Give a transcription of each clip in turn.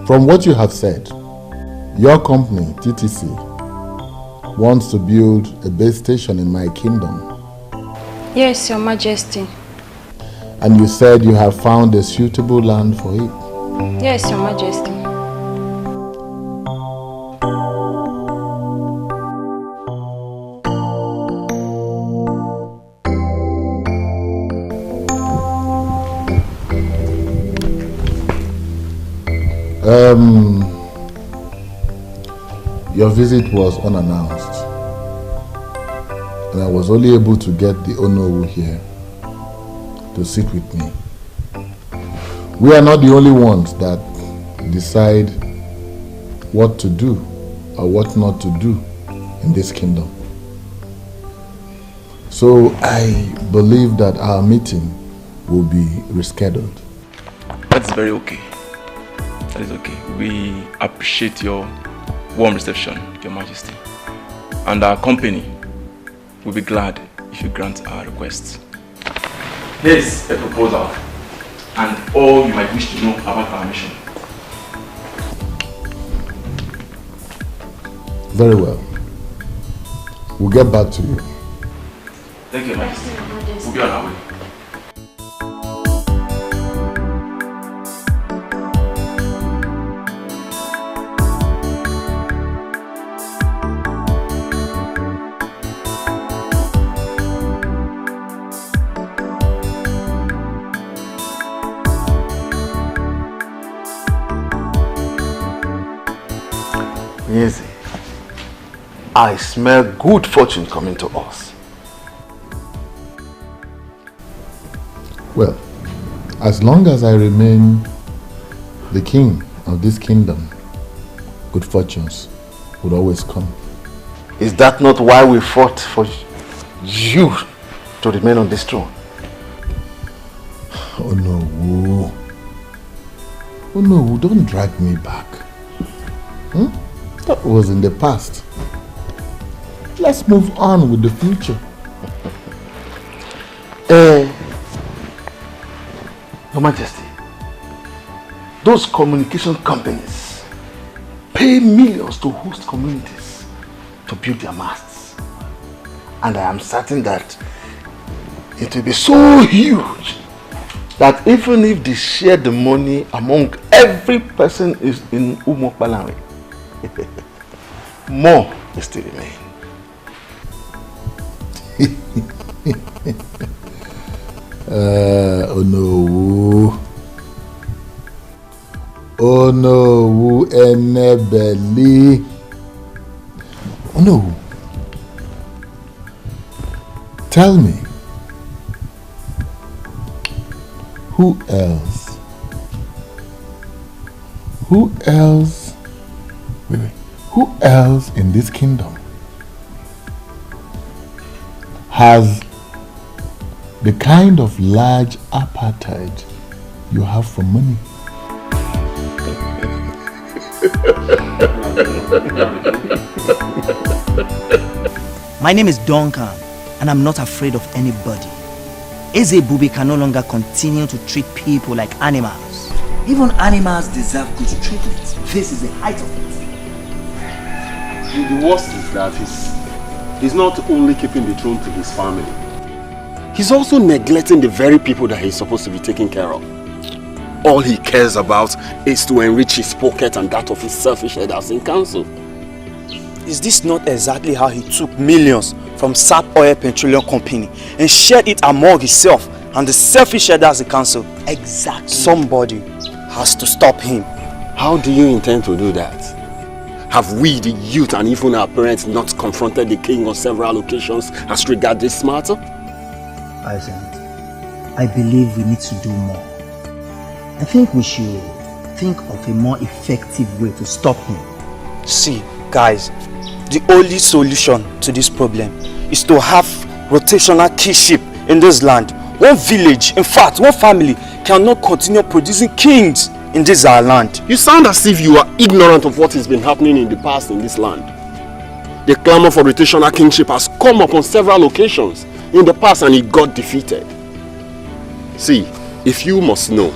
From what you have said, your company, TTC, wants to build a base station in my kingdom. Yes, Your Majesty. And you said you have found a suitable land for it. Yes, Your Majesty. Your visit was unannounced, and I was only able to get the Onowu here to sit with me. We are not the only ones that decide what to do or what not to do in this kingdom. So I believe that our meeting will be rescheduled. That's very okay. That is okay. We appreciate your warm reception, Your Majesty. And our company will be glad if you grant our request. Here's a proposal and all you might wish to know about our mission. Very well. We'll get back to you. Thank you, Your Majesty. We'll be on our way. Easy. I smell good fortune coming to us. Well, as long as I remain the king of this kingdom, good fortunes would always come. Is that not why we fought for you to remain on this throne? Oh no. Oh no, don't drag me back. That was in the past. Let's move on with the future. Your Majesty, those communication companies pay millions to host communities to build their masts. And I am certain that it will be so huge that even if they share the money among every person is in Umokbalawe, more will still remain. Oh no. Oh no, enebeli. Oh no. Tell me, who else? Who else? Wait. Who else in this kingdom has the kind of large appetite you have for money? My name is Duncan, and I'm not afraid of anybody. Eze Bubi can no longer continue to treat people like animals. Even animals deserve good treatment. This is the height of it. The worst is that he's not only keeping the throne to his family, he's also neglecting the very people that he's supposed to be taking care of. All he cares about is to enrich his pocket and that of his selfish headers in council. Is this not exactly how he took millions from SAP Oil Petroleum Company and shared it among himself and the selfish headers in council? Exactly. Somebody has to stop him. How do you intend to do that? Have we, the youth, and even our parents not confronted the king on several occasions as regards this matter? I believe we need to do more. I think we should think of a more effective way to stop him. See, guys, the only solution to this problem is to have rotational kingship in this land. One village, in fact, one family cannot continue producing kings in this our land. You sound as if you are ignorant of what has been happening in the past in this land. The clamor for rotational kingship has come up on several occasions in the past and it got defeated. See, if you must know,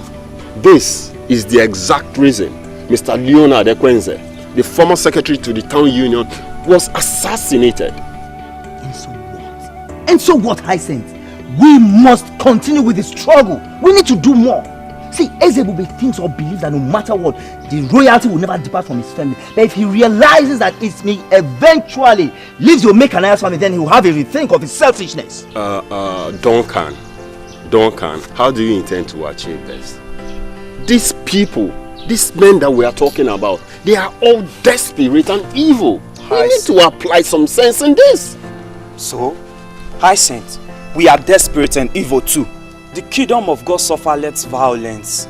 this is the exact reason Mr. Leonard Ekwenze, the former secretary to the town union, was assassinated. And so what? And so what, Hyacinth? We must continue with the struggle. We need to do more. See, Ezebube thinks or believes that no matter what, the royalty will never depart from his family. But if he realizes that it may eventually leave the Omekanaya's family, then he will have a rethink of his selfishness. Duncan, how do you intend to achieve this? These people, these men that we are talking about, they are all desperate and evil. We need to apply some sense in this. So, Hyacinth, we are desperate and evil too. The kingdom of God suffereth violence,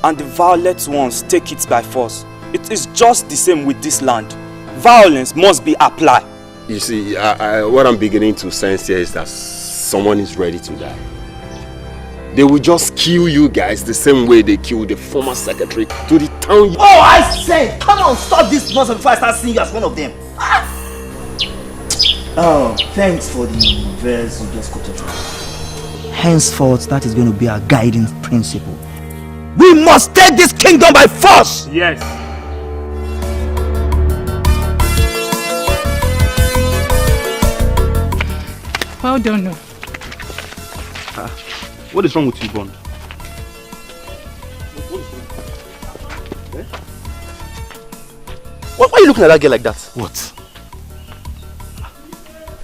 and the violent ones take it by force. It is just the same with this land. Violence must be applied. You see, what I'm beginning to sense here is that someone is ready to die. They will just kill you guys the same way they killed the former secretary to the town. Oh, I said, come on, stop this nonsense before I start seeing you as one of them. Oh, thanks for the verse you just quoted. Henceforth, that is going to be our guiding principle. We must take this kingdom by force! Yes. Well done. No. What is wrong with you, Bond? Why are you looking at that girl like that? What?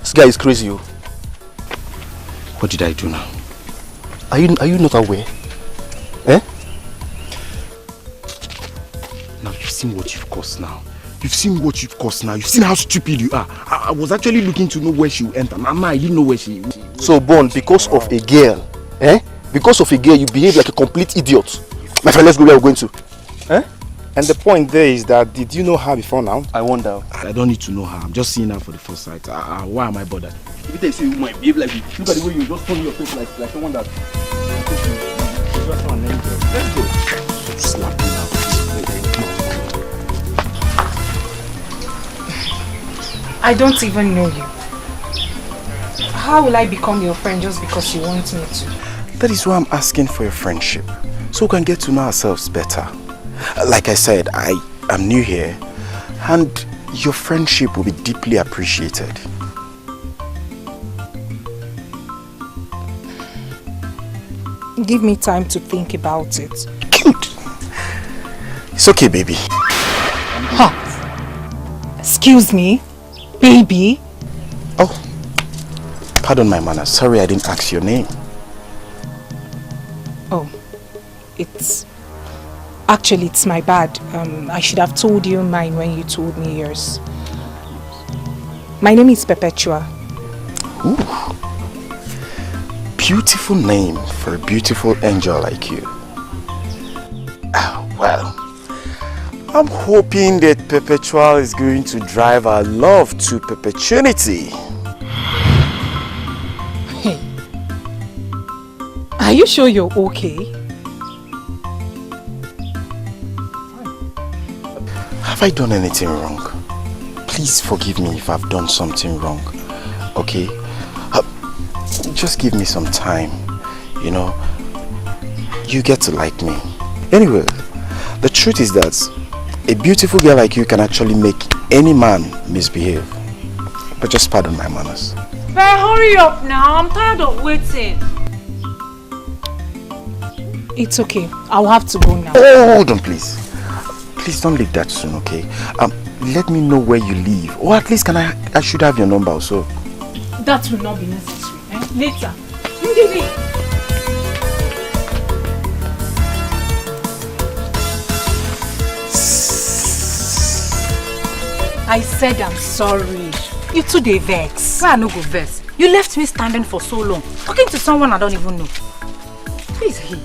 This guy is crazy, yo. What did I do now? Are you not aware? Eh? Now you've seen what you've caused now. You've seen what you've caused now. You've seen how stupid you are. I was actually looking to know where she will enter. Now I didn't know where she will. So, Bond, because of a girl, eh? Because of a girl, you behave like a complete idiot. My friend, let's go where we're going to. Eh? And the point there is that, did you know her before now? I wonder. I don't need to know her. I'm just seeing her for the first sight. Why am I bothered? If they say you might behave like this, look at the way you just turn your face like someone that... Let's go. Slap me now. I don't even know you. How will I become your friend just because you want me to? That is why I'm asking for your friendship. So we can get to know ourselves better. Like I said, I am new here. And your friendship will be deeply appreciated. Give me time to think about it. Good. It's okay, baby. Huh? Excuse me? Baby? Oh, pardon my manners. Sorry I didn't ask your name. Oh, it's my bad. I should have told you mine when you told me yours. My name is Perpetua. Ooh. Beautiful name for a beautiful angel like you. Well, I'm hoping that Perpetual is going to drive our love to perpetuity. Hey, are you sure you're okay? Have I done anything wrong? Please forgive me if I've done something wrong, okay? Just give me some time, you know. You get to like me. Anyway, the truth is that a beautiful girl like you can actually make any man misbehave. But just pardon my manners. But hurry up now, I'm tired of waiting. It's okay, I'll have to go now. Oh, hold on please. Please don't leave that soon, okay? Let me know where you live. Or at least I should have your number also. That will not be necessary. Later. Give me. I said I'm sorry. You too dey vex. Why I no go vex? You left me standing for so long, talking to someone I don't even know. Who is he?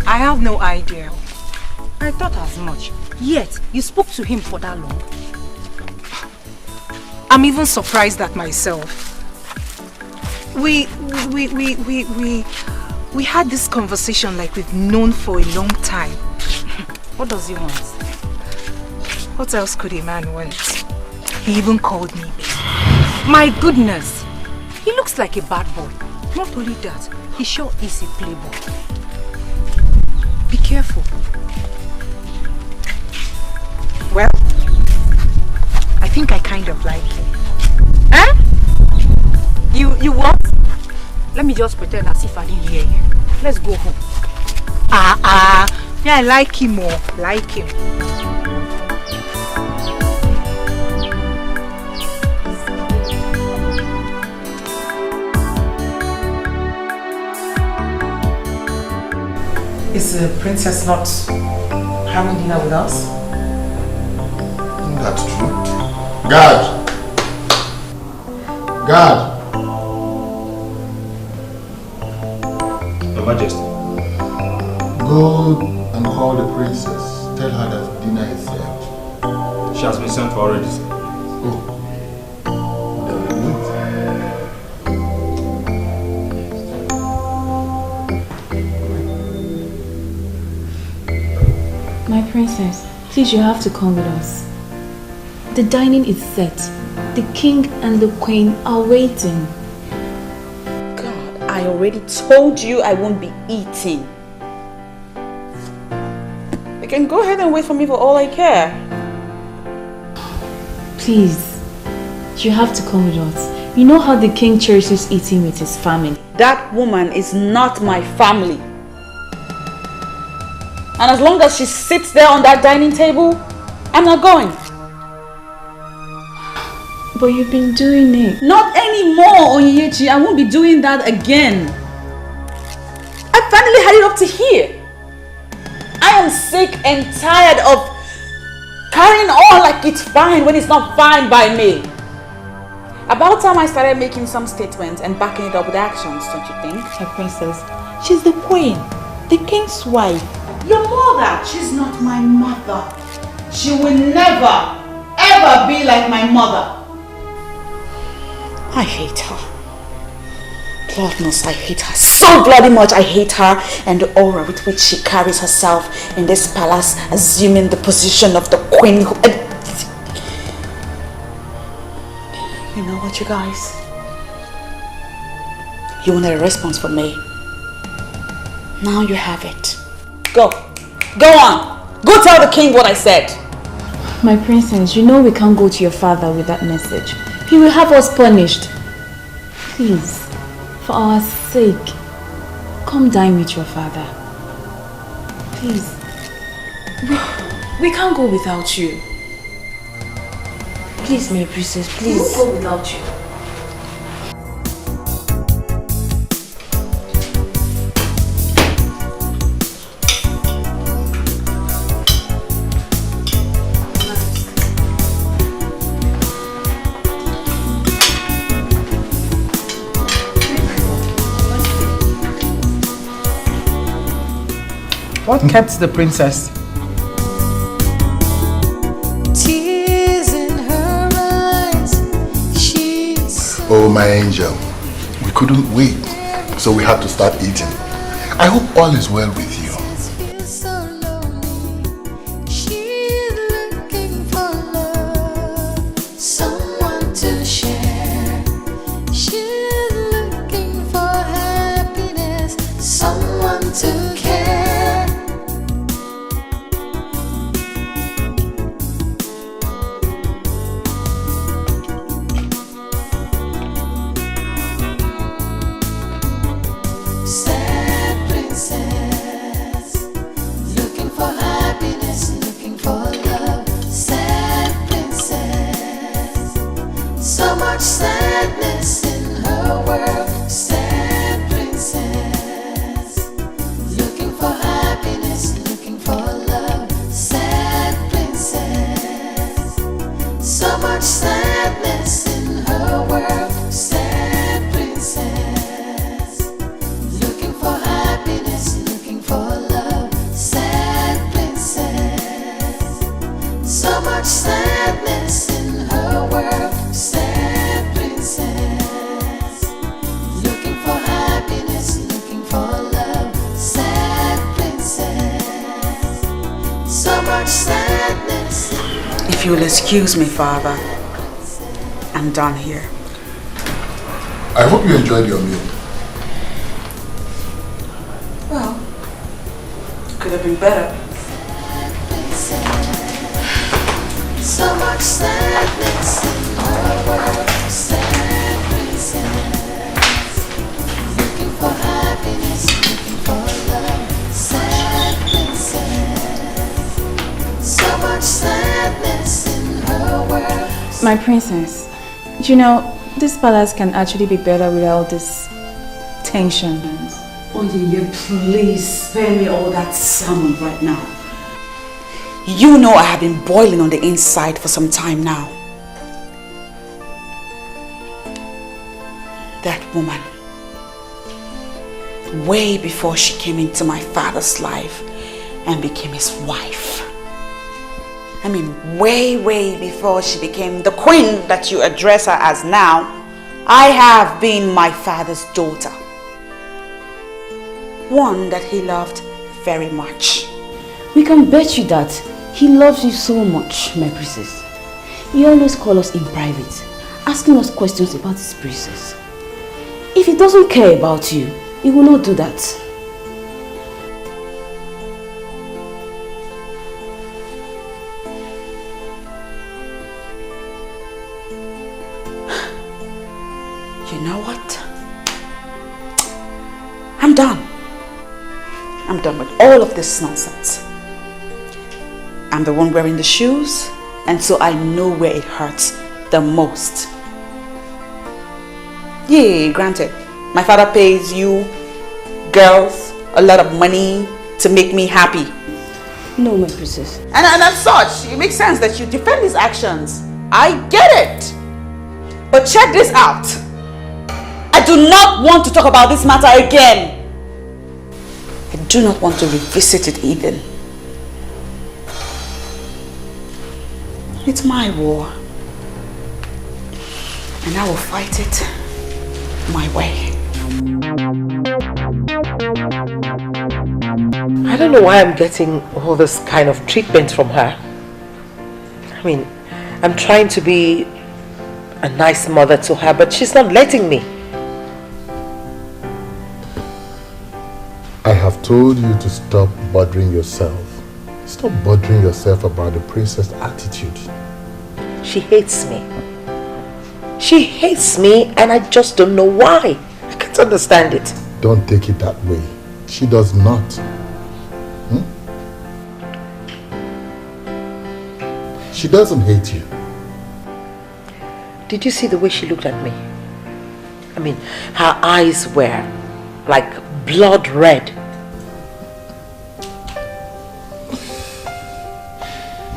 I have no idea. I thought as much. Yet, you spoke to him for that long. I'm even surprised at myself. We had this conversation like we've known for a long time. What does he want? What else could a man want? He even called me babe. My goodness! He looks like a bad boy. Not only that, he sure is a playboy. Be careful. careful. Well, I think I kind of like him. Eh? You what? Let me just pretend as if I didn't hear you. Let's go home. Yeah, I like him more. Like him. Is the princess not having dinner with us? That's true. Guard! Guard! Your Majesty. Go and call the princess. Tell her that dinner is served. She has been sent for already, sir. Oh. My princess, please, you have to come with us. The dining is set. The king and the queen are waiting. God, I already told you I won't be eating. You can go ahead and wait for me for all I care. Please, you have to come with us. You know how the king cherishes eating with his family. That woman is not my family. And as long as she sits there on that dining table, I'm not going. But you've been doing it. Not anymore, Onyechi. I won't be doing that again. I finally had it up to here. I am sick and tired of carrying on like it's fine when it's not fine by me. About time I started making some statements and backing it up with actions, don't you think? My princess, she's the queen, the king's wife. Your mother, she's not my mother. She will never, ever be like my mother. I hate her. Lord knows I hate her so bloody much. I hate her and the aura with which she carries herself in this palace, assuming the position of the queen. You know what, you guys? You wanted a response from me. Now you have it. Go. Go on. Go tell the king what I said. My princess, you know we can't go to your father with that message. He will have us punished. Please, for our sake, come dine with your father. Please. We can't go without you. Please, my princess, please. We won't go without you. What kept the princess? Tears in her eyes. She's Oh, my angel. We couldn't wait, so we had to start eating. I hope all is well with you. so lonely. She's looking for love, someone to share. She's looking for happiness, someone to care. Sad princess, looking for happiness, looking for love. Sad princess, so much sadness in her world. Sad princess, looking for happiness, looking for love. Sad princess, so much sadness in her world. Sad princess, looking for happiness, looking for love. Sad princess, so much sadness in her world. Sad princess, looking for happiness, looking for love. Sad princess, so much sadness. If you will excuse me, Father, I'm done here. I hope you enjoyed your meal. Well, Could have been better. So much sadness in her world. Sad princess, looking for happiness, looking for love. Sad princess, so much sadness in her world. My princess, you know, this palace can actually be better without this tension. Oh yeah, please spare me all that salmon right now. You know I have been boiling on the inside for some time now. That woman, way before she came into my father's life and became his wife. I mean, way before she became the queen that you address her as now, I have been my father's daughter. One that he loved very much. We can bet you that he loves you so much, my princess. He always calls us in private, asking us questions about his princess. If he doesn't care about you, he will not do that. You know what? I'm done. I'm done with all of this nonsense. I'm the one wearing the shoes, and so I know where it hurts the most. Yeah, granted, my father pays you girls a lot of money to make me happy. No, my princess. And as such, it makes sense that you defend his actions. I get it. But check this out. I do not want to talk about this matter again. I do not want to revisit it even. It's my war. And I will fight it my way. I don't know why I'm getting all this kind of treatment from her. I mean, I'm trying to be a nice mother to her, but she's not letting me. I have told you to stop bothering yourself. Stop bothering yourself about the princess' attitude. She hates me. She hates me and I just don't know why. I can't understand it. Don't take it that way. She does not. She doesn't hate you. Did you see the way she looked at me? I mean, her eyes were like blood red.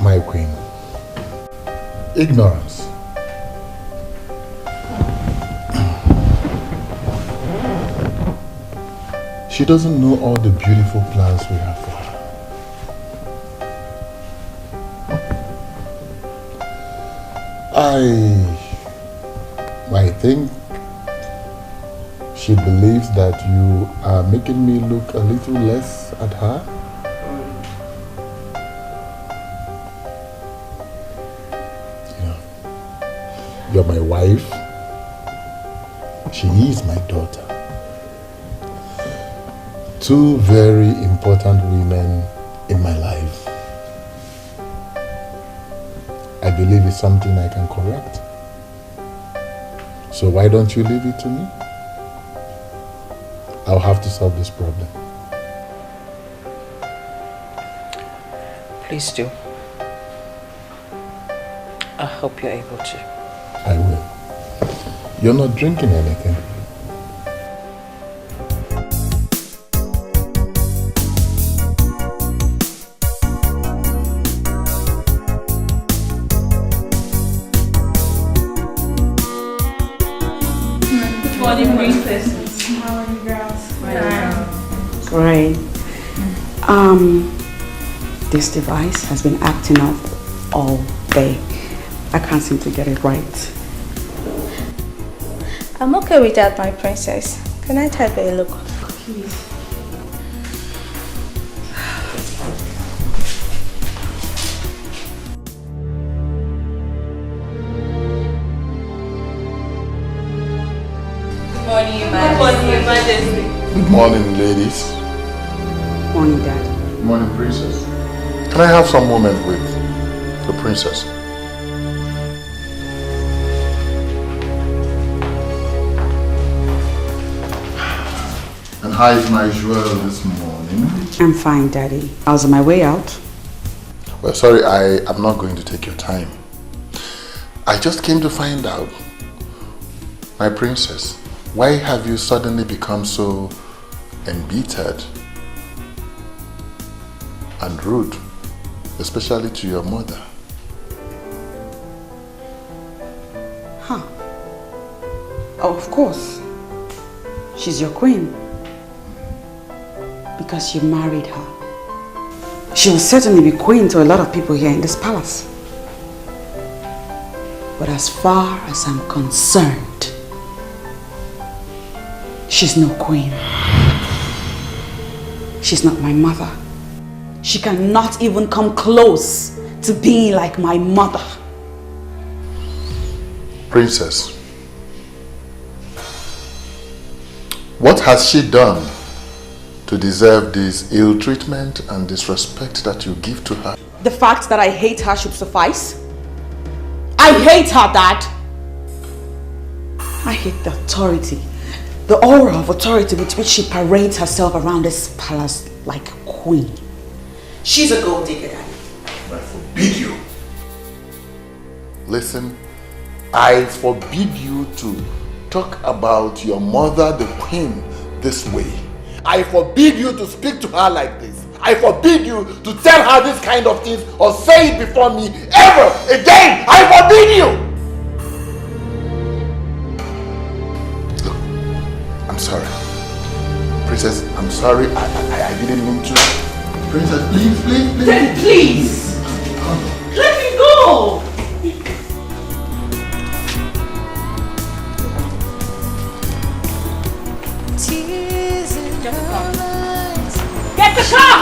My queen. Ignorance. She doesn't know all the beautiful plans we have for her. I think she believes that you are making me look a little less at her. You're my wife. She is my daughter. Two very important women in my life. I believe it's something I can correct. So why don't you leave it to me? I'll have to solve this problem. Please do. I hope you're able to. I will. You're not drinking anything. Good morning, princesses. How are you girls? Great. This device has been acting up all day. I can't seem to get it right. I'm okay with that, my princess. Can I take a look? Please. Good morning, Your Majesty. Good morning, ladies. Morning, Dad. Good morning, princess. Can I have some moment with the princess? And how is my jewel this morning? I'm fine, Daddy. I was on my way out. Well, sorry, I am not going to take your time. I just came to find out, my princess, why have you suddenly become so embittered and rude, especially to your mother? Huh. Oh, of course. She's your queen. Because you married her. She will certainly be queen to a lot of people here in this palace. But as far as I'm concerned, she's no queen. She's not my mother. She cannot even come close to being like my mother. Princess, what has she done to deserve this ill treatment and disrespect that you give to her? The fact that I hate her should suffice. I hate her, Dad. I hate the authority, the aura of authority with which she parades herself around this palace like a queen. She's a gold digger, Daddy. I forbid you. Listen, I forbid you to talk about your mother, the queen, this way. I forbid you to speak to her like this. I forbid you to tell her this kind of things or say it before me ever again. I forbid you. Look, I'm sorry. Princess, I'm sorry. I didn't mean to. Princess, please. Please! Let me go! Get the car!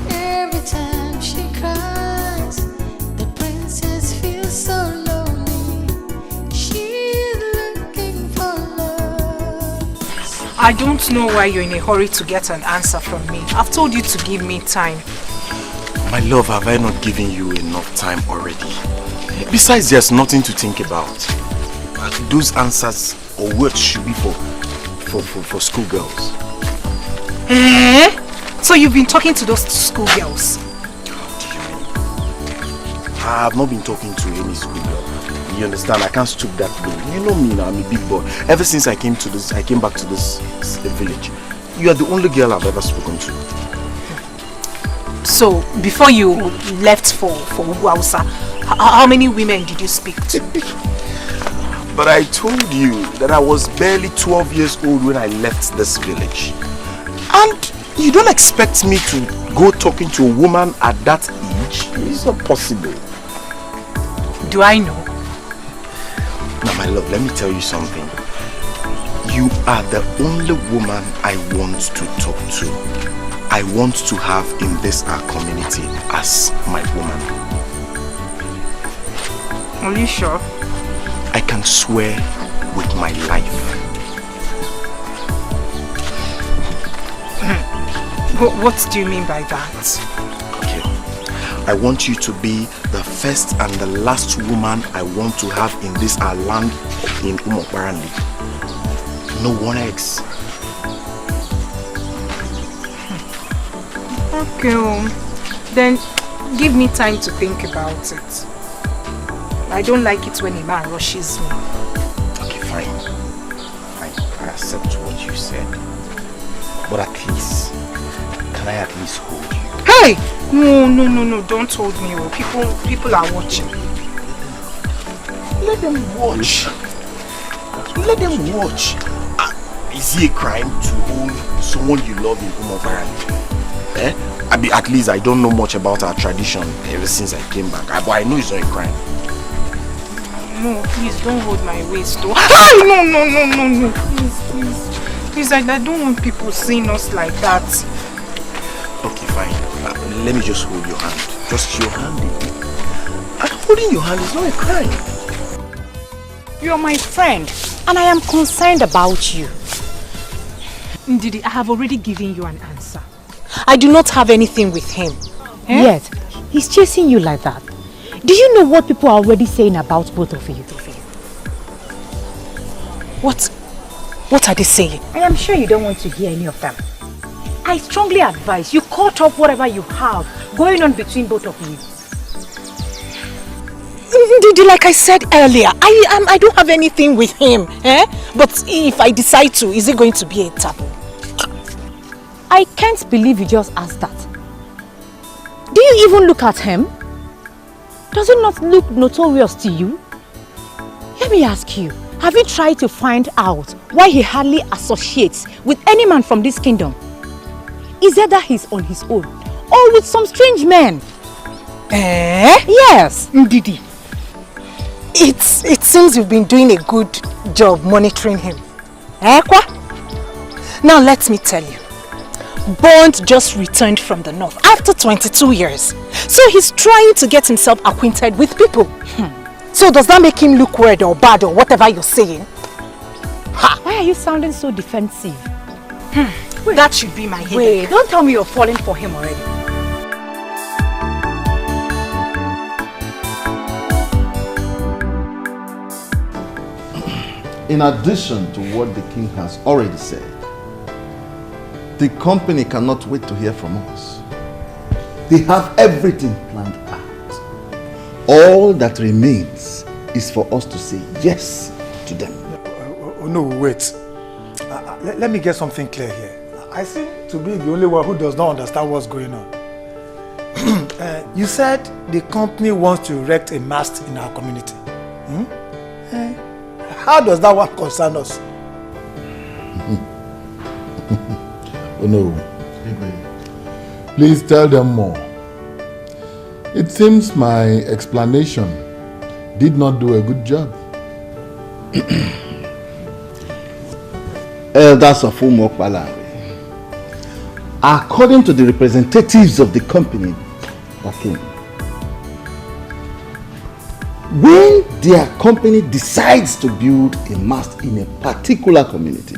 Every time she cries, the princess feels so lonely. She's looking for love. I don't know why you're in a hurry to get an answer from me. I've told you to give me time. My love, have I not given you enough time already? Besides, there's nothing to think about. Those answers or words should be for schoolgirls. Eh? So you've been talking to those schoolgirls? I have not been talking to any schoolgirl. You understand? I can't stoop that low. You know me now, I'm a big boy. Ever since I came back to this village, you are the only girl I've ever spoken to. So, before you left for Hausa, how many women did you speak to? But I told you that I was barely 12 years old when I left this village. And you don't expect me to go talking to a woman at that age? It's not possible. Do I know? Now my love, let me tell you something. You are the only woman I want to talk to. I want to have in this our community as my woman. Are you sure? I can swear with my life. What do you mean by that? Okay. I want you to be the first and the last woman I want to have in this our land in Umokbarandi. No one else. Okay, then give me time to think about it. I don't like it when a man rushes me. Okay, fine. Fine. I accept what you said. But at least, can I at least hold you? Hey! No, don't hold me. People are watching. Let them watch. Let them watch. Is it a crime to hold someone you love in Umokbarandi? Eh? At least I don't know much about our tradition ever since I came back. But I know it's not a crime. No, please don't hold my waist. No. Please, I don't want people seeing us like that. Okay, fine. Let me just hold your hand. Just your hand. And holding your hand is not a crime. You are my friend, and I am concerned about you. Ndidi, I have already given you an answer. I do not have anything with him. Yet, he's chasing you like that. Do you know what people are already saying about both of you? What are they saying? I am sure you don't want to hear any of them. I strongly advise you cut off whatever you have going on between both of you. Ndidi, like I said earlier, I don't have anything with him. But if I decide to, is it going to be a taboo? I can't believe you just asked that. Do you even look at him? Does it not look notorious to you? Let me ask you, have you tried to find out why he hardly associates with any man from this kingdom? Is it that he's on his own or with some strange men? Yes. Ndidi, it seems you've been doing a good job monitoring him. Now let me tell you. Bond just returned from the north after 22 years. So he's trying to get himself acquainted with people. So does that make him look weird or bad or whatever you're saying? Why are you sounding so defensive? That should be my headache. Wait, don't tell me you're falling for him already. In addition to what the king has already said, the company cannot wait to hear from us. They have everything planned out. All that remains is for us to say yes to them. No, wait. Let me get something clear here. I seem to be the only one who does not understand what's going on. You said the company wants to erect a mast in our community. How does that one concern us? Oh no. Please tell them more. It seems my explanation did not do a good job. Elders of Umokbalawe, according to the representatives of the company that came, when their company decides to build a mast in a particular community,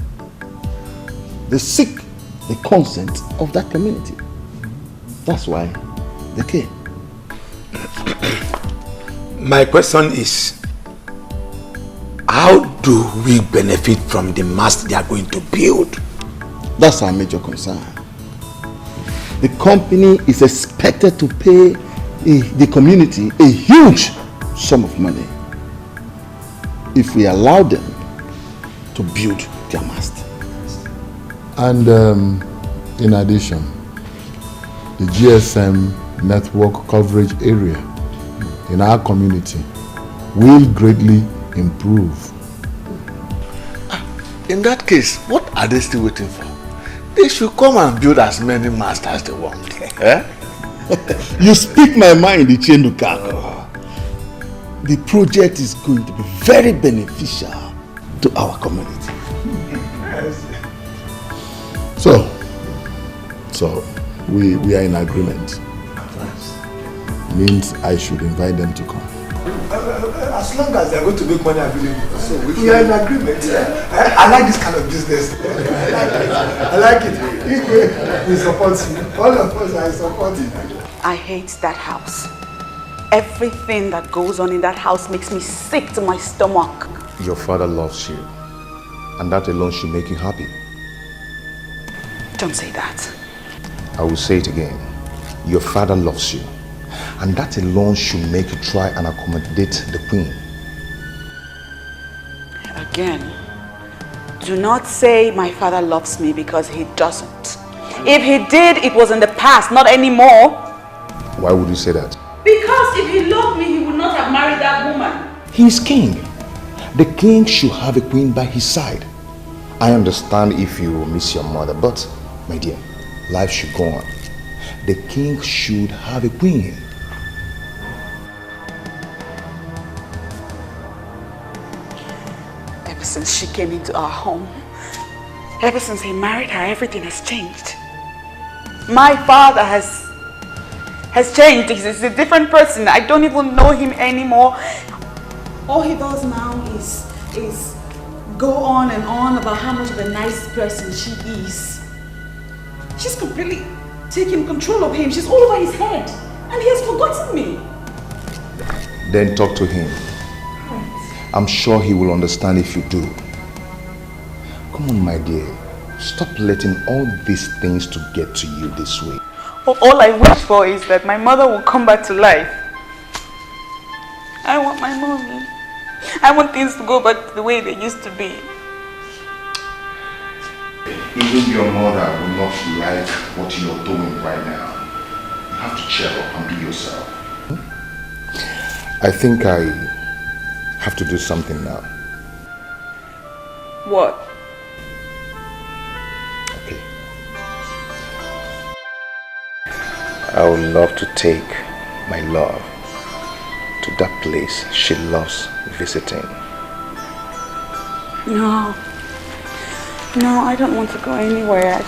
they seek the consent of that community. That's why they came. My question is, how do we benefit from the mast they are going to build? That's our major concern. The company is expected to pay the community a huge sum of money if we allow them to build their mast. And in addition, the GSM network coverage area in our community will greatly improve. In that case, what are they still waiting for? They should come and build as many masts as they want. You speak my mind, Ichenukako. The project is going to be very beneficial to our community. So we are in agreement. Means I should invite them to come. As long as they are going to make money available. So we are in agreement. I like this kind of business. I like it. We support you. All of us are supporting. I hate that house. Everything that goes on in that house makes me sick to my stomach. Your father loves you, and that alone should make you happy. Don't say that. I will say it again. Your father loves you, and that alone should make you try and accommodate the queen. Again, do not say my father loves me, because he doesn't. If he did, it was in the past, not anymore. Why would you say that? Because if he loved me, he would not have married that woman. He is king. The king should have a queen by his side. I understand if you miss your mother, but my dear, life should go on. The king should have a queen. Ever since she came into our home, ever since he married her, everything has changed. My father has changed. He's a different person. I don't even know him anymore. All he does now is go on and on about how much of a nice person she is. She's completely taking control of him. She's all over his head. And he has forgotten me. Then talk to him. I'm sure he will understand if you do. Come on, my dear. Stop letting all these things to get to you this way. All I wish for is that my mother will come back to life. I want my mommy. I want things to go back to the way they used to be. Even your mother will not like what you're doing right now. You have to cheer up and be yourself. I think I have to do something now. What? Okay. I would love to take my love to that place she loves visiting. No. No, I don't want to go anywhere.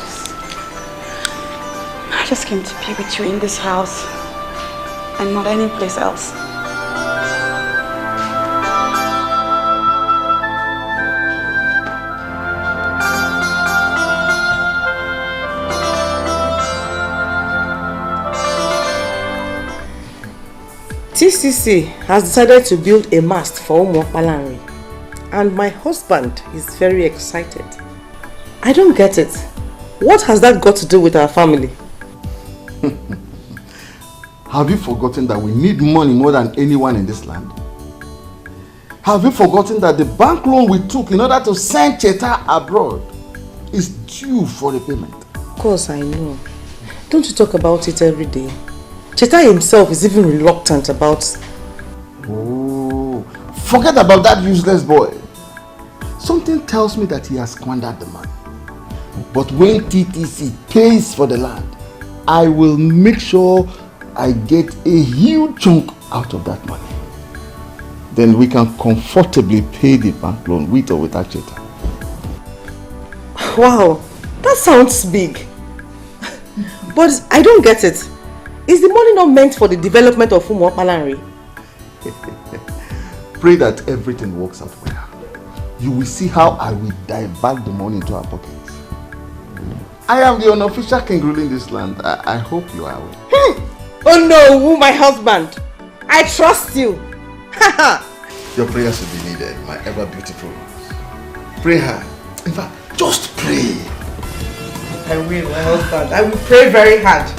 I just came to be with you in this house and not any place else. TCC has decided to build a mast for Umuokpalanri, and my husband is very excited. I don't get it. What has that got to do with our family? Have you forgotten that we need money more than anyone in this land? Have you forgotten that the bank loan we took in order to send Chacha abroad is due for repayment? Of course I know. Don't you talk about it every day? Chacha himself is even reluctant about... Oh, forget about that useless boy. Something tells me that he has squandered the money. But when TTC pays for the land, I will make sure I get a huge chunk out of that money. Then we can comfortably pay the bank loan with or without Chacha. Wow, that sounds big. But I don't get it. Is the money not meant for the development of Umuokpalanri? Pray that everything works out well. You will see how I will divert the money into our pockets. I am the unofficial king ruling this land. I hope you are aware. Oh no, my husband. I trust you. Your prayers will be needed, my ever beautiful. Pray hard. In fact, just pray. I will, my husband. I will pray very hard.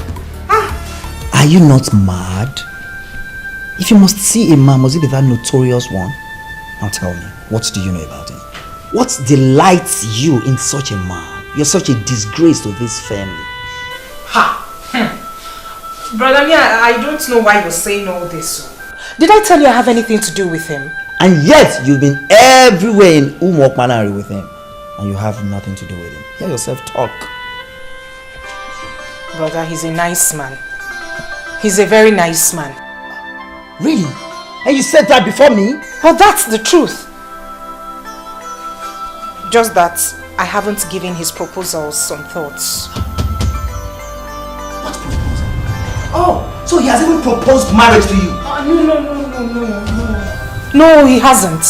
Are you not mad? If you must see a man, must it be that notorious one? Now tell me, what do you know about him? What delights you in such a man? You're such a disgrace to this family. Ha! Brother, I don't know why you're saying all this. Did I tell you I have anything to do with him? And yet, you've been everywhere in Umuokpalanri with him. And you have nothing to do with him. Hear yourself talk. Brother, he's a nice man. He's a very nice man. Really? And you said that before me? Well, that's the truth. Just that I haven't given his proposals some thoughts. What proposal? Oh, so he has even proposed marriage to you? No, he hasn't.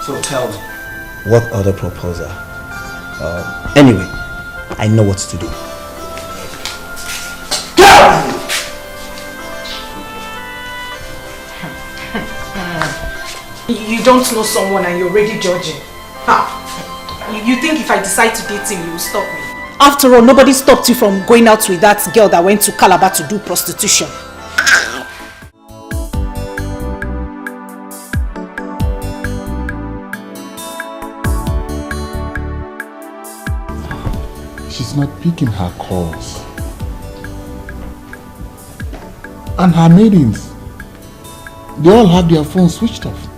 So tell me. What other proposal? Anyway, I know what to do. You don't know someone and you're already judging. You think if I decide to date him, you will stop me? After all, nobody stopped you from going out with that girl that went to Calabar to do prostitution. She's not picking her calls. And her maidens, they all have their phones switched off.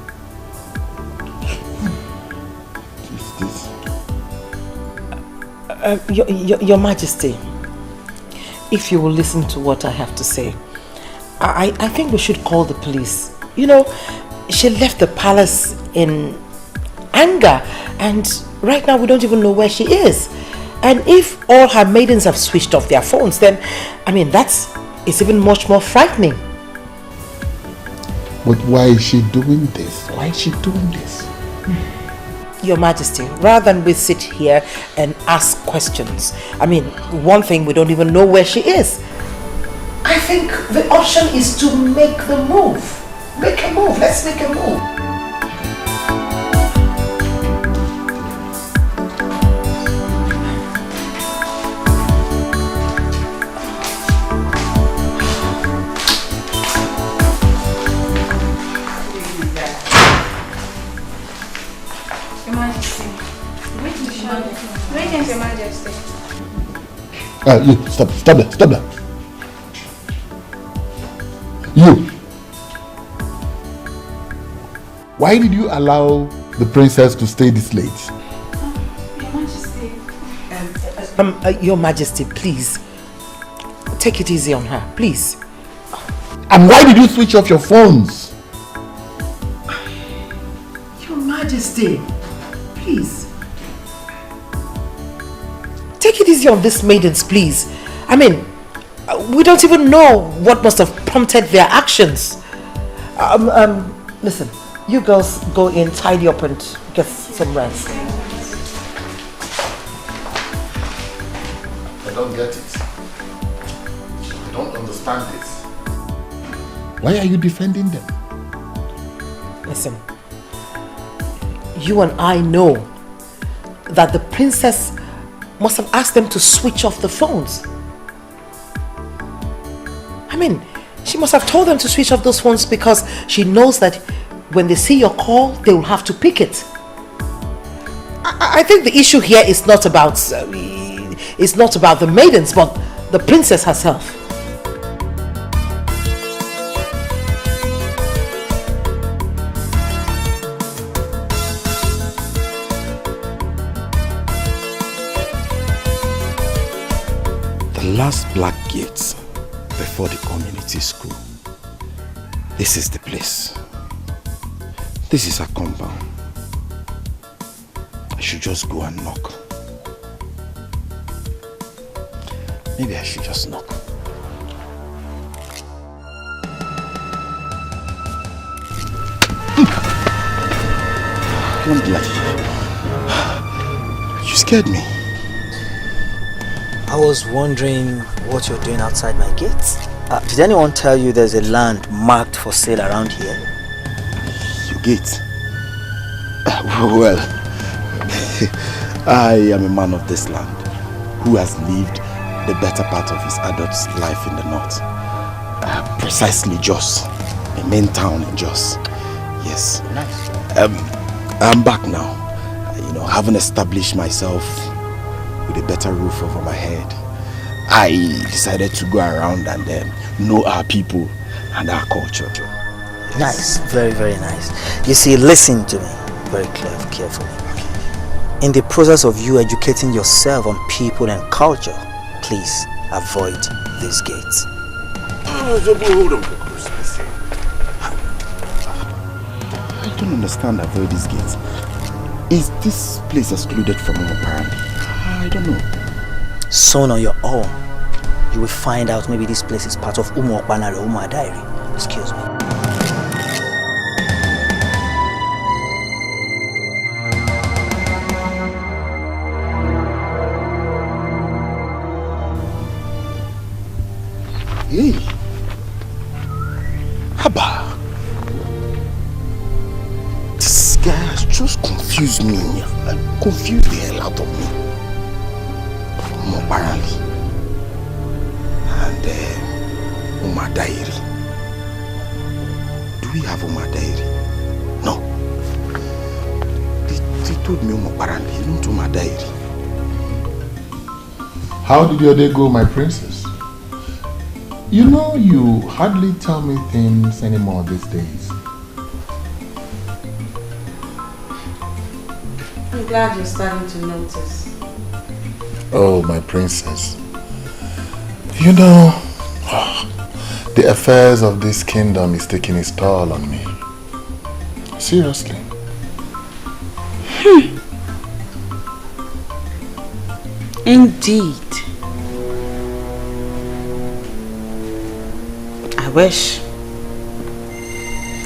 Your Majesty, if you will listen to what I have to say, I think we should call the police. You know, she left the palace in anger, and right now we don't even know where she is. And if all her maidens have switched off their phones, then, I mean, it's even much more frightening. But why is she doing this? Why is she doing this? Your Majesty, rather than we sit here and ask questions, I mean, one thing, we don't even know where she is. I think the option is to make the move. Make a move. Let's make a move. Your Majesty. Greetings, Your Majesty. You, stop there. You. Why did you allow the princess to stay this late? Your Majesty. Your Majesty, please. Take it easy on her, please. And why did you switch off your phones? Your Majesty, please. Take it easy on these maidens, please. I mean, we don't even know what must have prompted their actions. Listen, you girls go in, tidy up and get some rest. I don't get it. I don't understand this. Why are you defending them? Listen, you and I know that the princess must have asked them to switch off the phones. I mean, she must have told them to switch off those phones because she knows that when they see your call, they will have to pick it. I think the issue here is not about the maidens, but the princess herself. The last black gates before the community school. This is the place. This is a compound. I should just go and knock. Maybe I should just knock. Don't lie. You scared me. I was wondering what you're doing outside my gate. Did anyone tell you there's a land marked for sale around here? Your gate? Well, I am a man of this land who has lived the better part of his adult life in the north. Precisely Jos, a main town in Jos. Yes. Nice. I'm back now. Having established myself with a better roof over my head, I decided to go around and know our people and our culture. Yes. Nice, very, very nice. You see, listen to me very carefully. In the process of you educating yourself on people and culture, please avoid these gates. Hold on for Christmas sake. I don't understand avoid these gates. Is this place excluded from Umoparani? I don't know. Soon on your own, you will find out maybe this place is part of Umopanari or Umadairi. Excuse me. Hey, Haba, this guy has just confused me. Confused the hell out of me. Umoparani and Umadairi. Do we have Umadairi? No. They told me Umoparani, not Umadairi. How did your day go, my princess? You know, you hardly tell me things anymore these days. I'm glad you're starting to notice. Oh, my princess. You know, the affairs of this kingdom is taking its toll on me. Seriously. Indeed.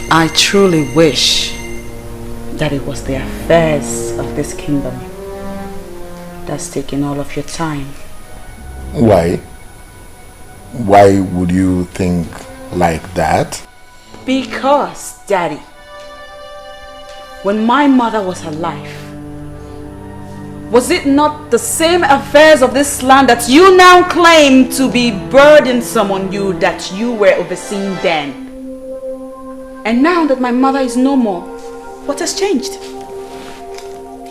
I truly wish that it was the affairs of this kingdom that's taking all of your time. Why? Why would you think like that? Because, Daddy, when my mother was alive, was it not the same affairs of this land that you now claim to be burdensome on you that you were overseeing then? And now that my mother is no more, what has changed?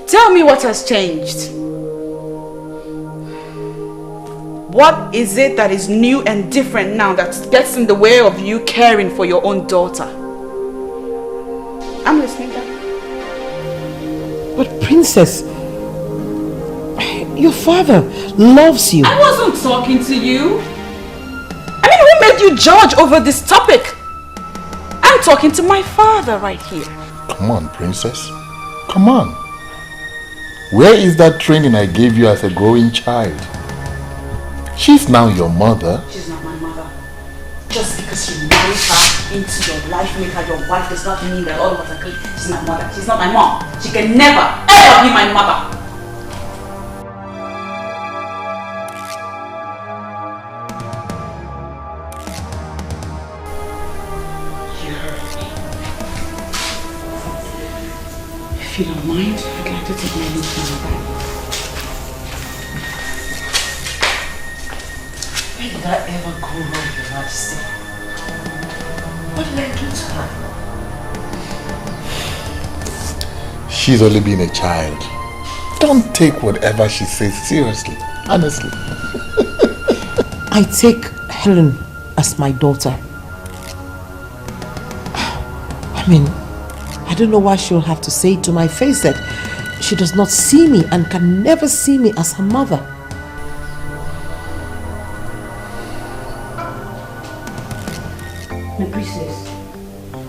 Tell me what has changed. What is it that is new and different now that gets in the way of you caring for your own daughter? I'm listening, Dad. But Princess, your father loves you. I wasn't talking to you. I mean, who made you judge over this topic? I'm talking to my father right here. Come on, Princess. Come on. Where is that training I gave you as a growing child? She's now your mother. She's not my mother. Just because you married her into your life, make her your wife, does not mean that all of us agree. She's my mother. She's not my mom. She can never, ever be my mother. If you don't mind, I'd like to take my leave from the bag. Where did I ever go wrong, Your Majesty? What did I do to her? She's only been a child. Don't take whatever she says seriously. Honestly. I take Helen as my daughter. I mean, I don't know why she'll have to say to my face that she does not see me and can never see me as her mother. My princess,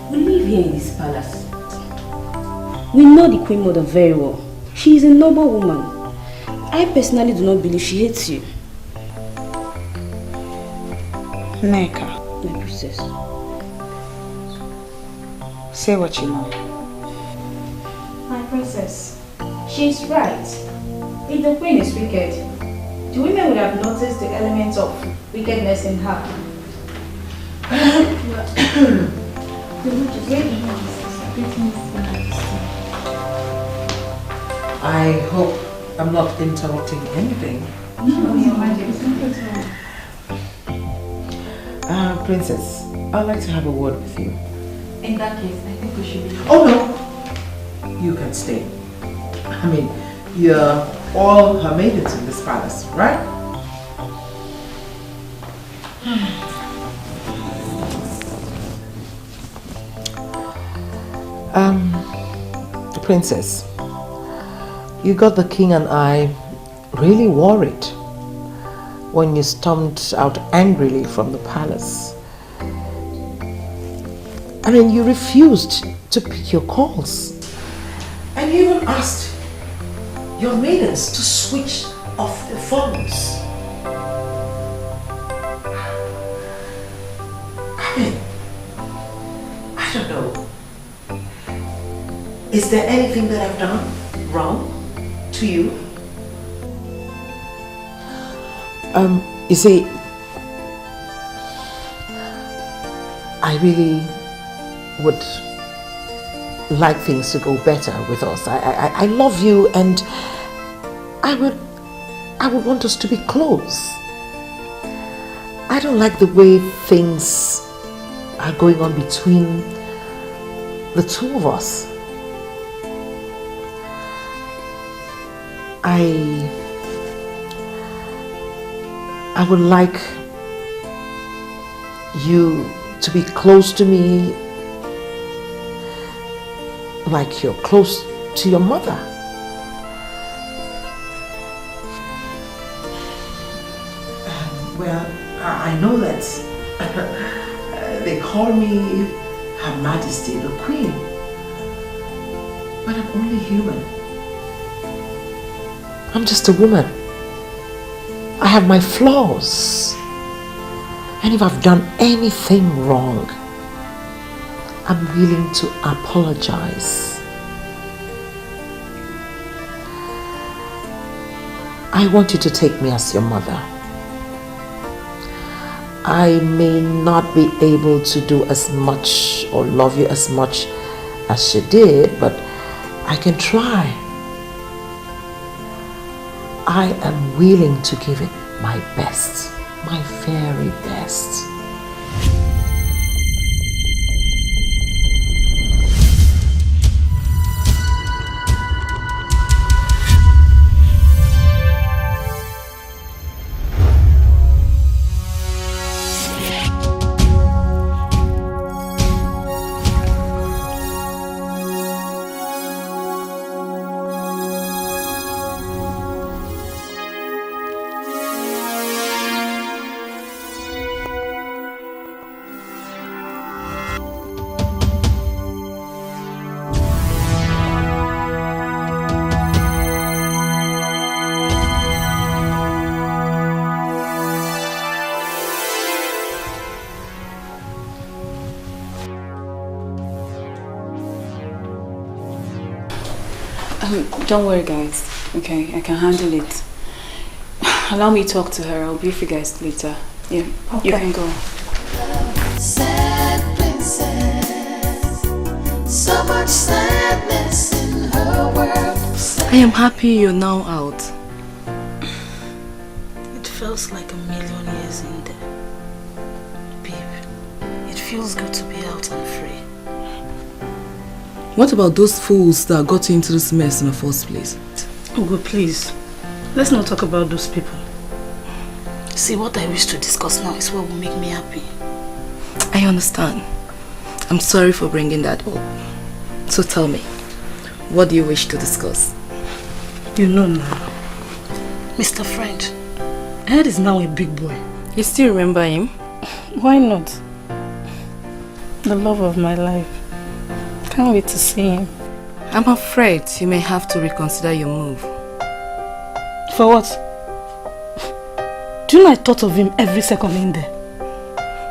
we live here in this palace. We know the Queen Mother very well. She is a noble woman. I personally do not believe she hates you. Neka, my princess, say what you know. My princess, she's right. If the queen is wicked, the women would have noticed the element of wickedness in her. I hope I'm not interrupting anything. No, Your Majesty. Princess, I'd like to have a word with you. In that case, I think we should be... Oh no! You can stay. I mean, you're all her maidens in this palace, right? Princess, you got the king and I really worried when you stormed out angrily from the palace. I mean, you refused to pick your calls. And you even asked your maidens to switch off the phones. I mean, I don't know. Is there anything that I've done wrong to you? You see, I really would like things to go better with us. I love you, and I would want us to be close. I don't like the way things are going on between the two of us. I would like you to be close to me like you're close to your mother. Well, I know that they call me Her Majesty the Queen, but I'm only human. I'm just a woman. I have my flaws. And if I've done anything wrong, I'm willing to apologize. I want you to take me as your mother. I may not be able to do as much or love you as much as she did, but I can try. I am willing to give it my best, my very best. Don't worry, guys. Okay, I can handle it. Allow me to talk to her. I'll brief you guys later. Yeah, okay. You can go. Sad princess, so much sadness in her world. I am happy you're now out. It feels like 1,000,000 years in there. Babe, it feels good to be out and free. What about those fools that got you into this mess in the first place? Ugo, please. Let's not talk about those people. See, what I wish to discuss now is what will make me happy. I understand. I'm sorry for bringing that up. So tell me, what do you wish to discuss? You know now. Mr. French. Ed is now a big boy. You still remember him? Why not? The love of my life. Can't wait to see him. I'm afraid you may have to reconsider your move. For what? Do you know I thought of him every second in there?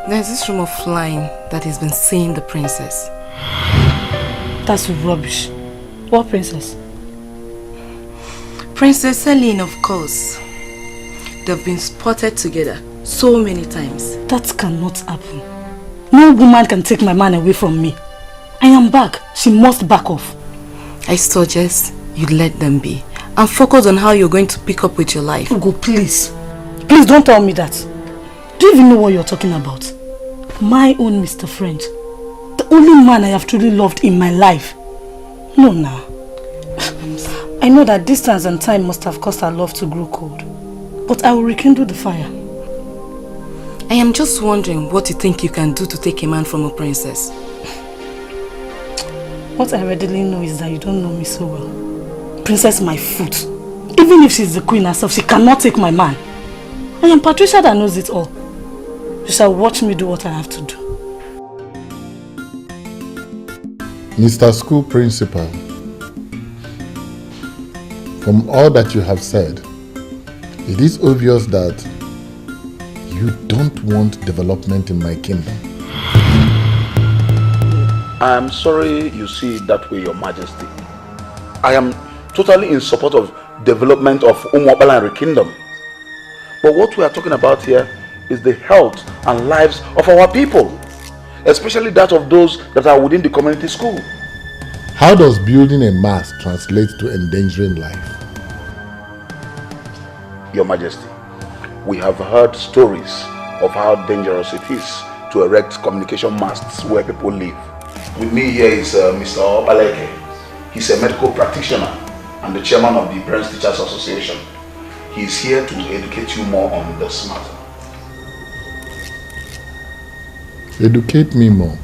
There's this rumor flying that he's been seeing the princess. That's rubbish. What princess? Princess Celine, of course. They've been spotted together so many times. That cannot happen. No woman can take my man away from me. I am back. She must back off. I suggest you let them be and focus on how you're going to pick up with your life. Ugo, please. Please don't tell me that. Do you even know what you're talking about? My own Mr. French. The only man I have truly loved in my life. No, now. I know that distance and time must have caused our love to grow cold. But I will rekindle the fire. I am just wondering what you think you can do to take a man from a princess. What I readily know is that you don't know me so well. Princess my foot. Even if she's the queen herself, she cannot take my man. I am Patricia that knows it all. You shall watch me do what I have to do. Mr. School Principal, from all that you have said, it is obvious that you don't want development in my kingdom. I'm sorry you see it that way, Your Majesty. I am totally in support of development of Umuabalanri Kingdom. But what we are talking about here is the health and lives of our people, especially that of those that are within the community school. How does building a mast translate to endangering life? Your Majesty, we have heard stories of how dangerous it is to erect communication masts where people live. With me here is Mr. Obaleke. He's a medical practitioner and the chairman of the Parents Teachers Association. He is here to educate you more on this matter. Educate me more.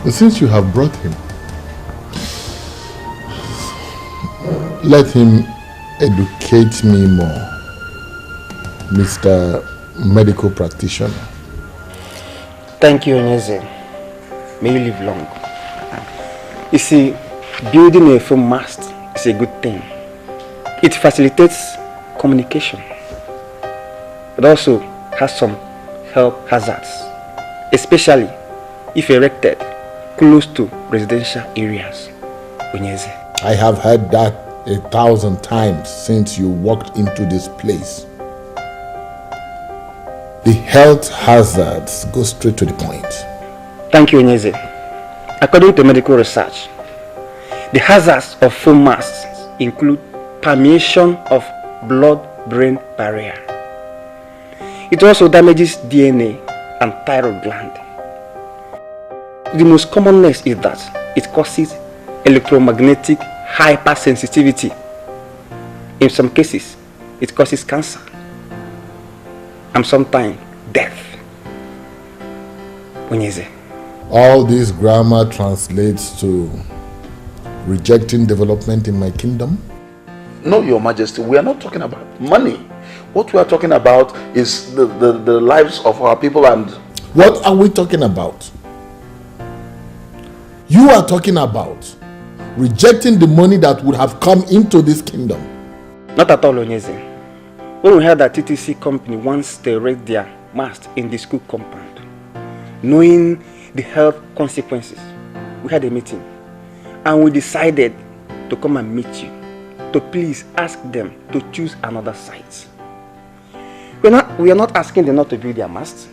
But since you have brought him, let him educate me more, Mr. Medical Practitioner. Thank you, Onyeze. May you live long. You see, building a firm mast is a good thing. It facilitates communication, but also has some health hazards, especially if erected close to residential areas. Onyeze. I have heard that 1,000 times since you walked into this place. The health hazards go straight to the point. Thank you, Onyeze. According to medical research, the hazards of foam masks include permeation of blood-brain barrier. It also damages DNA and thyroid gland. The most commonness is that it causes electromagnetic hypersensitivity. In some cases, it causes cancer and sometimes death. Onyeze. All this grammar translates to rejecting development in my kingdom? No, Your Majesty, we are not talking about money. What we are talking about is the lives of our people. And what are we talking about? You are talking about rejecting the money that would have come into this kingdom. Not at all, Onyeze. When we heard that TTC company wants to erect their mast in the school compound, knowing the health consequences, we had a meeting and we decided to come and meet you to please ask them to choose another site. We are not asking them not to build their mast.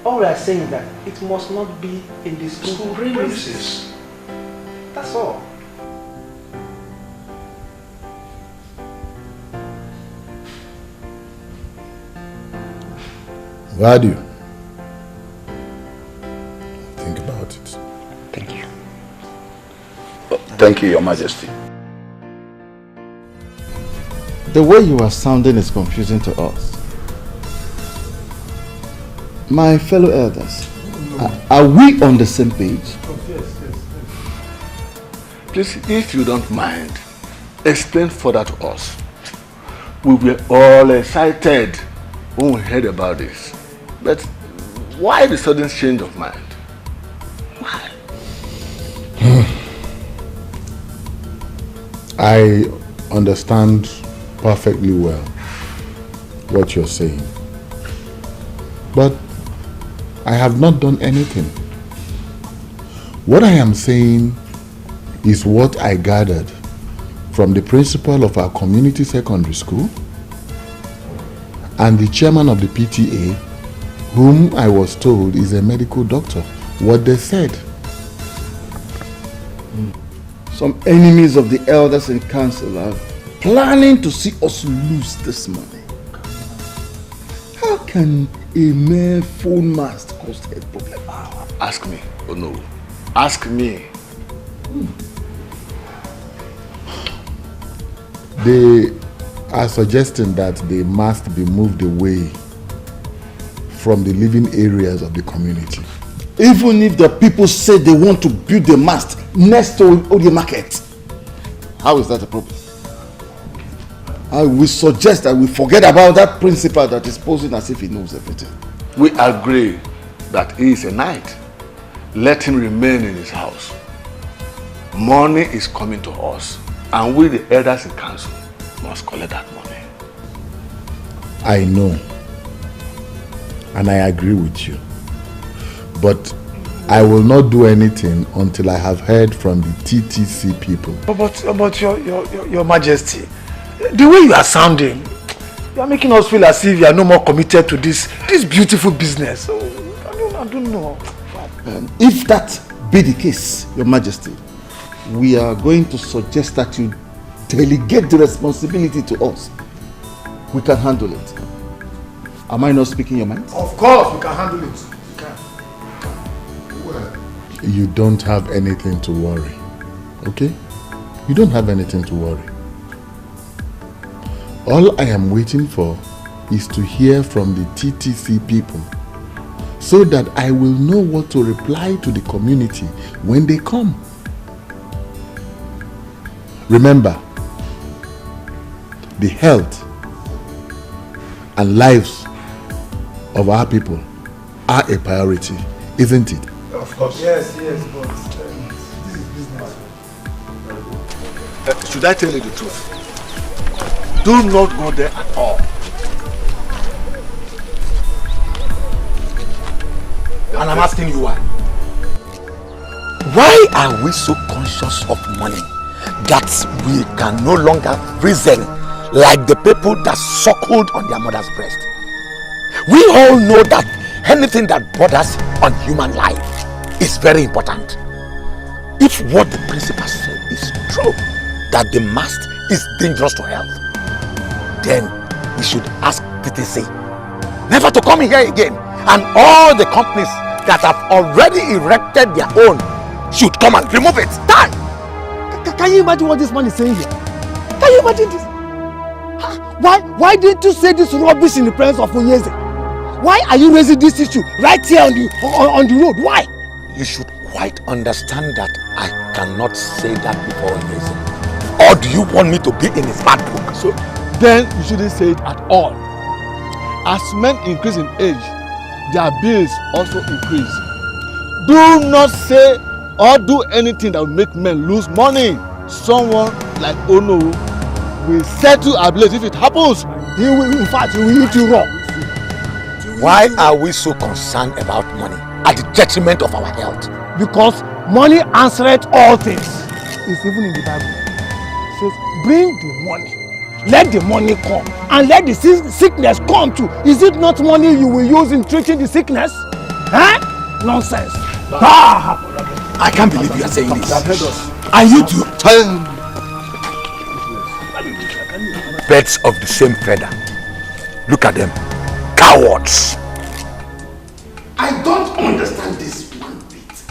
All we are saying is that it must not be in the school premises. That's all. Why do you think about it? Thank you. Thank you, Your Majesty. The way you are sounding is confusing to us. My fellow elders, are we on the same page? Yes. Please, if you don't mind, explain further to us. We were all excited when we heard about this. But why the sudden change of mind? Why? I understand perfectly well what you're saying. But I have not done anything. What I am saying is what I gathered from the principal of our community secondary school and the chairman of the PTA, whom I was told is a medical doctor. What they said. Some enemies of the elders and council are planning to see us lose this money. How can a mere phone mast cause a problem? Ask me. Oh no. Ask me. They are suggesting that they must be moved away from the living areas of the community. Even if the people say they want to build a mast next to the market, how is that a problem? I will suggest that we forget about that principal that is posing as if he knows everything. We agree that he is a knight. Let him remain in his house. Money is coming to us, and we, the elders in council, must collect that money. I know, and I agree with you. But I will not do anything until I have heard from the TTC people. But your Majesty, the way you are sounding, you are making us feel as if you are no more committed to this beautiful business. So, I don't know. If that be the case, Your Majesty, we are going to suggest that you delegate the responsibility to us. We can handle it. Am I not speaking your mind? Of course, we can handle it. You don't have anything to worry, okay? You don't have anything to worry. All I am waiting for is to hear from the TTC people so that I will know what to reply to the community when they come. Remember, the health and lives of our people are a priority, isn't it? Of course. Yes, but this is business. Should I tell you the truth? Do not go there at all. And I'm asking you why. Why are we so conscious of money that we can no longer reason like the people that suckled on their mother's breast. We all know that anything that borders on human life is very important. If what the principal said is true, that the mast is dangerous to health, then we should ask TTC never to come here again, and all the companies that have already erected their own should come and remove it. Done! Can you imagine what this man is saying here? Can you imagine this? Why didn't you say this rubbish in the presence of Onyeze? Why are you raising this issue right here on the road? Why? You should quite understand that I cannot say that before Onyeze. Or do you want me to be in his bad book? So then you shouldn't say it at all. As men increase in age, their bills also increase. Do not say or do anything that will make men lose money. Someone like Ono will settle our bills if it happens. He will, in fact, he will eat you raw. Why are we so concerned about money at the detriment of our health? Because money answereth all things. It's even in the Bible. It says, bring the money, let the money come, and let the sickness come too. Is it not money you will use in treating the sickness? Huh? Nonsense. I can't believe you are saying this. And you too. Birds of the same feather. Look at them. Cowards. I don't understand this one bit.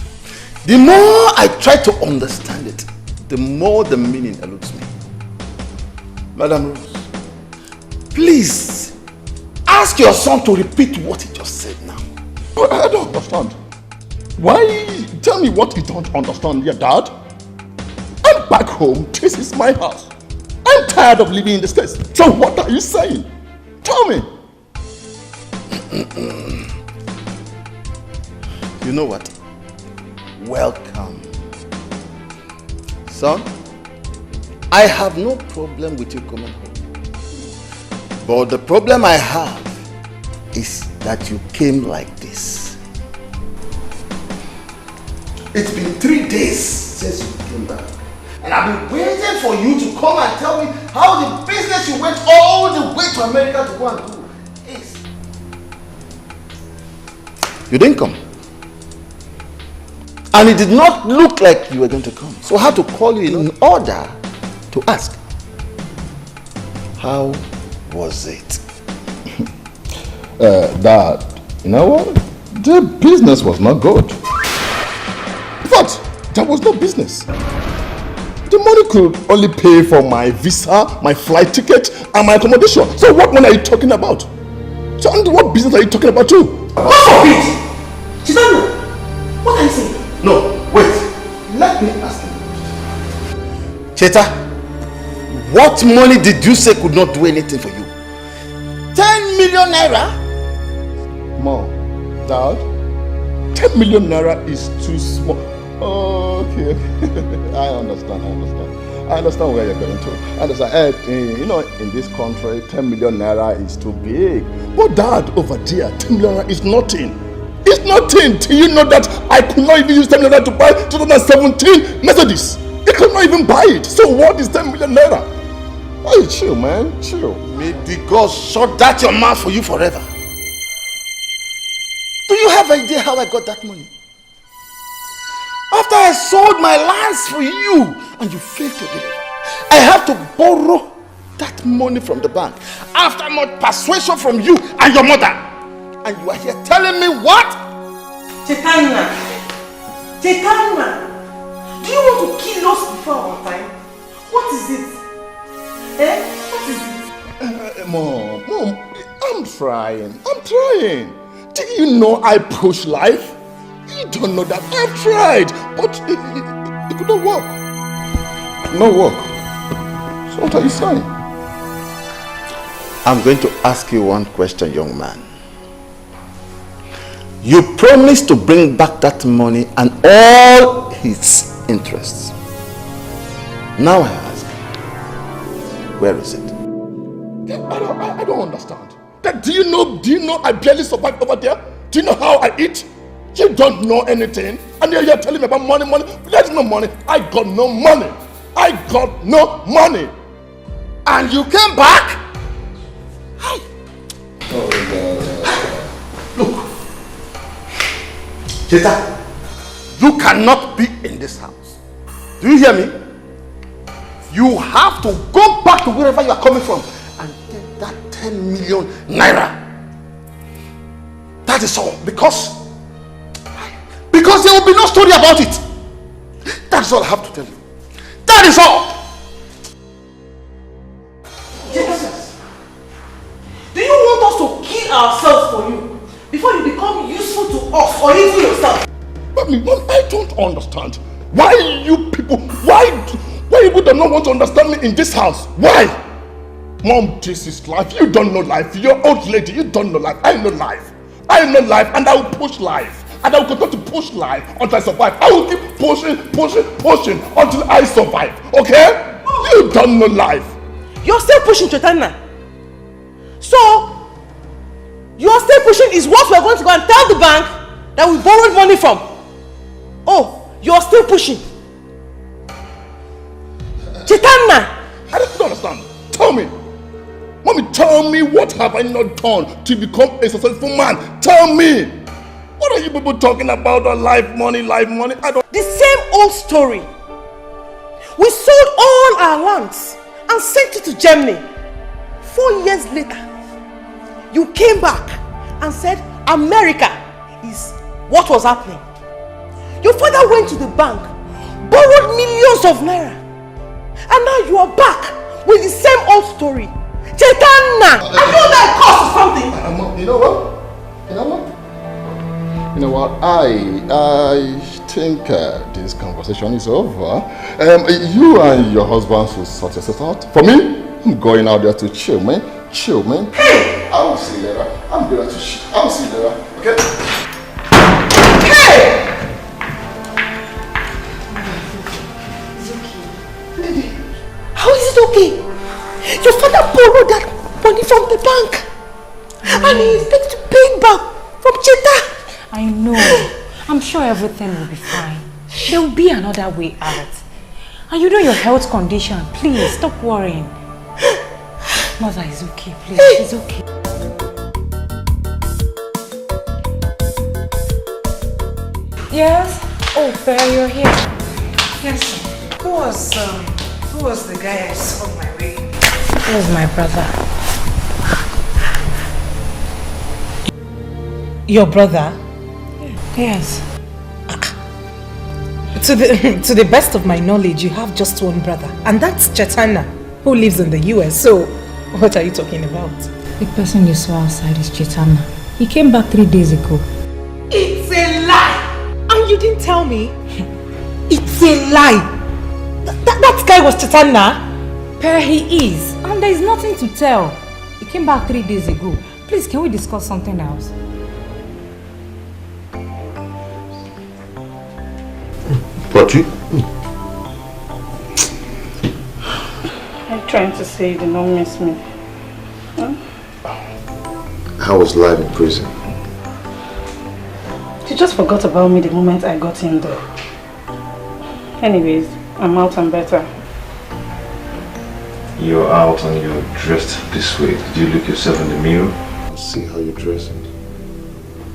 The more I try to understand it, the more the meaning eludes me. Madam Rose, please ask your son to repeat what he just said now. But I don't understand. Why? Tell me what you don't understand, your dad. I'm back home. This is my house. I'm tired of living in this place. So what are you saying? Tell me. You know what? Welcome. Son, I have no problem with you coming home. But the problem I have is that you came like this. It's been 3 days since you came back. And I've been waiting for you to come and tell me how the business you went all the way to America to go and do is. You didn't come. And it did not look like you were going to come. So I had to call you in order to ask, how was it? Dad, you know what? The business was not good. But there was no business. The money could only pay for my visa, my flight ticket, and my accommodation. So what money are you talking about? So what business are you talking about too? Oh, wait! Chidano, what are you saying? No, wait. Let me ask you. Chacha, what money did you say could not do anything for you? 10 million naira? Mom, Dad, 10 million naira is too small. Okay. I understand. I understand where you're going to. I understand. You know, in this country, 10 million naira is too big. But Dad, over there, 10 million naira is nothing. It's nothing. Do you know that I could not even use 10 million naira to buy 2017 Mercedes? I could not even buy it. So what is 10 million naira? Hey, chill, man. Chill. May the God shut that your mouth for you forever. Do you have idea how I got that money? After I sold my lands for you and you failed to deliver, I have to borrow that money from the bank after much persuasion from you and your mother. And you are here telling me what? Chaitanya, do you want to kill us before our time? What is it? What is it? Mom, I'm trying. Do you know I push life? You don't know that. I've tried, but it could not work. No work. So what are you saying? I'm going to ask you one question, young man. You promised to bring back that money and all its interests. Now I ask, where is it? I don't understand. Do you know I barely survive over there? Do you know how I eat? You don't know anything, and you're telling me about money. There's no money. I got no money. I got no money. And you came back? Look. Chacha, you cannot be in this house. Do you hear me? You have to go back to wherever you are coming from and get that 10 million naira. That is all. Because there will be no story about it. That is all I have to tell you. That is all. Jesus, do you want us to kill ourselves for you before you become useful to us or even yourself? Mom, I don't understand. Why you people do not want to understand me in this house? Why? Mom, this is life. You don't know life. You're an old lady. You don't know life. I know life. I know life, and I will push life. And I will continue to push life until I survive. I will keep pushing until I survive. Okay? You don't know life. You're still pushing, Chaitanya. So, you're still pushing is what we're going to go and tell the bank that we borrowed money from. Oh, you're still pushing. Chaitanya! I don't understand. Tell me. Mommy, tell me, what have I not done to become a successful man? Tell me. What are you people talking about? Life money? I don't... The same old story. We sold all our lands and sent it to Germany. 4 years later, you came back and said America is what was happening. Your father went to the bank, borrowed millions of naira, and now you are back with the same old story. Chaitanya! Are you that cause or something? You know what? I think this conversation is over. You and your husband should sort yourself out. For me, I'm going out there to chill, man. Hey! I will see you later. I'm going to chill. I will see you later. Okay? Hey! How is it okay? Your father borrowed that money from the bank. And he expects to pay it back from Chacha. I know. I'm sure everything will be fine. There will be another way out. And you know your health condition. Please, stop worrying. Mother, it's okay, please. It's okay. Yes? Oh, Bear, you're here. Yes. Who was the guy I saw on my way? He was my brother. Your brother? Yes. To the best of my knowledge, you have just one brother, and that's Chaitanya, who lives in the US. So, what are you talking about? The person you saw outside is Chaitanya. He came back 3 days ago. It's a lie! And you didn't tell me? It's a lie! That guy was Chaitanya? Per, he is. And there is nothing to tell. He came back 3 days ago. Please, can we discuss something else? But you... I'm trying to say you did not miss me. Huh? How was life in prison? You just forgot about me the moment I got in there. Anyways, I'm out and better. You're out and you're dressed this way. Did you look yourself in the mirror? And see how you're dressing.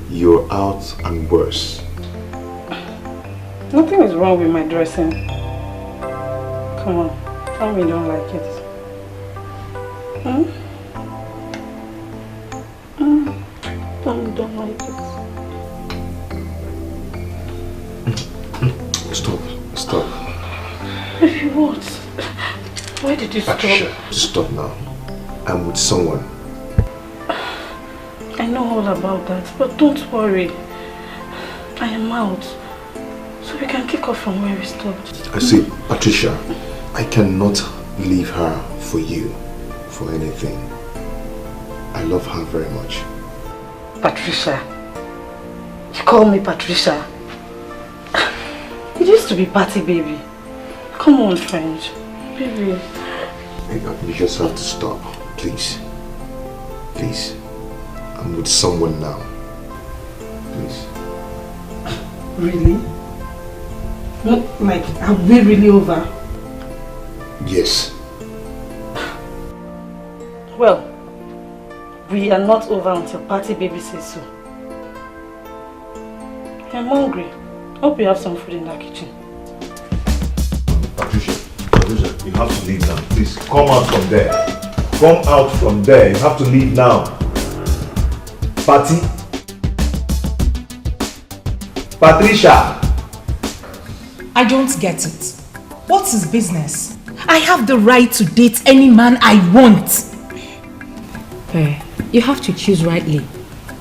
You're out and worse. Nothing is wrong with my dressing. Come on, tell me you don't like it. Tell me you don't like it. Stop. Baby, what? Why did you stop? Stop now. I'm with someone. I know all about that, but don't worry. I am out. So we can kick off from where we stopped. I see, Patricia, I cannot leave her for you, for anything. I love her very much. Patricia? You call me Patricia? It used to be Patty, baby. Come on, friend. Baby. You just have to stop, please. Please. I'm with someone now. Please. Really? What, like, are we really over? Yes. Well, we are not over until party baby says so. I'm hungry. Hope you have some food in that kitchen. Patricia, you have to leave now. Please, come out from there. Come out from there. You have to leave now. Patty? Patricia! I don't get it. What's his business? I have the right to date any man I want. You have to choose rightly.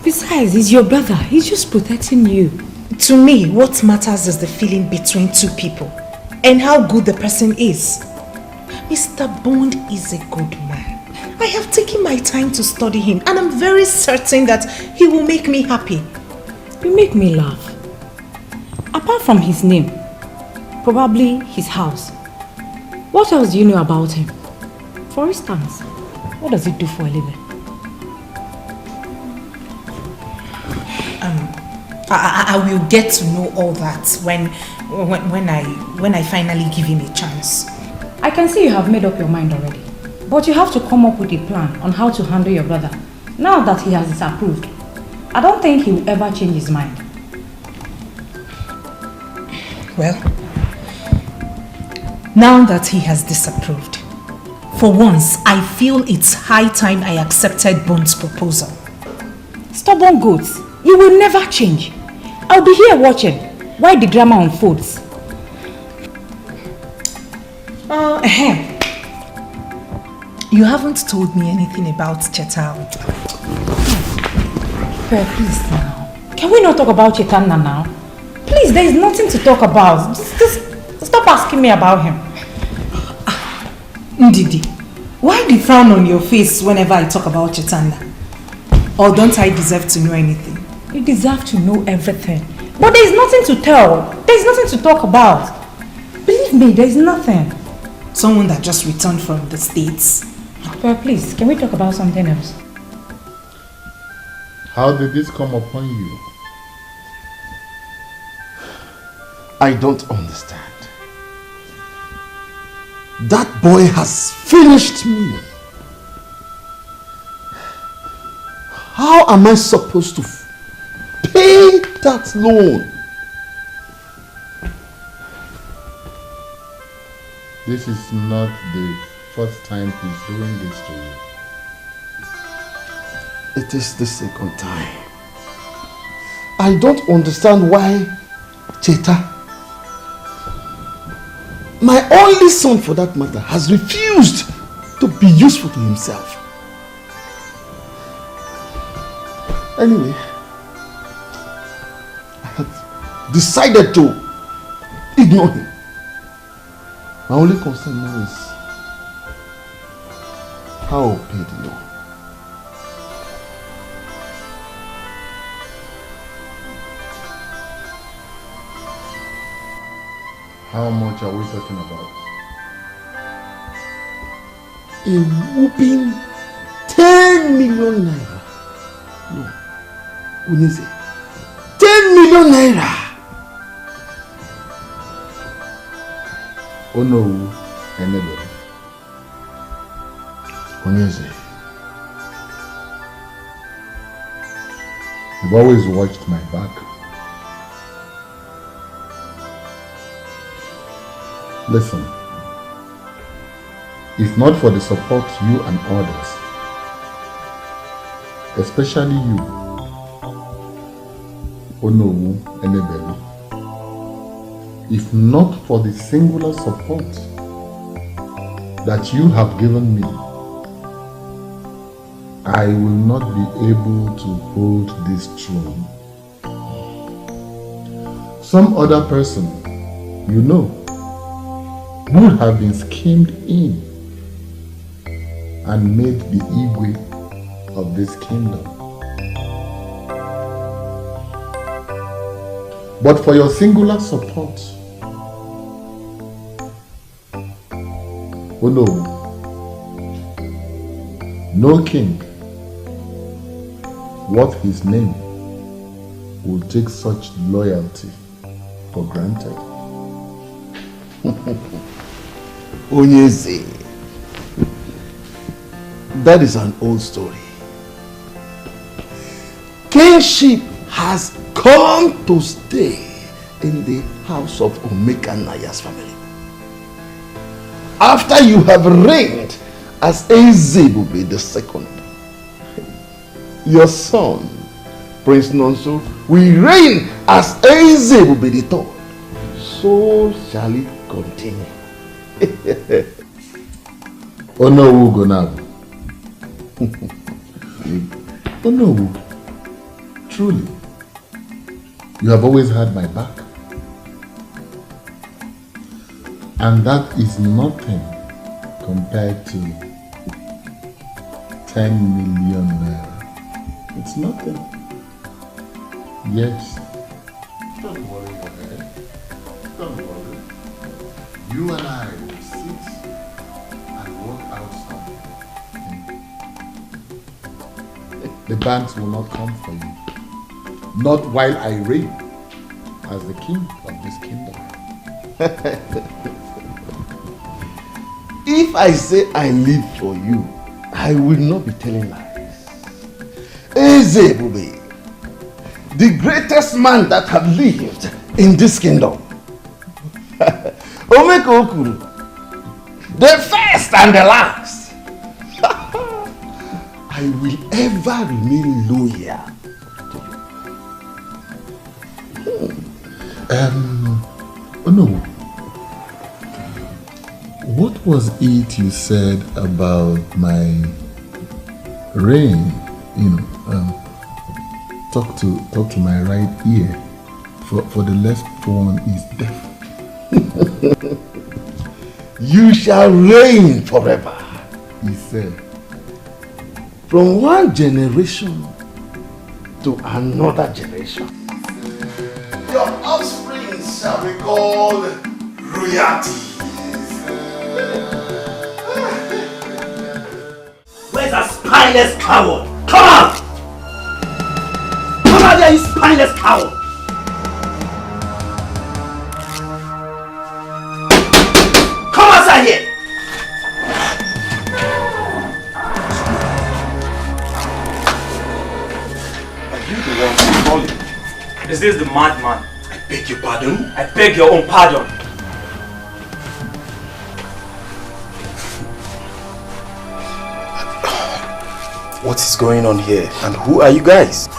Besides, he's your brother. He's just protecting you. To me, what matters is the feeling between two people and how good the person is. Mr. Bond is a good man. I have taken my time to study him and I'm very certain that he will make me happy. You make me laugh. Apart from his name, probably his house. What else do you know about him? For instance, what does he do for a living? I will get to know all that when I finally give him a chance. I can see you have made up your mind already. But you have to come up with a plan on how to handle your brother. Now that he has disapproved, I don't think he will ever change his mind. Well, now that he has disapproved, for once I feel it's high time I accepted Bond's proposal. Stubborn goats, you will never change. I'll be here watching while the drama unfolds. You haven't told me anything about Chacha. Please now. Can we not talk about Chaitanya now? Please, there is nothing to talk about. Just stop asking me about him. Ndidi, why the frown on your face whenever I talk about Chaitanya? Or don't I deserve to know anything? You deserve to know everything. But there is nothing to tell. There is nothing to talk about. Believe me, there is nothing. Someone that just returned from the States. Well, please, can we talk about something else? How did this come upon you? I don't understand. That boy has finished me. How am I supposed to pay that loan? This is not the first time he's doing this to you. It is the second time. I don't understand why Chacha, my only son for that matter, has refused to be useful to himself. Anyway, I have decided to ignore him. My only concern now is how I'll pay the loan. How much are we talking about? A whooping 10 million naira. No, Unese, 10 million naira. Oh no, anybody. Unese, you've always watched my back. Listen, if not for the support you and others, especially you, Onowu Enebelu, if not for the singular support that you have given me, I will not be able to hold this throne. Some other person, you know, would have been schemed in and made the Igwe of this kingdom. But for your singular support, oh no king worth his name will take such loyalty for granted. Onyeze. That is an old story. Kingship has come to stay in the house of Omeka Naya's family. After you have reigned as Ezebube II, your son, Prince Nonso, will reign as Ezebube III. So shall it continue. Onowu Gonabu. Onowu, truly, you have always had my back. And that is nothing compared to 10 million naira. It's nothing. Yes. Don't worry your head. Don't worry. You and I will sit and work out something. The banks will not come for you. Not while I reign as the king of this kingdom. If I say I live for you, I will not be telling lies. Ezebube, the greatest man that have lived in this kingdom. Omeka Okuru, the first and the last. I will ever remain loyal to you. Oh no. What was it you said about my reign? You know, talk to my right ear, for the left one is deaf. You shall reign forever, he said. From one generation to another generation. Your offspring shall be called royalty. Where's that spineless coward? Come out! Come out there, you spineless coward! Come outside here! Are you the one calling? Is this the madman? I beg your pardon? I beg your own pardon. What is going on here? And who are you guys?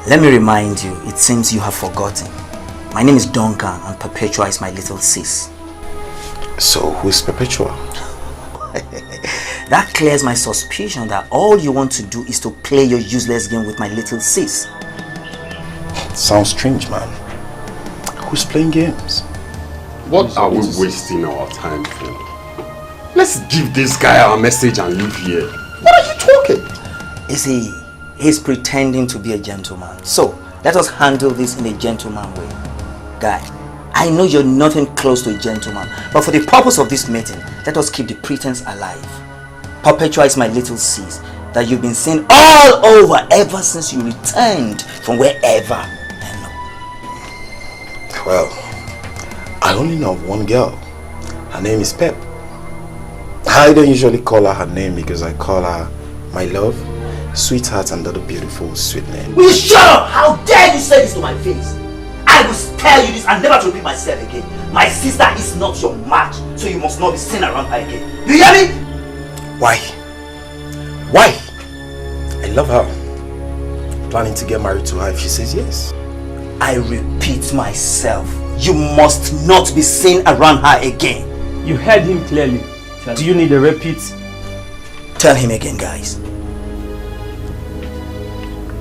Let me remind you, it seems you have forgotten. My name is Duncan and Perpetua is my little sis. So, who is Perpetua? That clears my suspicion that all you want to do is to play your useless game with my little sis. Sounds strange, man. Who's playing games? What are we wasting our time for? Let's give this guy our message and leave here. What are you talking? You see, he's pretending to be a gentleman. So, let us handle this in a gentleman way. Guy, I know you're nothing close to a gentleman, but for the purpose of this meeting, let us keep the pretense alive. Perpetua is my little sis that you've been seeing all over ever since you returned from wherever. Well, I only know one girl. Her name is Pep. I don't usually call her name because I call her my love, sweetheart, and other beautiful sweet name. Will you shut up? How dare you say this to my face? I will tell you this and never to repeat myself again. My sister is not your match, so you must not be seen around her again. Do you hear me? Why? Why? I love her. Planning to get married to her if she says yes. I repeat myself. You must not be seen around her again. You heard him clearly. Do you need a repeat? Tell him again, guys.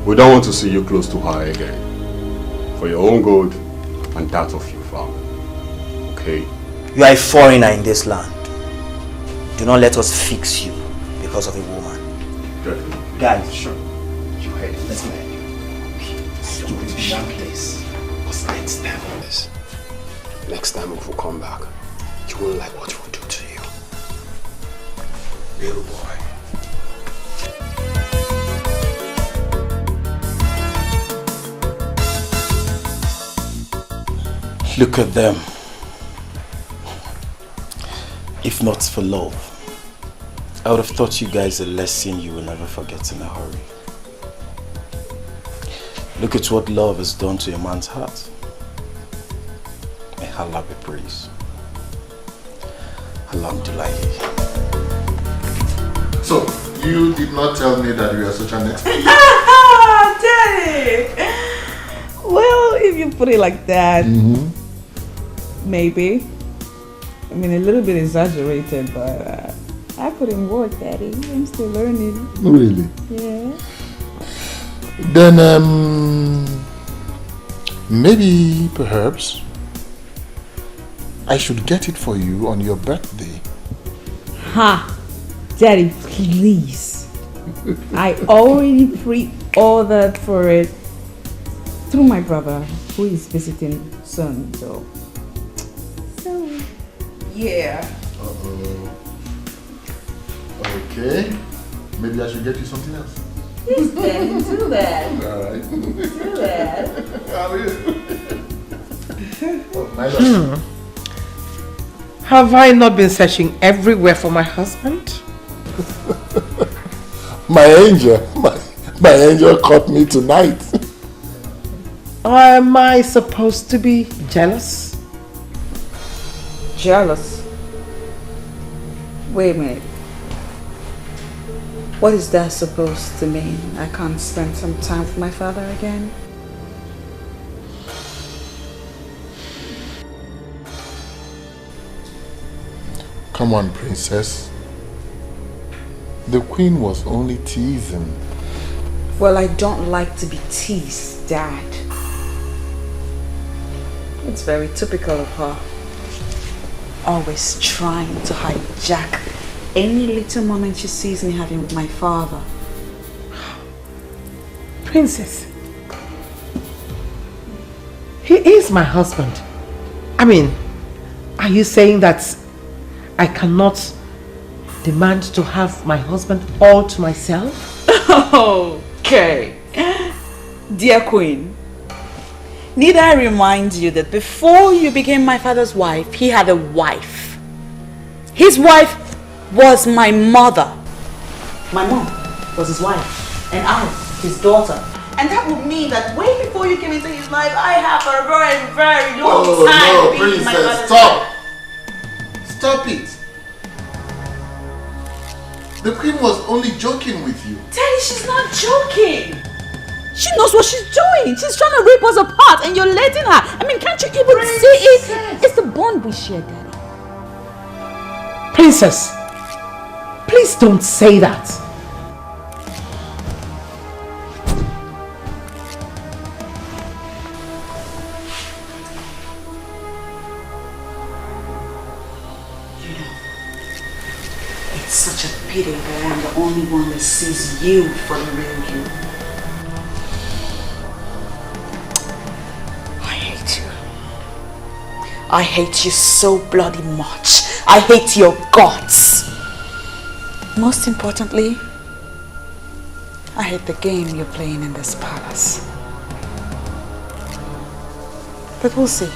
We don't want to see you close to her again. For your own good and that of your family. Okay? You are a foreigner in this land. Do not let us fix you because of a woman. Definitely. Guys, sure. You heard it. Let's go ahead. Stupid young place. What's Next time if we come back, you won't like what we'll do to you. Little boy. Look at them. If not for love, I would have taught you guys a lesson you will never forget in a hurry. Look at what love has done to a man's heart. May Allah be praised. Alhamdulillah. So, you did not tell me that you are such an expert. Daddy! Well, if you put it like that, maybe. I mean, a little bit exaggerated, but I put in work, Daddy. I'm still learning. Really? Yeah. Then, maybe, perhaps, I should get it for you on your birthday. Ha! Daddy, please. I already pre-ordered for it through my brother, who is visiting soon, so yeah. Okay. Maybe I should get you something else. Yes, Daddy, do that. Alright. Do that. How are you? My love. Have I not been searching everywhere for my husband? My angel. My angel caught me tonight. Am I supposed to be jealous? Jealous? Wait a minute. What is that supposed to mean? I can't spend some time with my father again? Come on, princess. The queen was only teasing. Well, I don't like to be teased, Dad. It's very typical of her. Always trying to hijack any little moment she sees me having with my father. Princess, he is my husband. I mean, are you saying that I cannot demand to have my husband all to myself? Okay. Dear Queen, need I remind you that before you became my father's wife, he had a wife. His wife was my mother. My mom was his wife, and I, his daughter. And that would mean that way before you came into his life, I have a very, very long time being my father's stop! Stop it! The queen was only joking with you. Daddy, she's not joking. She knows what she's doing. She's trying to rip us apart and you're letting her. I mean, can't you even see it? It's the bond we share, Daddy. Princess, please don't say that. It's such a pity that I'm the only one that sees you for the real you. I hate you. I hate you so bloody much. I hate your guts. Most importantly, I hate the game you're playing in this palace. But we'll see.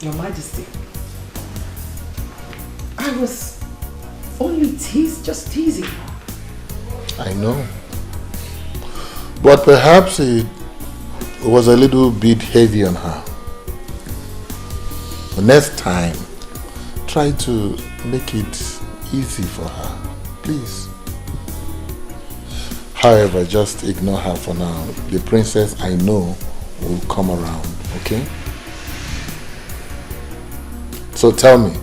Your Majesty, I was only just teasing her. I know. But perhaps it was a little bit heavy on her. The next time, try to make it easy for her, please. However, just ignore her for now. The princess I know will come around, okay? So tell me,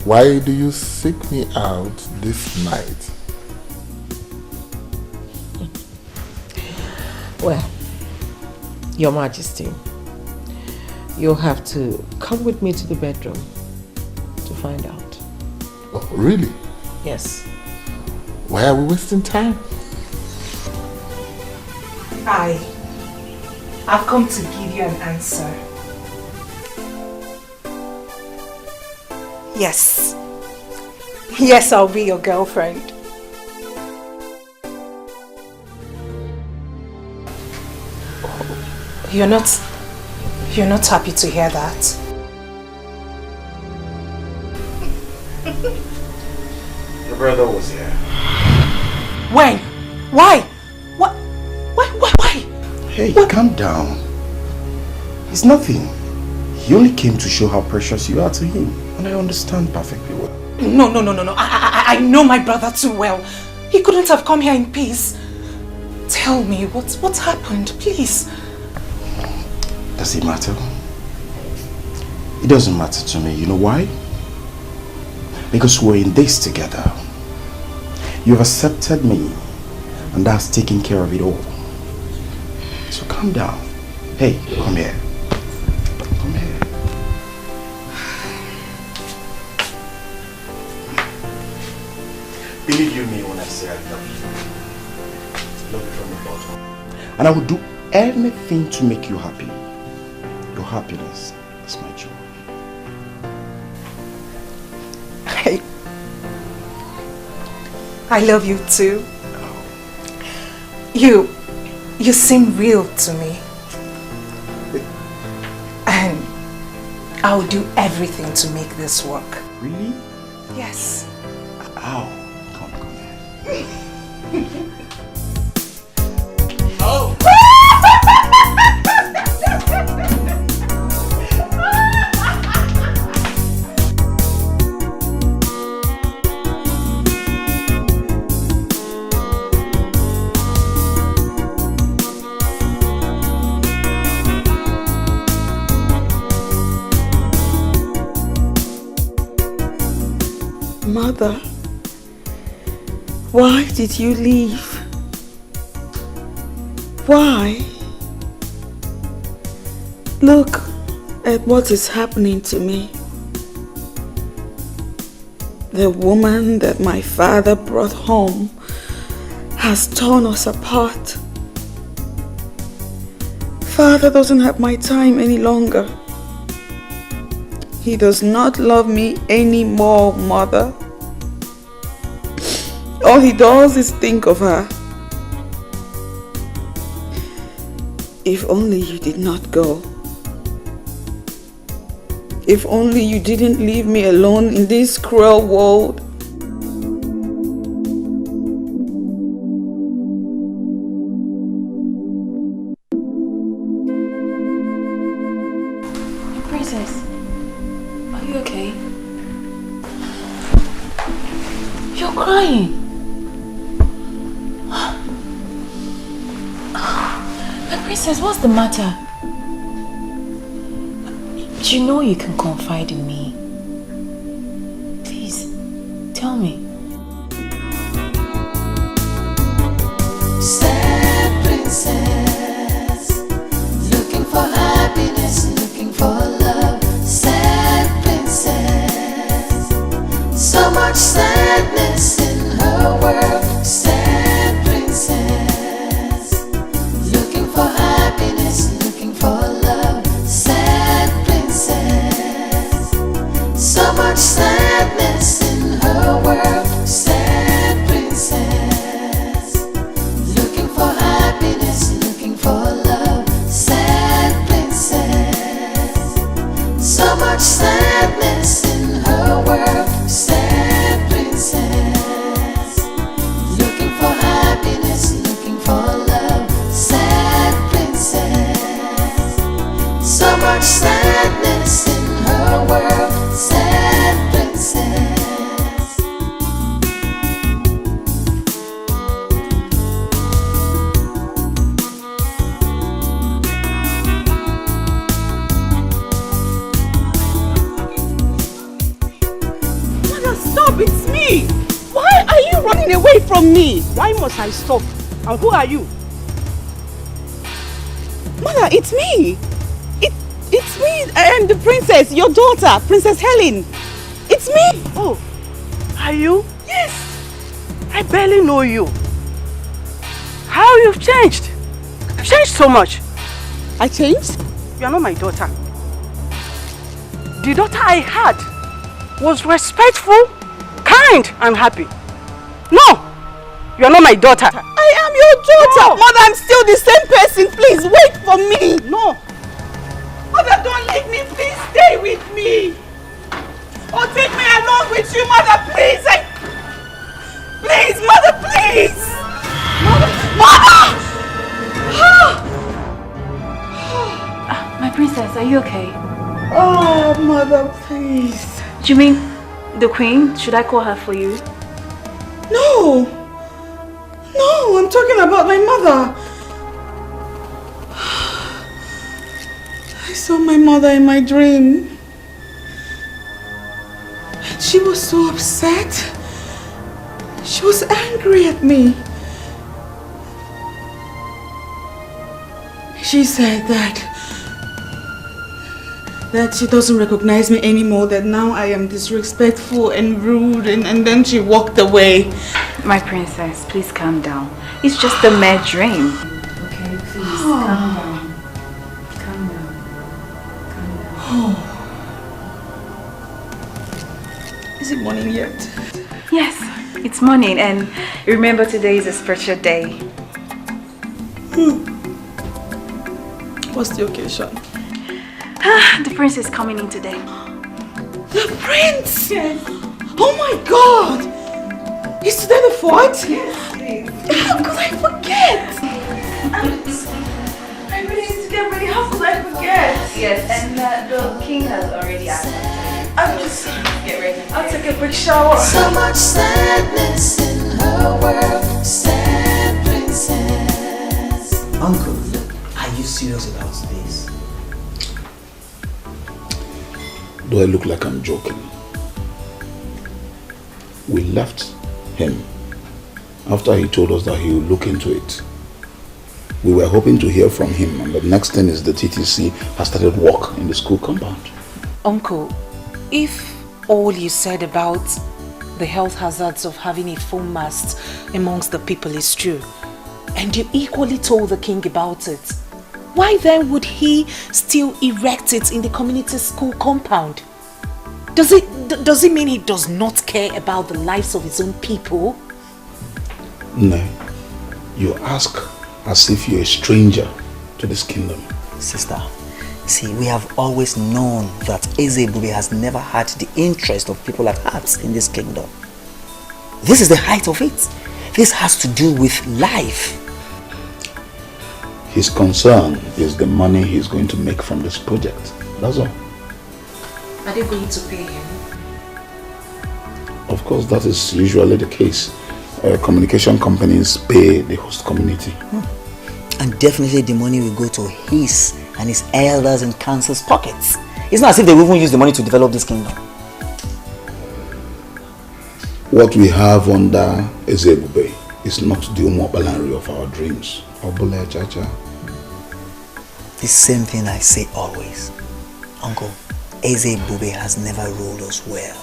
why do you seek me out this night? Well, Your Majesty, you'll have to come with me to the bedroom to find out. Oh, really? Yes. Why are we wasting time? I've come to give you an answer. Yes. Yes, I'll be your girlfriend. You're not happy to hear that? Your brother was here. When? Why? What? Why? Hey, calm down. It's nothing. He only came to show how precious you are to him. And I understand perfectly well. No. I know my brother too well. He couldn't have come here in peace. Tell me, what's happened, please? Does it matter? It doesn't matter to me. You know why? Because we're in this together. You've accepted me, and that's taking care of it all. So calm down. Hey, come here. Come here. Believe you me when I say I love you. Love you from the bottom. And I will do anything to make you happy. Your happiness is my joy. I love you too. You seem real to me. And I'll do everything to make this work. Really? Yes. Ow. Come here. Oh. Mother, why did you leave? Why? Look at what is happening to me. The woman that my father brought home has torn us apart. Father doesn't have my time any longer. He does not love me anymore, Mother. All he does is think of her. If only you did not go. If only you didn't leave me alone in this cruel world. Princess, are you okay? You're crying. Princess, what's the matter? You know you can confide in me. Please, tell me. Sad princess, looking for happiness, looking for love. Sad princess, so much sadness in her world. Sad princess, looking for happiness, looking for love. Sad princess, so much sadness in her world. Sad princess, looking for happiness, looking for love. Sad princess, so much sadness in her world. Sad princess, looking for happiness, looking for love. Sad princess, so much sadness in her world. Sad princess. Mother, stop! It's me! Why are you running away from me? Why must I stop? And who are you? Mother, it's me! It's me! I am the princess, your daughter, Princess Helen! It's me! Oh, are you? Yes! I barely know you. How you've changed! You've changed so much. I changed? You are not my daughter. The daughter I had was respectful, kind, and happy. No! You are not my daughter. I am your daughter! No. Mother, I'm still the same person. Please, wait for me. No. Mother, don't leave me. Please stay with me. Or take me along with you, Mother, please. Please, Mother, please. Mother! My princess, are you okay? Oh, Mother, please. Do you mean the queen? Should I call her for you? No. No, I'm talking about my mother. I saw my mother in my dream. She was so upset. She was angry at me. She said that she doesn't recognize me anymore, that now I am disrespectful and rude, and then she walked away. My princess, please calm down. It's just a mere dream. Okay, please calm down. Calm down. Calm down. Is it morning yet? Yes, it's morning, and remember today is a special day. What's the occasion? The prince is coming in today. The prince? Yes. Oh my God! Is today the 4th? Yes, please. How could I forget? I really need to get ready. How could I forget? Yes, and the king has already asked. I'm just get ready. I'll take a quick shower. So much sadness in her world, sad princess. Uncle, are you serious about this? Do I look like I'm joking? We left him after he told us that he would look into it. We were hoping to hear from him, and the next thing is the TTC has started work in the school compound. Uncle, if all you said about the health hazards of having a full mast amongst the people is true, and you equally told the king about it, why then would he still erect it in the community school compound? Does it mean he does not care about the lives of his own people? No. You ask as if you're a stranger to this kingdom. Sister, see, we have always known that Ezebube has never had the interest of people at heart in this kingdom. This is the height of it. This has to do with life. His concern is the money he's going to make from this project. That's all. Are they going to pay him? Of course, that is usually the case. Communication companies pay the host community. And definitely the money will go to his and his elders and council's pockets. It's not as if they will even use the money to develop this kingdom. What we have under Ezebube is not the Umobalanri of our dreams. Obule Chacha. The same thing I say always. Uncle, Ezebube has never ruled us well.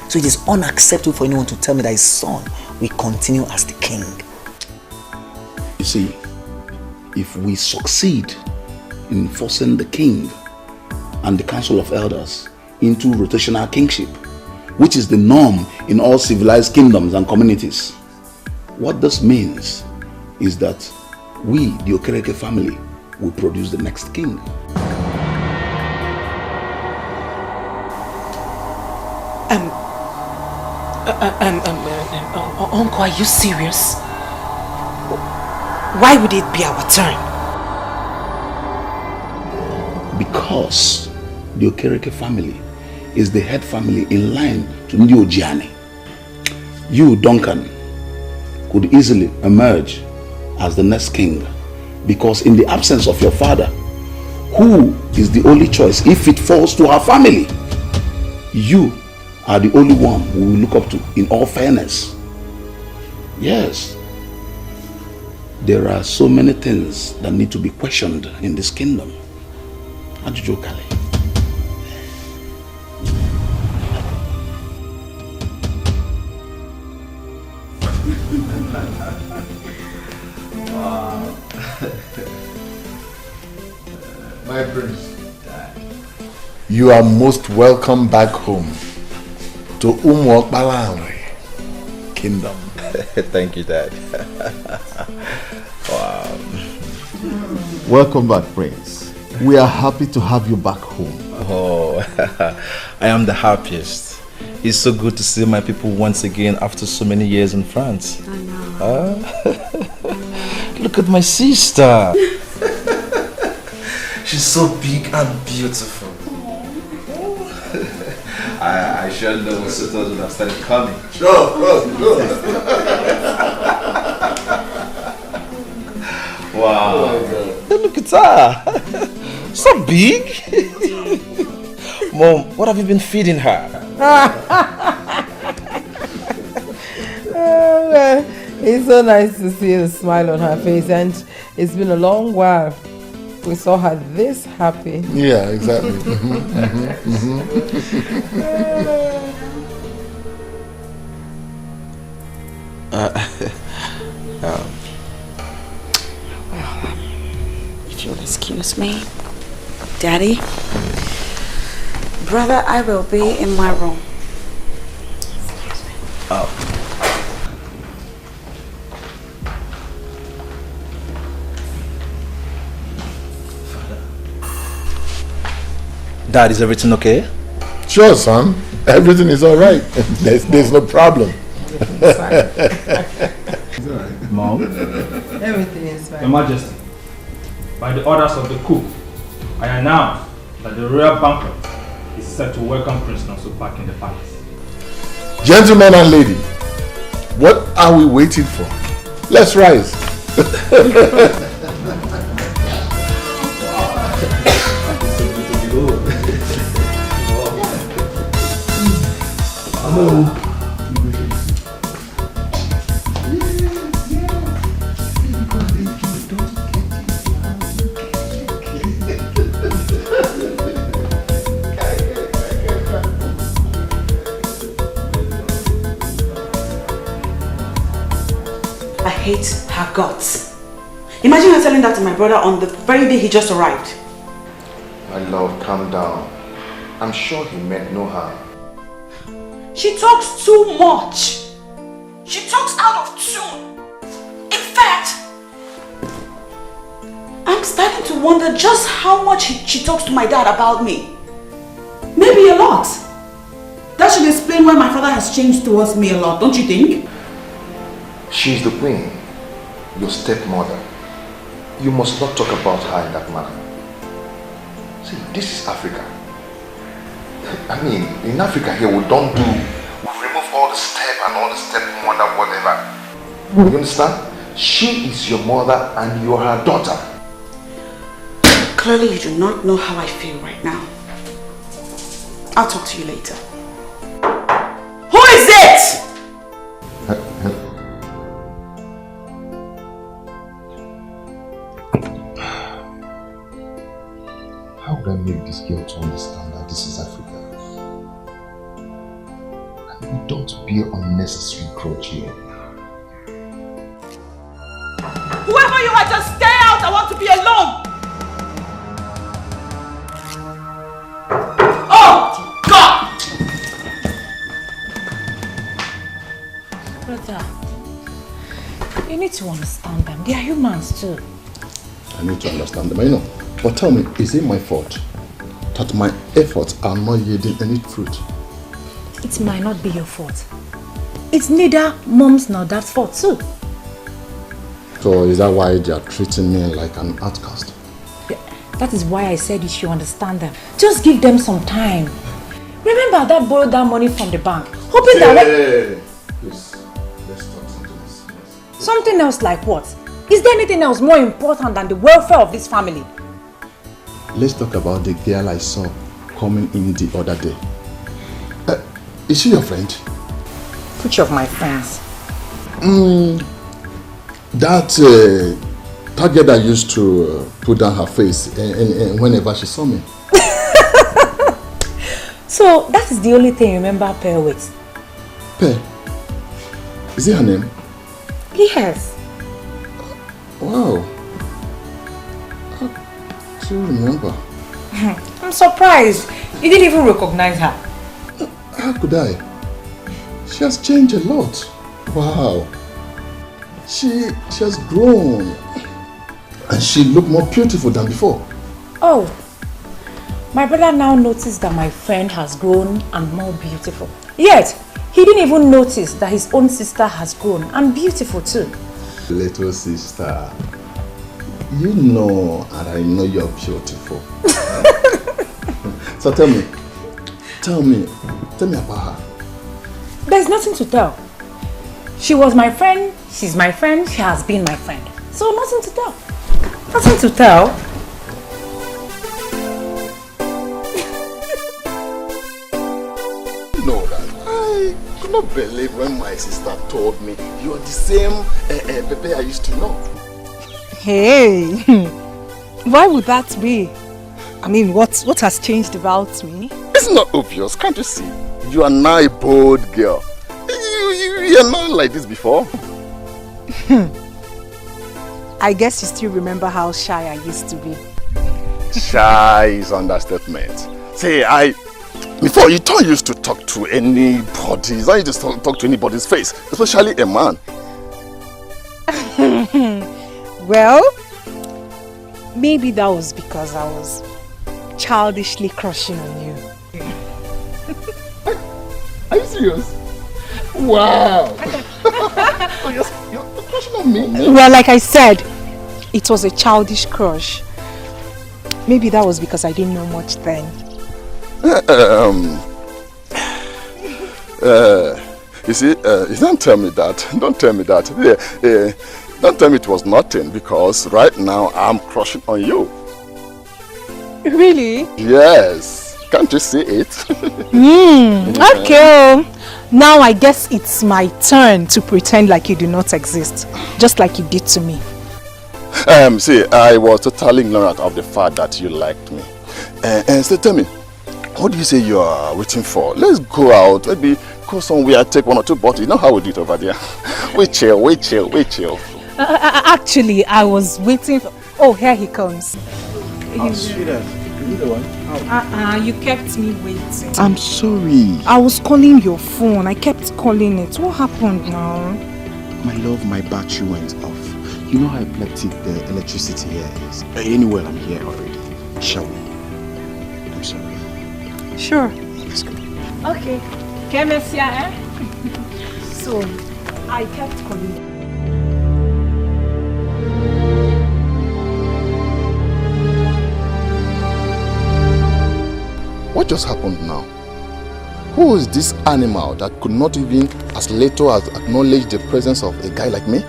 So it is unacceptable for anyone to tell me that his son will continue as the king. You see, if we succeed in forcing the king and the council of elders into rotational kingship, which is the norm in all civilized kingdoms and communities, what this means is that we, the Okereke family, will produce the next king. Uncle, are you serious? Why would it be our turn? Because the Okereke family is the head family in line to Ndi Ojiani. You, Duncan, could easily emerge as the next king, because in the absence of your father, who is the only choice if it falls to our family, you are the only one we will look up to in all fairness. Yes, there are so many things that need to be questioned in this kingdom. Ajujo Kale. Wow. My prince, you are most welcome back home to Umuokbalanri Kingdom. Thank you, Dad. Wow. Welcome back, Prince. We are happy to have you back home. Oh, I am the happiest. It's so good to see my people once again after so many years in France. I know. Look at my sister. She's so big and beautiful. I sure know what suitors would have started coming. Sure. Wow. Hey, look at her. So big. Mom, what have you been feeding her? Well, it's so nice to see the smile on her face, and it's been a long while we saw her this happy. Yeah, exactly. If you'll excuse me, Daddy, brother, I will be in my room. Oh. Dad, is everything okay? Sure, son. Everything is all right. There's no problem. Mom? Everything is fine. Your Majesty, by the orders of the cook, I announce that the royal banquet is set to welcome Prince Nonso back in the palace. Gentlemen and lady, what are we waiting for? Let's rise. I hate her guts. Imagine her telling that to my brother on the very day he just arrived. My love, calm down. I'm sure he meant no harm. She talks too much. She talks out of tune. In fact, I'm starting to wonder just how much she talks to my dad about me. Maybe a lot. That should explain why my father has changed towards me a lot, don't you think? She's the queen, your stepmother. You must not talk about her in that manner. See, this is Africa. I mean, in Africa here, we don't do... We remove all the step and all the stepmother, whatever. You understand? She is your mother and you are her daughter. Clearly you do not know how I feel right now. I'll talk to you later. Who is it? How would I make this girl to understand that this is Africa? And we don't bear unnecessary grudge here. Whoever you are, just stay out. I want to be alone. Oh, God! Brother, you need to understand them. They are humans too. I need to understand them, I know. But tell me, is it my fault that my efforts are not yielding any fruit? It might not be your fault. It's neither mom's nor dad's fault too. So is that why they are treating me like an outcast? That is why I said you should understand them. Just give them some time. Remember that borrowed that money from the bank, hoping that... Please, let's talk something else. Something else like what? Is there anything else more important than the welfare of this family? Let's talk about the girl I saw coming in the other day. Is she your friend? Which of my friends? That target that used to put down her face whenever she saw me. So that is the only thing you remember Pearl with? Pearl? Is it her name? Yes. Wow. I do remember. I'm surprised. You didn't even recognize her. How could I? She has changed a lot. Wow. She has grown. And she looked more beautiful than before. Oh, my brother now noticed that my friend has grown and more beautiful. Yet, he didn't even notice that his own sister has grown and beautiful too. Little sister, you know and I know you're beautiful. So tell me about her. There's nothing to tell. She was my friend, she's my friend, she has been my friend. So nothing to tell. Nothing to tell. No, I could not believe when my sister told me you are the same Pepe I used to know. Hey, why would that be? I mean, what has changed about me? It's not obvious, can't you see? You are now a bold girl. You are not like this before. I guess you still remember how shy I used to be. Shy is understatement. See, before you don't used to talk to anybody. You don't used to talk to anybody's face, especially a man. Well, maybe that was because I was childishly crushing on you. Are you serious? Wow! Oh, you're crushing on me? Well, like I said, it was a childish crush. Maybe that was because I didn't know much then. You see, don't tell me that. Don't tell me that. Don't tell me it was nothing, because right now I'm crushing on you. Really? Yes. Can't you see it? Okay. Now I guess it's my turn to pretend like you do not exist, just like you did to me. See, I was totally ignorant of the fact that you liked me. And so tell me, what do you say you are waiting for? Let's go out, maybe go somewhere, take 1 or 2 bottles. You know how we do it over there. We chill. Actually, I was waiting for... Oh, here he comes. Sweetheart, you the one? You kept me waiting. I'm sorry. I was calling your phone. I kept calling it. What happened now? My love, my battery went off. You know how epileptic the electricity here is. Anyway, I'm here already. Shall we? I'm sorry. Sure. Let's go. Okay. So, I kept calling. What just happened now? Who is this animal that could not even as little as acknowledge the presence of a guy like me?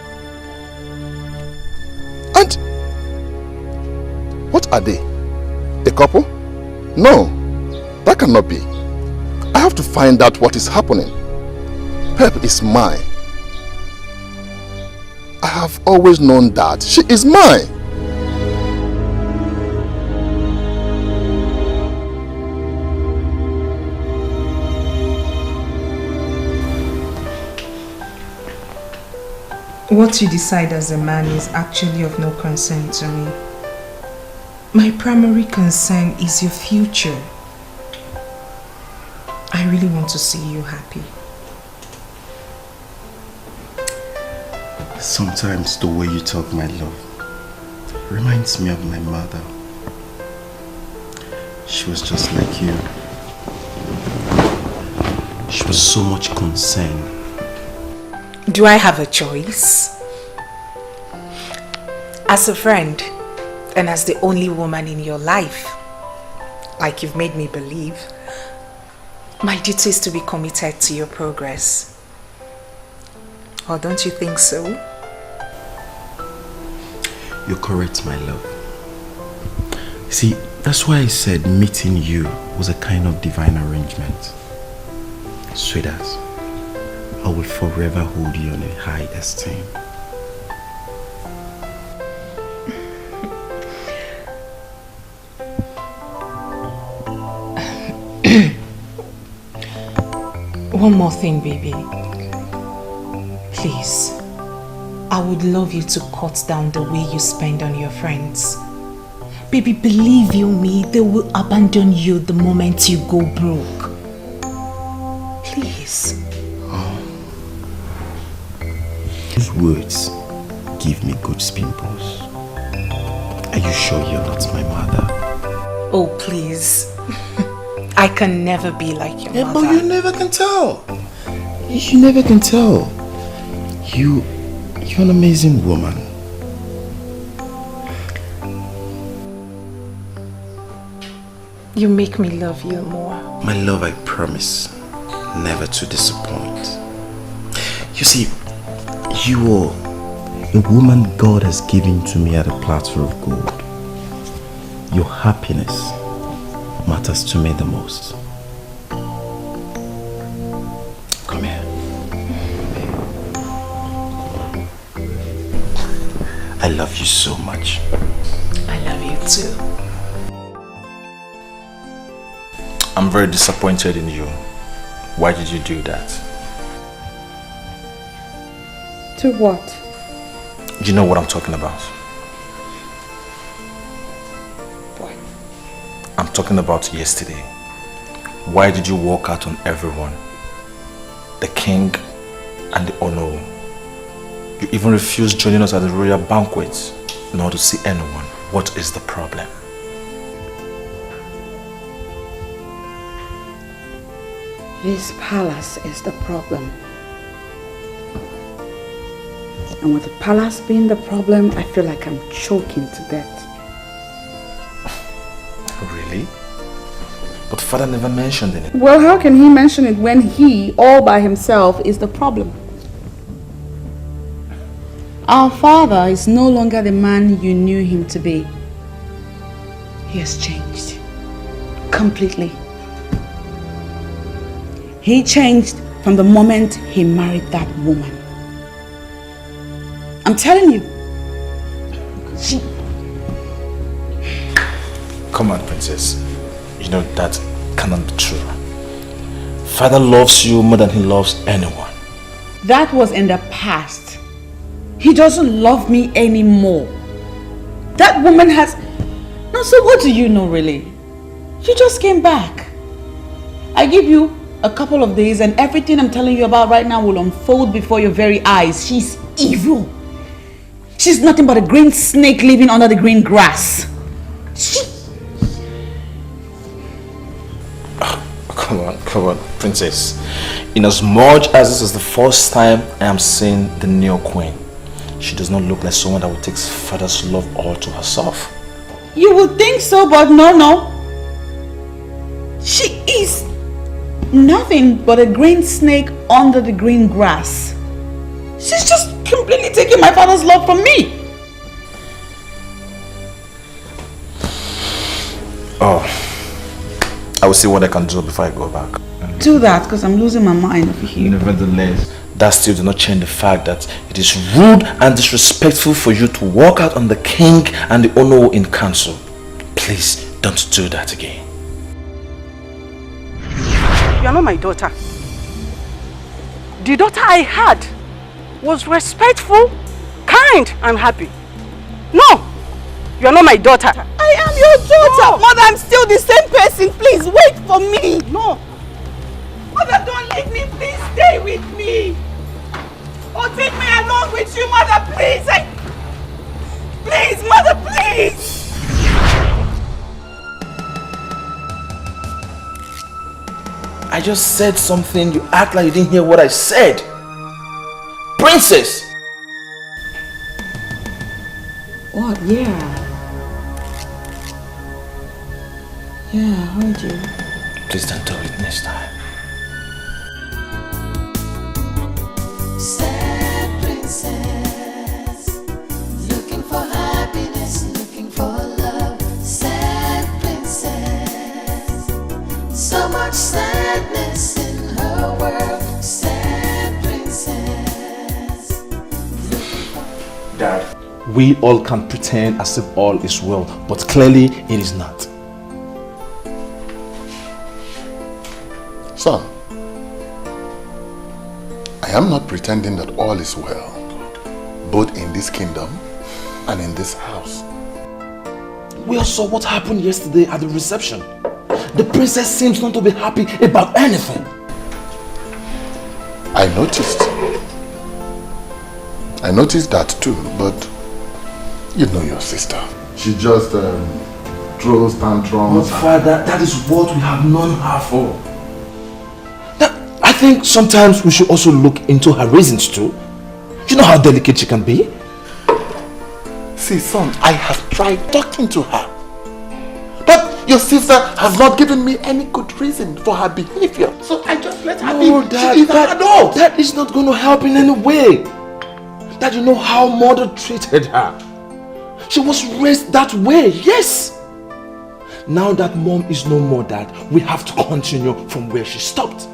And what are they? A couple? No, that cannot be. I have to find out what is happening. Pep is mine. I have always known that she is mine. What you decide as a man is actually of no concern to me. My primary concern is your future. I really want to see you happy. Sometimes the way you talk, my love, reminds me of my mother. She was just like you. She was so much concerned. Do I have a choice? As a friend, and as the only woman in your life, like you've made me believe, my duty is to be committed to your progress. Or don't you think so? You're correct, my love. See, that's why I said meeting you was a kind of divine arrangement. Sweetheart, I will forever hold you in a high esteem. One more thing, baby. Please. I would love you to cut down the way you spend on your friends. Baby, believe you me, they will abandon you the moment you go broke. Please. Those words give me good pimples. Are you sure you're not my mother? Oh, please. I can never be like your mother. But you never can tell. You never can tell. You're an amazing woman. You make me love you more. My love, I promise never to disappoint. You see, you are a woman God has given to me at a platter of gold. Your happiness matters to me the most. Come here. I love you so much. I love you too. I'm very disappointed in you. Why did you do that? To what? You know what I'm talking about. What? I'm talking about yesterday. Why did you walk out on everyone? The king and the Ono. You even refused joining us at the royal banquet in order to see anyone. What is the problem? This palace is the problem. And with the palace being the problem, I feel like I'm choking to death. Really? But father never mentioned it. Well, how can he mention it when he, all by himself, is the problem? Our father is no longer the man you knew him to be. He has changed. Completely. He changed from the moment he married that woman. I'm telling you. Come on, princess. You know that cannot be true. Father loves you more than he loves anyone. That was in the past. He doesn't love me anymore. That woman has... No, so what do you know really? You just came back. I give you a couple of days and everything I'm telling you about right now will unfold before your very eyes. She's evil. She's nothing but a green snake living under the green grass. Come on, princess. In as much as this is the first time I am seeing the new queen, she does not look like someone that would take father's love all to herself. You would think so, but no. She is nothing but a green snake under the green grass. She's just completely taking my father's love from me. Oh, I will see what I can do before I go back. Do that, because I'm losing my mind over here. Nevertheless, that still does not change the fact that it is rude and disrespectful for you to walk out on the king and the Ono in council. Please don't do that again. You are not my daughter. The daughter I had was respectful, kind, and happy. No, you are not my daughter. I am your daughter. No. Mother, I'm still the same person. Please wait for me. No. Mother, don't leave me. Please stay with me. Or take me along with you, Mother, please. Please, Mother, please. I just said something. You act like you didn't hear what I said. Princess! What? Yeah. Yeah, I heard you. Please don't do it next time. Sad princess, looking for happiness, looking for love. Sad princess, so much sadness in her world. Sad princess. Dad, we all can pretend as if all is well, but clearly it is not. Son, I am not pretending that all is well, both in this kingdom and in this house. We all saw what happened yesterday at the reception. The princess seems not to be happy about anything. I noticed that too, but you know your sister. She just throws tantrums. But Father, that is what we have known her for. I think sometimes we should also look into her reasons too. You know how delicate she can be? See, son, I have tried talking to her. But your sister has not given me any good reason for her behavior. So I just let her be. Dad, she is an adult. That is not going to help in any way. Dad, you know how mother treated her. She was raised that way, yes. Now that mom is no more, Dad, we have to continue from where she stopped.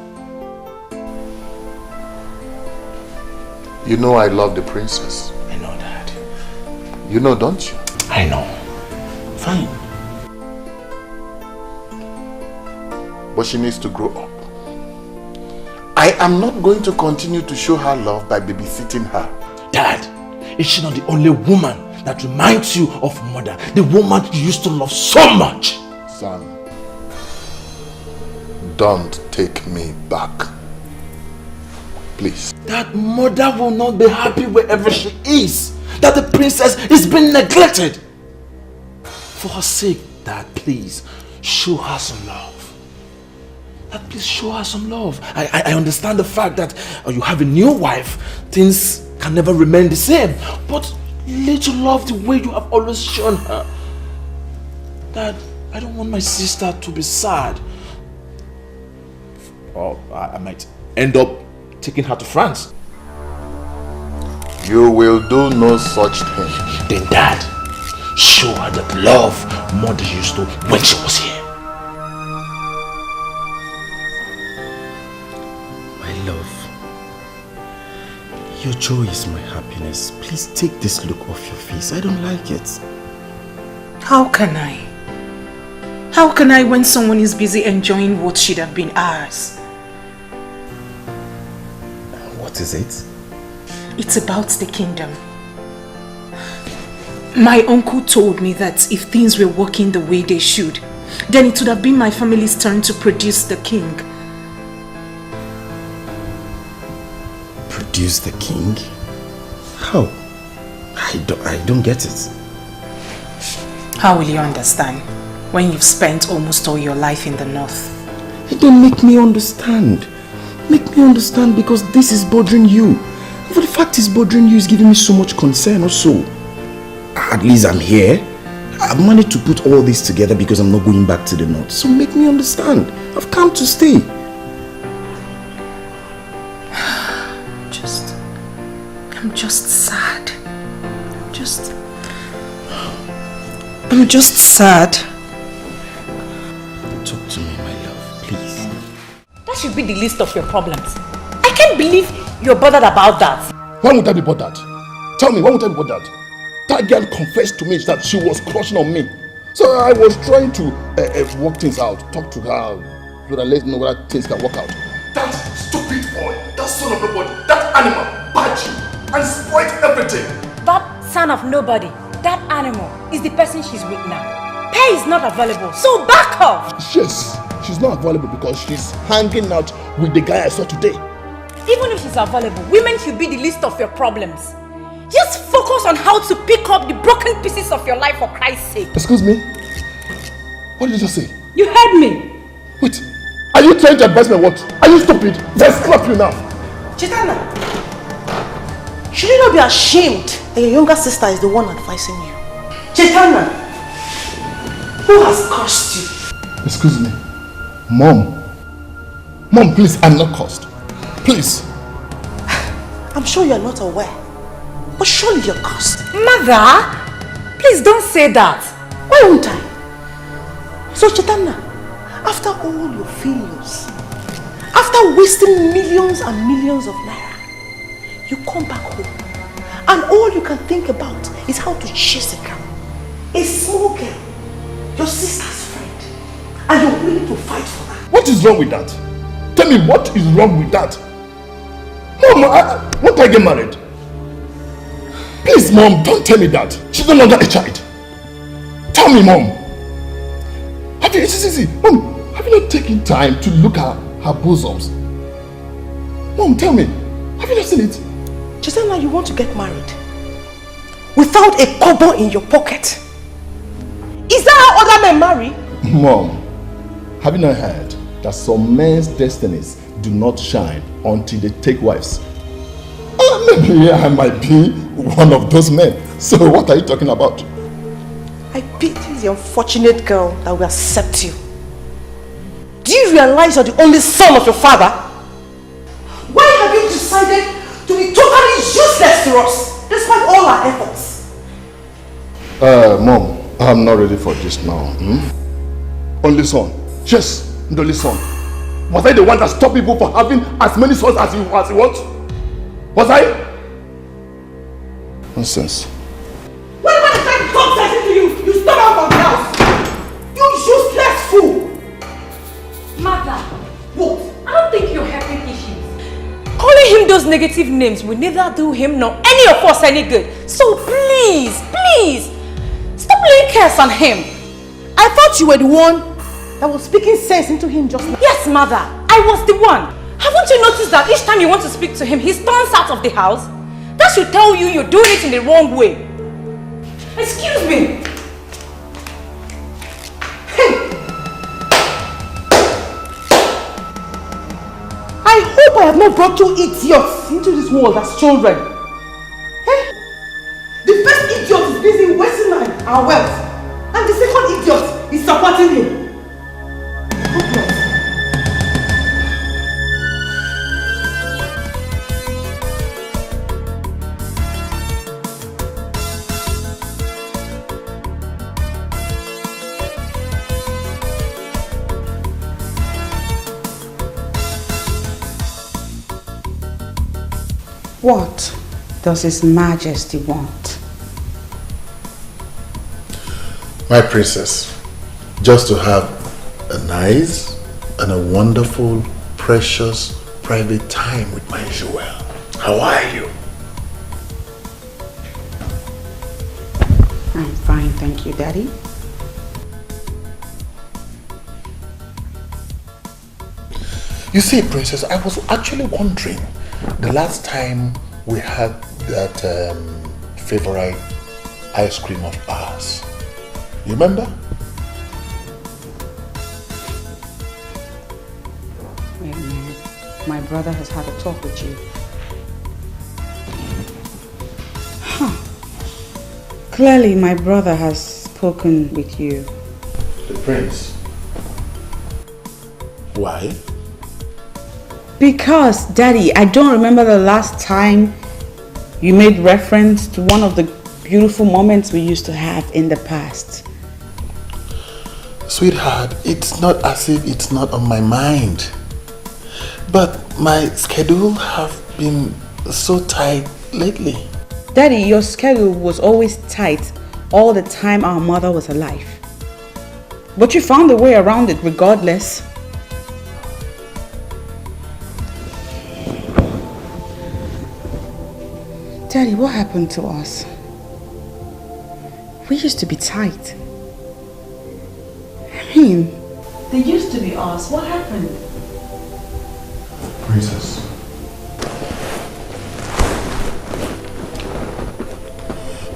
You know I love the princess. I know, Dad. You know, don't you? I know. Fine. But she needs to grow up. I am not going to continue to show her love by babysitting her. Dad, is she not the only woman that reminds you of mother? The woman you used to love so much. Son, don't take me back. Please. That mother will not be happy wherever she is. That the princess is being neglected. For her sake, Dad, please, show her some love. Dad, please show her some love. I understand the fact that you have a new wife. Things can never remain the same. But little love the way you have always shown her. Dad, I don't want my sister to be sad. Or I might end up taking her to France. You will do no such thing. Then Dad, show her that love mother used to when she was here. My love, your joy is my happiness. Please take this look off your face. I don't like it. How can I? How can I when someone is busy enjoying what should have been ours? What is it? It's about the kingdom. My uncle told me that if things were working the way they should, then it would have been my family's turn to produce the king. Produce the king? How? I don't get it. How will you understand when you've spent almost all your life in the north? Don't make me understand. Make me understand, because this is bothering you. But the fact is bothering you is giving me so much concern also. At least I'm here. I've managed to put all this together because I'm not going back to the north. So make me understand. I've come to stay. I'm just sad. I'm just sad. Talk to me, my love, please. That should be the list of your problems. I can't believe you're bothered about that. Why would I be bothered? Tell me, why would I be bothered? That girl confessed to me that she was crushing on me. So I was trying to work things out, talk to her, so that let me know whether things can work out. That stupid boy, that son of nobody, that animal, bite you and spoiled everything. That son of nobody, that animal, is the person she's with now. Pay is not available, so back off! Yes, she's not available because she's hanging out with the guy I saw today. Even if she's available, women should be the least of your problems. Just focus on how to pick up the broken pieces of your life for Christ's sake. Excuse me? What did you just say? You heard me. Wait, are you trying to advise me what? Are you stupid? Let's slap you now. Chaitanya, should you not be ashamed that your younger sister is the one advising you? Chaitanya, who has cursed you? Excuse me. Mom. Mom, please, I'm not cursed. Please. I'm sure you're not aware, but surely you're cursed. Mother, please don't say that. Why won't I? So Chaitanya, after all your failures, after wasting millions and millions of naira, you come back home and all you can think about is how to chase a girl, a small girl, your sister's friend, and you're willing to fight for her. What is wrong with that? Tell me, what is wrong with that? Mom, won't I get married? Please, Mom, don't tell me that. She's no longer a child. Tell me, Mom. Mom, have you not taken time to look at her bosoms? Mom, tell me, have you not seen it? Chaitanya, you want to get married without a kobo in your pocket. and marry? Mom, have you not heard that some men's destinies do not shine until they take wives? Maybe I might be one of those men. So what are you talking about? I pity the unfortunate girl that will accept you. Do you realize you're the only son of your father? Why have you decided to be totally useless to us, despite all our efforts? Mom, I'm not ready for this now. Only son. Yes, the only son. Was I the one that stopped people from having as many sons as you want? Was I? Nonsense. Whenever I try to talk sense to you, you stop out of the house. You useless fool. Mother, what? I don't think you're helping issues. Calling him those negative names will neither do him nor any of us any good. So please, stop laying curse on him. I thought you were the one that was speaking sense into him just now. Yes, mother, I was the one. Haven't you noticed that each time you want to speak to him, he storms out of the house? That should tell you you're doing it in the wrong way. Excuse me. I hope I have not brought you idiots into this world as children. Hey? The first idiot is busy wasting our wealth, and the second idiot is supporting him. What does His Majesty want? My princess, just to have a nice and a wonderful, precious, private time with my Joel. How are you? I'm fine, thank you, Daddy. You see, princess, I was actually wondering, the last time we had that favorite ice cream of ours, you remember? Wait a minute. My brother has had a talk with you. Clearly, my brother has spoken with you. The prince. Why? Because, Daddy, I don't remember the last time you made reference to one of the beautiful moments we used to have in the past. Sweetheart, it's not as if it's not on my mind. But my schedule have been so tight lately. Daddy, your schedule was always tight all the time our mother was alive. But you found a way around it regardless. Daddy, what happened to us? We used to be tight. I mean, they used to be us. What happened? Princess.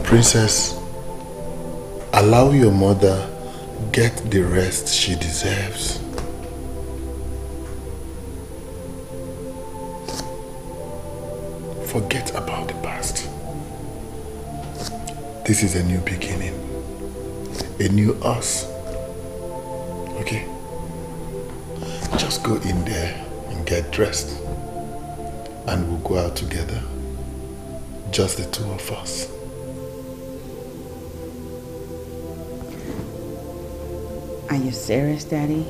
Princess, allow your mother get the rest she deserves. Forget about the past. This is a new beginning. A new us. Okay? Just go in there and get dressed. And we'll go out together. Just the two of us. Are you serious, Daddy?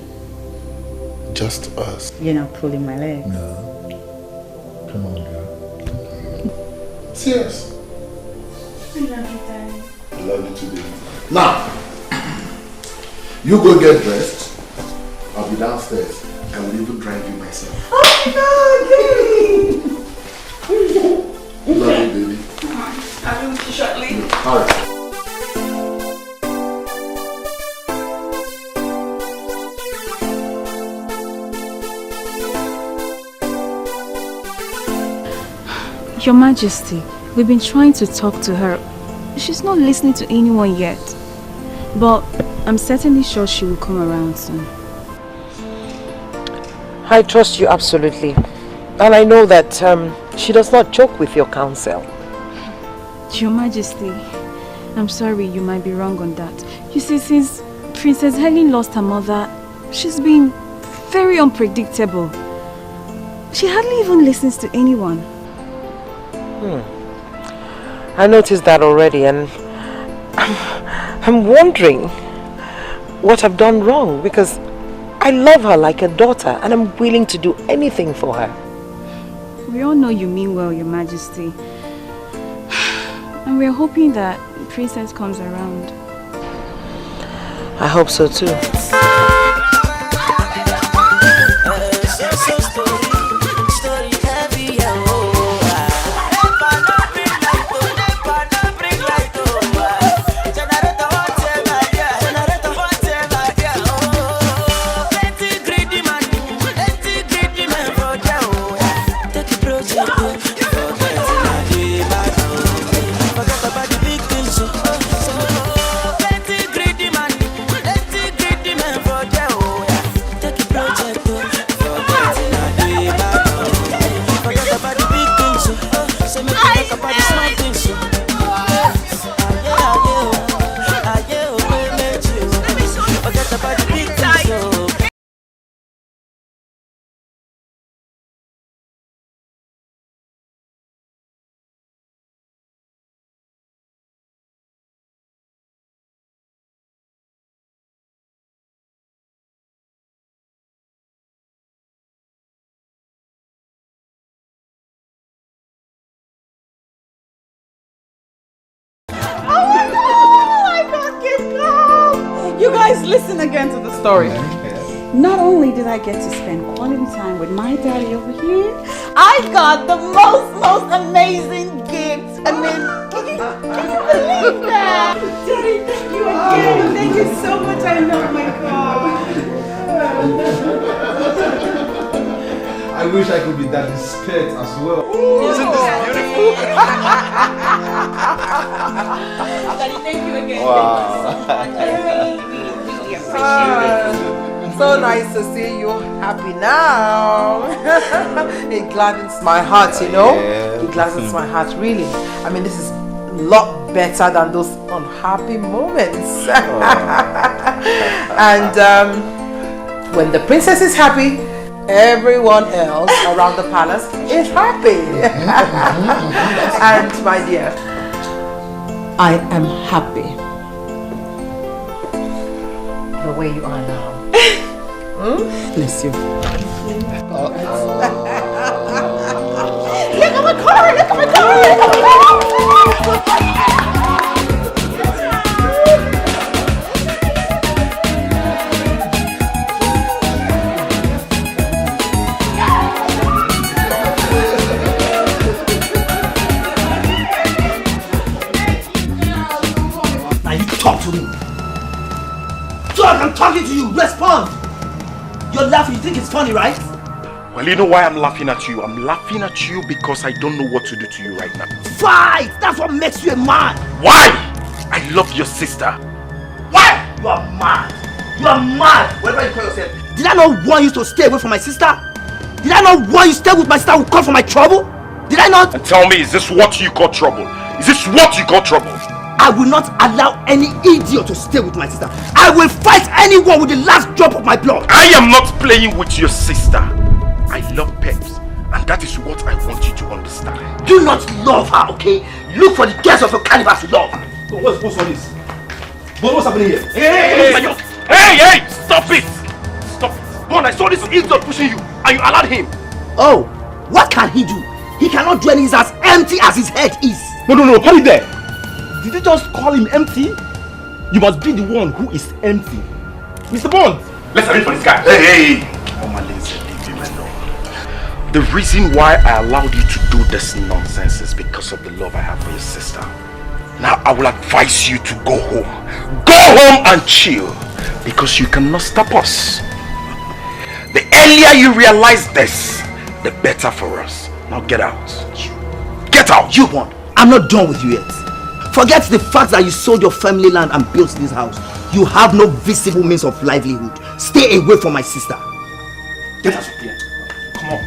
Just us. You're not pulling my leg. No. Come on, girl. Serious. I love you, Daddy. I love you too, baby. Now, you go get dressed. I'll be downstairs. I will even drive you myself. Oh, no, Love you, baby. I'll be with you shortly. All right. Your Majesty, we've been trying to talk to her. She's not listening to anyone yet. But I'm certainly sure she will come around soon. I trust you absolutely. And I know that she does not joke with your counsel. Your Majesty, I'm sorry, you might be wrong on that. You see, since Princess Helen lost her mother, she's been very unpredictable. She hardly even listens to anyone. I noticed that already, and I'm wondering what I've done wrong, because I love her like a daughter and I'm willing to do anything for her. We all know you mean well, Your Majesty. And we're hoping that Princess comes around. I hope so too. You guys listen again to the story. Not only did I get to spend quality time with my daddy over here, I got the most amazing gift. I mean, can you believe that? Daddy, thank you again. Thank you so much. I know, my God. I wish I could be daddy's skirt as well. Isn't this beautiful? Daddy, thank you again. Wow. So nice to see you happy now. It gladdens my heart, you know. It gladdens my heart, really. I mean, this is a lot better than those unhappy moments. And when the princess is happy, everyone else around the palace is happy. And my dear, I am happy the way you are now. Bless you. Look at my car! Look at my car! Now you talk to me. Talk, I'm talking to you. Respond. You're laughing. You think it's funny, right? Well, you know why I'm laughing at you? I'm laughing at you because I don't know what to do to you right now. Fight! That's what makes you a man. Why? I love your sister. Why? You are mad. You are mad. Whatever you call yourself. Did I not want you to stay away from my sister? Did I not want you to stay with my sister who called for my trouble? Did I not? And tell me, is this what you call trouble? Is this what you call trouble? I will not allow any idiot to stay with my sister. I will fight anyone with the last drop of my blood. I am not playing with your sister. I love Peps, and that is what I want you to understand. Do not love her, okay? Look for the girls of your caliber to love. What's all this? What's happening here? Hey! Stop it! Stop it! Go on, I saw this idiot pushing you, and you allowed him. Oh, what can he do? He cannot do anything as empty as his head is. No, hold it there. Did you just call him empty? You must be the one who is empty. Mr. Bond! Let's arrange for this guy. Hey! The reason why I allowed you to do this nonsense is because of the love I have for your sister. Now I will advise you to go home. Go home and chill, because you cannot stop us. The earlier you realize this, the better for us. Now get out. Get out! You won't. I'm not done with you yet. Forget the fact that you sold your family land and built this house. You have no visible means of livelihood. Stay away from my sister. Get us up here. Come on.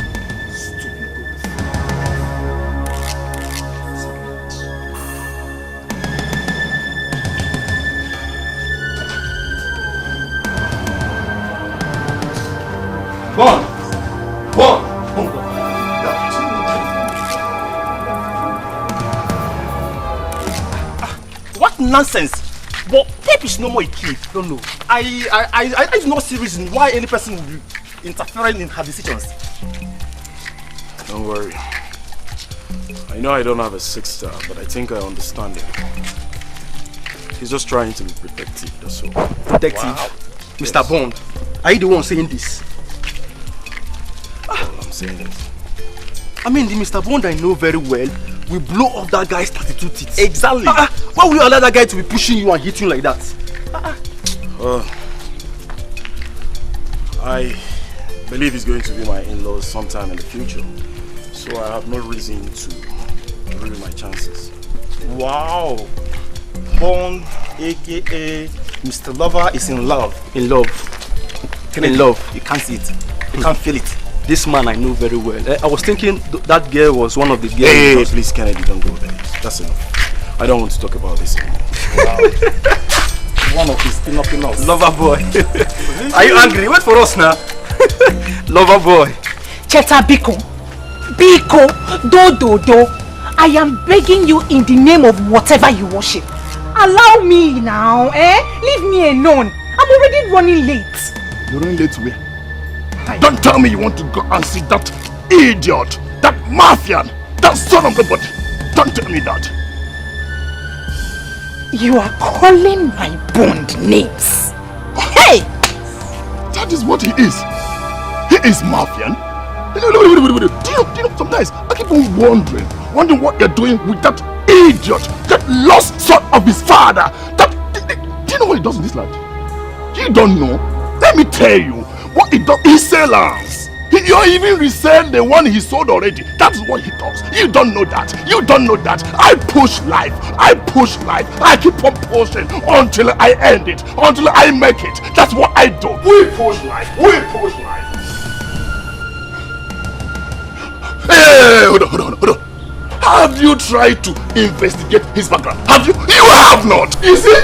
Bon! What nonsense! But tape is no more a key. Don't know. I do not see reason why any person would be interfering in her decisions. Don't worry. I know I don't have a sister, but I think I understand him. He's just trying to be protective, that's all. Protective? Wow. Mr. Bond, are you the one saying this? Well, I'm saying this. I mean, the Mr. Bond I know very well will blow off that guy's 32 teeth. Exactly. Why will you allow that guy to be pushing you and hitting you like that? I believe he's going to be my in-laws sometime in the future. So I have no reason to ruin my chances. Wow. Bond, aka Mr. Lover, is in love. In love. In love. You can't see it. You can't feel it. This man I know very well. I was thinking that girl was one of the girls. Hey, please, Kennedy, don't go there. That's enough. I don't want to talk about this anymore. Wow. One of his pinup. Lover boy. Are you angry? Wait for us now. Lover boy. Chacha Biko. Do. I am begging you in the name of whatever you worship. Allow me now, Leave me alone. I'm already running late. You're running late where? Don't tell me you want to go and see that idiot, that mafian, that son of a body. Don't tell me that. You are calling my Bond names. Hey! That is what he is. He is mafian. Do you know, sometimes I keep on wondering what you're doing with that idiot, that lost son of his father. Do you know what he does in this land? You don't know? Let me tell you. What he does, he sells. You even resell the one he sold already. That's what he does. You don't know that. I push life. I keep on pushing until I end it, until I make it. That's what I do. We push life. Hey, hold on. Have you tried to investigate his background? Have you? You have not. You see?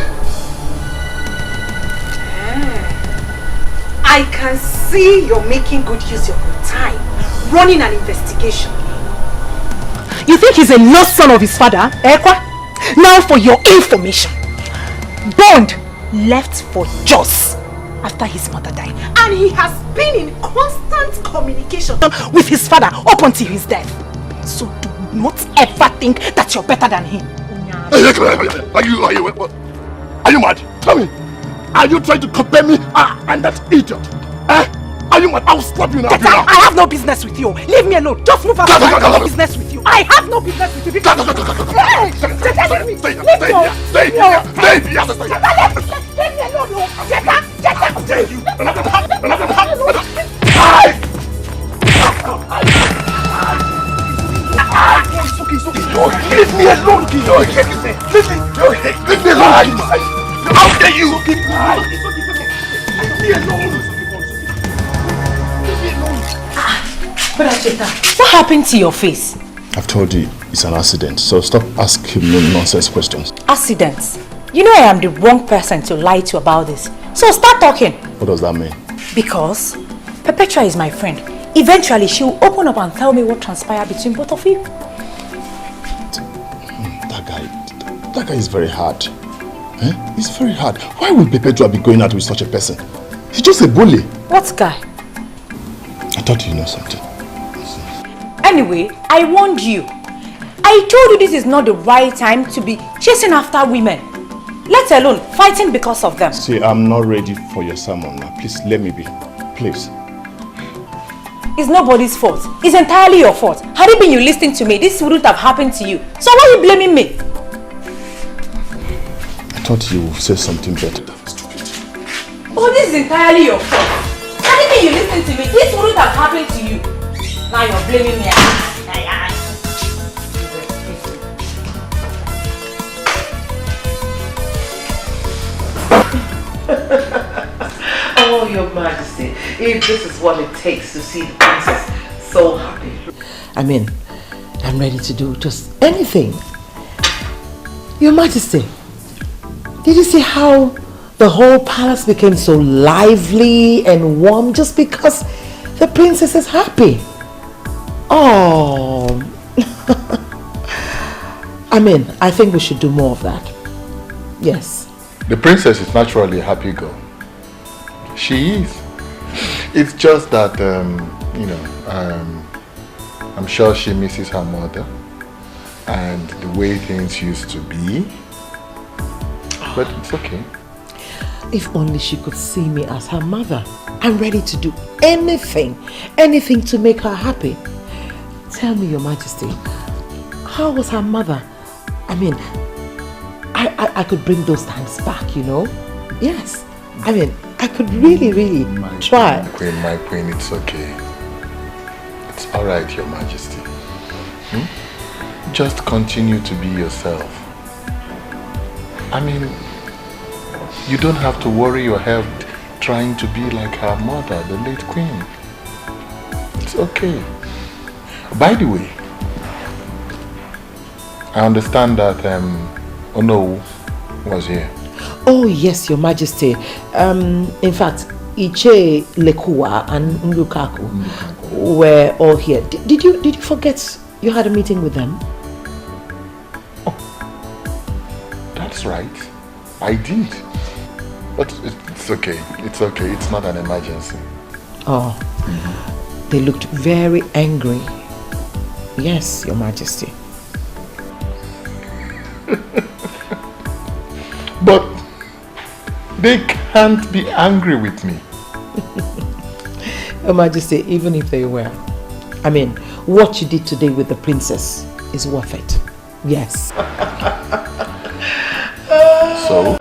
I can see you're making good use of your time, running an investigation. You think he's a lost son of his father, Ekwa? Now for your information, Bond left for Jos after his mother died, and he has been in constant communication with his father up until his death. So do not ever think that you're better than him. Are you mad? Tell me. Are you trying to compare me and that idiot? Are you mad? I'll slap you now. I have no business with you. Leave me alone. Just move out. I have no business with you. I have no business with you. Leave me alone. How dare you? Leave me alone. But Acheta, what happened to your face? I've told you it's an accident, so stop asking me nonsense questions. Accidents? You know I am the wrong person to lie to about this. So start talking. What does that mean? Because Perpetua is my friend. Eventually she will open up and tell me what transpired between both of you. That guy is very hard. He's very hard. Why would Perpetua be going out with such a person? He's just a bully. What guy? I thought you know something. Anyway, I warned you. I told you this is not the right time to be chasing after women. Let alone fighting because of them. See, I'm not ready for your sermon now. Please, let me be. Please. It's nobody's fault. It's entirely your fault. Had it been you listening to me, this wouldn't have happened to you. So why are you blaming me? I thought you would say something better. Oh, this is entirely your fault. Had it been you listening to me, this wouldn't have happened to you. Now you're blaming me. Oh, Your Majesty, if this is what it takes to see the princess so happy. I mean, I'm ready to do just anything. Your Majesty, did you see how the whole palace became so lively and warm just because the princess is happy? Oh, I mean, I think we should do more of that. Yes. The princess is naturally a happy girl. She is. It's just that, you know, I'm sure she misses her mother and the way things used to be. But it's okay. If only she could see me as her mother. I'm ready to do anything to make her happy. Tell me, Your Majesty, how was her mother? I mean, I could bring those times back, you know? Yes. I mean, I could really try. My queen, it's okay. It's alright, Your Majesty. Just continue to be yourself. I mean, you don't have to worry your head trying to be like her mother, the late queen. It's okay. By the way, I understand that Ono was here. Oh yes, Your Majesty. In fact, Iche, Lekua and Nlukaku were all here. Did you forget you had a meeting with them? Oh, that's right. I did. But it's okay. It's okay. It's not an emergency. Oh, they looked very angry. Yes, Your Majesty. But they can't be angry with me. Your Majesty, even if they were, I mean, what you did today with the princess is worth it. Yes. So?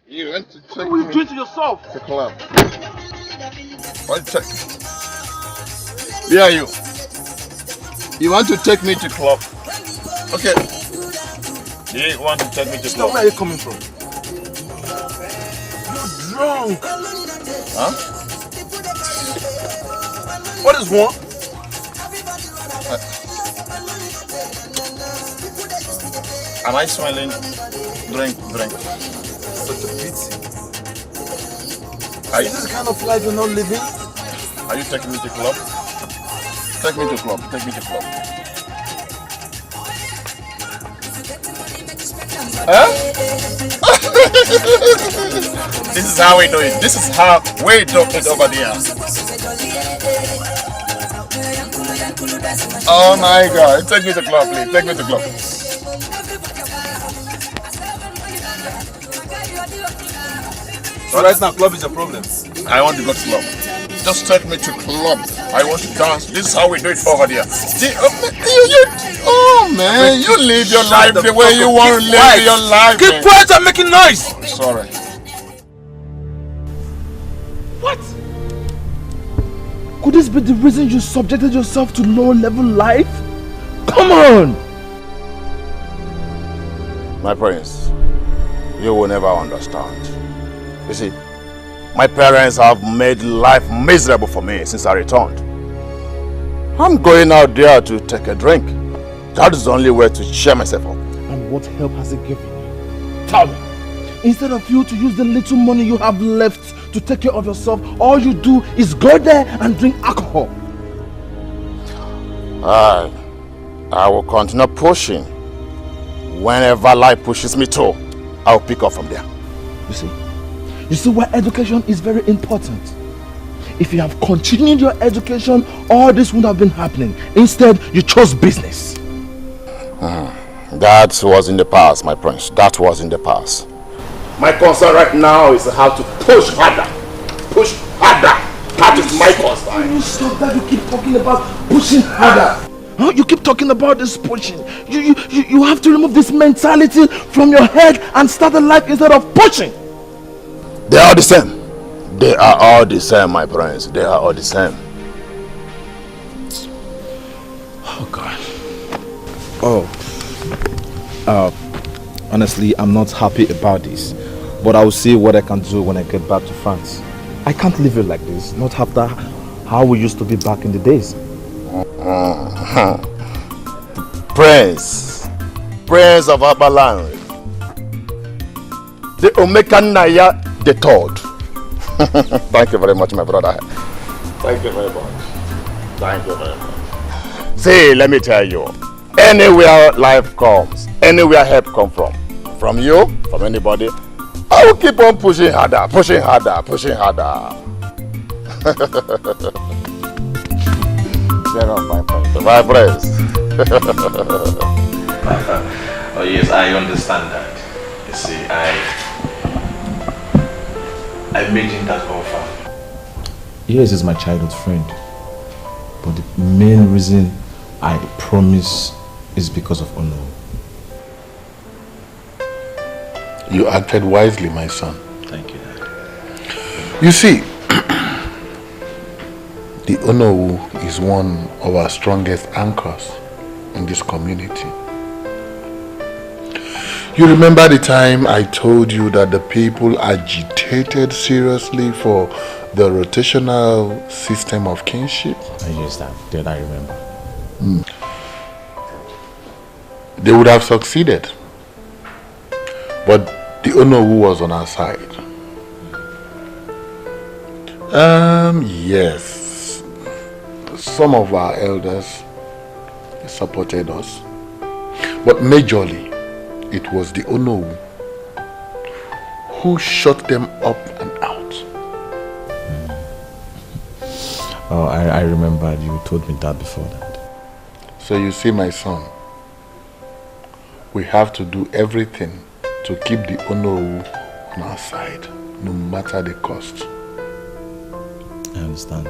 You went to check. What are you doing to yourself? To club. What check? Where are you? You want to take me to club? Okay. You want to take me to club? Where are you coming from? You're drunk. Huh? What is wrong? Am I smiling? Drink. Such a pity. Are you, is this the kind of life you're not living? Are you taking me to club? Take me to club. Huh? This is how we do it. This is how we do it over there. Oh my God. Take me to club, please. Take me to club. So right now, club is a problem. I want to go to club. Just take me to club. I want to dance. This is how we do it over there. Oh man, you live your life the way you want to live your life. Keep quiet and making noise. Sorry. What? Could this be the reason you subjected yourself to low-level life? Come on! My prince, you will never understand. You see, my parents have made life miserable for me since I returned. I'm going out there to take a drink. That is the only way to cheer myself up. And what help has it given you? Tell me. Instead of you to use the little money you have left to take care of yourself, all you do is go there and drink alcohol. I will continue pushing. Whenever life pushes me to, I'll pick up from there. You see why education is very important. if you have continued your education, all this would have been happening. Instead, you chose business. That was in the past, my prince. That was in the past. My concern right now is how to push harder. Push harder. That is my concern. You stop that. You keep talking about pushing harder. Huh? You keep talking about this pushing. You have to remove this mentality from your head and start a life instead of pushing. They are the same. They are all the same, my friends. They are all the same. Oh God. Honestly, I'm not happy about this. But I will see what I can do when I get back to France. I can't leave it like this. Not after how we used to be back in the days. Prince of Abalan, the Omekanaya the third. Thank you very much, my brother. Thank you very much. Thank you very much. See, let me tell you, anywhere life comes, anywhere help come from you, from anybody, I will keep on pushing harder, pushing harder, pushing harder. Share off, my friend. My friends. Oh yes, I understand that. You see, I made him that offer. Yes, he's my childhood friend. But the main reason I promise is because of honor. You acted wisely, my son. Thank you, Dad. You see, the Onowu is one of our strongest anchors in this community. You remember the time I told you that the people agitated seriously for the rotational system of kinship? Yes, Dad, I remember. They would have succeeded. But the Onowu was on our side. Yes. Some of our elders supported us. But majorly, it was the Onowu who shut them up and out. Oh, I remembered you told me that before that. So you see, my son, we have to do everything to keep the Onowu on our side, no matter the cost. I understand.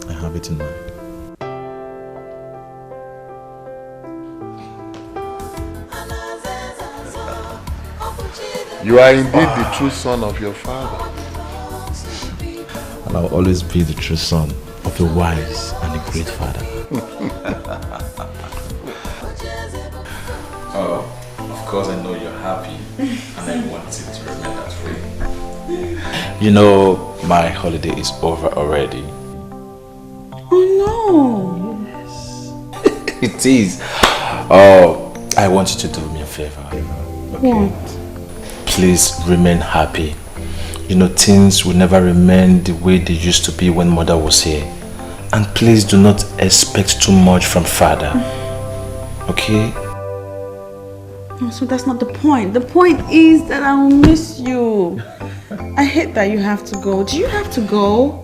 I have it in mind. You are indeed the true son of your father. And I'll always be the true son of a wise and a great father. Oh, of course I know you're happy and I want it to remain that way. You know, my holiday is over already. Oh no! It is. Oh, I want you to do me a favor. Okay? What? Please remain happy. You know, things will never remain the way they used to be when mother was here. And please do not expect too much from father. Okay? No, so that's not the point. The point is that I will miss you. I hate that you have to go. Do you have to go?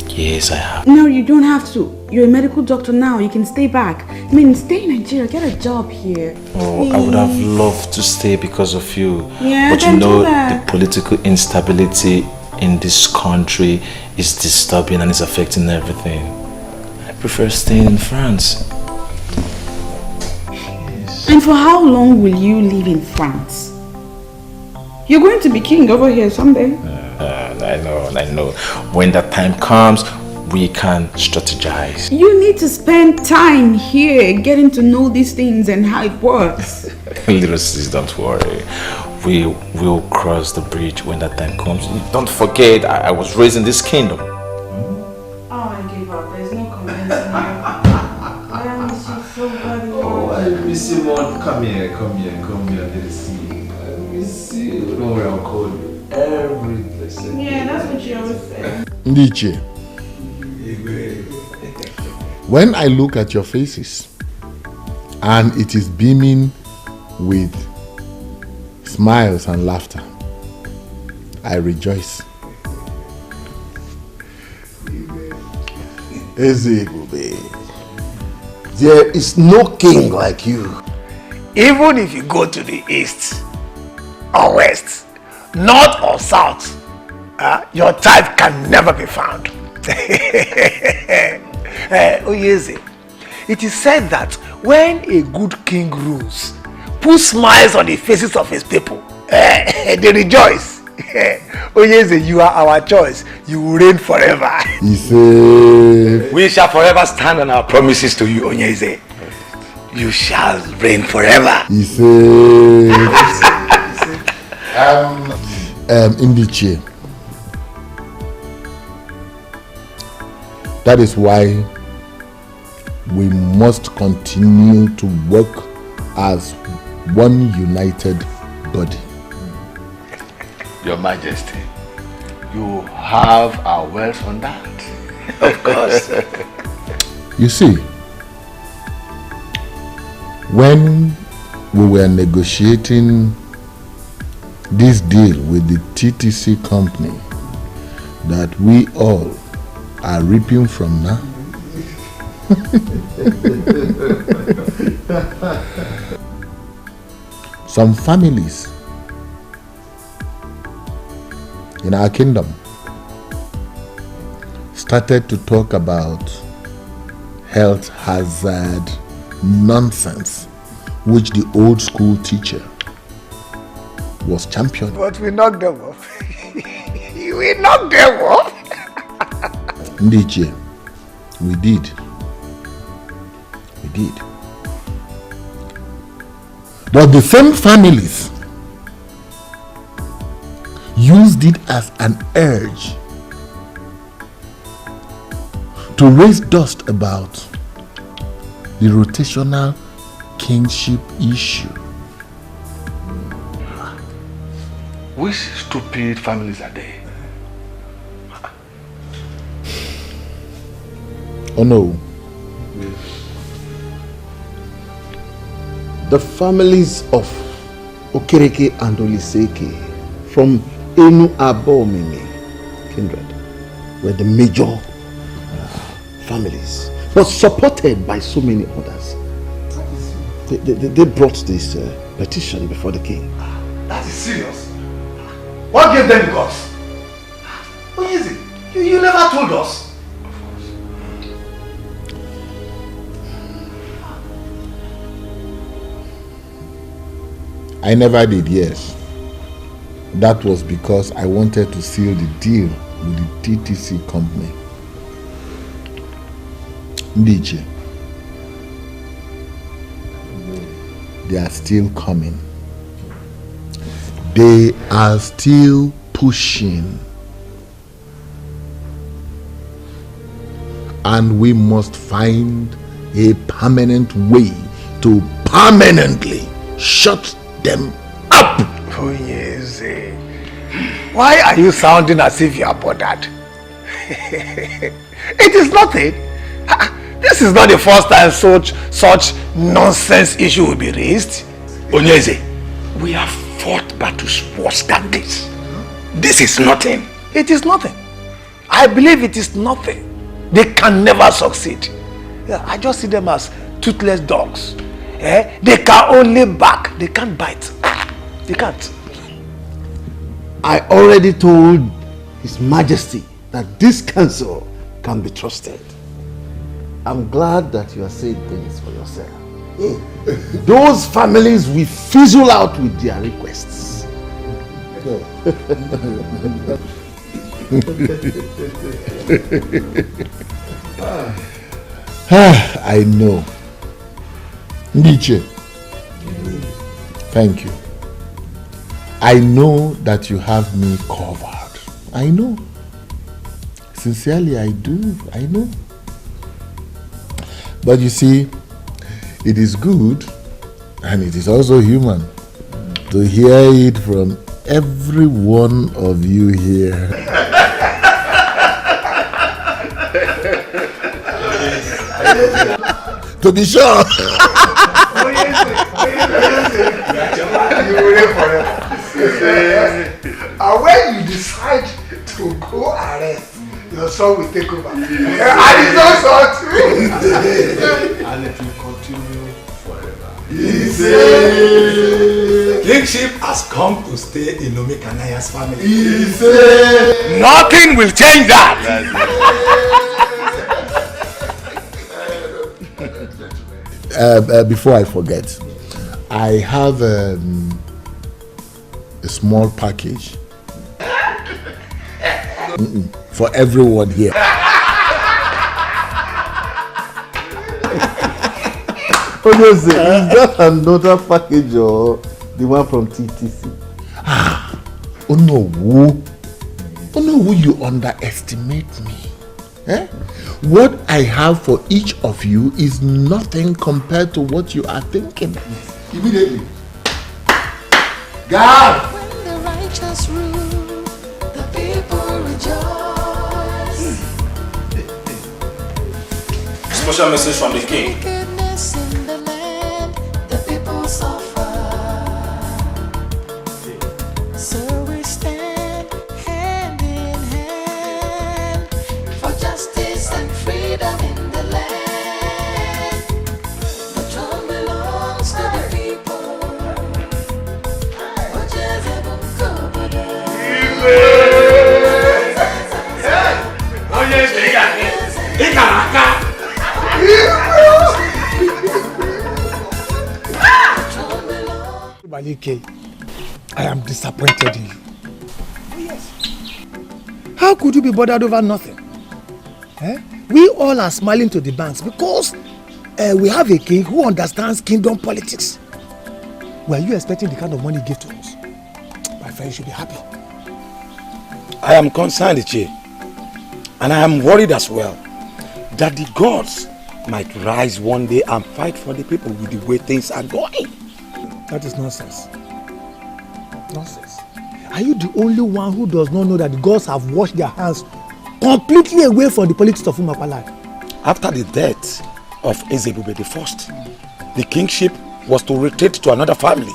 Yes, I have. No, you don't have to. You're a medical doctor now. You can stay back. I mean, stay in Nigeria. Get a job here. Oh, Please. I would have loved to stay because of you. Yeah, but you then know, do that. the political instability in this country is disturbing and is affecting everything. I prefer staying in France. And for how long will you live in France? You're going to be king over here someday. I know. When that time comes, we can strategize. You need to spend time here getting to know these things and how it works. Little sis, don't worry. We will cross the bridge when that time comes. Don't forget, I was raised in this kingdom. Oh, I gave up. There's no convincing you. I miss you so very much. Oh, I miss you more. Come here. Let's see. I miss you. Don't worry, I'll call you every blessed day. Yeah, that's what you always say. Ndiche, when I look at your faces and it is beaming with smiles and laughter, I rejoice. Ezebube, there is no king like you. Even if you go to the east or west, north or south, your type can never be found. Oyeze, it is said that when a good king rules, puts smiles on the faces of his people, they rejoice. Oyeze, you are our choice. You will reign forever. We shall forever stand on our promises to you, Onyeze. You shall reign forever. Indiche. That is why we must continue to work as one united body. Your Majesty, you have our words on that. Of course. You see, when we were negotiating this deal with the TTC company that we all are reaping from now, some families in our kingdom started to talk about health hazard nonsense which the old school teacher was championing. But we knocked them off. We knocked them off. Ndiche, we did. We did. But the same families used it as an urge to raise dust about the rotational kingship issue. Which stupid families are they? Oh no. The families of Okereke and Oliseke from Enu Abomimi kindred were the major families, but supported by so many others. They brought this petition before the king. That is serious. What gave them the guts? What is it? You never told us. I never did, yes. That was because I wanted to seal the deal with the TTC company. Ndiche, they are still coming. They are still pushing. And we must find a permanent way to permanently shut them up. Oh yes. Why are you sounding as if you are bothered? It is nothing. This is not the first time such nonsense issue will be raised. Onyeze, we have fought battles worse than this. This is nothing. It is nothing. I believe it is nothing. They can never succeed. I just see them as toothless dogs. They can only bark. They can't bite. They can't. I already told His Majesty that this council can be trusted. I'm glad that you are saying things for yourself. Those families will fizzle out with their requests. I know. Ndiche, thank you. I know that you have me covered. I know. Sincerely, I do. I know. But you see, it is good and it is also human to hear it from every one of you here. To be sure. And when you decide to go arrest your son will take over. And it's not short. And it will continue forever. He said, Kingship has come to stay in Omekanaya's family. He said, nothing will change that. Before I forget, I have a small package for everyone here. Is that another package or the one from TTC? Oh no, you underestimate me. Eh? What I have for each of you is nothing compared to what you are thinking. Immediately. God! When the righteous rule, the people rejoice. Special message from the king. Wickedness in the land, the people suffer. So we stand hand in hand for justice and freedom in the land. The throne belongs to the people. I am disappointed in you. How could you be bothered over nothing? We all are smiling to the banks because we have a king who understands kingdom politics. Were you expecting the kind of money he gave to us? My friend, you should be happy. I am concerned, Ichie, and I am worried as well that the gods might rise one day and fight for the people with the way things are going. That is nonsense. Nonsense. Are you the only one who does not know that the gods have washed their hands completely away from the politics of Umapala? After the death of Ezebube I, the kingship was to retreat to another family,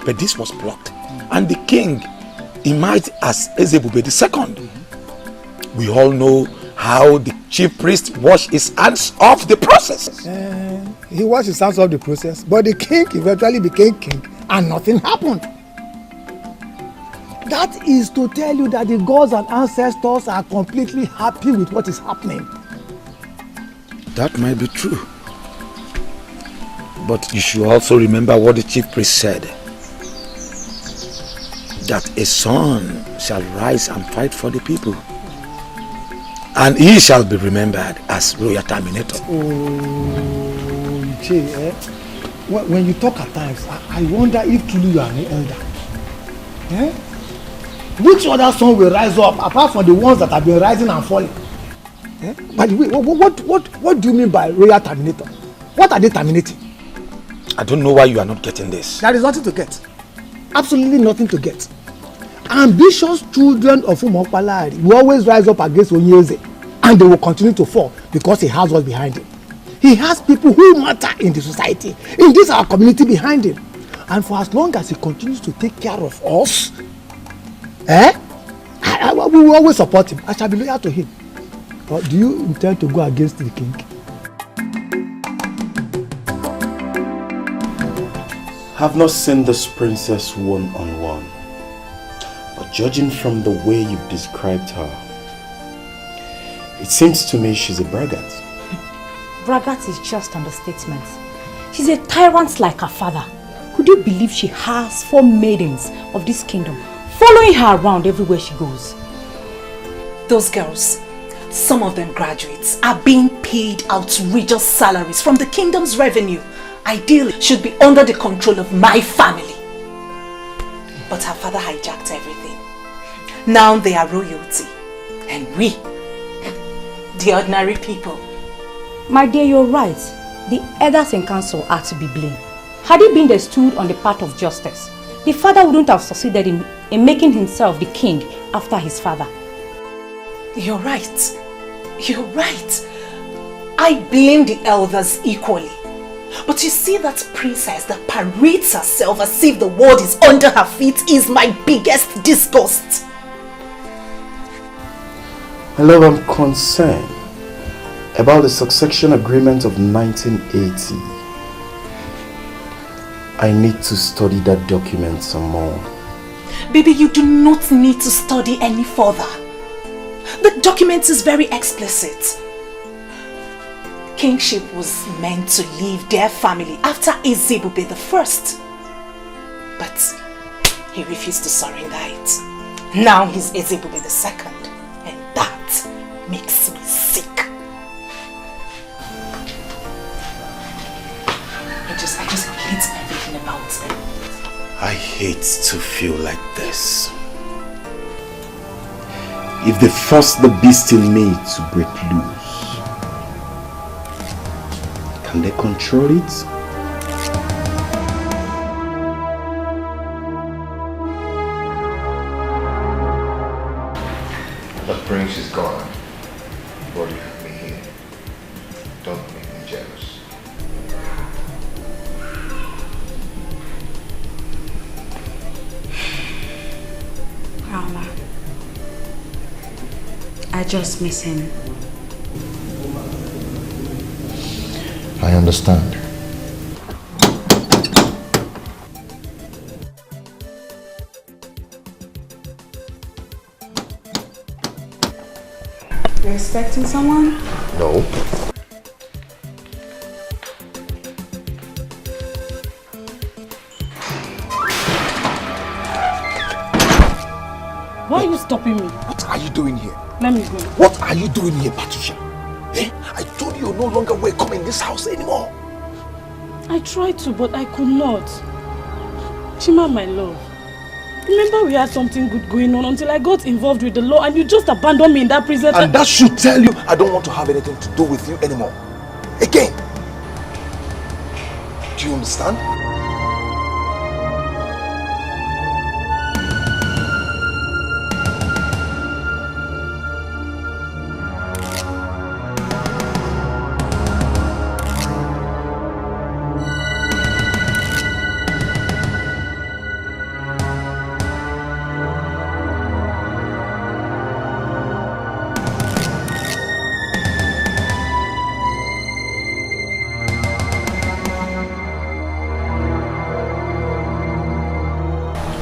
but this was blocked, and the king emerged as Ezebube II. We all know how the chief priest washed his hands off the process. He washed his hands off the process, but the king eventually became king and nothing happened. That is to tell you that the gods and ancestors are completely happy with what is happening. That might be true. But you should also remember what the chief priest said. That a son shall rise and fight for the people. And he shall be remembered as royal terminator. Oh, Che, when you talk at times, I wonder if truly you are an elder. Which other son will rise up apart from the ones that have been rising and falling? By the way, what do you mean by royal terminator? What are they terminating? I don't know why you are not getting this. There is nothing to get. Absolutely nothing to get. Ambitious children of Umokpalari will always rise up against Onyeze, and they will continue to fall because he has us behind him. He has people who matter in the society, in this our community behind him. And for as long as he continues to take care of us, we will always support him. I shall be loyal to him. But do you intend to go against the king? I've not seen this princess one-on-one, but judging from the way you've described her, it seems to me she's a braggart. Braggart is just understatement. She's a tyrant like her father. Could you believe she has 4 maidens of this kingdom following her around everywhere she goes? Those girls, some of them graduates, are being paid outrageous salaries from the kingdom's revenue. Ideally, should be under the control of my family. But her father hijacked everything. Now they are royalty. And we, the ordinary people. My dear, you're right. The elders in council are to be blamed. Had he been they stood on the path of justice, the father wouldn't have succeeded in making himself the king after his father. You're right. You're right. I blame the elders equally. But you see, that princess that parades herself as if the world is under her feet is my biggest disgust. My love, I'm concerned about the succession agreement of 1980. I need to study that document some more. Baby, you do not need to study any further. The document is very explicit. Kingship was meant to leave their family after Ezebube the first. But he refused to surrender it. Now he's Ezebube the second. And that makes me sick. I just hate everything about it. I hate to feel like this. If they force the beast in me to break loose, can they control it? The prince is gone, but you have me here. Don't make me jealous. Rama, I just miss him. I understand. You're expecting someone? No. Why are you stopping me? What are you doing here? Let me go. What are you doing here, Patricia? Eh? I told you you're no longer welcome in this house anymore. I tried to, but I could not. Chima, my love. Remember we had something good going on until I got involved with the law and you just abandoned me in that prison. And that should tell you I don't want to have anything to do with you anymore. Again. Do you understand?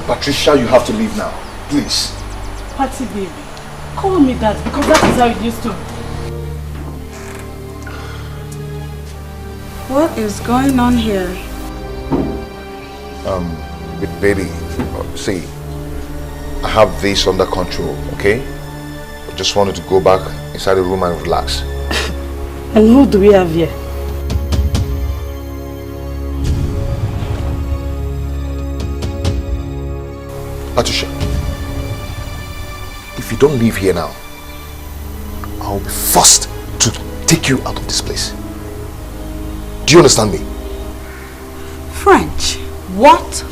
Patricia, you have to leave now. Please. Patty baby, call me that because that is how it used to. What is going on here? Baby, see, I have this under control, okay? I just wanted to go back inside the room and relax. And who do we have here? Patricia, if you don't leave here now, I'll be forced to take you out of this place. Do you understand me? French, what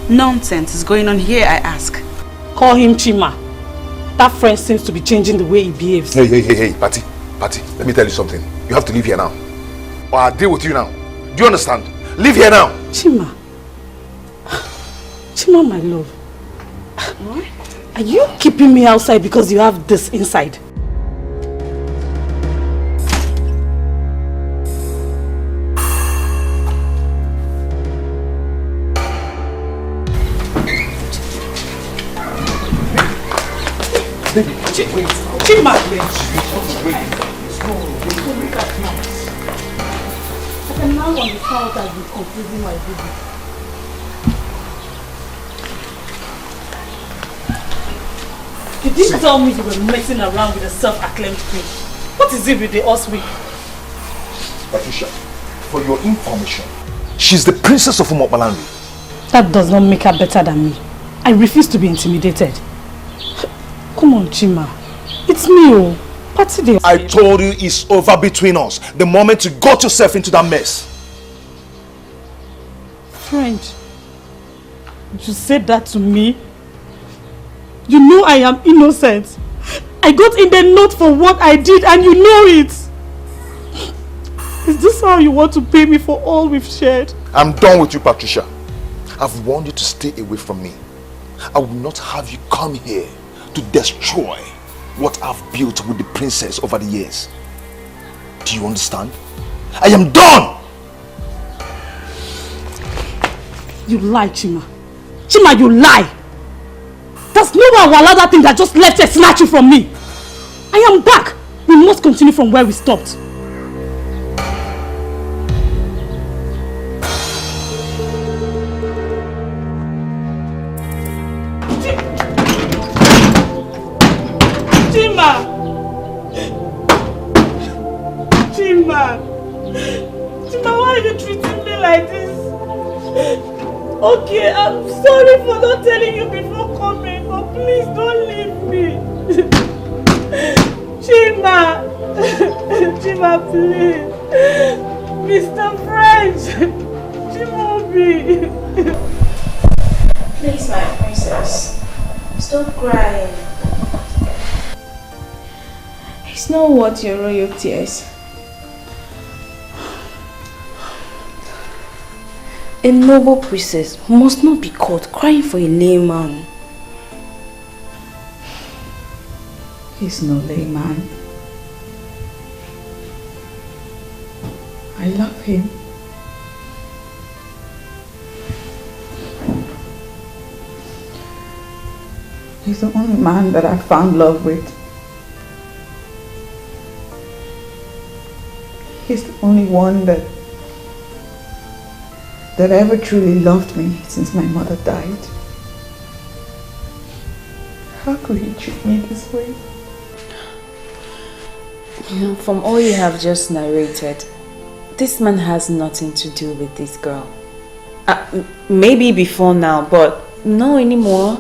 nonsense is going on here, I ask? Call him Chima. That French seems to be changing the way he behaves. Hey, Patty, let me tell you something. You have to leave here now. Or I'll deal with you now. Do you understand? Leave here now. Chima. Chima, my love. What? Are you keeping me outside because you have this inside? Chima! I can now understand what I've been confusing my baby. You didn't tell me you were messing around with a self-acclaimed queen. What is it with the Oswey? Patricia, for your information, she's the princess of Umopalanri. That does not make her better than me. I refuse to be intimidated. Come on, Chima. It's me, oh. Patty Day. I told you it's over between us the moment you got yourself into that mess. French, you said that to me? You know I am innocent. I got in the note for what I did and you know it. Is this how you want to pay me for all we've shared? I'm done with you, Patricia. I've warned you to stay away from me. I will not have you come here to destroy what I've built with the princess over the years. Do you understand? I am done! You lie, Chima. Chima, you lie! There's no way I will allow that thing that just left here snatch you from me. I am back. We must continue from where we stopped. Chima, why are you treating me like this? Okay, I'm sorry for not telling you before coming, but please don't leave me. Chima, Chima, please. Mr. French, Chimobi. Please, my princess, stop crying. It's not worth your royal tears. A noble princess must not be caught crying for a layman. He's no layman. I love him. He's the only man that I found love with. He's the only one that ever truly loved me since my mother died. How could he treat me this way? You know, from all you have just narrated, this man has nothing to do with this girl. Maybe before now, but no anymore.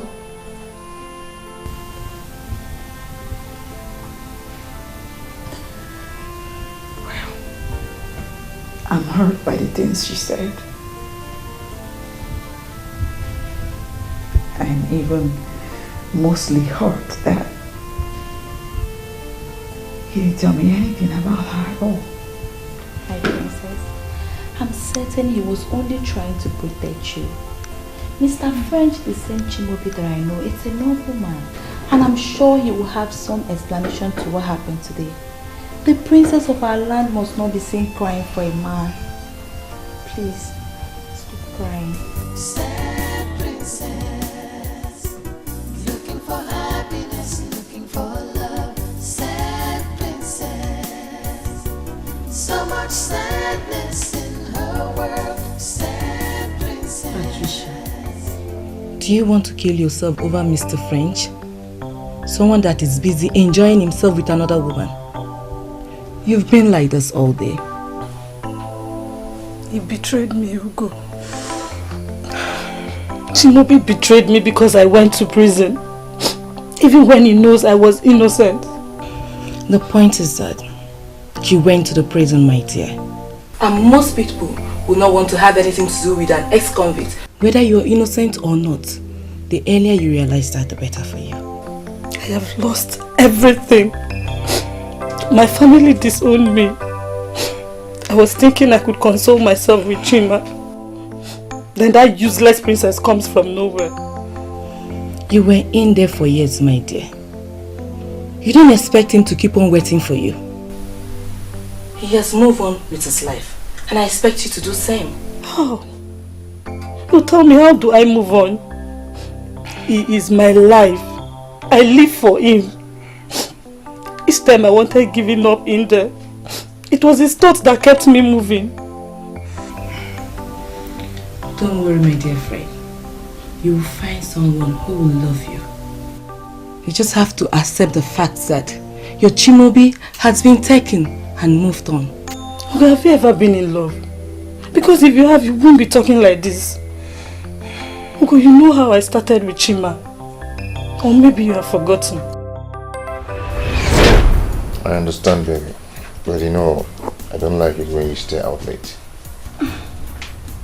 I'm hurt by the things she said. And even mostly hurt that he didn't tell me anything about her at all. My princess, I'm certain he was only trying to protect you. Mr. French, the same Chimobi that I know, it's a noble man. And I'm sure he will have some explanation to what happened today. The princess of our land must not be seen crying for a man. Please, stop crying. Sad princess, looking for happiness, looking for love. Sad princess, so much sadness in her world. Sad princess. Patricia, do you want to kill yourself over Mr. French? Someone that is busy enjoying himself with another woman. You've been like this all day. He betrayed me, Hugo. Chimobi betrayed me because I went to prison. Even when he knows I was innocent. The point is that you went to the prison, my dear. And most people will not want to have anything to do with an ex-convict. Whether you're innocent or not, the earlier you realize that, the better for you. I have lost everything. My family disowned me. I was thinking I could console myself with Chima. Then that useless princess comes from nowhere. You were in there for years, my dear. You didn't expect him to keep on waiting for you. He has moved on with his life, and I expect you to do the same. How? You tell me, how do I move on? He is my life. I live for him. Each time I wanted giving up in there, it was his thoughts that kept me moving. Don't worry, my dear friend. You will find someone who will love you. You just have to accept the fact that your Chimobi has been taken and moved on. Have you ever been in love? Because if you have, you won't be talking like this. Ugo, you know how I started with Chima. Or maybe you have forgotten. I understand, baby. But you know, I don't like it when you stay out late.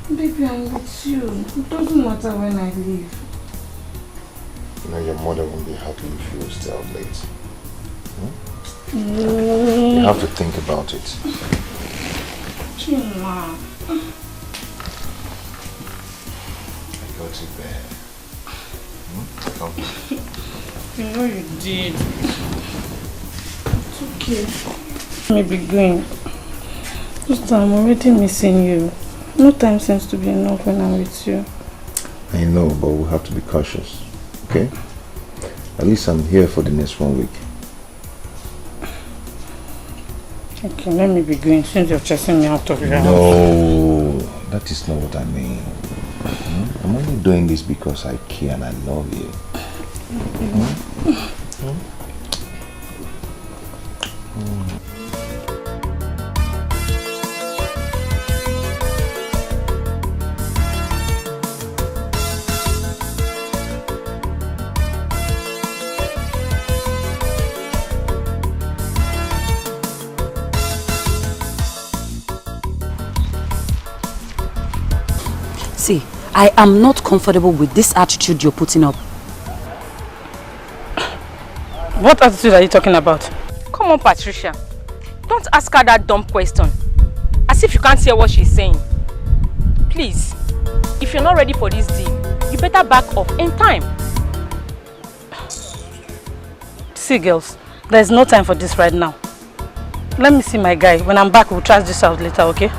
Baby, I'm with you. It doesn't matter when I leave. You know, your mother won't be happy if you stay out late. Mm. You have to think about it. Chima. I go to bed. Come. You know you did. Okay. Let me be going. Sister, I'm already missing you. No time seems to be enough when I'm with you. I know, but we have to be cautious. Okay? At least I'm here for the next 1 week. Okay, let me be going since you're chasing me out of your house. No, that is not what I mean. I'm only doing this because I care and I love you. See, I am not comfortable with this attitude you're putting up. What attitude are you talking about? Come on, Patricia. Don't ask her that dumb question. As if you can't hear what she's saying. Please, if you're not ready for this deal, you better back off in time. See, girls, there's no time for this right now. Let me see my guy. When I'm back, we'll trash this out later, okay?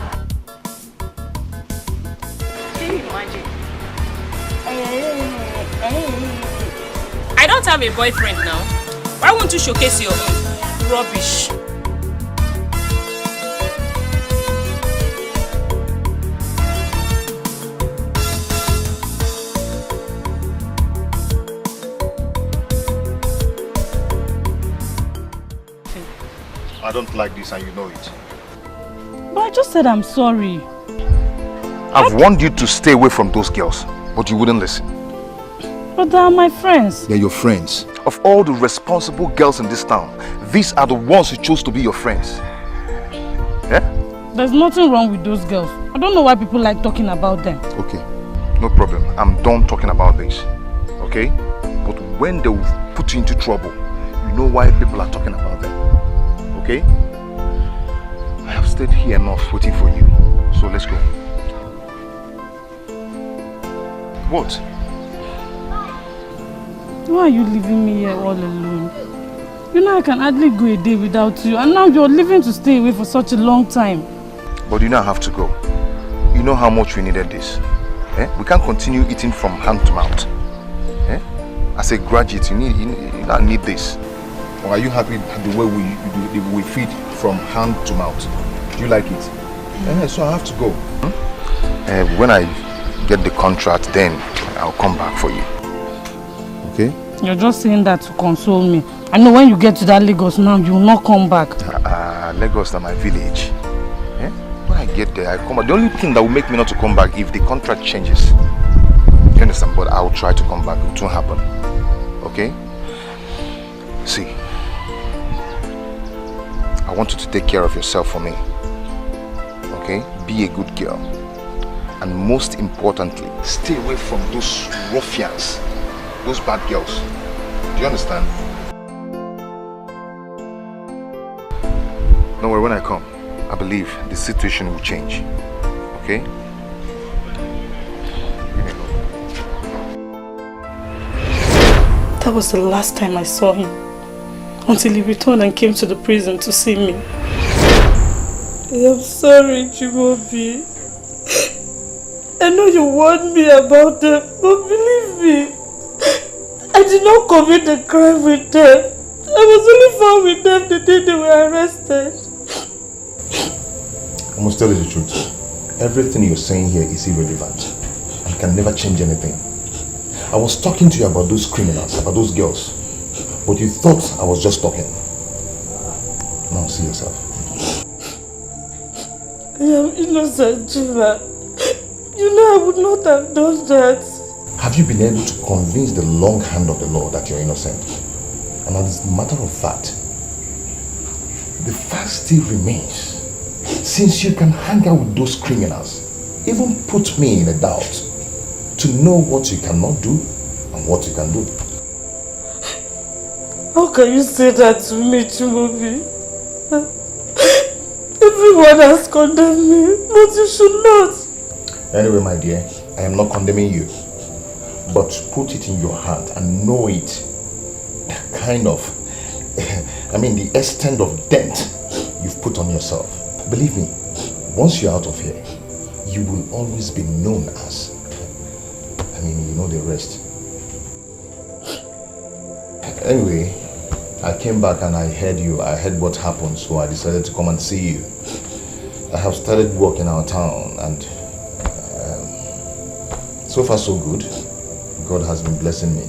I don't have a boyfriend now. Why won't you showcase your own? Rubbish. I don't like this and you know it. But I just said I'm sorry. I've warned you to stay away from those girls, but you wouldn't listen. But they are my friends. They're your friends. Of all the responsible girls in this town, these are the ones who chose to be your friends. Yeah? There's nothing wrong with those girls. I don't know why people like talking about them. Okay, no problem. I'm done talking about this. Okay? But when they will put you into trouble, you know why people are talking about them. Okay? I have stayed here enough waiting for you. So let's go. What? Why are you leaving me here all alone? You know I can hardly go a day without you, and now you're leaving to stay away for such a long time. But you now have to go. You know how much we needed this. We can't continue eating from hand to mouth. As a graduate, you now need this. Or are you happy the way we feed from hand to mouth? Do you like it? So I have to go. When I get the contract, then I'll come back for you. Okay? You're just saying that to console me. I know when you get to that Lagos now, you will not come back. Lagos is my village. When I get there, I come back. The only thing that will make me not to come back if the contract changes. You understand? But I will try to come back. It won't happen. Okay? See, I want you to take care of yourself for me. Okay? Be a good girl. And most importantly, stay away from those ruffians. Those bad girls. Do you understand? Don't worry, when I come, I believe the situation will change. Okay? That was the last time I saw him. Until he returned and came to the prison to see me. I'm sorry, Chibobi. I know you warned me about them, but believe me, I did not commit the crime with them. I was only found with them the day they were arrested. I must tell you the truth. Everything you're saying here is irrelevant and can never change anything. I was talking to you about those criminals, about those girls, but you thought I was just talking. Now see yourself. I am innocent, Jima. You know I would not have done that. Have you been able to convince the long hand of the law that you're innocent? And as a matter of fact, the fact still remains. Since you can hang out with those criminals, even put me in a doubt to know what you cannot do and what you can do. How can you say that to me, Chibobi? Everyone has condemned me, but you should not. Anyway, my dear, I am not condemning you. But put it in your heart and know it. The kind of I mean, the extent of dent you've put on yourself. Believe me, once you're out of here, you will always be known as. I mean, you know the rest. Anyway, I came back and I heard what happened, so I decided to come and see you. I have started work in our town and so far so good. God has been blessing me.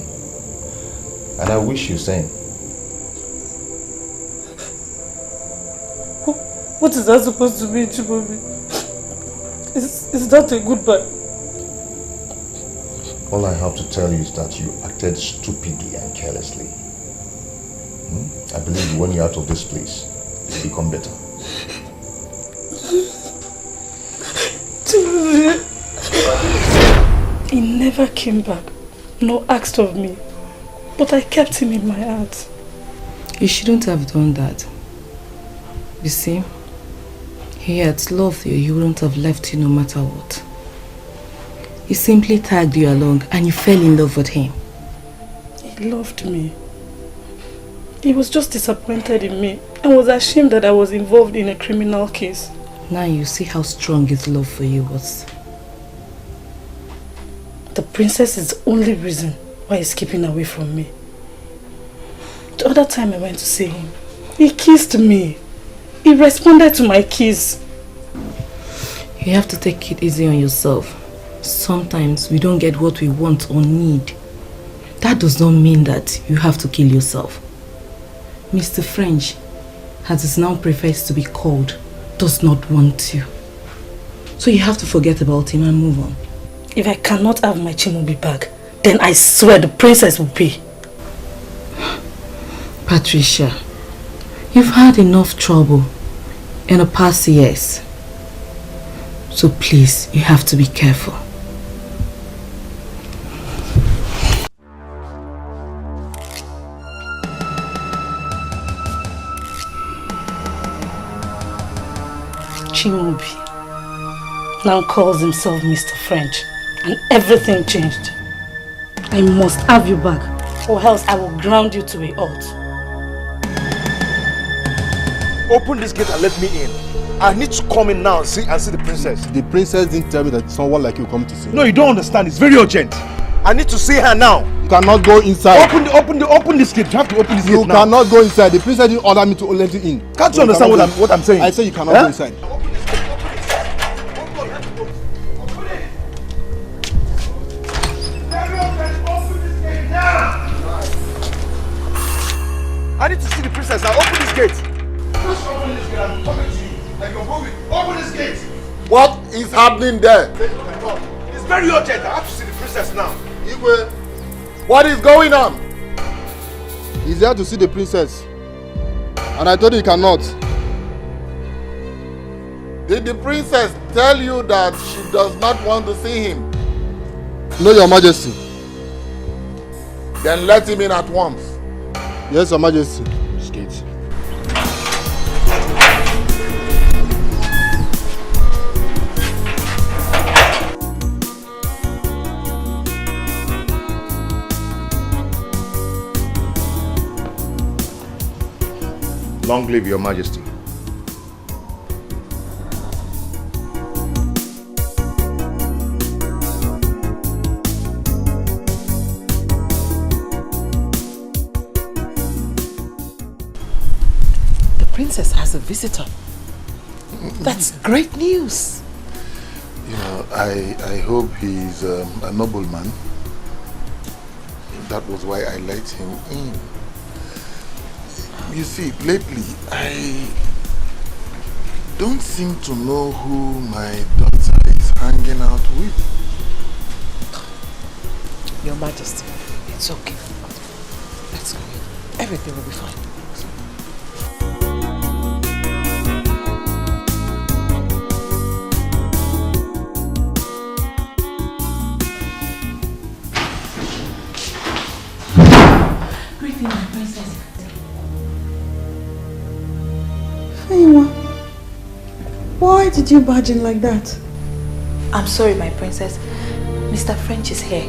And I wish you same. What is that supposed to be, Chibobi? Is that a goodbye? All I have to tell you is that you acted stupidly and carelessly. I believe when you're out of this place, you'll become better. He never came back, nor asked of me, but I kept him in my heart. You shouldn't have done that. You see, he had loved you, he wouldn't have left you no matter what. He simply tagged you along and you fell in love with him. He loved me. He was just disappointed in me and was ashamed that I was involved in a criminal case. Now you see how strong his love for you was. The princess is the only reason why he's keeping away from me. The other time I went to see him, he kissed me. He responded to my kiss. You have to take it easy on yourself. Sometimes we don't get what we want or need. That does not mean that you have to kill yourself. Mr. French, as is now prefers to be called, does not want you. So you have to forget about him and move on. If I cannot have my Chimubi back, then I swear the princess will pay. Patricia, you've had enough trouble in the past years. So please, you have to be careful. Chimubi now calls himself Mr. French, and everything changed. I must have you back, or else I will ground you to a halt. Open this gate and let me in. I need to come in now and see the princess. The princess didn't tell me that someone like you come to see. No, you don't understand. It's very urgent. I need to see her now. You cannot go inside. Open this gate. You have to open this gate now. You cannot go inside. The princess didn't order me to let you in. Can't you understand what I'm saying? I say you cannot go inside. I need to see the princess now. Open this gate. Just open this gate. I'm coming to you. Like you're moving. Open this gate. What is happening there? It's very urgent. I have to see the princess now. Igwe, what is going on? He's there to see the princess. And I told you he cannot. Did the princess tell you that she does not want to see him? No, Your Majesty. Then let him in at once. Yes, Your Majesty. Skate. Long live Your Majesty. Princess has a visitor. That's great news. You know, I hope he's a nobleman. That was why I let him in. You see, lately I don't seem to know who my daughter is hanging out with. Your Majesty, it's okay. Let's go. Everything will be fine. Why did you barge in like that? I'm sorry, my princess. Mr. French is here.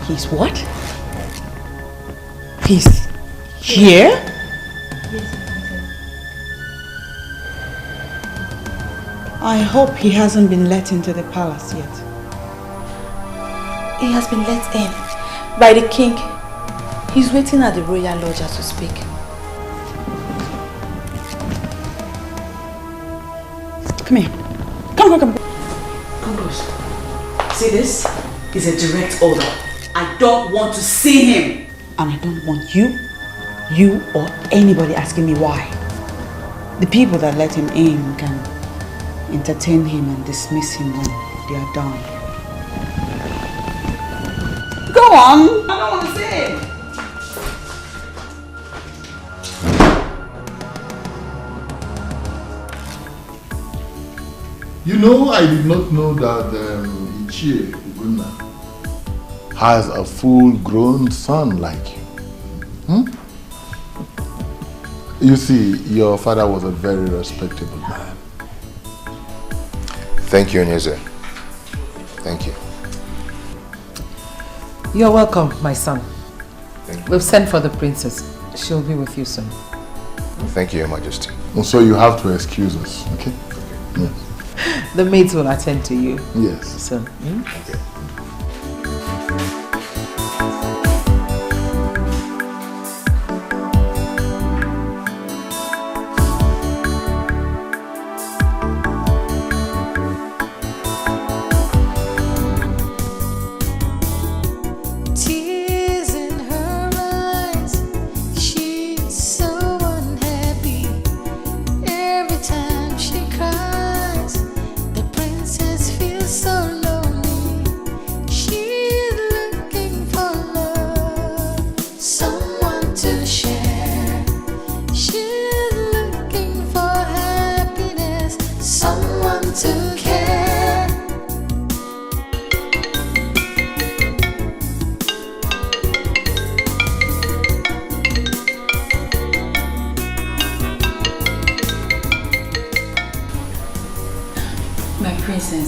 He's what? He's here? I hope he hasn't been let into the palace yet. He has been let in by the king. He's waiting at the royal lodge as we speak. Come here. Come. Ambrose, see this? Is a direct order. I don't want to see him. And I don't want you or anybody asking me why. The people that let him in can entertain him and dismiss him when they are done. Go on. I don't want to see him. You know, I did not know that Ichie Uguna has a full-grown son like you. You see, your father was a very respectable man. Thank you, Onyeze. Thank you. You're welcome, my son. We've sent for the princess. She'll be with you soon. Thank you, Your Majesty. So you have to excuse us, okay? Yes. The maids will attend to you. Yes. Soon. Okay.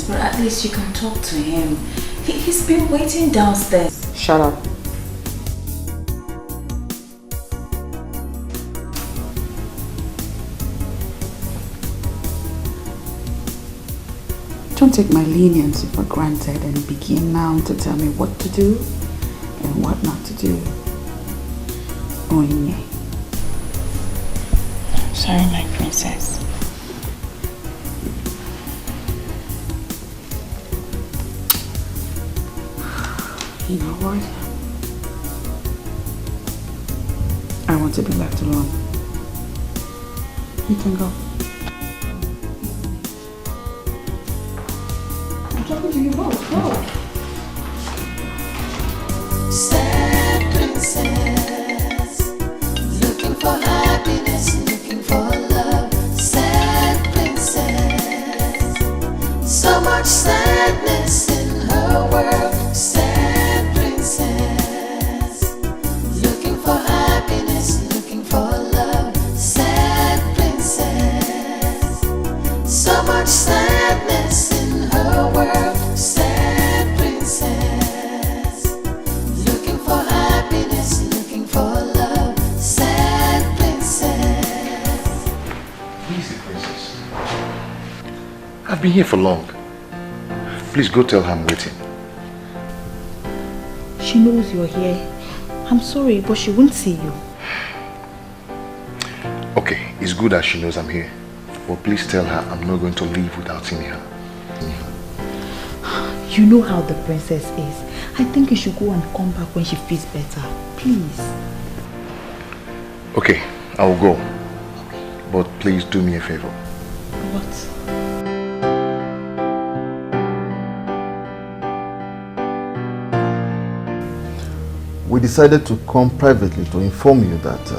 But at least you can talk to him. He's been waiting downstairs. Shut up. Don't take my leniency for granted and begin now to tell me what to do and what not to do. Onye. I'm sorry, my princess. You know what? I want to be left alone. You can go. I'm talking to you both. Go. Sad princess, looking for happiness, looking for love. Sad princess, so much sadness in her world. Sad princess, looking for happiness, looking for love. Sad princess, so much sadness in her world. Sad princess, looking for happiness, looking for love. Sad princess. Easy, princess. I've been here for long. Please go tell her I'm waiting. She knows you're here. I'm sorry, but she won't see you. Okay, it's good that she knows I'm here. But please tell her I'm not going to leave without seeing her. You know how the princess is. I think you should go and come back when she feels better. Please. Okay, I will go. But please do me a favor. What? We decided to come privately to inform you that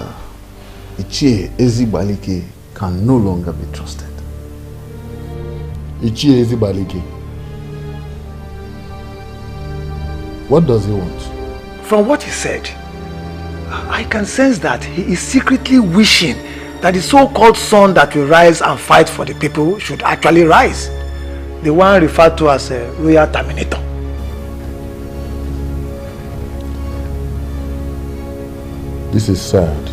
Ichie Ezibalike can no longer be trusted. Ichie Ezibalike? What does he want? From what he said, I can sense that he is secretly wishing that the so-called son that will rise and fight for the people should actually rise. The one referred to as a royal terminator. This is sad.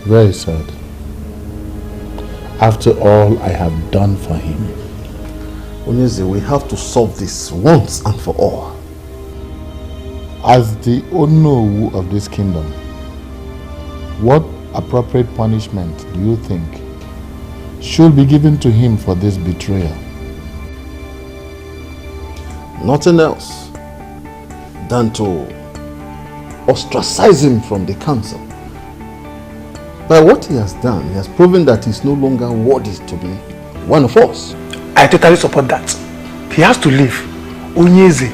Very sad. After all I have done for him. Onyeze, we have to solve this once and for all. As the Onowu of this kingdom, what appropriate punishment do you think should be given to him for this betrayal? Nothing else than to ostracize him from the council. By what he has done, he has proven that he is no longer worthy to be one of us. I totally support that. He has to leave. Onyeze,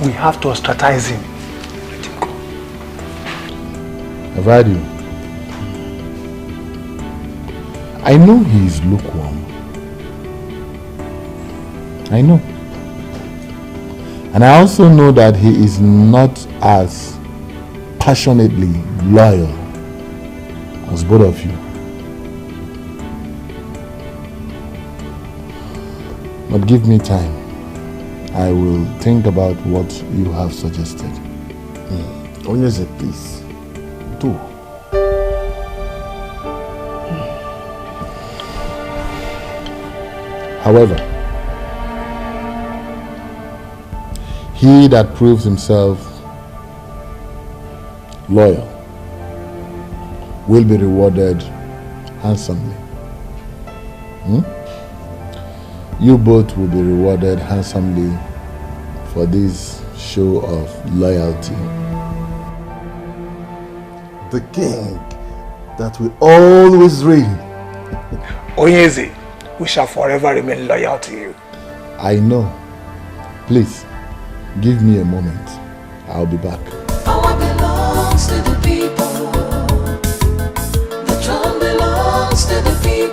we have to ostracize him. Let him go. I've heard you. I know he is lukewarm. I know. And I also know that he is not as passionately loyal as both of you. But give me time. I will think about what you have suggested. Onyeze, please, do. However, he that proves himself loyal will be rewarded handsomely. You both will be rewarded handsomely for this show of loyalty. The king that will always reign. Onyeze, we shall forever remain loyal to you. I know. Please, give me a moment. I'll be back. Power belongs to the people. The throne belongs to the people.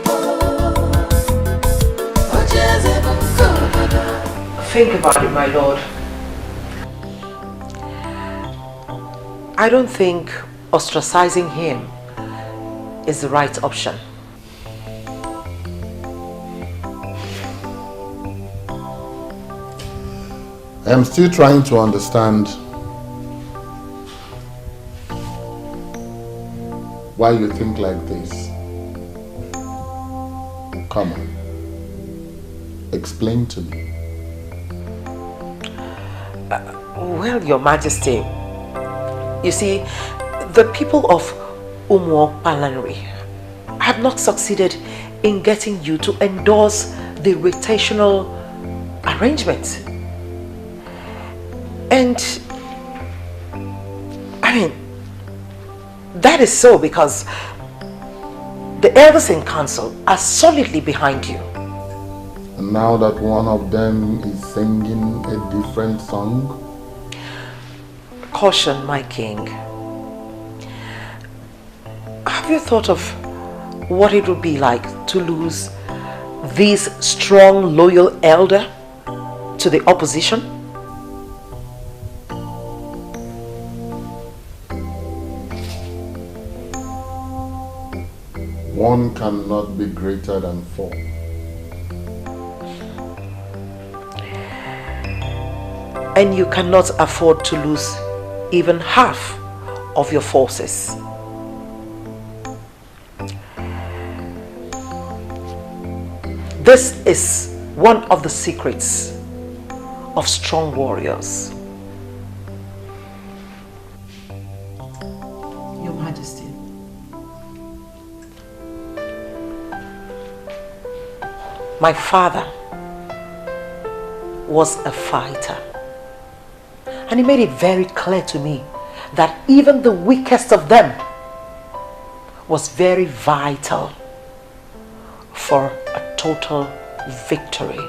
Think about it, my lord. I don't think ostracizing him is the right option. I am still trying to understand why you think like this. Come on. Explain to me. Well, Your Majesty, you see, the people of Umuokpalanri have not succeeded in getting you to endorse the rotational arrangement. And, I mean, that is so because the elders in council are solidly behind you. And now that one of them is singing a different song? Caution, my king. Have you thought of what it would be like to lose this strong, loyal elder to the opposition? One cannot be greater than four. And you cannot afford to lose even half of your forces. This is one of the secrets of strong warriors. Your Majesty. My father was a fighter. And he made it very clear to me that even the weakest of them was very vital for a total victory.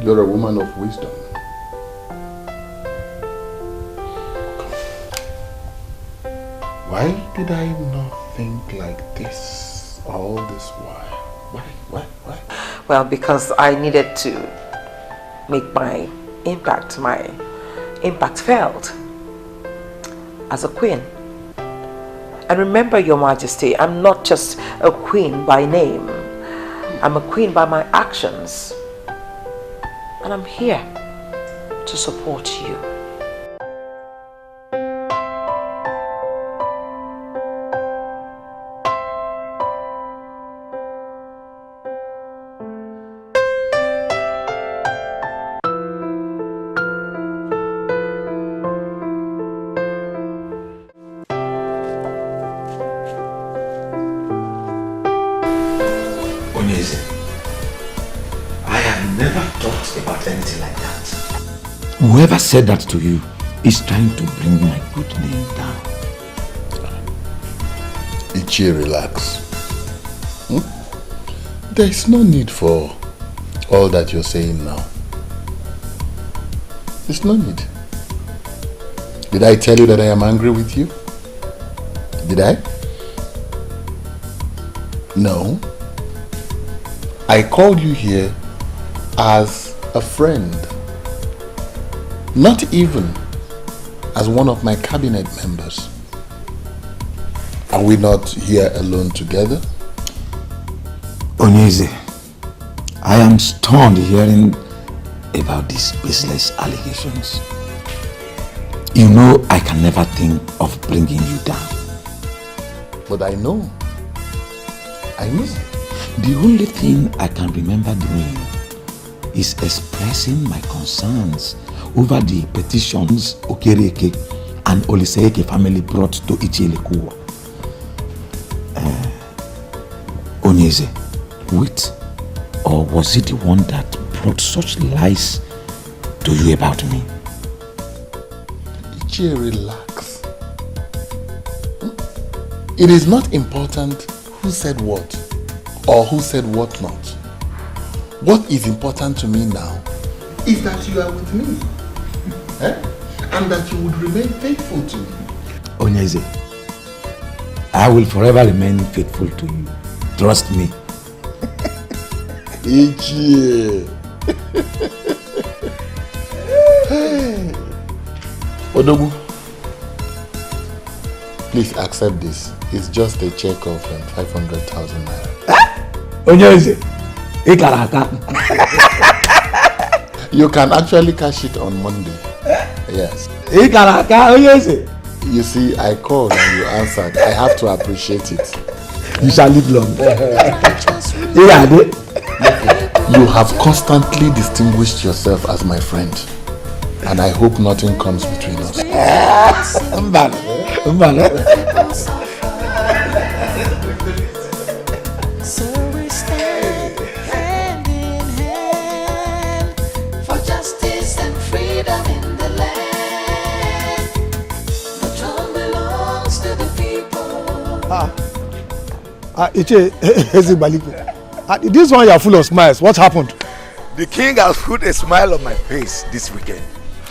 You're a woman of wisdom. Why did I not think like this all this while? Why? Well, because I needed to make my impact felt as a queen. And remember, Your Majesty, I'm not just a queen by name. I'm a queen by my actions. And I'm here to support you. Whoever said that to you is trying to bring my good name down. Ichie, relax. There is no need for all that you're saying now. There's no need. Did I tell you that I am angry with you? Did I? No. I called you here as a friend. Not even as one of my cabinet members. Are we not here alone together? Onyeze, I am stunned hearing about these baseless allegations. You know I can never think of bringing you down. But I know. The only thing I can remember doing is expressing my concerns over the petitions Okereke and Oliseeke family brought to Ichielekuwa. Onyeze, wait, or was it the one that brought such lies to you about me? Ichie, relax. It is not important who said what or who said what not. What is important to me now is that you are with me. And that you would remain faithful to me. Onyeze, I will forever remain faithful to you. Trust me. Ichie. Odogu, please accept this. It's just a check of 500,000 naira. Onyeze, you can actually cash it on Monday. Yes. You see, I called and you answered. I have to appreciate it. You shall live long. You have constantly distinguished yourself as my friend. And I hope nothing comes between us. This one you are full of smiles. What happened? The king has put a smile on my face this weekend.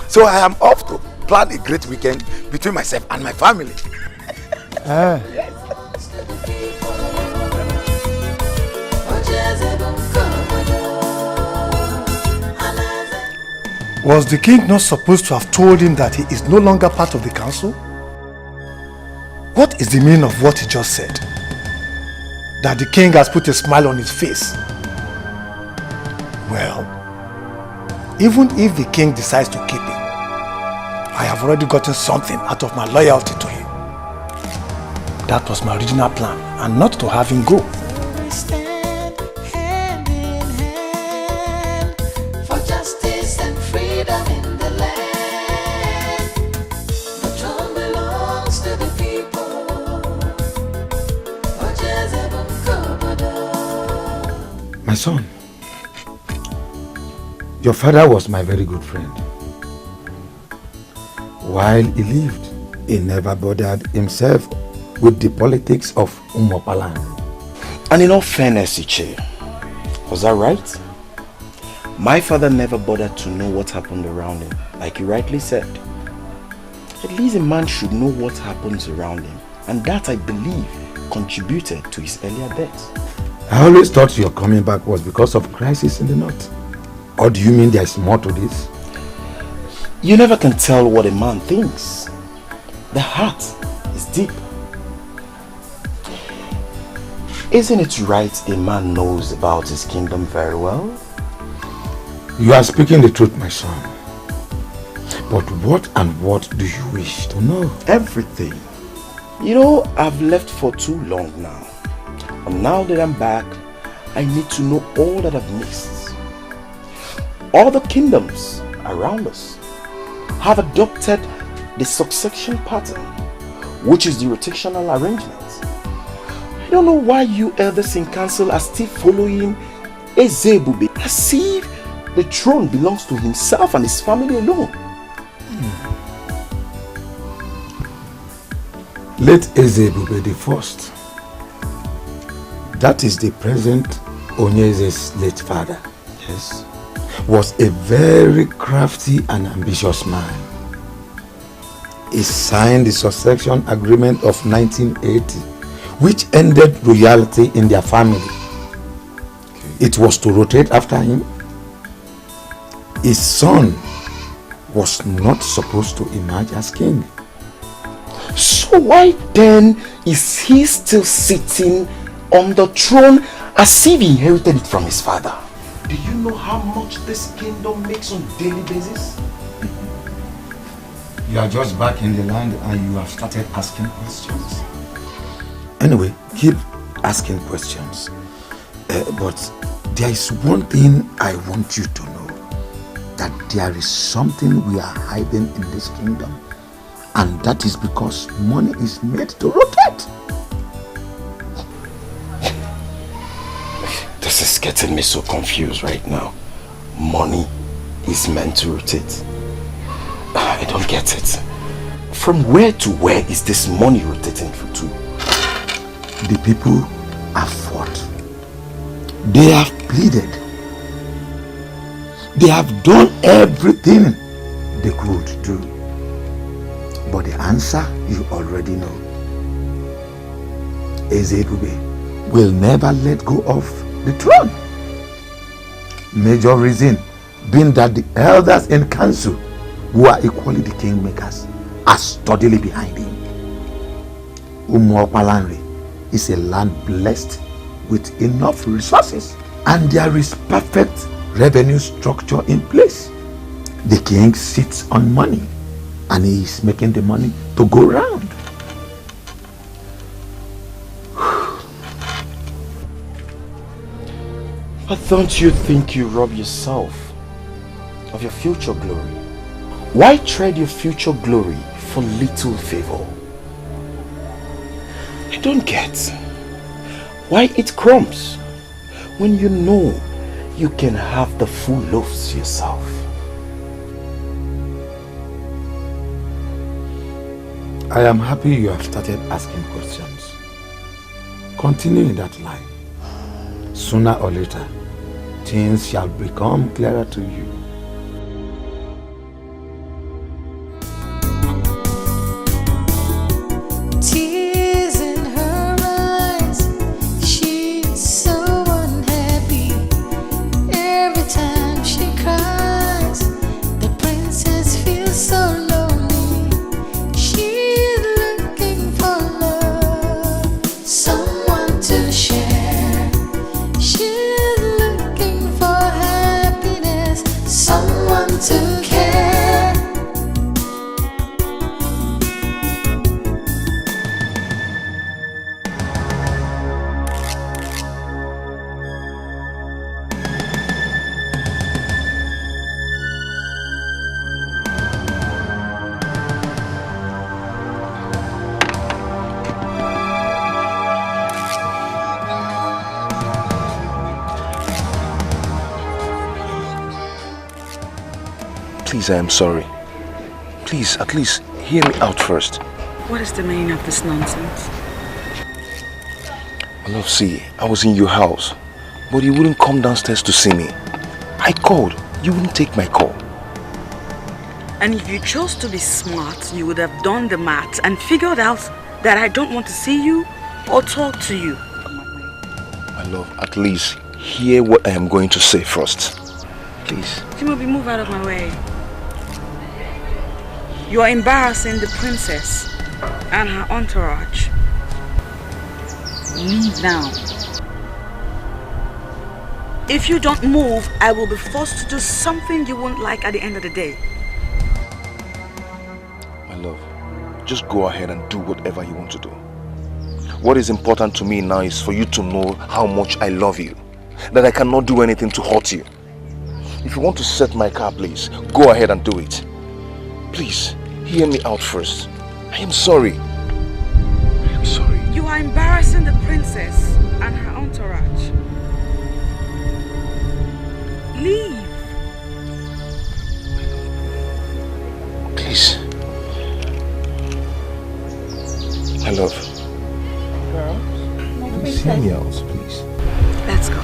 So I am off to plan a great weekend between myself and my family. Was the king not supposed to have told him that he is no longer part of the council? What is the meaning of what he just said? That the king has put a smile on his face. Well, even if the king decides to keep him, I have already gotten something out of my loyalty to him. That was my original plan, and not to have him go. My son, your father was my very good friend. While he lived, he never bothered himself with the politics of Umopaland. And in all fairness, Ichie, was that right? My father never bothered to know what happened around him, like you rightly said. At least a man should know what happens around him, and that, I believe, contributed to his earlier death. I always thought your coming back was because of crisis in the north. Or do you mean there's more to this? You never can tell what a man thinks. The heart is deep. Isn't it right a man knows about his kingdom very well? You are speaking the truth, my son. But what do you wish to know? Everything. You know, I've left for too long now. And now that I'm back, I need to know all that I've missed. All the kingdoms around us have adopted the succession pattern, which is the rotational arrangement. I don't know why you elders in council are still following Ezebube as if the throne belongs to himself and his family alone. Late Ezebube the first, that is the present Onyeze's late father, yes, was a very crafty and ambitious man. He signed the succession agreement of 1980, which ended royalty in their family. It was to rotate after him. His son was not supposed to emerge as king. So why then is he still sitting on the throne as if he inherited it from his father? Do you know how much this kingdom makes on a daily basis? You are just back in the land and you have started asking questions. Anyway, keep asking questions. But there is one thing I want you to know. That there is something we are hiding in this kingdom. And that is because money is made to rotate. This is getting me so confused right now. Money is meant to rotate. I don't get it. From where to where is this money rotating to? The people have fought. They have pleaded. They have done everything they could do. But the answer you already know. Ezebube will never let go of the throne. Major reason being that the elders in council, who are equally the kingmakers, are steadily behind him. Umuopalanri is a land blessed with enough resources, and there is perfect revenue structure in place. The king sits on money, and he is making the money to go round. But don't you think you rob yourself of your future glory? Why trade your future glory for little favor? I don't get why eat crumbs when you know you can have the full loaves yourself. I am happy you have started asking questions. Continue in that line. Sooner or later, things shall become clearer to you. Tears in her eyes, she's so unhappy. Every time she cries, the princess feels so lonely. She's looking for love, someone to share. She's looking for happiness, someone to care. Please, I am sorry. Please, at least hear me out first. What is the meaning of this nonsense? My love, see, I was in your house, but you wouldn't come downstairs to see me. I called, you wouldn't take my call. And if you chose to be smart, you would have done the math and figured out that I don't want to see you or talk to you. My love, at least hear what I am going to say first. Please. Timothy, move out of my way. You are embarrassing the princess and her entourage. Leave now. If you don't move, I will be forced to do something you won't like at the end of the day. My love, just go ahead and do whatever you want to do. What is important to me now is for you to know how much I love you. That I cannot do anything to hurt you. If you want to set my car, please, go ahead and do it. Please, hear me out first. I am sorry. I am sorry. You are embarrassing the princess and her entourage. Leave. Please. My love. Please hear me out, please. Let's go.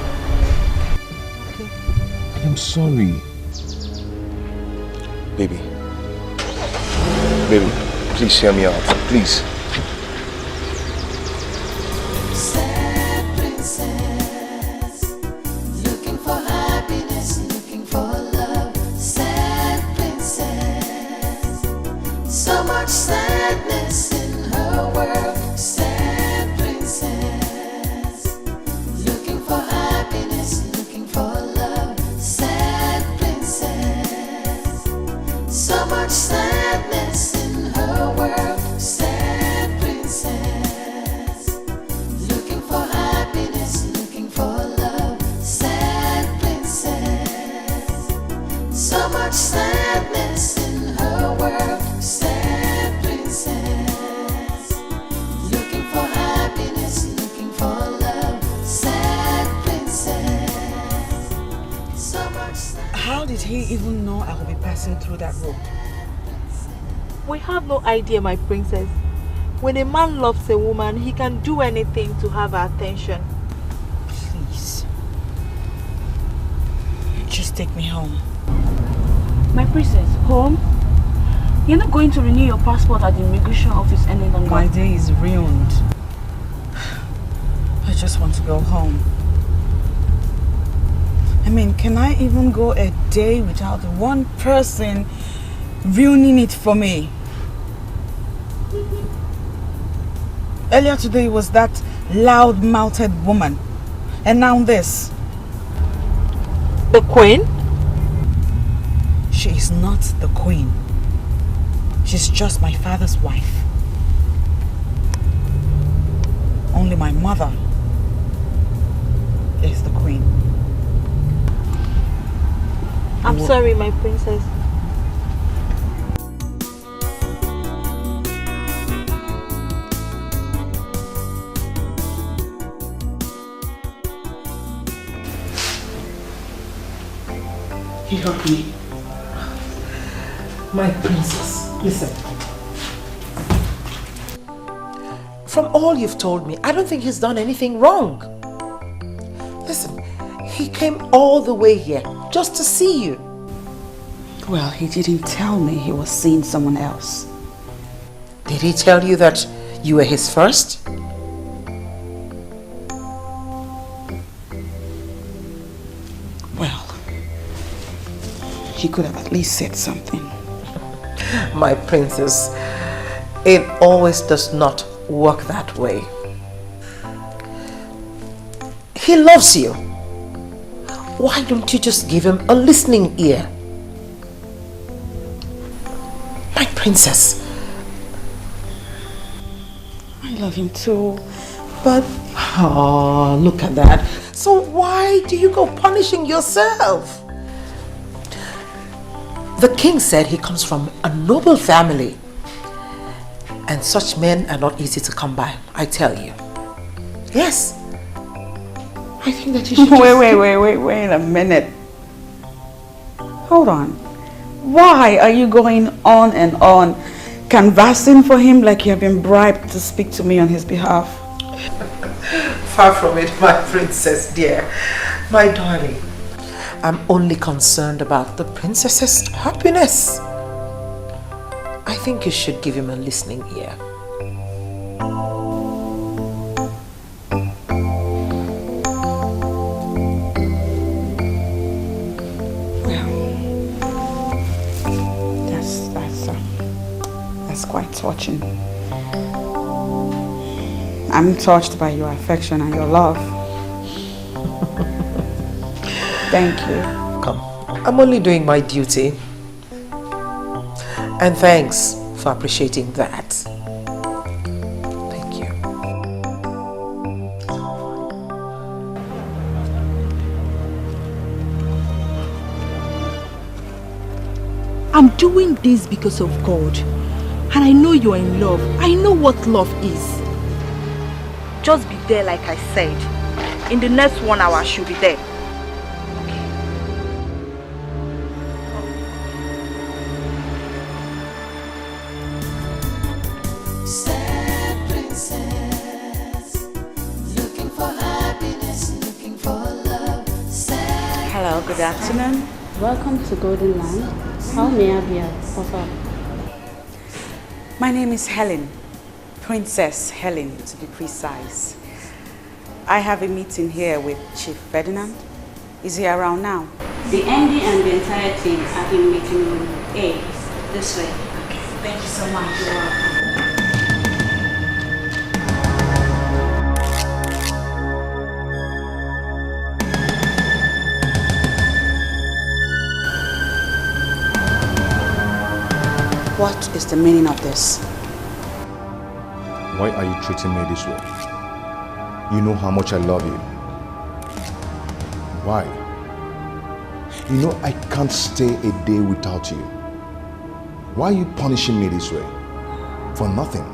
I am sorry. Baby. Baby, please hear me out. Please. Sad princess, looking for happiness, looking for love. Sad princess, so much sadness in her world. Sad princess, looking for happiness, looking for love. Sad princess, so much sadness in her world. Sad princess, looking for happiness, looking for love. Sad princess, so much sadness in her world. Sad princess, looking for happiness, looking for love. Sad princess, so much sadness. How did he even know I will be passing through that road? We have no idea, my princess. When a man loves a woman, he can do anything to have her attention. Please. Just take me home. My princess, home? You're not going to renew your passport at the immigration office any longer. My day is ruined. I just want to go home. I mean, can I even go a day without one person ruining it for me? Earlier today was that loud-mouthed woman. And now this. The queen? She is not the queen. She's just my father's wife. Only my mother is the queen. I'm sorry, my princess. He hurt me. My princess, listen. From all you've told me, I don't think he's done anything wrong. Listen, he came all the way here just to see you. Well, he didn't tell me he was seeing someone else. Did he tell you that you were his first? Well, he could have at least said something. My princess, it always does not work that way. He loves you. Why don't you just give him a listening ear? My princess. I love him too, but... Oh, look at that. So why do you go punishing yourself? The king said he comes from a noble family. And such men are not easy to come by, I tell you. Yes. I think that you should Wait a minute. Hold on. Why are you going on and on, canvassing for him like you have been bribed to speak to me on his behalf? Far from it, my princess dear. My darling. I'm only concerned about the princess's happiness. I think you should give him a listening ear. That's quite touching. I'm touched by your affection and your love. Thank you. Come, I'm only doing my duty. And thanks for appreciating that. Thank you. I'm doing this because of God. And I know you're in love. I know what love is. Just be there like I said. In the next 1 hour, she'll be there. Sad princess, looking for happiness, looking for love. Sad Hello, good afternoon. Welcome to Golden Land. How may I be of help? My name is Helen. Princess Helen, to be precise. I have a meeting here with Chief Ferdinand. Is he around now? The MD and the entire team are in meeting room A. This way. Okay, thank you so much. You're welcome. What is the meaning of this? Why are you treating me this way? You know how much I love you. Why? You know I can't stay a day without you. Why are you punishing me this way? For nothing.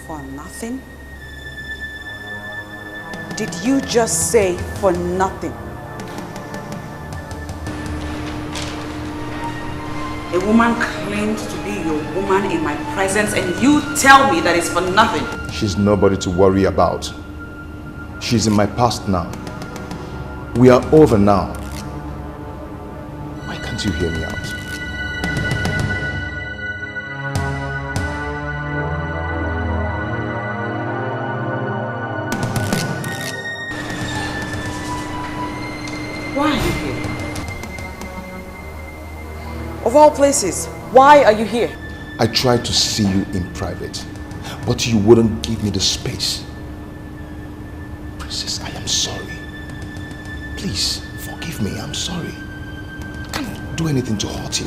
For nothing? Did you just say for nothing? A woman claimed to be your woman in my presence and you tell me that it's for nothing. She's nobody to worry about. She's in my past now. We are over now. Why can't you hear me out? Why are you here? Of all places, why are you here? I tried to see you in private, but you wouldn't give me the space. Princess, I am sorry. Please, forgive me, I'm sorry. I can't do anything to hurt you.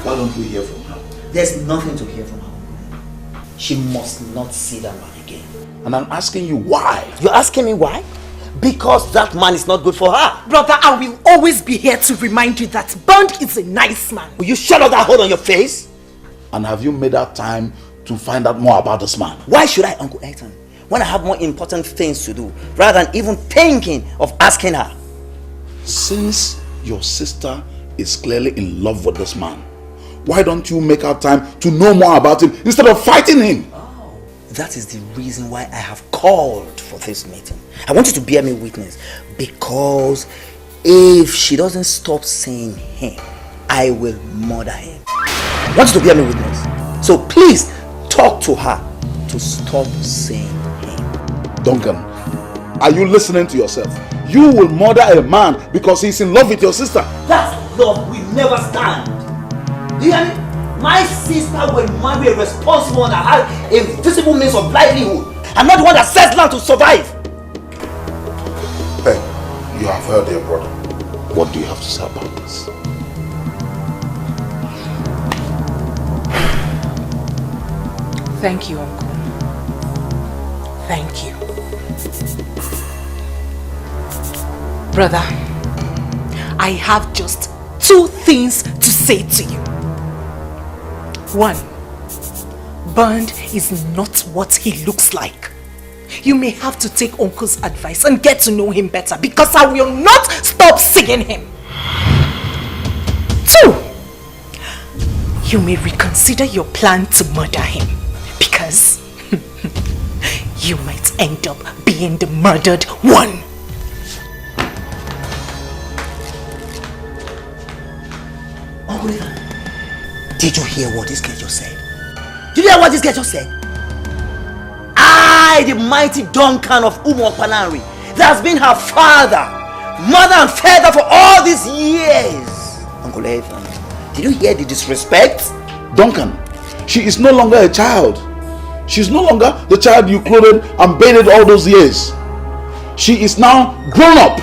Why don't we hear from her? There's nothing to hear from her. She must not see that man again. And I'm asking you why? You're asking me why? Because that man is not good for her. Brother, I will always be here to remind you that Bond is a nice man. Will you shut up that hole on your face? And have you made that time to find out more about this man? Why should I, Uncle Ethan, when I have more important things to do, rather than even thinking of asking her? Since your sister is clearly in love with this man, why don't you make out time to know more about him instead of fighting him? Oh, that is the reason why I have called for this meeting. I want you to bear me witness, because if she doesn't stop saying him, I will murder him. I want you to bear me witness. So please talk to her to stop saying him. Duncan, are you listening to yourself? You will murder a man because he's in love with your sister. That love will never stand. Do you hear me? My sister will marry a responsible one that has a visible means of livelihood. I'm not the one that sets land to survive. Hey, you have heard your brother. What do you have to say about this? Thank you, Uncle. Thank you. Brother, I have just 2 things to say to you. 1, Bond is not what he looks like. You may have to take Uncle's advice and get to know him better, because I will not stop seeing him. 2, you may reconsider your plan to murder him, because you might end up being the murdered one. Uncle Ethan, did you hear what this girl just said? Did you hear what this girl just said? I, the mighty Duncan of Umokpanari, that has been her father, mother and father for all these years. Uncle Ethan, did you hear the disrespect? Duncan, she is no longer a child. She's no longer the child you clothed and bathed all those years. She is now grown up.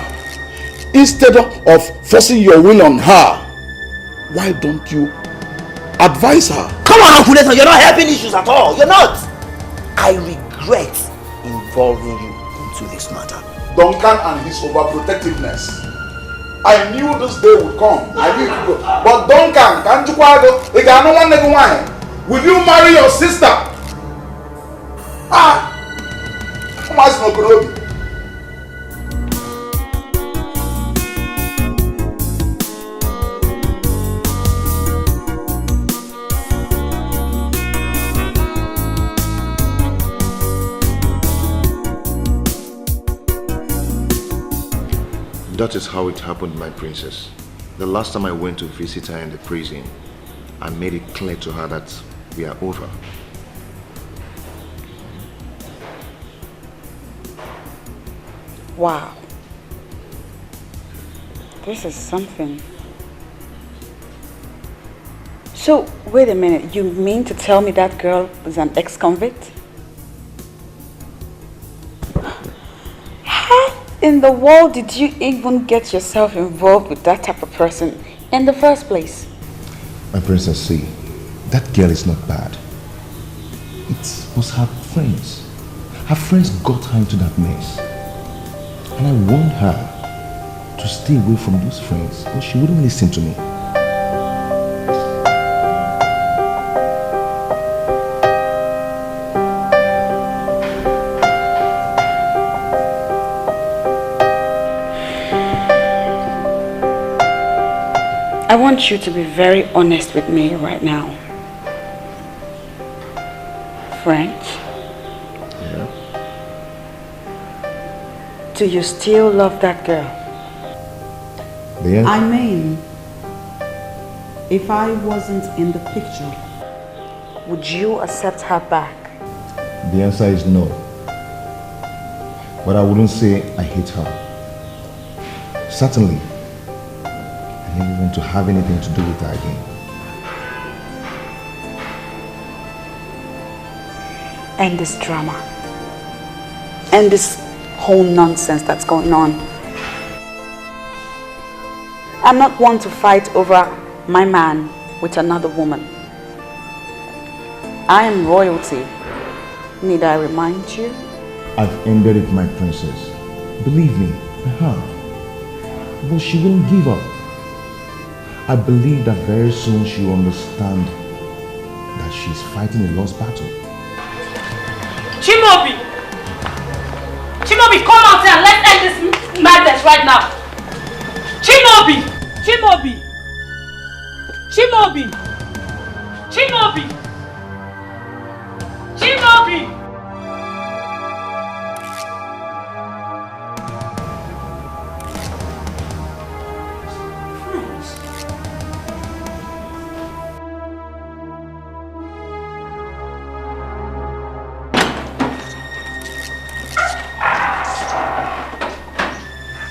Instead of forcing your will on her, why don't you advise her? Come on, Uncle Ethan, you're not helping issues at all. You're not. I regret involving you into this matter. Duncan and his overprotectiveness. I knew this day would come. I knew it would go. But Duncan, can't you will you marry your sister? Come on, Snokurobi. That is how it happened, my princess. The last time I went to visit her in the prison, I made it clear to her that we are over. Wow. This is something. So, wait a minute. You mean to tell me that girl is an ex-convict? How in the world did you even get yourself involved with that type of person in the first place? My princess, see, that girl is not bad. It was her friends. Her friends got her into that mess. And I warned her to stay away from those friends, but she wouldn't listen to me. I want you to be very honest with me right now. French? Yeah. Do you still love that girl? Yeah. I mean, if I wasn't in the picture, would you accept her back? The answer is no. But I wouldn't say I hate her. Certainly, I never want to have anything to do with her again. End this drama. End this whole nonsense that's going on. I'm not one to fight over my man with another woman. I am royalty. Need I remind you? I've ended it, my princess. Believe me, I have. But she won't give up. I believe that very soon she will understand that she's fighting a lost battle. Chimobi! Chimobi, come out here and let's end this madness right now! Chimobi! Chimobi! Chimobi! Chimobi! Chimobi!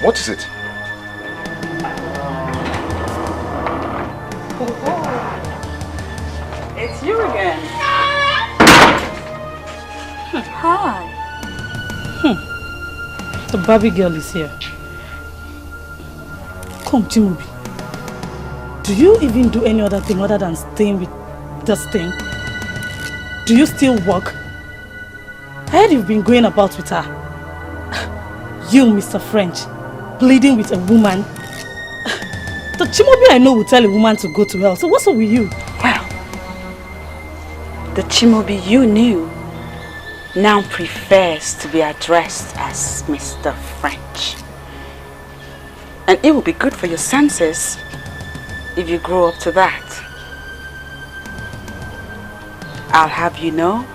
What is it? It's you again. Hi. The Barbie girl is here. Come, Chimobi. Do you even do any other thing other than staying with this thing? Do you still work? I heard you've been going about with her. You, Mr. French, pleading with a woman. The Chimobi I know will tell a woman to go to hell. So what's up with you? Well, the Chimobi you knew now prefers to be addressed as Mr. French. And it will be good for your senses if you grow up to that. I'll have you know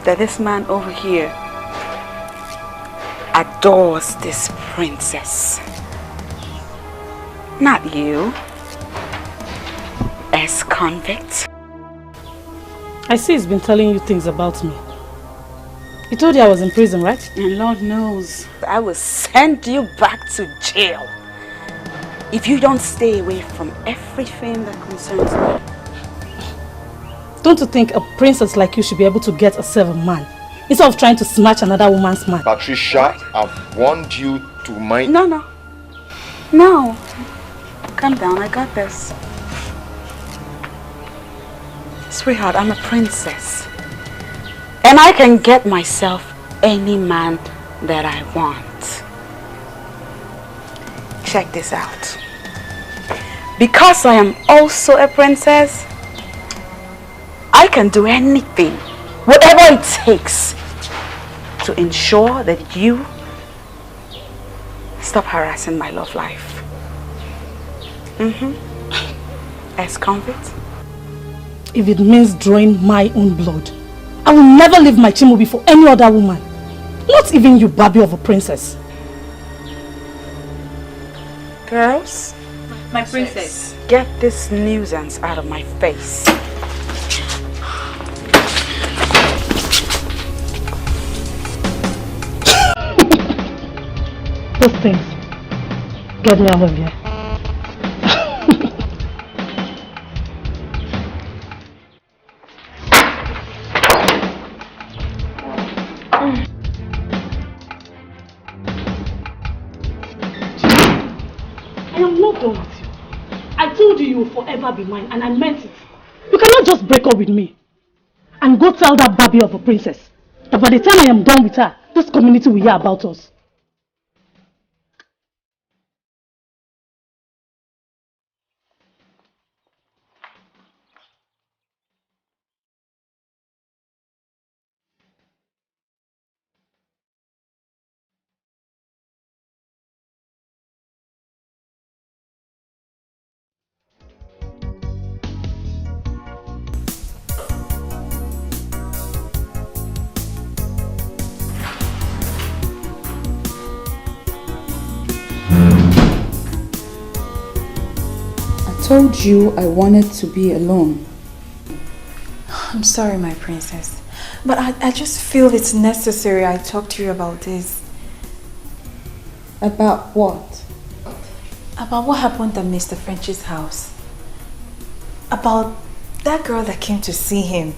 that this man over here adores this princess. Not you, ex-convict. I see he's been telling you things about me. He told you I was in prison, right? And Lord knows, I will send you back to jail if you don't stay away from everything that concerns me. Don't you think a princess like you should be able to get herself a man instead of trying to snatch another woman's man? Patricia, I've warned you to mind... No. Calm down, I got this. Sweetheart, I'm a princess. And I can get myself any man that I want. Check this out. Because I am also a princess, I can do anything, whatever it takes, to ensure that you stop harassing my love life. Ex-convict? If it means drawing my own blood, I will never leave my Chimubi for any other woman. Not even you, Barbie of a princess. Girls, my princess, get this nuisance out of my face. Those things. Get me out of here. I am not done with you. I told you will forever be mine, and I meant it. You cannot just break up with me and go tell that Barbie of a princess that by the time I am done with her, this community will hear about us. I told you I wanted to be alone. I'm sorry, my princess, but I just feel it's necessary I talk to you about this. About what? About what happened at Mr. French's house. About that girl that came to see him.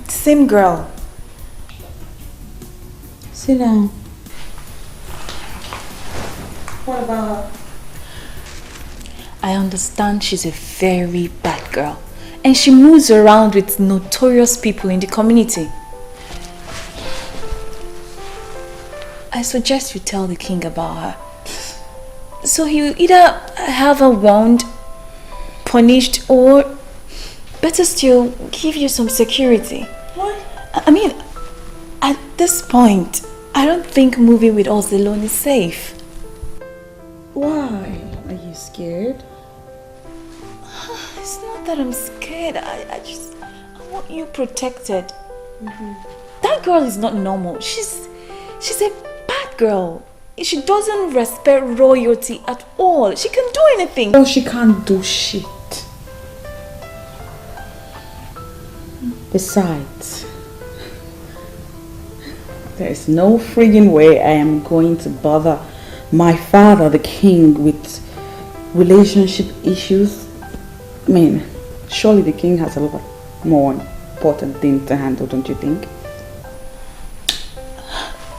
The same girl. Sit down. What about her? I understand she's a very bad girl and she moves around with notorious people in the community. I suggest you tell the king about her. So he'll either have her warned, punished, or better still, give you some security. What? I mean, at this point, I don't think moving with us alone is safe. Why? Are you scared? It's not that I'm scared. I want you protected. That girl is not normal. She's a bad girl. She doesn't respect royalty at all. She can do anything. No, she can't do shit. Besides, there is no friggin' way I am going to bother my father, the king, with relationship issues. I mean, surely the king has a lot more important things to handle, don't you think?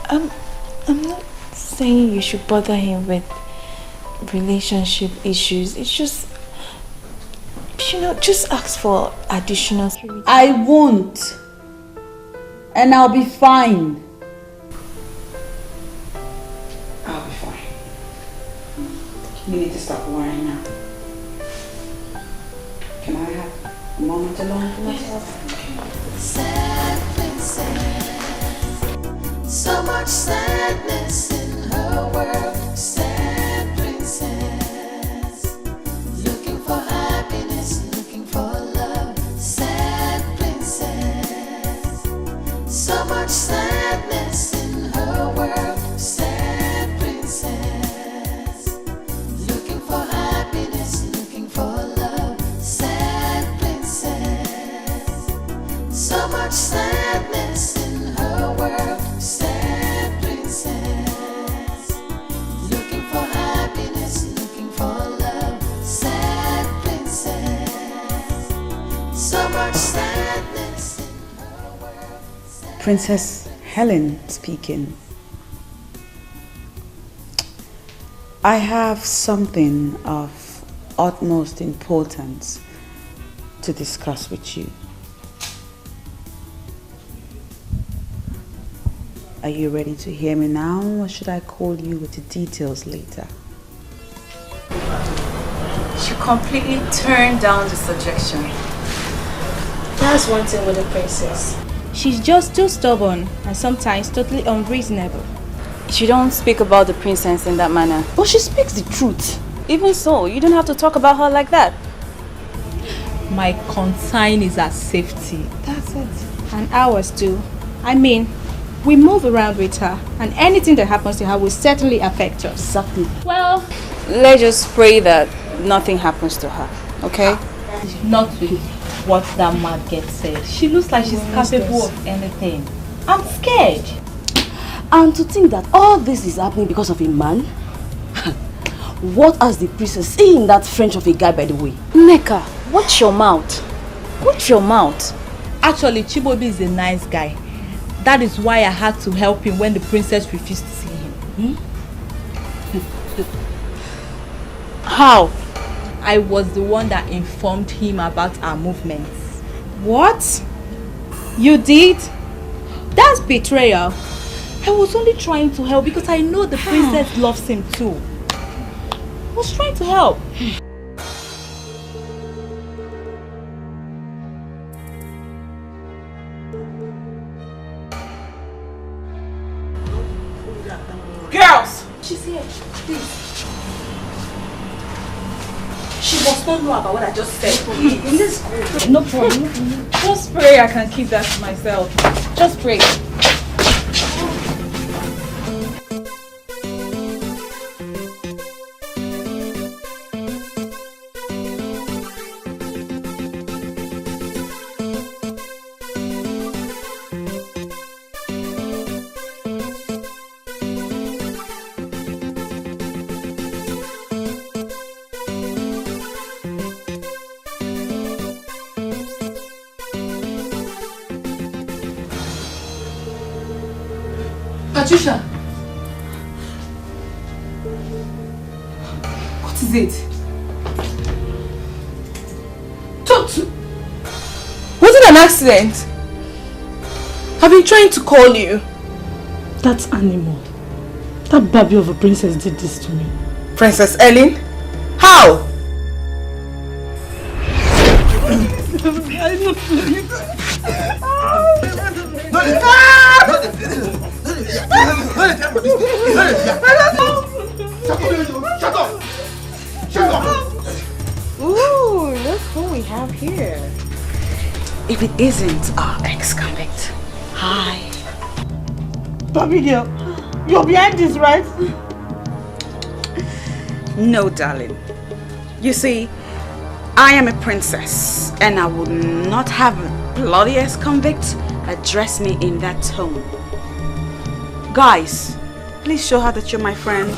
I'm not saying you should bother him with relationship issues. It's just, just ask for additional security. I won't. And I'll be fine. I'll be fine. You need to stop worrying now. Can I have a moment alone to myself? Sad princess, so much sadness in her world. Sad princess, looking for happiness, looking for love. Sad princess, so much sadness in her world. Sad princess, looking for happiness, looking for love. Sad princess, so much sadness in her world. Princess Helen speaking. I have something of utmost importance to discuss with you. Are you ready to hear me now, or should I call you with the details later? She completely turned down the suggestion. That's one thing with the princess. She's just too stubborn and sometimes totally unreasonable. She don't speak about the princess in that manner. But she speaks the truth. Even so, you don't have to talk about her like that. My concern is her safety. That's it. And ours too. I mean, we move around with her, and anything that happens to her will certainly affect us. Exactly. Well, let's just pray that nothing happens to her, okay? Not with what that mad girl said. She looks like she's capable of anything. I'm scared. And to think that all this is happening because of a man? What has the princess seen in that French of a guy, by the way? Neka, watch your mouth. Watch your mouth. Actually, Chibobi is a nice guy. That is why I had to help him when the princess refused to see him. How? I was the one that informed him about our movements. what? You did? That's betrayal. I was only trying to help because I know the princess loves him too. I was trying to help. Girls! She's here, please. She must not know about what I just said. Please. No problem. Just pray I can keep that to myself. Just pray. Chacha! What is it? Was it an accident? I've been trying to call you. That animal, that baby of a princess did this to me. Princess Ellen? How? Shut up! Ooh, look who we have here. If it isn't our ex-convict. Hi. Baby girl, you're behind this, right? No, darling. You see, I am a princess, and I would not have a bloody ex-convict address me in that tone. Guys, please show her that you're my friend.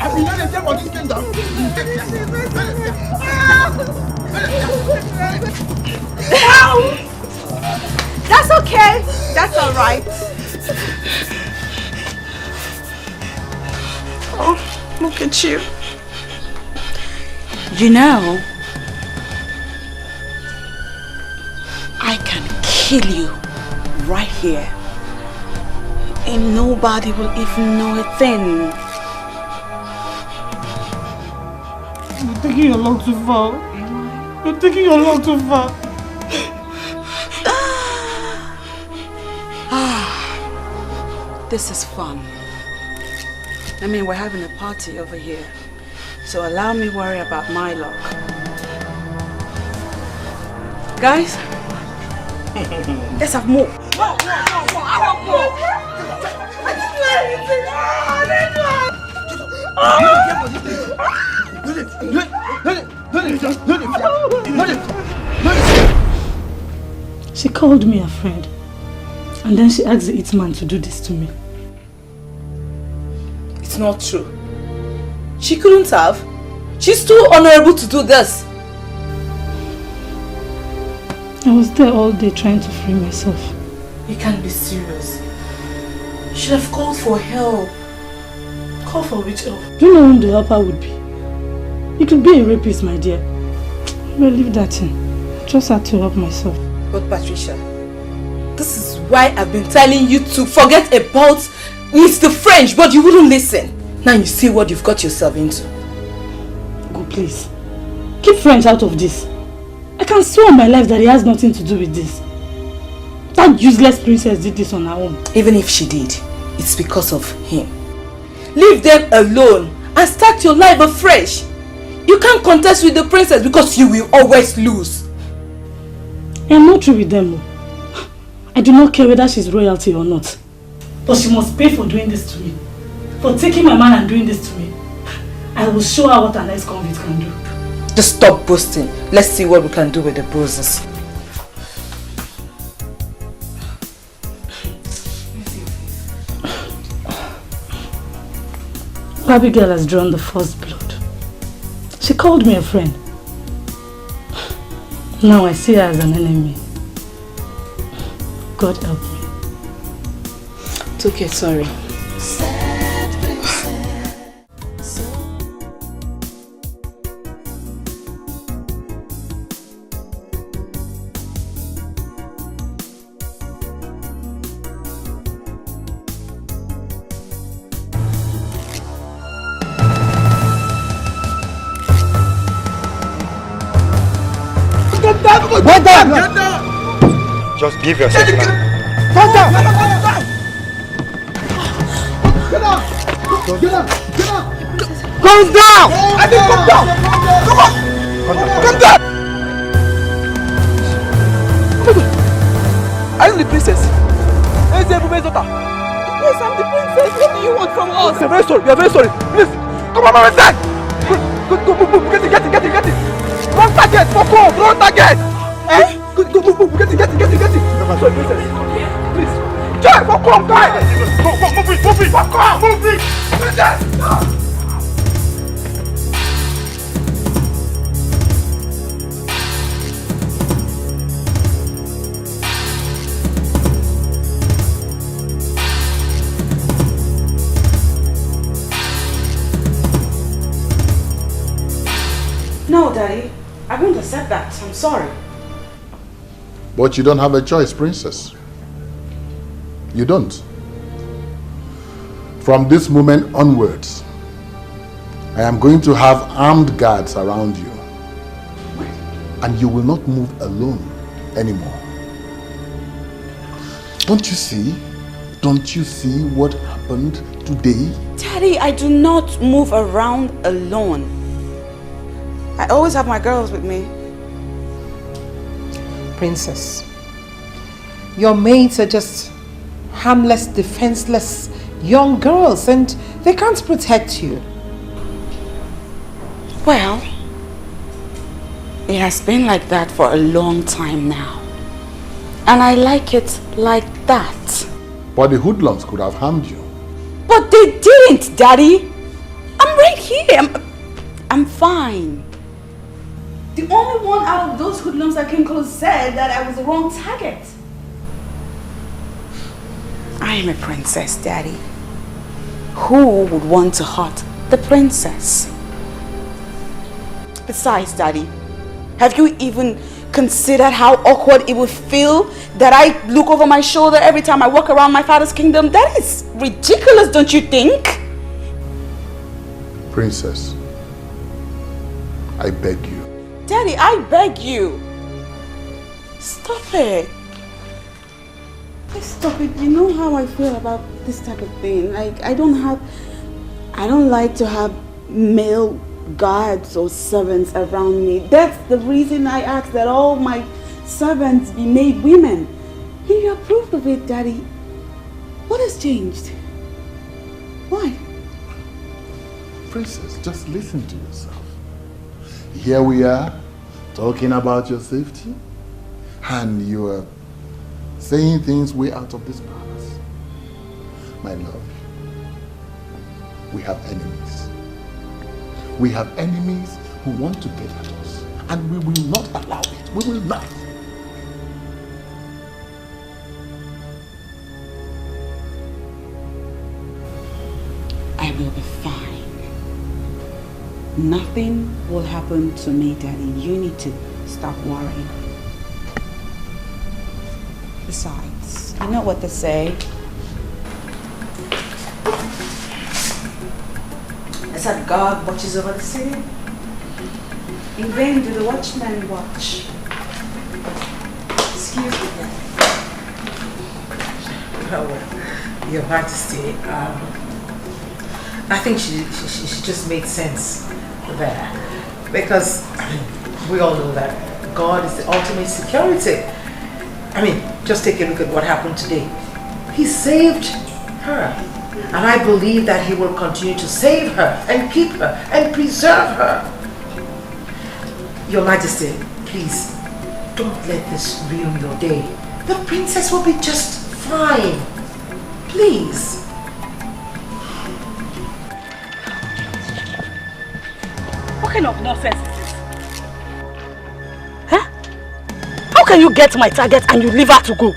I've been learning them for this kingdom. That's okay. That's all right. Oh, look at you. You know, I can kill you right here. And nobody will even know a thing. You're taking your long too far. You're taking your long too far. This is fun. I mean, we're having a party over here. So allow me worry about my luck. Guys, let's have more. I want more. I didn't do anything. She called me a friend, and then she asked the hitman to do this to me. It's not true. She couldn't have. She's too honorable to do this. I was there all day trying to free myself. You can't be serious. You should have called for help. Call for which help? Do you know who the helper would be? You could be a rapist, my dear. Well, leave that in. I just had to help myself. But Patricia, this is why I've been telling you to forget about Mr. French, but you wouldn't listen. Now you see what you've got yourself into. Go, please. Keep French out of this. I can swear on my life that he has nothing to do with this. That useless princess did this on her own. Even if she did, it's because of him. Leave them alone and start your life afresh. You can't contest with the princess because you will always lose. I am not through with them. I do not care whether she's royalty or not. But she must pay for doing this to me. For taking my man and doing this to me. I will show her what an ex-convict can do. Just stop boasting. Let's see what we can do with the bruises. Abigail has drawn the first blood. She called me a friend. Now I see her as an enemy. God help me. It's okay, sorry. Get down! Get down! Just give your signal. Get down! Get down! Get down! Get down! Come down! I think come down! Come on! Come down! Are you the princess? Where is the daughter? Yes, I'm the princess. What do you want from us? We are very sorry. We are very sorry. Please, come on, my son. Go, move. Get it. Wrong target. Focus. Wrong target. Go, move. Get it. Sorry, princess. Please. Joy, focus, guys. Move it. Focus, move it. Princess. No, Daddy. I won't accept that. I'm sorry. But you don't have a choice, princess. You don't. From this moment onwards, I am going to have armed guards around you. And you will not move alone anymore. Don't you see? Don't you see what happened today? Daddy, I do not move around alone. I always have my girls with me. Princess, your maids are just harmless, defenseless young girls and they can't protect you. Well, it has been like that for a long time now. And I like it like that. But the hoodlums could have harmed you. But they didn't, Daddy. I'm right here. I'm fine. The only one out of those hoodlums that came close said that I was the wrong target. I am a princess, Daddy. Who would want to hurt the princess? Besides, Daddy, have you even considered how awkward it would feel that I look over my shoulder every time I walk around my father's kingdom? That is ridiculous, don't you think? Princess, I beg you. Daddy, I beg you. Stop it. Please stop it. You know how I feel about this type of thing. Like, I don't like to have male guards or servants around me. That's the reason I ask that all my servants be made women. And you approved of it, Daddy. What has changed? Why? Princess, just listen to yourself. Here we are, talking about your safety, and you are saying things way out of this palace. My love, we have enemies. We have enemies who want to get at us, and we will not allow it. We will not. will be fine. Nothing will happen to me, Daddy. You need to stop worrying. Besides, you know what they say. They said God watches over the city. In vain do the watchmen watch. Excuse me, Daddy. Well, Your Majesty, I think she just made sense there. Because, I mean, we all know that God is the ultimate security. I mean, just take a look at what happened today. He saved her. And I believe that he will continue to save her and keep her and preserve her. Your Majesty, please, don't let this ruin your day. The princess will be just fine. Please. What kind of nonsense is this? Huh? How can you get my target and you leave her to go?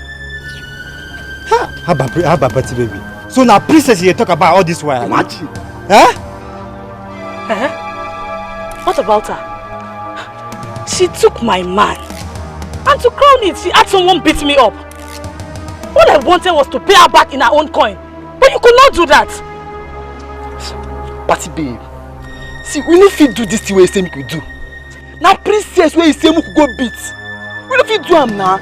How about Betty, baby? So now princess you talk about all this while. Imagine. Huh? What about her? She took my man. And to crown it, she had someone beat me up. All I wanted was to pay her back in her own coin. But you could not do that. Patty babe. See, we no fit do this thing where you say we could do. Now princess where you say we could go beat. We no fit do am now.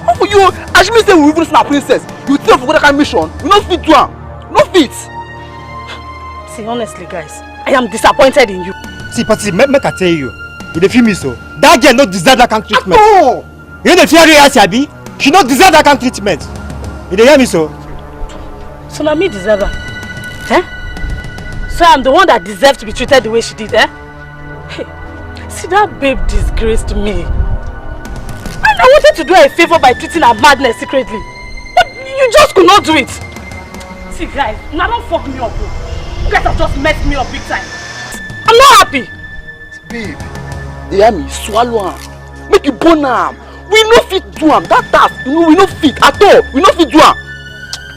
How for you? As me say we even na princess. You think for that kind of mission? We no fit do am. No fit. See, honestly guys, I am disappointed in you. See, Patty, make I tell you. You dey feel me so? That girl no deserve that kind of treatment. No. You dey fear her, Abi? She no deserve that kind of treatment. You dey hear me so? So now me deserve her? Eh? So I'm the one that deserves to be treated the way she did, eh? Hey, see, that babe disgraced me. And I wanted to do her a favor by treating her madness secretly. But you just could not do it. See guys, now don't fuck me up. You guys have just messed me up big time. I'm not happy. Babe, you hear me? Swallow am. Make you burn am. We no fit do am. That task, we no fit at all. We no fit do am.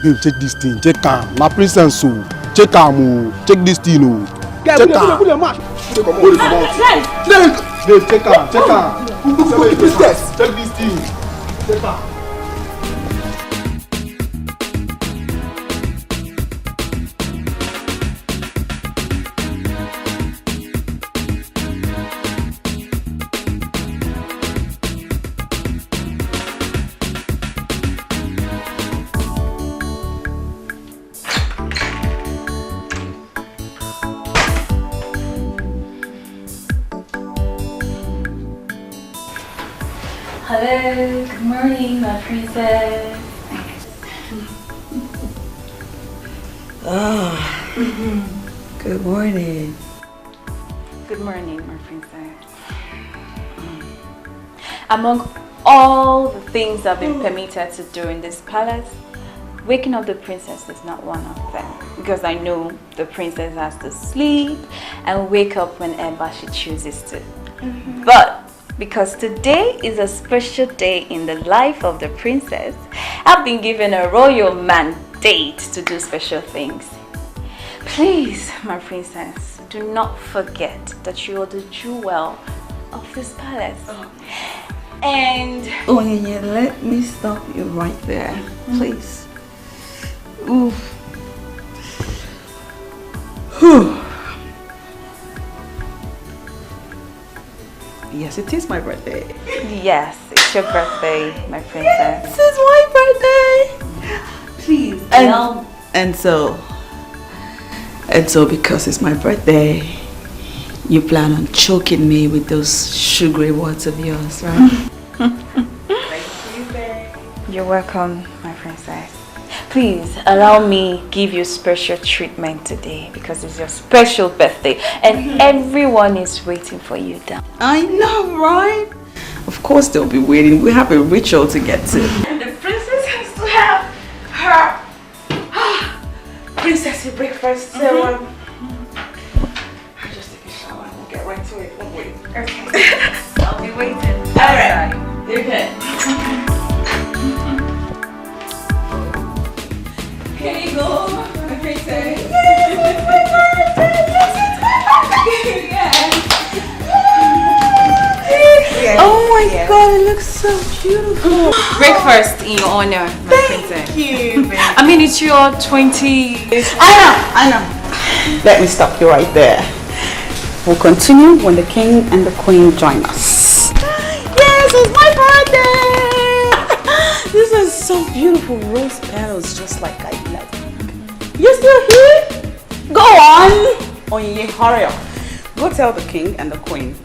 Babe, check this thing. Check am. My princess so. Check am o. Check this thing o. Check am. Babe, check am. Check am. Check this thing. Check am. Hello, good morning, my princess. Good morning. Good morning, my princess. Among all the things I've been permitted to do in this palace, waking up the princess is not one of them. Because I know the princess has to sleep and wake up whenever she chooses to. But because today is a special day in the life of the princess, I've been given a royal mandate to do special things. Please, my princess, do not forget that you are the jewel of this palace. And... Oh yeah, let me stop you right there, please. Ooh. Yes, it is my birthday. Yes, it's your birthday, my princess. This is my birthday. Please. And so because it's my birthday, you plan on choking me with those sugary words of yours, right? Thank you, babe. You're welcome, my princess. Please allow me give you special treatment today because it's your special birthday and everyone is waiting for you down. I know, right? Of course they'll be waiting. We have a ritual to get to. And the princess has to have her princessy breakfast. So I'll just take a shower and we'll get right to it. Won't wait. Okay. I'll be waiting. Alright. You're good. Here you go, my princess. Yay, look so beautiful. Breakfast in your honor, my princess. Thank you. I mean, it's your 20... I know. Let me stop you right there. We'll continue when the king and the queen join us. Yes, it's my birthday! This is so beautiful. Rose petals, just like I love. You still here? Go on! Onye, hurry up. Go tell the king and the queen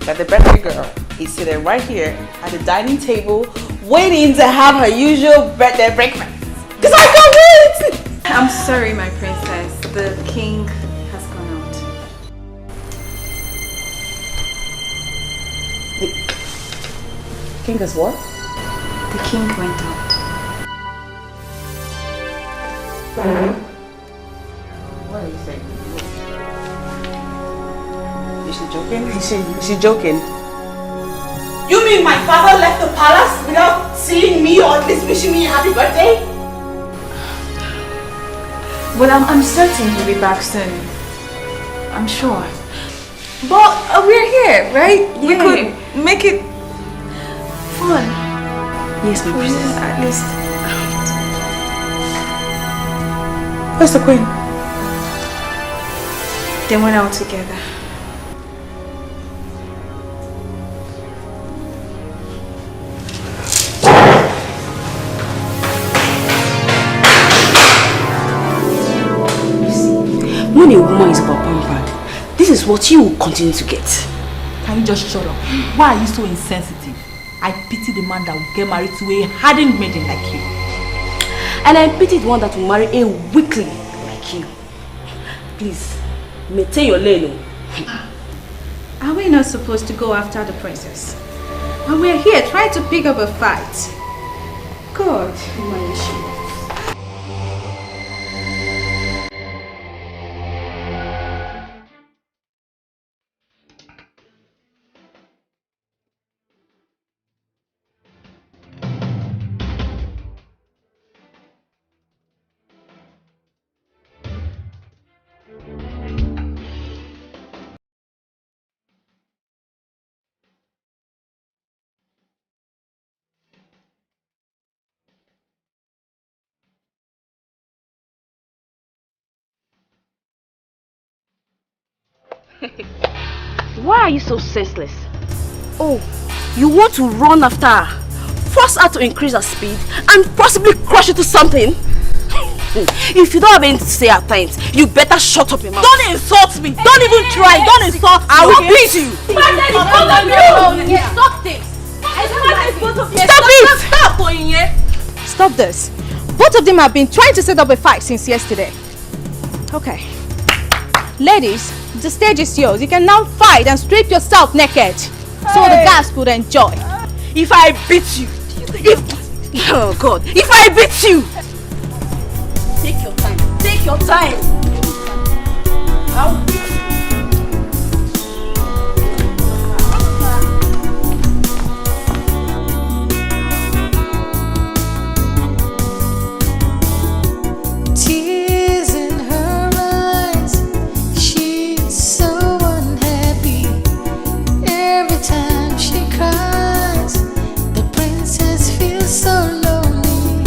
that the birthday girl is seated right here at the dining table waiting to have her usual birthday breakfast. Because I can't wait! I'm sorry, my princess. The king has gone out. The king has what? The king went out. What are you saying? Is she joking? Is she joking? You mean my father left the palace without seeing me or at least wishing me a happy birthday? Well, I'm certain he'll be back soon. I'm sure. But we're here, right? Yeah. We could make it fun. Yes, my princess. At least. Where's the queen? They went out together. When a woman is over-pampered, this is what you will continue to get. Can you just shut up? Why are you so insensitive? I pity the man that will get married to a hardened maiden like you. And I pity the one that will marry a weakling like you. Please, maintain your lane. Are we not supposed to go after the princess? And we're here trying to pick up a fight. God, my issue. Why are you so senseless? Oh, you want to run after her, force her to increase her speed, and possibly crush into something? If you don't have anything to say at times, you better shut up your mouth. Don't insult me! Don't even try! Don't insult me! I will beat you! Stop this! Stop it! Stop this! Both of them have been trying to set up a fight since yesterday. Okay. Ladies, the stage is yours. You can now fight and strip yourself naked. So the guys could enjoy. If I beat you, oh God, if I beat you, take your time. Take your time. I'll beat you. Tears in her eyes, she's so unhappy. Every time she cries, the princess feels so lonely.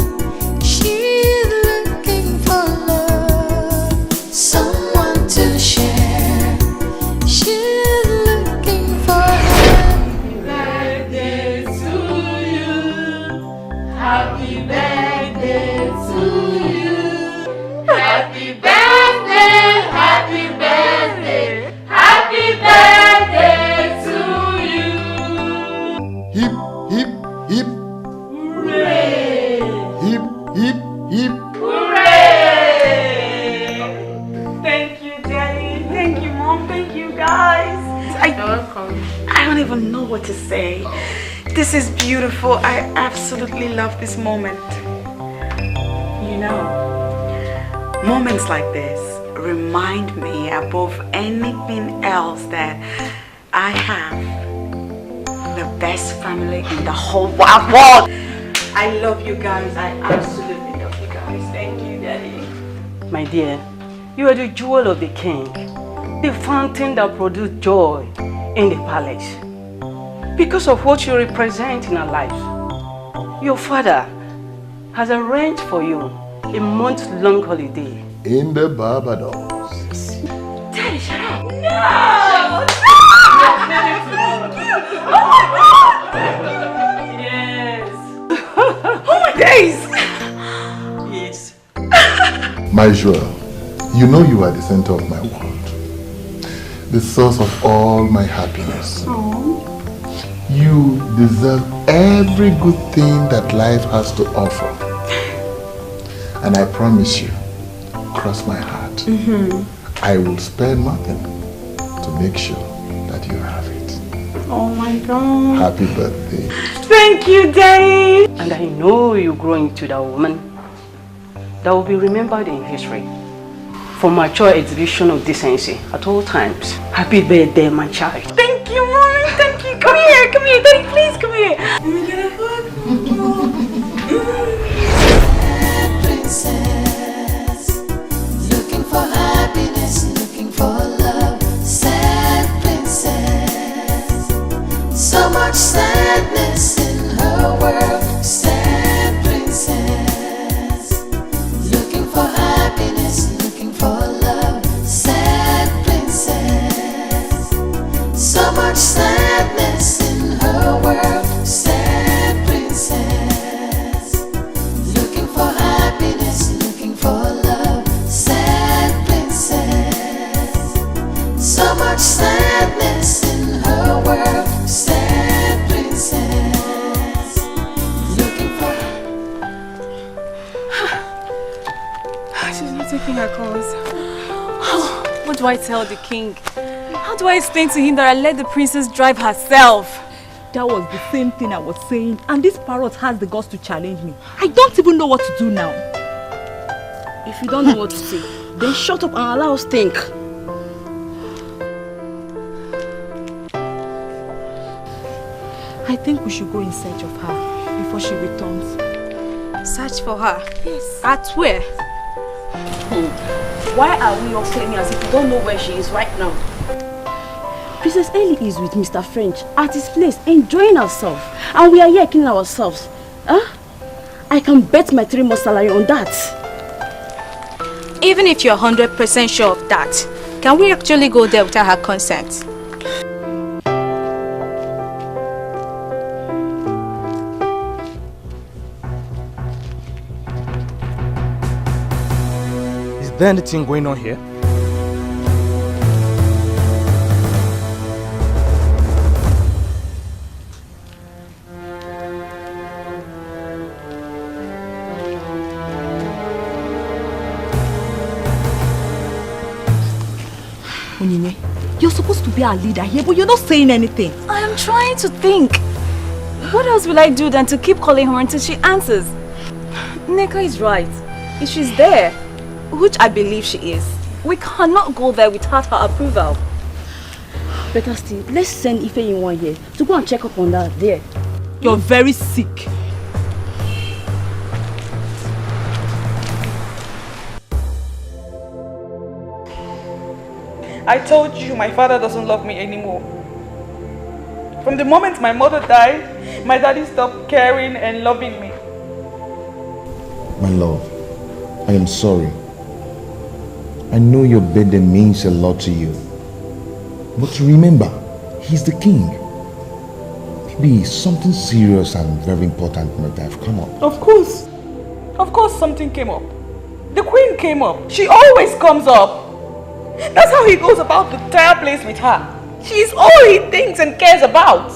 She's looking for love, someone to share. She's looking for happy birthday to you. Happy birthday to you. Happy birthday, happy birthday, happy birthday to you. Hip, hip, hip. Hooray! Hip, hip, hip. Hooray! Thank you, Daddy. Thank you, Mom. Thank you, guys. You're welcome. I don't even know what to say. This is beautiful. I absolutely love this moment. You know, moments like this remind me above anything else that I have the best family in the whole wide world. I love you guys. I absolutely love you guys. Thank you, Daddy. My dear, you are the jewel of the king, the fountain that produced joy in the palace. Because of what you represent in our life. Your father has arranged for you a month-long holiday. In the Barbados. Daddy, shut up! No! Oh my God! Yes! Oh my days! Yes. My Joel, you know you are the center of my world. The source of all my happiness. You deserve every good thing that life has to offer. And I promise you, cross my heart, I will spare nothing to make sure that you have it. Oh my God. Happy birthday. Thank you, Daddy. And I know you grow into that woman that will be remembered in history for mature exhibition of decency at all times. Happy birthday, my child. Thank you, Mommy. Thank you. Come here, Daddy. Please come here. Princess, looking for happiness, looking for love. Sad princess, so much sadness in her world. Sad princess, looking for happiness, looking for love. Sad princess, so much sadness in her world. Sad princess, looking for happiness, looking for love. Sad princess, so much sadness in her world. Sad princess, looking for. She's not taking her calls. What do I tell the king? How do I explain to him that I let the princess drive herself? That was the same thing I was saying, and this parrot has the guts to challenge me. I don't even know what to do now. If you don't know what to say, then shut up and allow us think. I think we should go in search of her before she returns. Search for her? Yes. At where? Why are we all claiming as if we don't know where she is right now? Princess Ellie is with Mr. French at his place, enjoying herself. And we are here killing ourselves. Huh? I can bet my 3 months salary on that. Even if you're 100% sure of that, can we actually go there without her consent? Is there anything going on here? Onyinye, you're supposed to be our leader here, but you're not saying anything. I am trying to think. What else will I do than to keep calling her until she answers? Neka is right. If she's there, which I believe she is, we cannot go there without her approval. Better still, let's send Ife in one here to go and check up on that there. You're very sick. I told you my father doesn't love me anymore. From the moment my mother died, my daddy stopped caring and loving me. My love, I am sorry. I know your birthday means a lot to you. But remember, he's the king. Maybe something serious and very important might have come up. Of course something came up. The queen came up. She always comes up. That's how he goes about the entire place with her. She's all he thinks and cares about.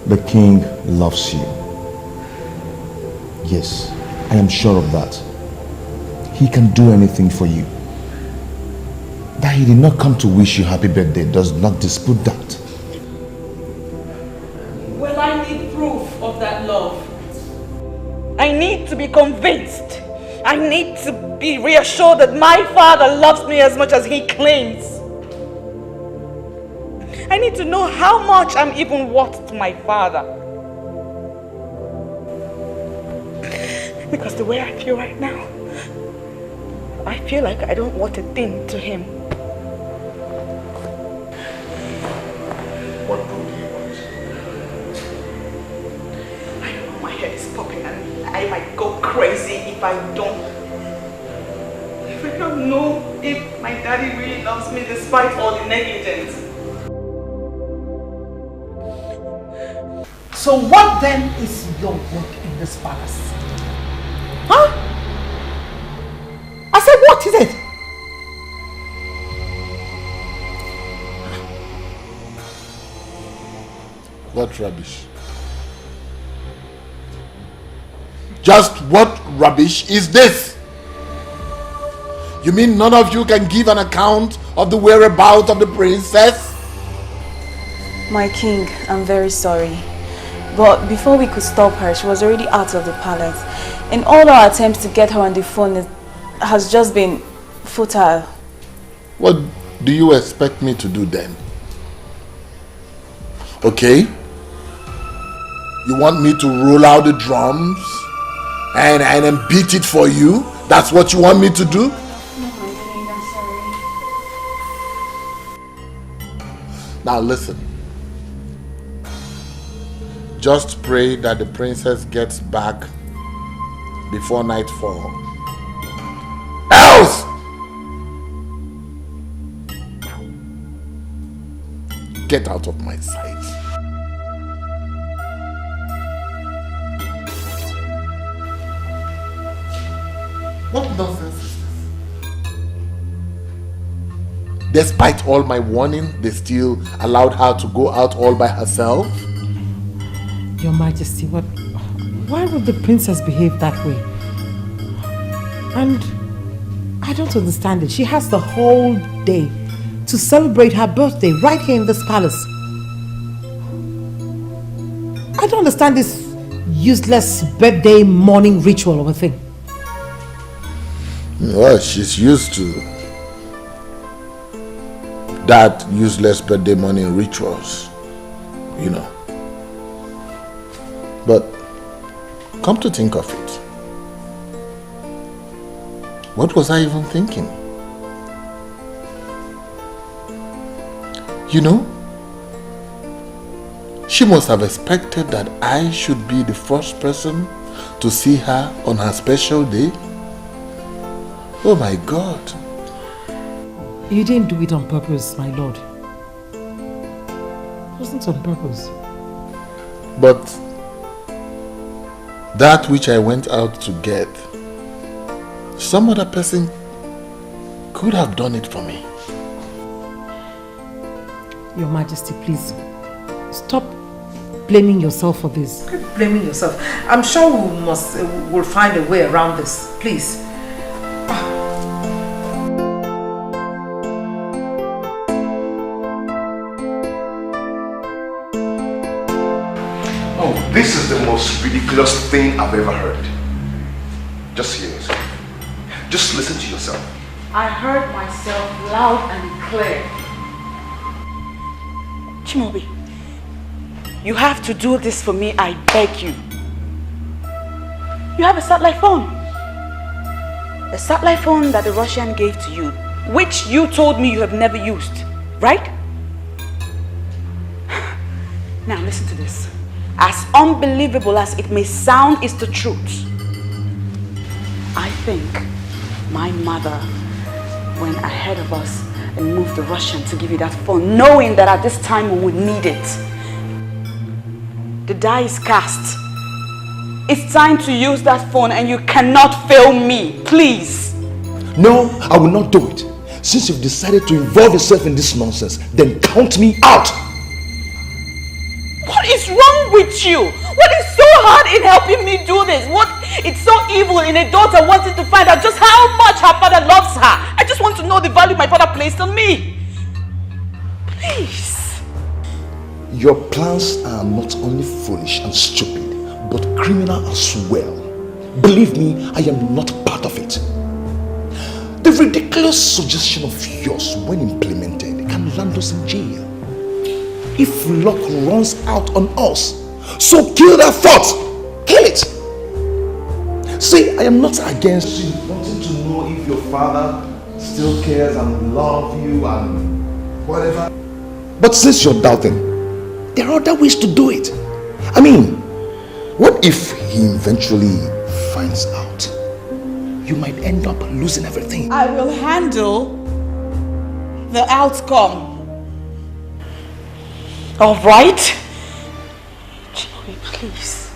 The king loves you. Yes, I am sure of that. He can do anything for you. That he did not come to wish you happy birthday does not dispute that. Well, I need proof of that love. I need to be convinced. I need to be reassured that my father loves me as much as he claims. I need to know how much I'm even worth to my father. Because the way I feel right now, I feel like I don't want a thing to him. What if I don't know if my daddy really loves me despite all the negligence. So what then is your work in this palace? Huh? I said, what is it? What rubbish? Just what rubbish is this? You mean none of you can give an account of the whereabouts of the princess? My king, I'm very sorry. But before we could stop her, she was already out of the palace. And all our attempts to get her on the phone has just been futile. What do you expect me to do then? Okay? You want me to roll out the drums and then beat it for you? That's what you want me to do? No, my king, I'm sorry. Now listen. Just pray that the princess gets back before nightfall. Else! Get out of my sight. What nonsense is this? Despite all my warning, they still allowed her to go out all by herself? Your Majesty, why would the princess behave that way? And I don't understand it. She has the whole day to celebrate her birthday right here in this palace. I don't understand this useless birthday morning ritual of a thing. Well, she's used to that useless birthday morning rituals, you know. But come to think of it, what was I even thinking? You know, she must have expected that I should be the first person to see her on her special day. Oh my God. You didn't do it on purpose, my lord. It wasn't on purpose. But that which I went out to get, some other person could have done it for me. Your Majesty, please, stop blaming yourself for this. Quit blaming yourself. I'm sure we'll find a way around this. Please. This is the most ridiculous thing I've ever heard. Just hear yourself. Just listen to yourself. I heard myself loud and clear. Chimobi, you have to do this for me, I beg you. You have a satellite phone. A satellite phone that the Russian gave to you, which you told me you have never used, right? Now listen to this. As unbelievable as it may sound, is the truth. I think my mother went ahead of us and moved the Russian to give you that phone, knowing that at this time we would need it. The die is cast. It's time to use that phone and you cannot fail me, please. No, I will not do it. Since you've decided to involve yourself in this nonsense, then count me out. What is wrong with you? What is so hard in helping me do this? What is so evil in a daughter wanting to find out just how much her father loves her? I just want to know the value my father placed on me. Please. Your plans are not only foolish and stupid, but criminal as well. Believe me, I am not part of it. The ridiculous suggestion of yours, when implemented, can land us in jail. If luck runs out on us, so kill that thought. Kill it. See, I am not against you wanting to know if your father still cares and loves you and whatever. But since you're doubting, there are other ways to do it. I mean, what if he eventually finds out? you might end up losing everything. I will handle the outcome. All right? Chloe, please.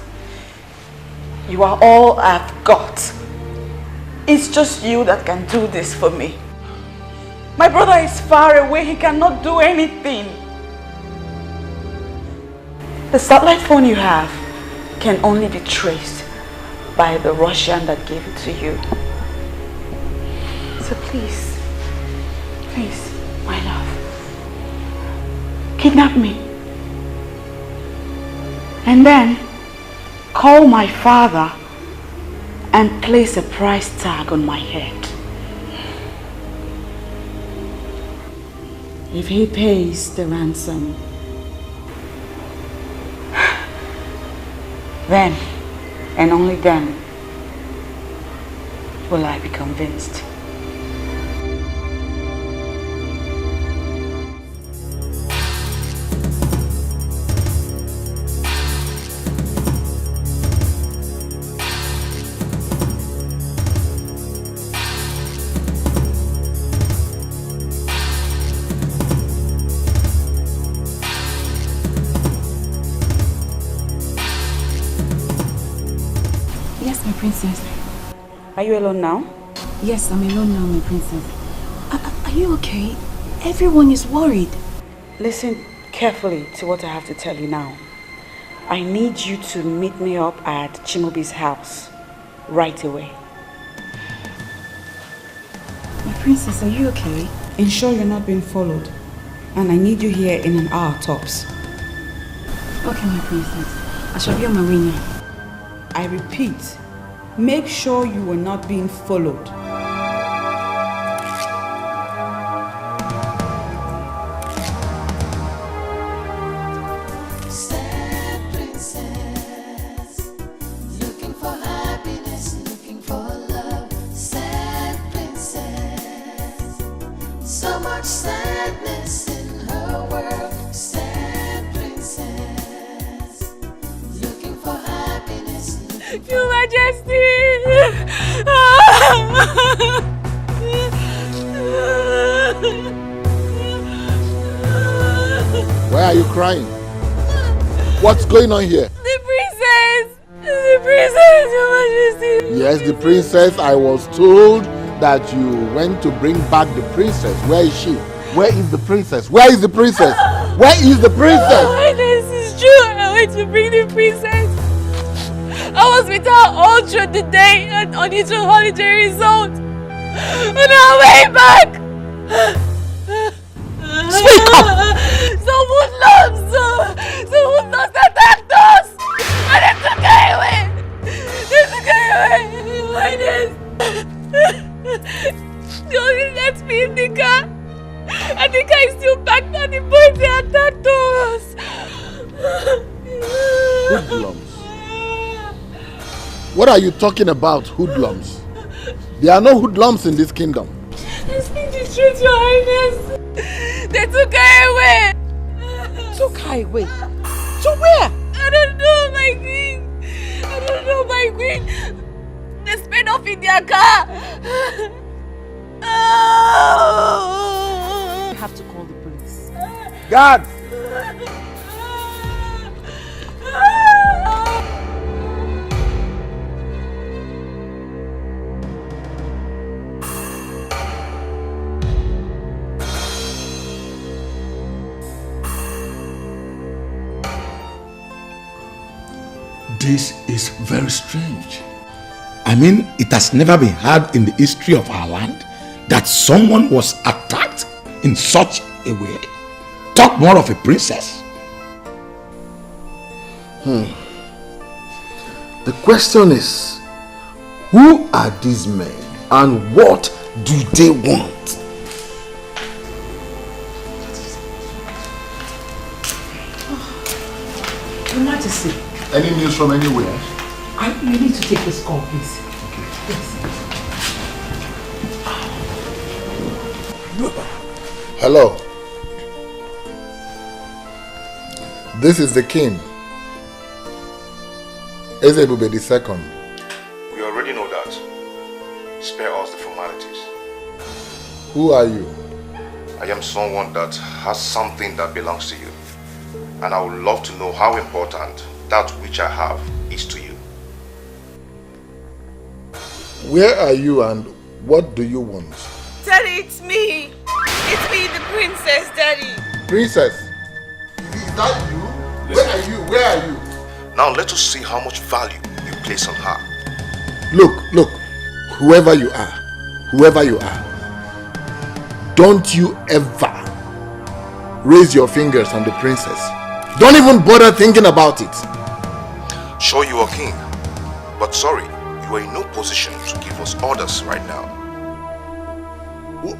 You are all I've got. It's just you that can do this for me. My brother is far away. He cannot do anything. The satellite phone you have can only be traced by the Russian that gave it to you. So please, my love, kidnap me. And then call my father and place a price tag on my head. If he pays the ransom, then and only then will I be convinced. Princess. Are you alone now? Yes, I'm alone now, my princess. Are you okay? Everyone is worried. Listen carefully to what I have to tell you now. I need you to meet me up at Chimobi's house right away. My princess, are you okay? Ensure you're not being followed. And I need you here in an hour tops. Okay, my princess. I shall be on my way now. I repeat, make sure you are not being followed. Sad princess, looking for happiness, looking for love. Sad princess, so much sadness in her world. Sad princess, looking for happiness. Your Majesty! Why are you crying? What's going on here? The princess! The princess, Your Majesty! Yes, the princess. I was told that you went to bring back the princess. Where is she? Where is the princess? Where is the princess? Where is the princess? This is true. I went to bring the princess. I was with her all through the day on its holiday resort. On our way back. Speak up! Some hoodlums attacked us. And they took her away. They took her away. Why this? They only left me in the car. And the car is still packed and the boys they attacked us. Hoodlums. What are you talking about, hoodlums? There are no hoodlums in this kingdom. I speak the truth, Your Highness. They took her away. Took her away? To where? I don't know, my queen. I don't know, my queen. They sped off in their car. We have to call the police. God! This is very strange. I mean, it has never been heard in the history of our land that someone was attacked in such a way. Talk more of a princess. The question is, who are these men and what do they want? Your Majesty. Any news from anywhere? You need to take this call, please. Okay. Yes. Hello. This is the king. Ezebube II. We already know that. spare us the formalities. Who are you? I am someone that has something that belongs to you. And I would love to know how important that which I have is to you. Where are you and what do you want? Daddy, it's me. It's me, the princess, Daddy. Princess? Is that you? Where are you? Where are you? Now let us see how much value you place on her. Look, whoever you are, don't you ever raise your fingers on the princess. Don't even bother thinking about it. Sure, you are king, but sorry, you are in no position to give us orders right now.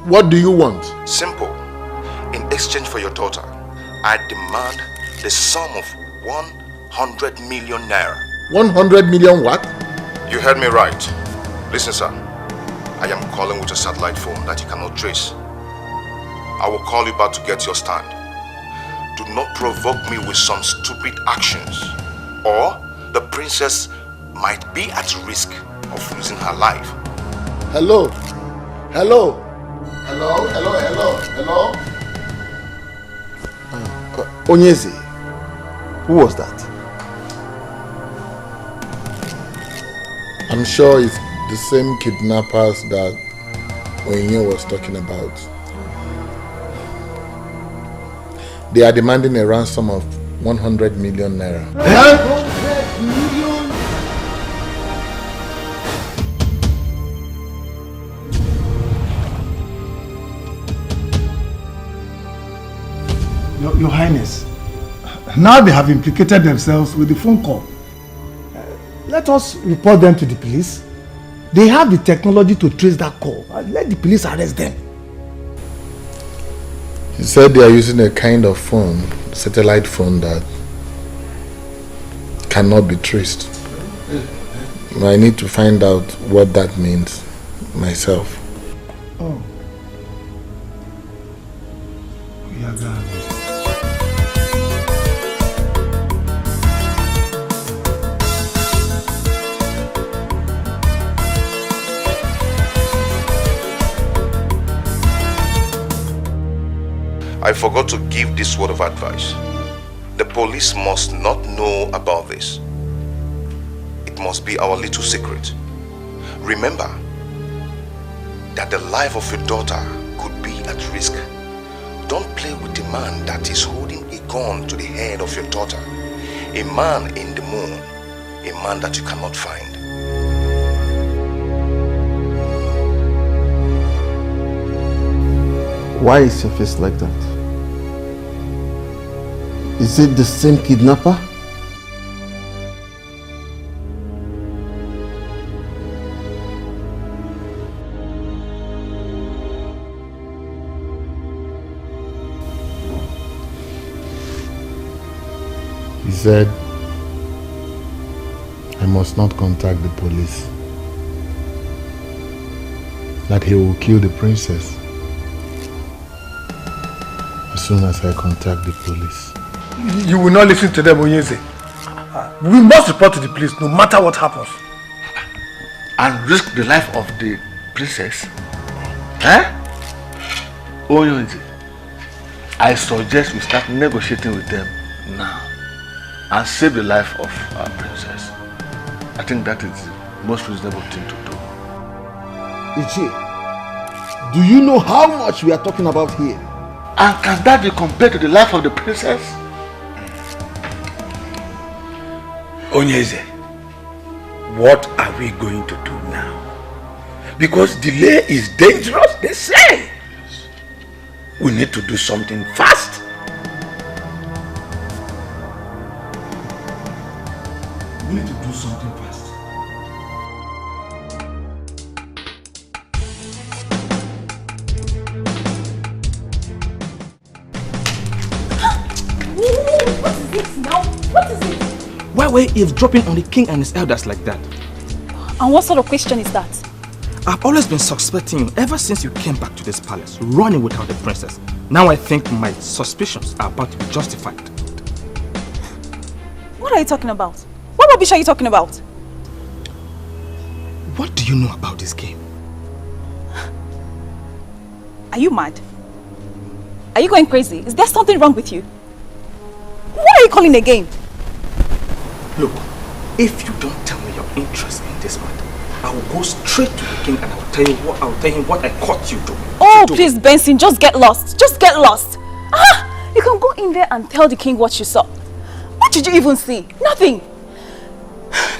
What do you want? Simple. In exchange for your daughter, I demand the sum of 100 million naira. 100 million what? You heard me right. Listen, sir. I am calling with a satellite phone that you cannot trace. I will call you back to get your stand. Do not provoke me with some stupid actions, or the princess might be at risk of losing her life. Hello? Onyeze, who was that? I'm sure it's the same kidnappers that Onyinye was talking about. They are demanding a ransom of 100 million naira. 100 million? Your Highness, now they have implicated themselves with the phone call. Let us report them to the police. They have the technology to trace that call. Let the police arrest them. He said they are using a kind of phone, satellite phone, that cannot be traced. I need to find out what that means myself. Oh. We are gone. I forgot to give this word of advice. The police must not know about this. It must be our little secret. Remember that the life of your daughter could be at risk. Don't play with the man that is holding a gun to the head of your daughter. A man in the moon, a man that you cannot find. Why is your face like that? Is it the same kidnapper? He said I must not contact the police. That he will kill the princess as soon as I contact the police. You will not listen to them, Onyeze. We must report to the police no matter what happens. And risk the life of the princess? Eh? Onyeze, I suggest we start negotiating with them now and save the life of our princess. I think that is the most reasonable thing to do. Ichi, do you know how much we are talking about here? And can that be compared to the life of the princess? Onyeze, what are we going to do now? Because delay is dangerous, they say. We need to do something fast. We need to do something fast. What is it now? What is it? Why were you eavesdropping on the king and his elders like that? And what sort of question is that? I've always been suspecting you ever since you came back to this palace, running without the princess. Now I think my suspicions are about to be justified. What are you talking about? What rubbish are you talking about? What do you know about this game? Are you mad? Are you going crazy? Is there something wrong with you? What are you calling again? Look, if you don't tell me your interest in this matter, I will go straight to the king and I'll tell him what I caught you doing. Oh, please, Benson, just get lost. Just get lost. You can go in there and tell the king what you saw. What did you even see? Nothing.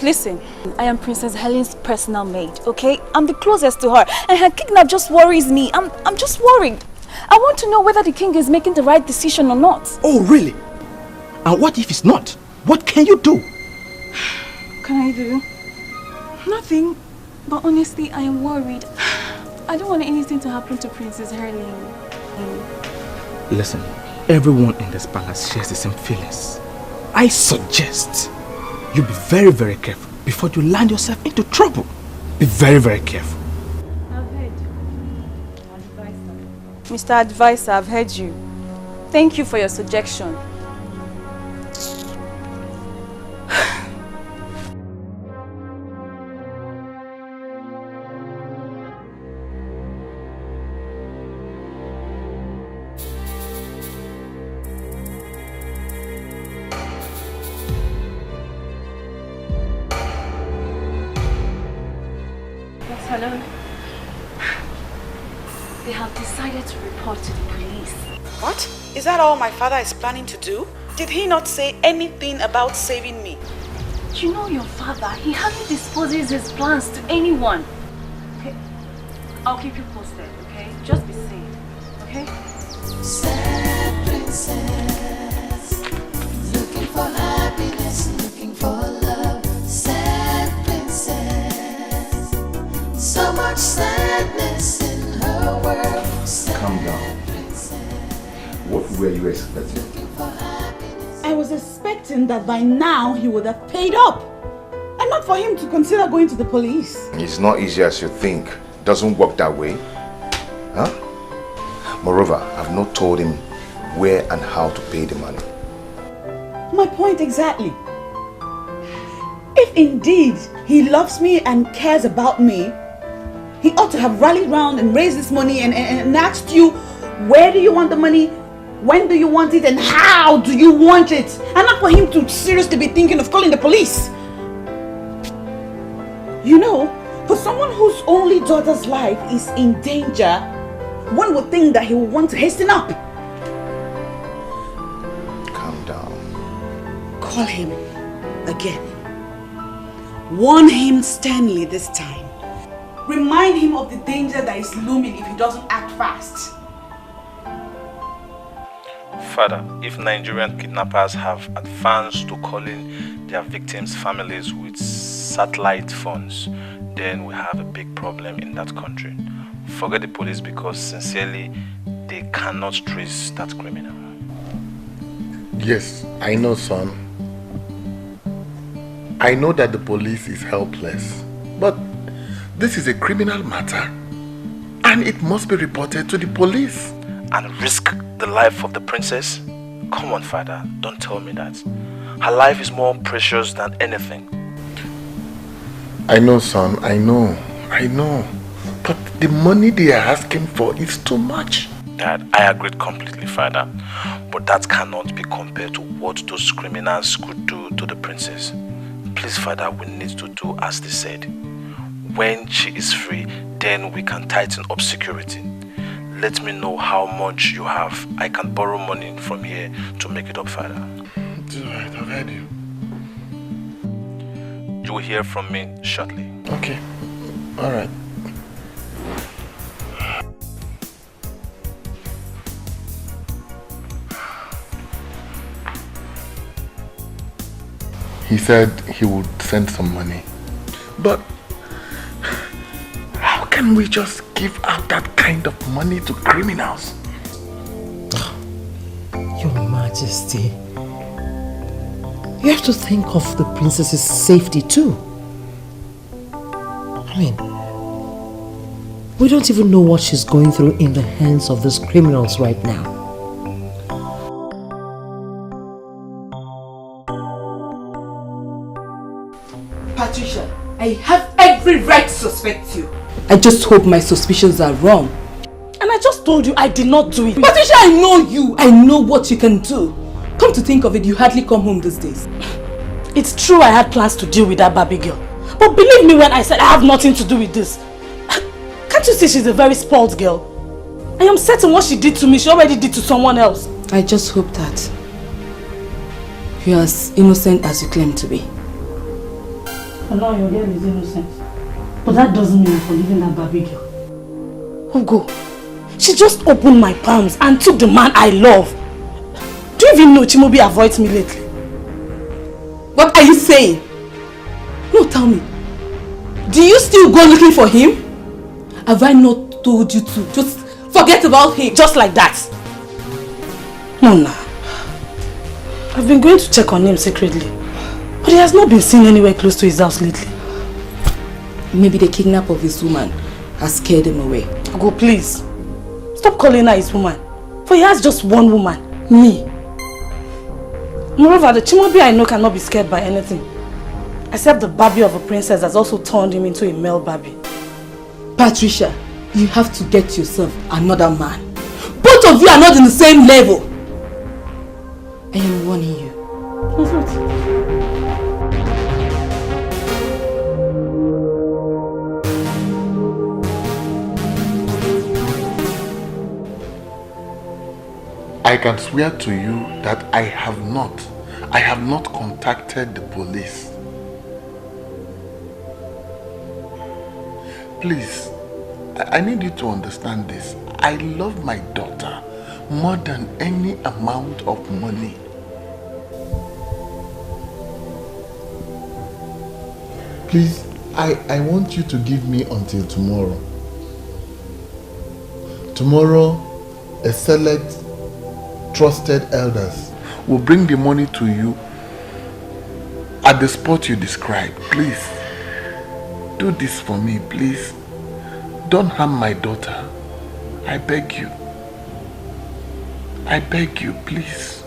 Listen, I am Princess Helen's personal maid, okay? I'm the closest to her, and her kidnap just worries me. I'm just worried. I want to know whether the king is making the right decision or not. Oh, really? And what if it's not? What can you do? What can I do? Nothing. But honestly, I am worried. I don't want anything to happen to Princess Helen. Listen, everyone in this palace shares the same feelings. I suggest you be very, very careful before you land yourself into trouble. Be very, very careful. I've heard you. Mr. Advisor, I've heard you. Thank you for your suggestion. Hello. They have decided to report to the police. What? Is that all my father is planning to do? Did he not say anything about saving me? You know your father, he hardly disposes his plans to anyone. Okay, I'll keep you posted, okay? Just be safe, okay? Sad princess, looking for happiness, looking for love. Sad princess, so much sadness in her world. Sad Calm down. What were you expecting? I was expecting that by now he would have paid up. And not for him to consider going to the police. It's not easy as you think. It doesn't work that way. Huh? Moreover, I've not told him where and how to pay the money. My point exactly. If indeed he loves me and cares about me, he ought to have rallied round and raised this money and asked you, where do you want the money? When do you want it? And how do you want it? And not for him to seriously be thinking of calling the police. You know, for someone whose only daughter's life is in danger, one would think that he would want to hasten up. Calm down. Call him again. Warn him sternly this time. Remind him of the danger that is looming if he doesn't act fast. Father, if Nigerian kidnappers have advanced to calling their victims' families with satellite phones, then we have a big problem in that country. Forget the police, because sincerely, they cannot trace that criminal. Yes, I know, son. I know that the police is helpless, but this is a criminal matter and it must be reported to the police. And risk the life of the princess? Come on, Father, don't tell me that. Her life is more precious than anything. I know, son, I know. But the money they are asking for is too much. Dad, I agree completely, Father. But that cannot be compared to what those criminals could do to the princess. Please, Father, we need to do as they said. When she is free, then we can tighten up security. Let me know how much you have. I can borrow money from here to make it up, Father. It's alright, I've heard you. You will hear from me shortly. Okay, alright. He said he would send some money. But how can we just give out that kind of money to criminals? Your Majesty, you have to think of the princess's safety too. I mean, we don't even know what she's going through in the hands of these criminals right now. Patricia, I have every right to suspect you. I just hope my suspicions are wrong. And I I just told you I did not do it. Patricia, I know you. I know what you can do. Come to think of it, you hardly come home these days. It's true I had plans to deal with that Barbie girl. But believe me when I said I have nothing to do with this. Can't you see she's a very spoiled girl? I am certain what she did to me, she already did to someone else. I just hope that you're as innocent as you claim to be. Allah, your girl is innocent. But that doesn't mean I'm forgiving that Barbie girl. Ugo, she just opened my palms and took the man I love. Do you even know Chimobi avoids me lately? What are you saying? No, tell me. Do you still go looking for him? Have I not told you to just forget about him just like that? No, nah. I've been going to check on him secretly, but he has not been seen anywhere close to his house lately. Maybe the kidnap of his woman has scared him away. Go, please. Stop calling her his woman. For he has just one woman, me. Moreover, the Chimobi I know cannot be scared by anything. Except the Barbie of a princess has also turned him into a male Barbie. Patricia, you have to get yourself another man. Both of you are not in the same level. I am warning you. I can swear to you that I have not contacted the police. Please, I need you to understand this. I love my daughter more than any amount of money. Please, I want you to give me until tomorrow. Tomorrow, a select trusted elders will bring the money to you at the spot you described. Please, do this for me, please. Don't harm my daughter. I beg you. I beg you, please.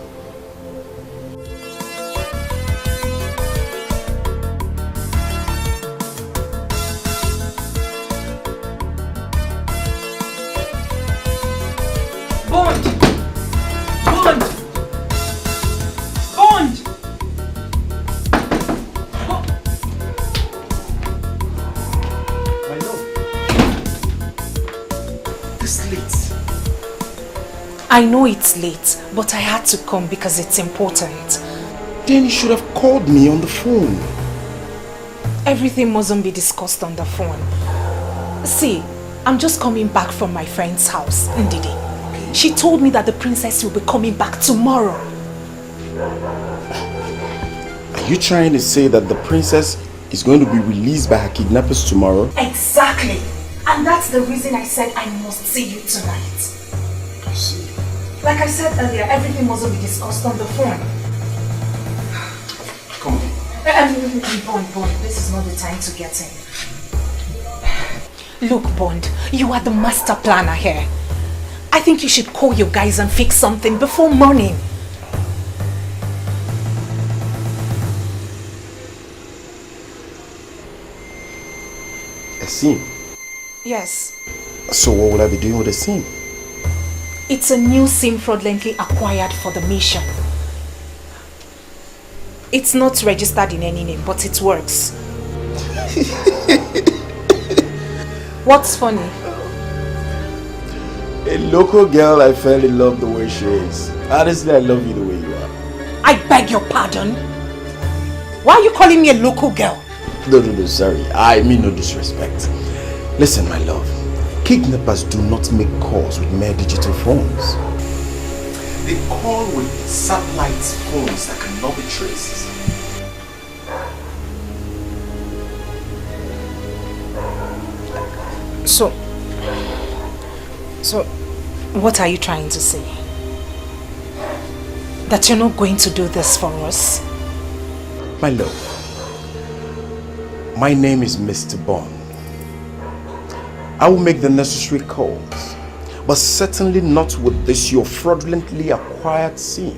Bond! Bond! Bond! My love. This late. I know it's late, but I had to come because it's important. Then you should have called me on the phone. Everything mustn't be discussed on the phone. See, I'm just coming back from my friend's house, Ndidi. She told me that the princess will be coming back tomorrow. Are you trying to say that the princess is going to be released by her kidnappers tomorrow? Exactly. And that's the reason I said I must see you tonight. I see. Like I said earlier, everything mustn't be discussed on the phone. Come on. Bond, this is not the time to get in. Look, Bond, you are the master planner here. I think you should call your guys and fix something before morning. A SIM? Yes. So what will I be doing with a SIM? It's a new SIM fraudulently acquired for the mission. It's not registered in any name, but it works. What's funny? A local girl I fell in love the way she is. Honestly, I love you the way you are. I beg your pardon? Why are you calling me a local girl? No, sorry. I mean no disrespect. Listen, my love. Kidnappers do not make calls with mere digital phones. They call with satellite phones that cannot be traced. So, what are you trying to say? That you're not going to do this for us? My love, my name is Mr. Bond. I will make the necessary calls, but certainly not with this your fraudulently acquired SIM.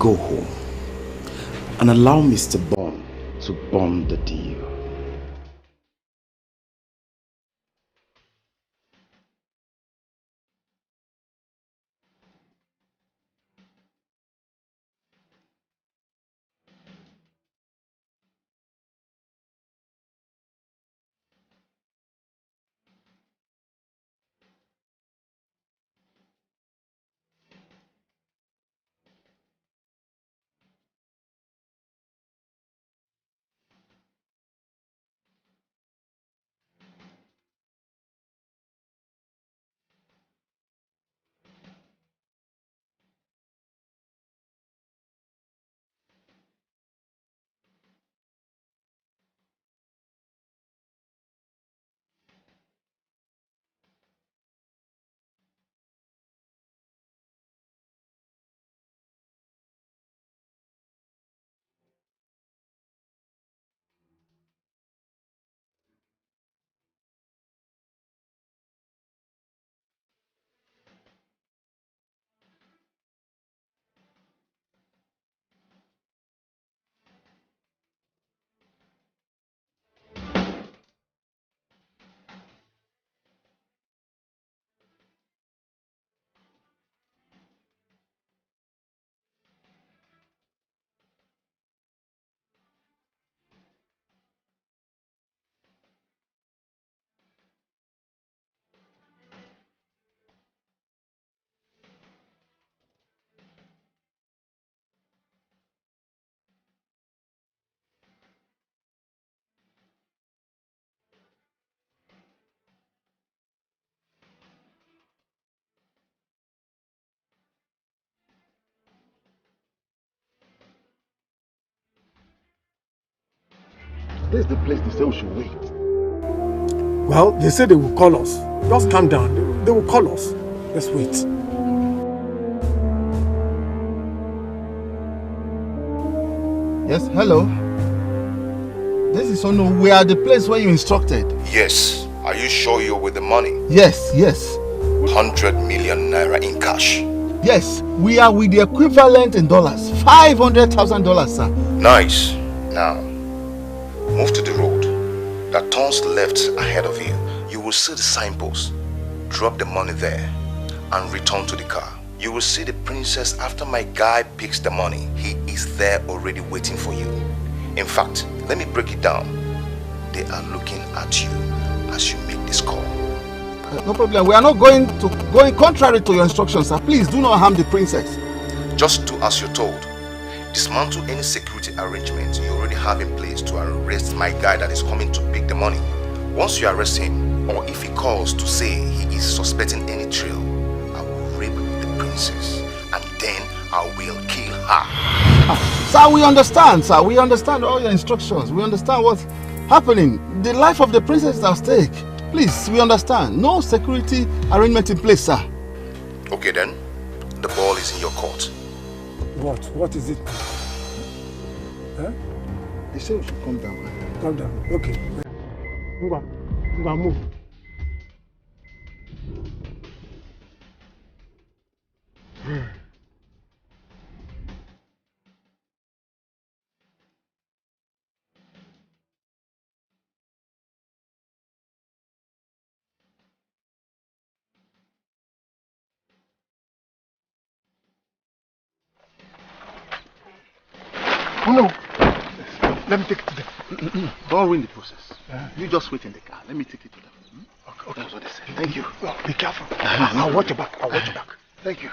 Go home and allow Mr. Bond to bomb the deal. This is the place they say we should wait. Well, they say they will call us. Just calm down. They will call us. Let's wait. Yes, hello. This is Ono. We are the place where you instructed. Yes. Are you sure you're with the money? Yes, yes. 100 million naira in cash. Yes, we are with the equivalent in dollars. $500,000, sir. Nice. Now, move to the road that turns left ahead of you. You will see the signpost. Drop the money there and return to the car. You will see the princess after my guy picks the money. He is there already waiting for you. In fact, let me break it down. They are looking at you as you make this call. No problem. We are not going contrary to your instructions, sir. Please do not harm the princess. Just do as you're told. Dismantle any security arrangement you already have in place to arrest my guy that is coming to pick the money. Once you arrest him, or if he calls to say he is suspecting any trail, I will rape the princess and then I will kill her. Sir, we understand, sir. We understand all your instructions. We understand what's happening. The life of the princess is at stake. Please, we understand. No security arrangement in place, sir. Okay then, the ball is in your court. What? What is it? Huh? They say we should come down. Calm down. Okay. Move. Oh no! Let me take it to them. Don't ruin the process. You just wait in the car. Let me take it to them. Okay. That's what they say. Thank you. Well, be careful. I'll watch your back. Thank you.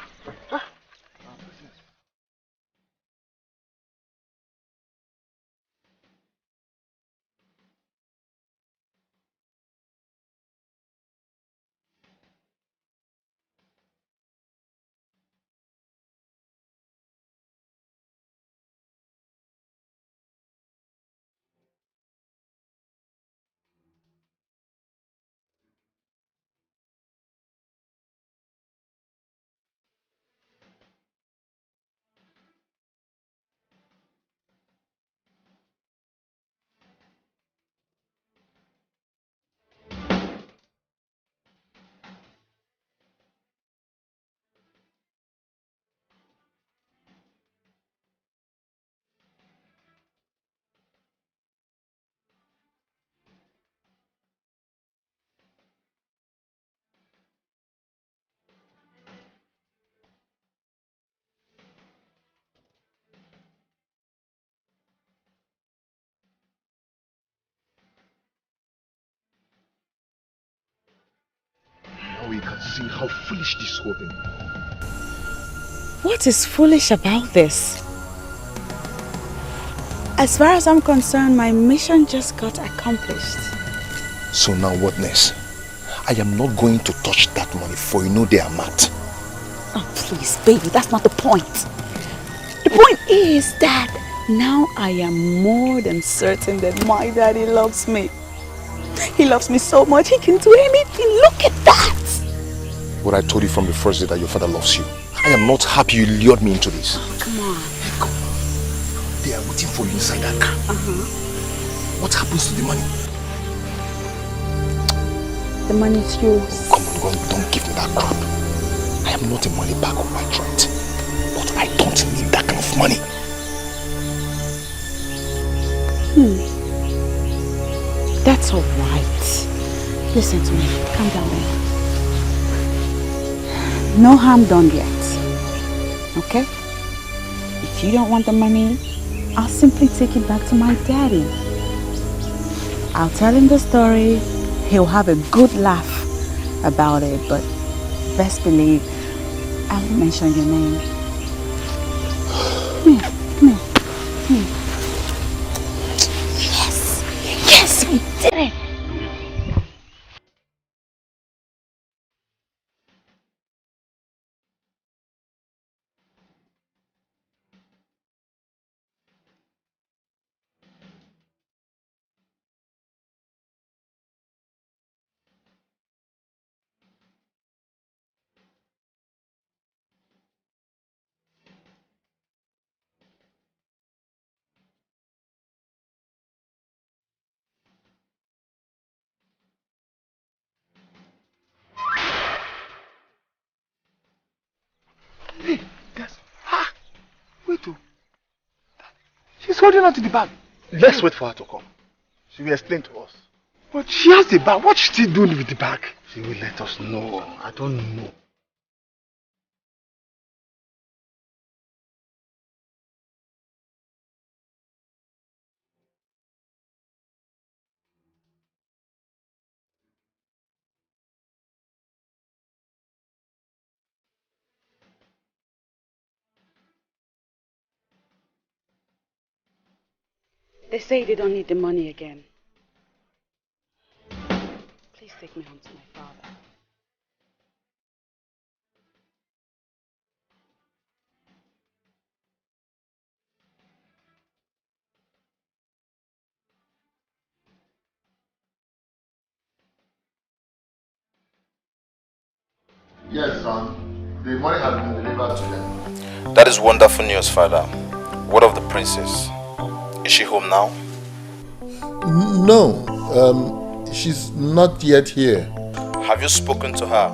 Now we can see how foolish this whole thing. What is foolish about this? As far as I'm concerned, my mission just got accomplished. So now what next? I am not going to touch that money for you know they are mad. Oh please, baby, that's not the point. The point is that now I am more than certain that my daddy loves me. He loves me so much, he can do anything. Look at that! What I told you from the first day that your father loves you. I am not happy you lured me into this. Oh, come on. Hey, come. They are waiting for you inside that car. What happens to the money? The money is yours. Come on, don't give me that crap. I am not a money bag of my right. But I don't need that kind of money. That's all right. Listen to me. Calm down there. No harm done yet. Okay? If you don't want the money, I'll simply take it back to my daddy. I'll tell him the story. He'll have a good laugh about it, but best believe I won't mention your name. Come here. Yes, we did it. She's holding on to the bag. Let's wait for her to come. She will explain to us. But she has the bag. What's she doing with the bag? She will let us know. I don't know. They say they don't need the money again. Please take me home to my father. Yes, son. The money has been delivered to them. That is wonderful news, Father. What of the princess? Is she home now? No, she's not yet here. Have you spoken to her?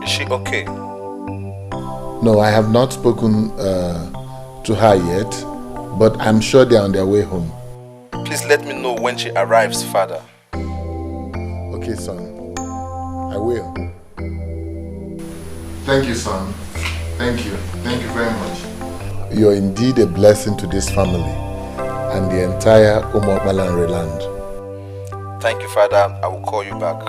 Is she okay? No, I have not spoken to her yet, but I'm sure they're on their way home. Please let me know when she arrives, Father. Okay, son. I will. Thank you, son. Thank you. Thank you very much. You're indeed a blessing to this family and the entire Umobalanre land. Thank you, Father. I will call you back.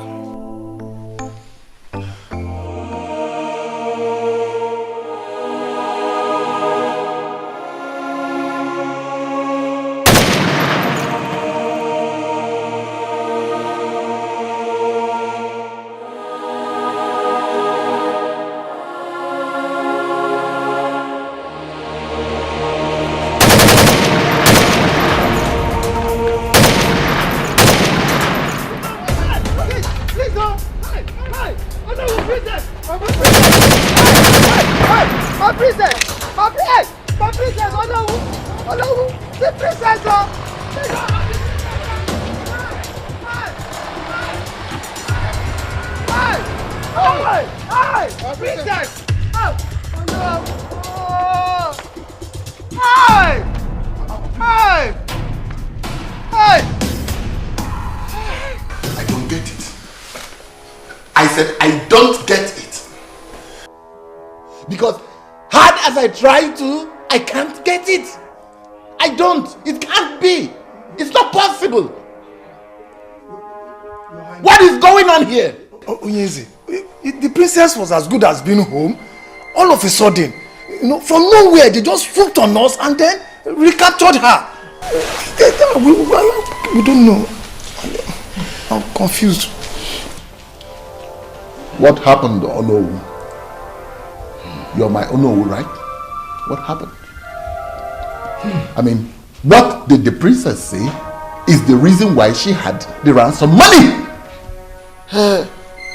I try to, I can't get it. I don't. It can't be. It's not possible. What is going on here? Onyeze, the princess was as good as being home. All of a sudden, from nowhere, they just swooped on us and then recaptured her. We don't know. I'm confused. What happened, Onowu? You're my Onowu, right? What happened? I mean, what did the princess say is the reason why she had the ransom money?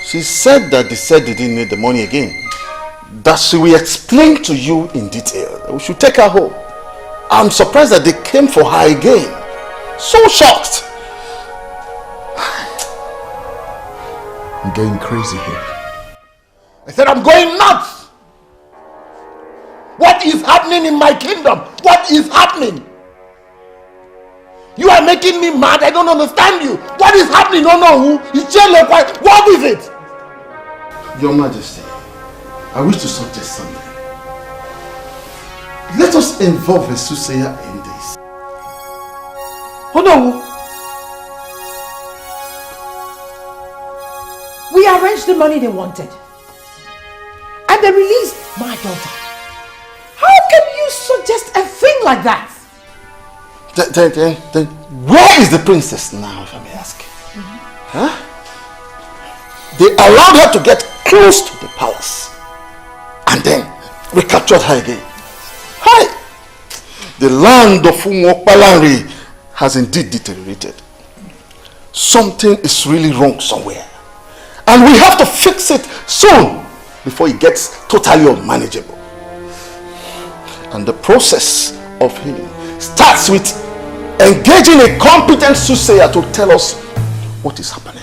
She said that they said they didn't need the money again. That she will explain to you in detail. We should take her home. I'm surprised that they came for her again. So shocked. I'm getting crazy here. I said I'm going nuts. What is happening in my kingdom? What is happening? You are making me mad. I don't understand you. What is happening? No, no. What is it? Your Majesty, I wish to suggest something. Let us involve a soothsayer in this. Oh no! We arranged the money they wanted. And they released my daughter. How can you suggest a thing like that? Then where is the princess now, if I may ask? Huh? They allowed her to get close to the palace and then recaptured her again. Hi! The land of Umokpalanri has indeed deteriorated. Something is really wrong somewhere. And we have to fix it soon before it gets totally unmanageable. And the process of healing starts with engaging a competent soothsayer to tell us what is happening.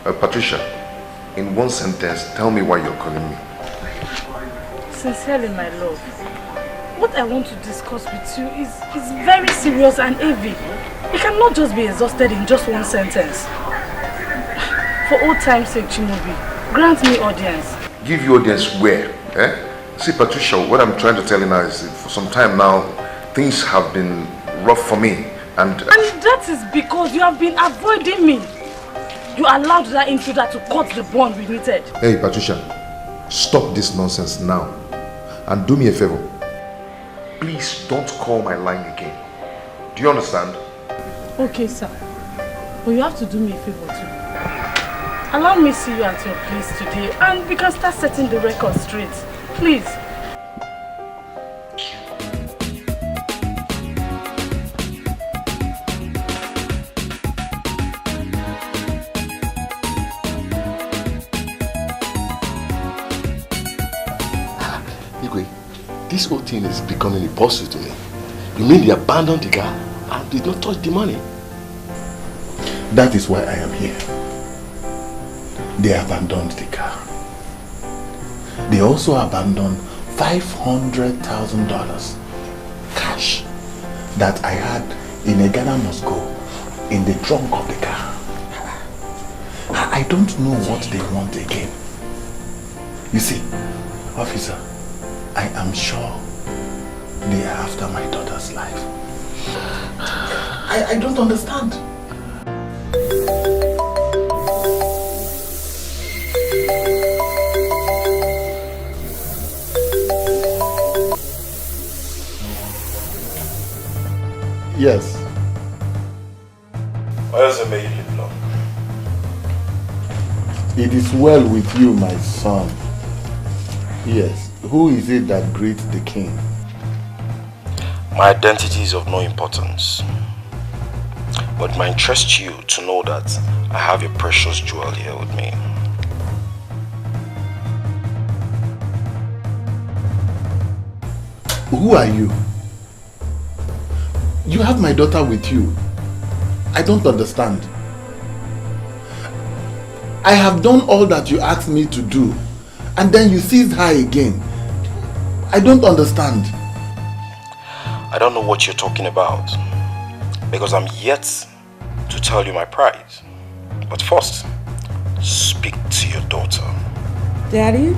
Patricia, in one sentence, tell me why you're calling me. Sincerely, my love, what I want to discuss with you is very serious and heavy. It cannot just be exhausted in just one sentence. For old time's sake, Chimobi, grant me audience. Give you audience where? See, Patricia, what I'm trying to tell you now is for some time now, things have been rough for me. And that is because you have been avoiding me. You allowed that intruder to cut the bond we needed. Hey, Patricia, stop this nonsense now. And do me a favor. Please don't call my line again. Do you understand? Okay, sir. But you have to do me a favor too. Allow me to see you at your place today and we can start setting the record straight. Please. This whole thing is becoming impossible to me. You mean they abandoned the car and did not touch the money? That is why I am here. They abandoned the car. They also abandoned $500,000 cash that I had in a Ghana must go in the trunk of the car. I don't know what they want again. You see, officer, I am sure they are after my daughter's life. I don't understand. Yes. Why does it make you live long? It is well with you, my son. Yes. Who is it that greets the king? My identity is of no importance. But it might interest you to know that I have a precious jewel here with me. Who are you? You have my daughter with you. I don't understand. I have done all that you asked me to do, and then you seized her again. I don't understand. I don't know what you're talking about, because I'm yet to tell you my prize. But first, speak to your daughter. Daddy?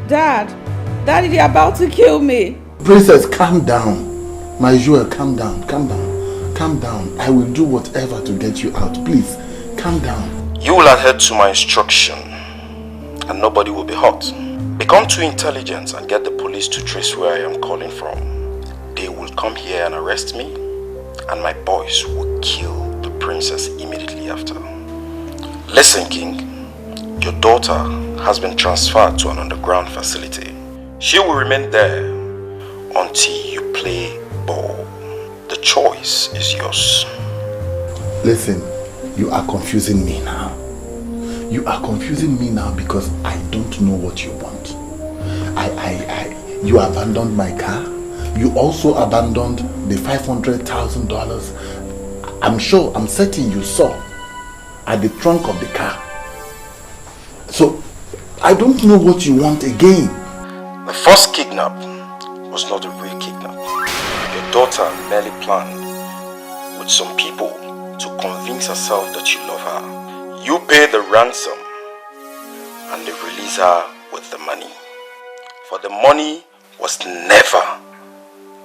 Daddy, they're about to kill me. Princess, calm down. My jewel, calm down, calm down, calm down. I will do whatever to get you out. Please, calm down. You will adhere to my instruction, and nobody will be hurt. Become too intelligent and get the police to trace where I am calling from. They will come here and arrest me, and my boys will kill the princess immediately after. Listen, King, your daughter has been transferred to an underground facility. She will remain there until you play ball. The choice is yours. Listen, you are confusing me now. You are confusing me now because I don't know what you want. You abandoned my car. You also abandoned the $500,000. I'm certain you saw at the trunk of the car. So, I don't know what you want again. The first kidnap was not a real kidnap. Your daughter merely planned with some people to convince herself that you love her. You pay the ransom and they release her with the money. For the money was never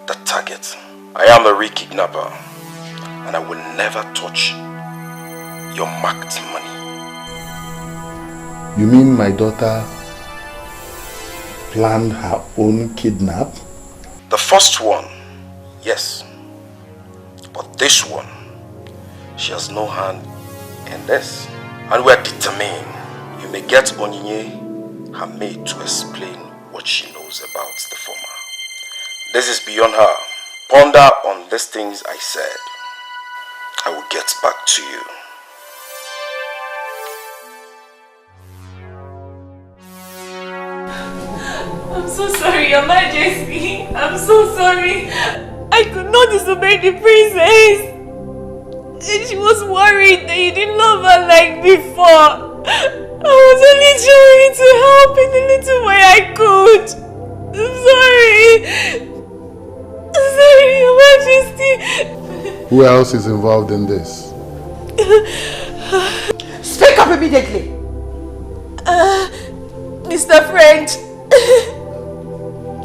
the target. I am the real kidnapper and I will never touch your marked money. You mean my daughter planned her own kidnap? The first one, yes. But this one, she has no hand in this. And we are determined. You may get Onyinye, her maid, to explain what she knows about the former. This is beyond her. Ponder on these things I said. I will get back to you. I'm so sorry, Your Majesty. I'm so sorry. I could not disobey the princess. And she was worried that you didn't love her like before. I was only trying to help in the little way I could. I'm sorry. I'm sorry, Your Majesty. Who else is involved in this? Speak up immediately. Mr. French.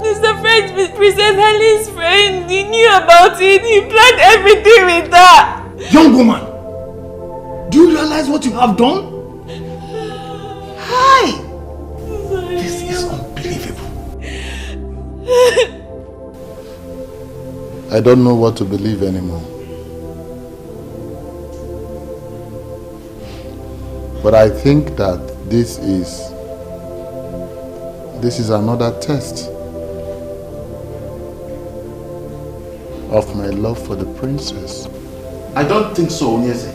Mr. French, Princess Helen's friend. He knew about it. He planned everything with her. Young woman, do you realize what you have done? Hi! This is unbelievable. I don't know what to believe anymore. But I think that this is another test of my love for the princess. I don't think so, Onyeze.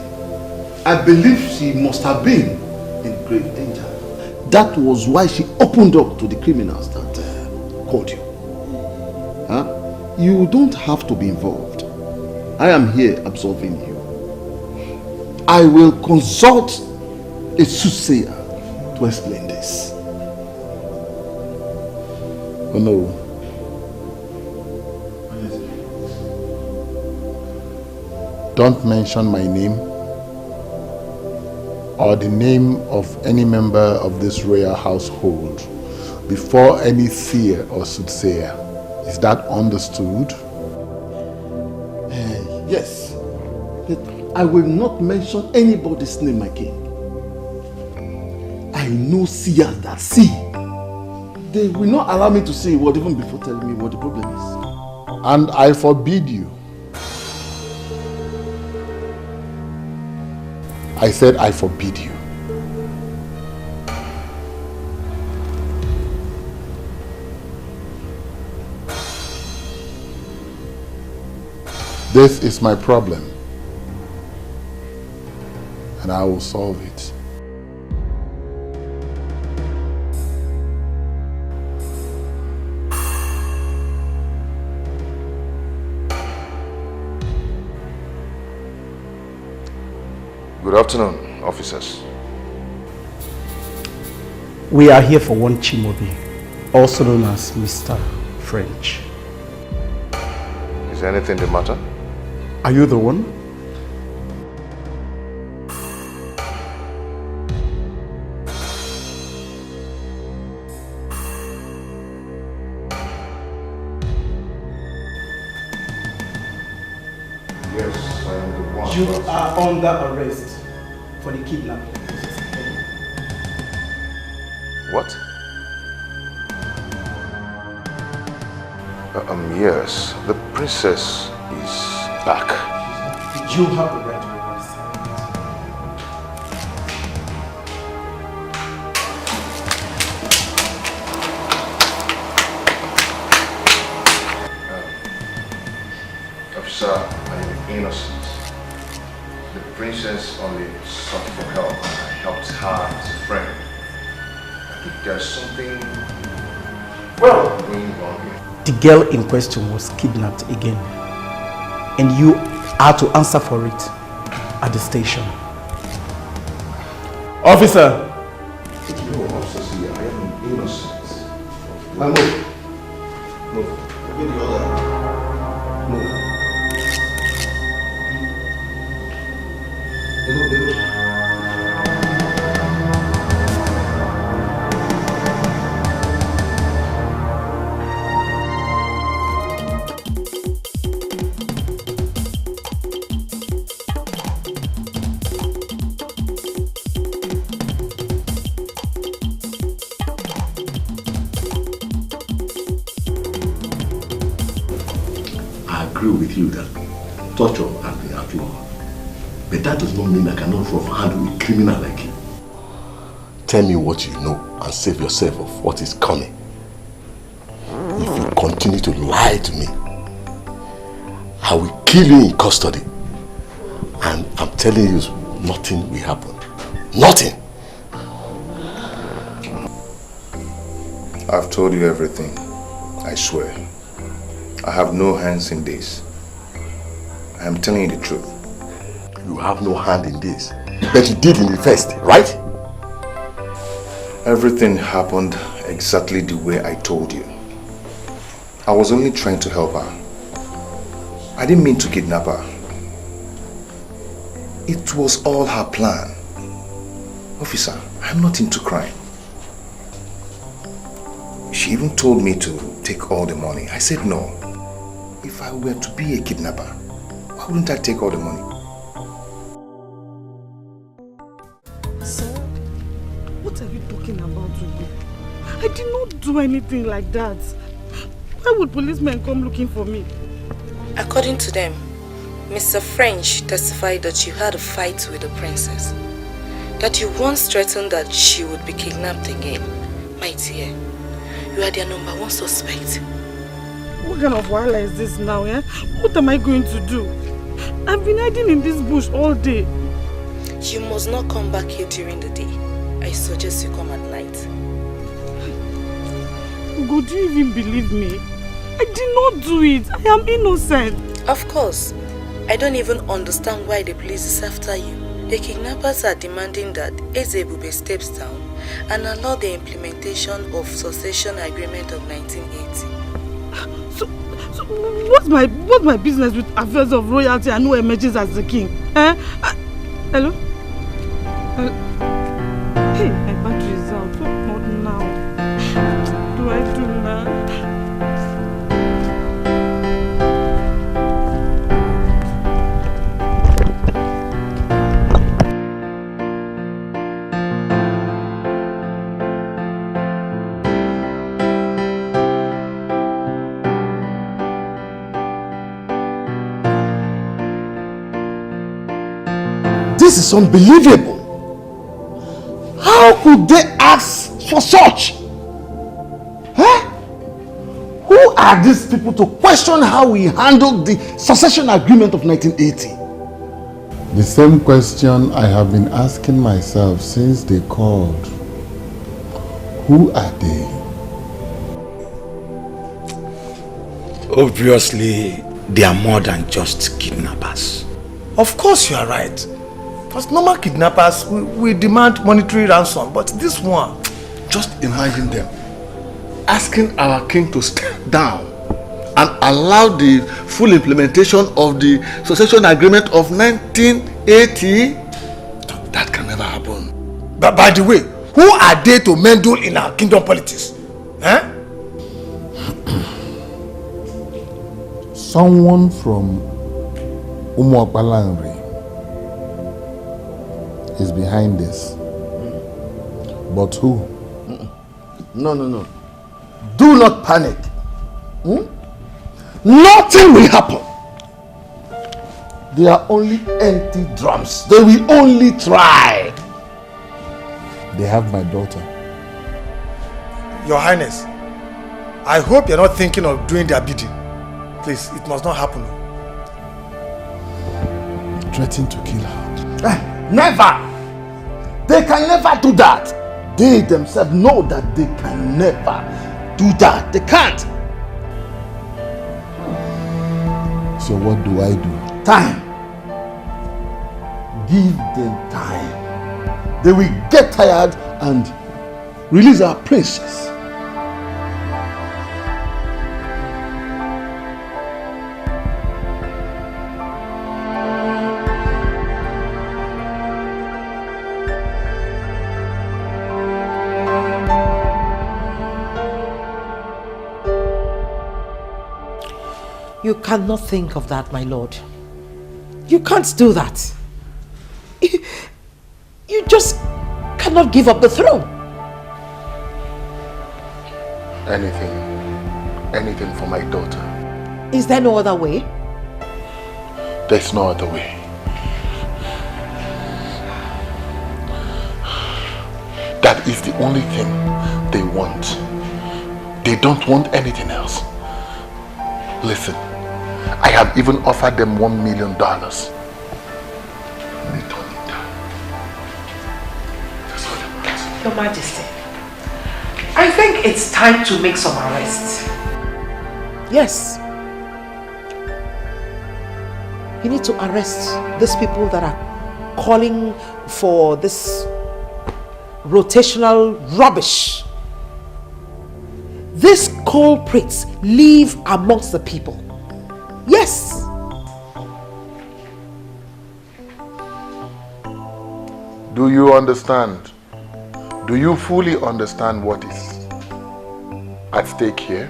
I believe she must have been in grave danger. That was why she opened up to the criminals that called you. Huh? You don't have to be involved. I am here absolving you. I will consult a soothsayer to explain this. Oh no. Don't mention my name or the name of any member of this royal household before any seer or soothsayer. Is that understood? Yes. But I will not mention anybody's name, my king. I know seers that see. They will not allow me to say a word even before telling me what the problem is. And I forbid you. I said I forbid you. This is my problem, and I will solve it. Good afternoon, officers. We are here for one Chimobi, also known as Mr. French. Is anything the matter? Are you the one? Yes, I am the one. You are under arrest for the kidnapping. What? Yes, the princess is back. You have the right to arrest her. Officer, I am innocent. The princess only sought for help. I helped her as a friend. I think there's something going on here. The girl in question was kidnapped again, and you are to answer for it at the station. Officer! No, officer, see, I am innocent. Now move. Move. Give me the order. Move. I agree with you that torture has been outlawed. But that does not mean I cannot handle a criminal like you. Tell me what you know and save yourself of what is coming. If you continue to lie to me, I will kill you in custody. And I'm telling you, nothing will happen. Nothing. I've told you everything, I swear. I have no hands in this. I am telling you the truth. You have no hand in this. But you did in the first, right? Everything happened exactly the way I told you. I was only trying to help her. I didn't mean to kidnap her. It was all her plan. Officer, I'm not into crime. She even told me to take all the money. I said no. If I were to be a kidnapper, why wouldn't I take all the money? Sir, what are you talking about today? I did not do anything like that. Why would policemen come looking for me? According to them, Mr. French testified that you had a fight with the princess. That you once threatened that she would be kidnapped again. My dear, you are their #1 suspect. What kind of wahala is this now, eh? What am I going to do? I've been hiding in this bush all day. You must not come back here during the day. I suggest you come at night. Ugo, do you even believe me? I did not do it. I am innocent. Of course. I don't even understand why the police is after you. The kidnappers are demanding that Ezebube steps down and allow the implementation of succession agreement of 1980. So what's my business with affairs of royalty and who emerges as the king? Eh? Hello? Hey, my battery is out. What now? What do I do now? This is unbelievable. How could they ask for such? Huh? Who are these people to question how we handled the succession agreement of 1980? The same question I have been asking myself since they called. Who are they? Obviously, they are more than just kidnappers. Of course you are right. Because normal kidnappers, we demand monetary ransom, but this one... Just imagine them asking our king to step down and allow the full implementation of the succession agreement of 1980. That can never happen. But by the way, who are they to meddle in our kingdom politics? Huh? Someone from Umuapalanri is behind this. But who? No. Do not panic. Nothing will happen. They are only empty drums. They will only try. They have my daughter. Your Highness, I hope you're not thinking of doing their bidding. Please, it must not happen. Threatening to kill her. Never! They can never do that. They themselves know that they can never do that. They can't. So what do I do? Time. Give them time. They will get tired and release our princess. You cannot think of that, my lord. You can't do that. You just cannot give up the throne. Anything for my daughter. Is there no other way? There's no other way. That is the only thing they want. They don't want anything else. Listen, I have even offered them $1 million. They don't need that. That's all they want. Your Majesty, I think it's time to make some arrests. Yes. You need to arrest these people that are calling for this rotational rubbish. These culprits live amongst the people. Yes. Do you understand? Do you fully understand what is at stake here?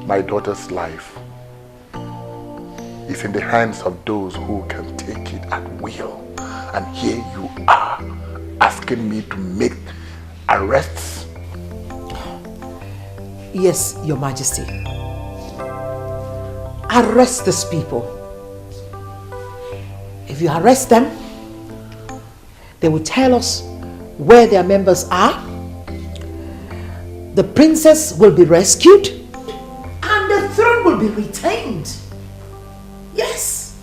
My daughter's life is in the hands of those who can take it at will. And here you are asking me to make arrests? Yes, Your Majesty. Arrest these people. If you arrest them, they will tell us where their members are. The princess will be rescued and the throne will be retained. Yes.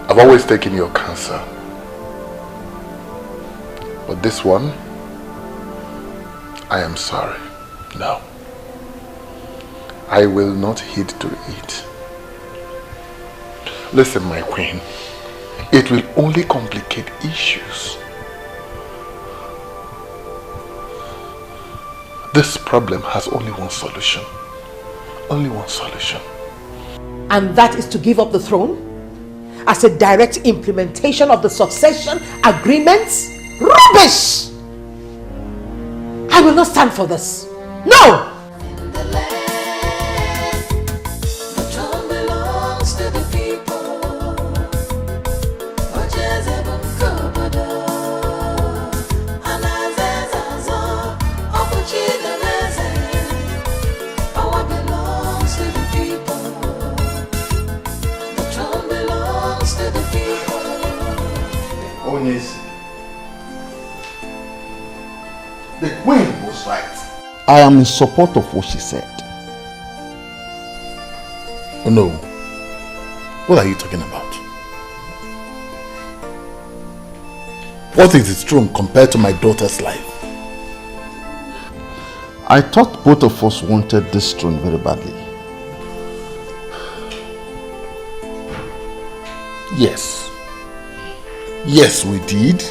I've always taken your counsel. But this one, I am sorry. No. I will not heed to it. Listen, my queen. It will only complicate issues. This problem has only one solution. Only one solution. And that is to give up the throne as a direct implementation of the succession agreements? Rubbish! I will not stand for this. No! The queen was right. I am in support of what she said. Oh no. What are you talking about? What is its throne compared to my daughter's life? I thought both of us wanted this throne very badly. Yes. Yes, we did.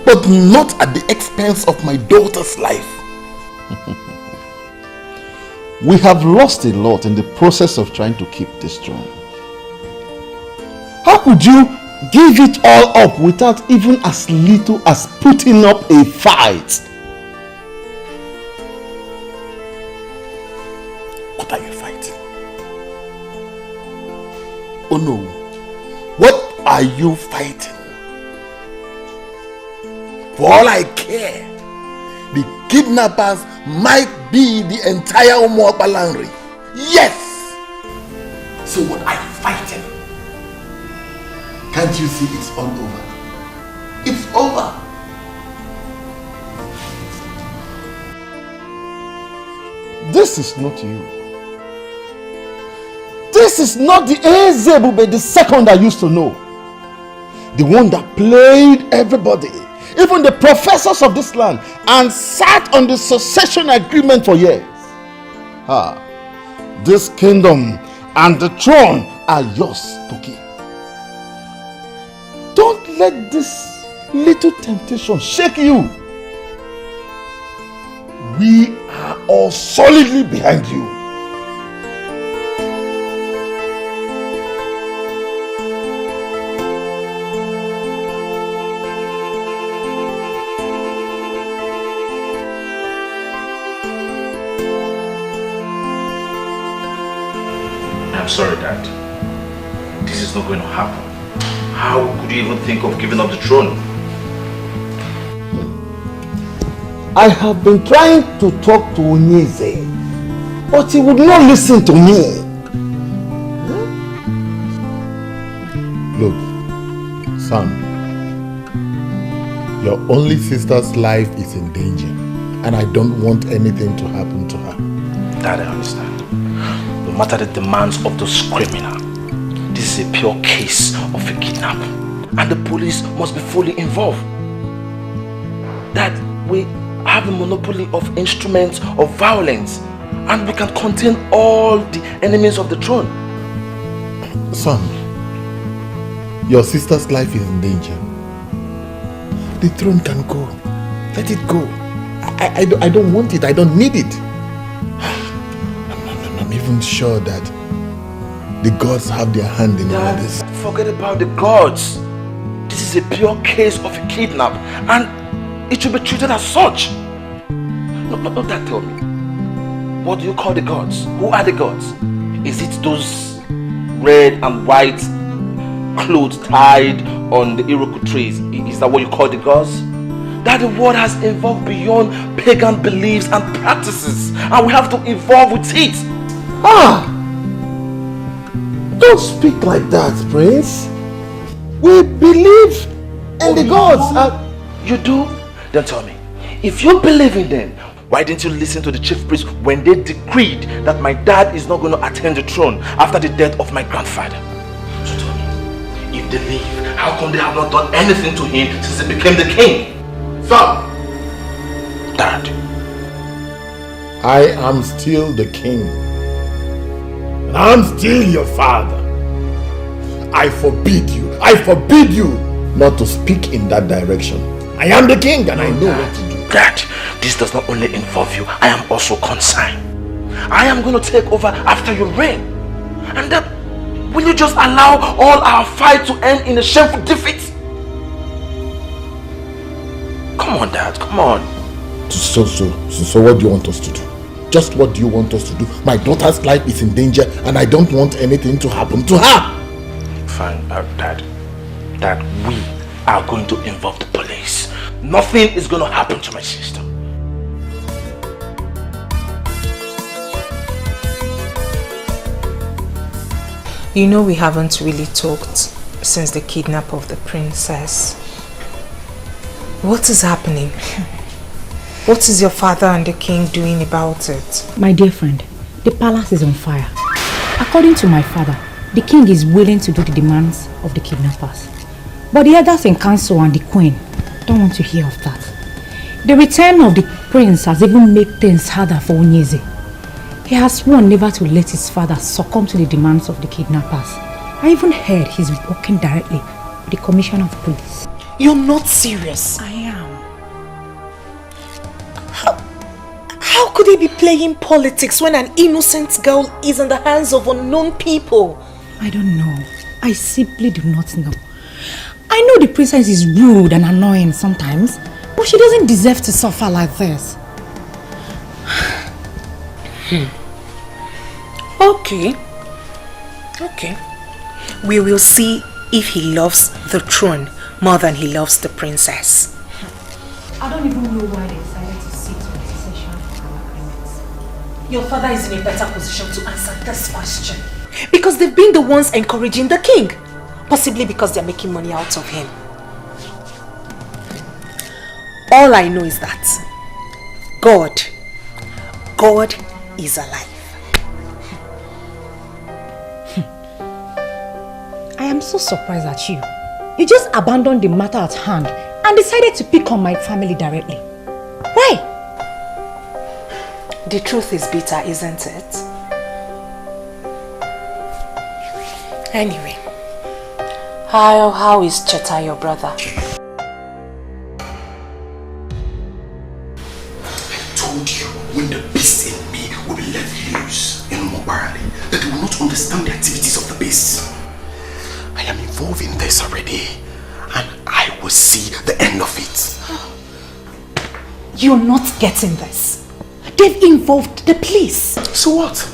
But not at the expense of my daughter's life. We have lost a lot in the process of trying to keep this throne. How could you give it all up without even as little as putting up a fight? What are you fighting? Oh no. What are you fighting? For all I care, the kidnappers might be the entire Umuokpalanri. Yes! So what are you fighting? Can't you see it's all over? It's over. This is not you. This is not the Ezebube the second I used to know. The one that played everybody, even the professors of this land, and sat on the succession agreement for years. This kingdom and the throne are yours to keep. Don't let this little temptation shake you. We are all solidly behind you. I'm sorry, Dad. This is not going to happen. How could you even think of giving up the throne? I have been trying to talk to Onyeze, but he would not listen to me. Look, son, your only sister's life is in danger, and I don't want anything to happen to her. Dad, I understand. No matter the demands of those criminals, this is a pure case of a kidnap, and the police must be fully involved. Dad, we have a monopoly of instruments of violence, and we can contain all the enemies of the throne. Son, your sister's life is in danger. The throne can go. Let it go. I don't want it. I don't need it. I'm even sure that the gods have their hand in all this. Forget about the gods. This is a pure case of a kidnap, and it should be treated as such. No, Dad, tell me. What do you call the gods? Who are the gods? Is it those red and white clothes tied on the Iroquois trees? Is that what you call the gods? That the world has evolved beyond pagan beliefs and practices, and we have to evolve with it. Don't speak like that, Prince. We believe in the gods. You do? Then tell me, if you believe in them, why didn't you listen to the chief priest when they decreed that my dad is not going to attain the throne after the death of my grandfather? So tell me, if they leave, how come they have not done anything to him since he became the king? Son! Dad. I am still the king. And I'm still your father. I forbid you not to speak in that direction. I am the king and I know what to do. Dad, this does not only involve you, I am also concerned. I am going to take over after you reign. And then, will you just allow all our fight to end in a shameful defeat? Come on, Dad, come on. So what do you want us to do? Just what do you want us to do? My daughter's life is in danger and I don't want anything to happen to her. Fine, Dad, we are going to involve the police. Nothing is going to happen to my sister. You know we haven't really talked since the kidnap of the princess. What is happening? What is your father and the king doing about it? My dear friend, the palace is on fire. According to my father, the king is willing to do the demands of the kidnappers. But the others in council and the queen don't want to hear of that. The return of the prince has even made things harder for Onyeze. He has sworn never to let his father succumb to the demands of the kidnappers. I even heard he's working directly with the commissioner of police. You're not serious. I am. How could he be playing politics when an innocent girl is in the hands of unknown people? I don't know. I simply do not know. I know the princess is rude and annoying sometimes, but she doesn't deserve to suffer like this. Okay. We will see if he loves the throne more than he loves the princess. I don't even know why they decided to sit on the session for our agreements. Your father is in a better position to answer this question. Because they've been the ones encouraging the king. Possibly because they're making money out of him. All I know is that God is alive. I am so surprised at you. You just abandoned the matter at hand and decided to pick on my family directly. Why? The truth is bitter, isn't it? Anyway, how is Chacha, your brother? I told you, when the beast in me will be let loose in Mobarali, that they will not understand the activities of the beast. I am involved in this already, and I will see the end of it. You're not getting this. They've involved the police. So what?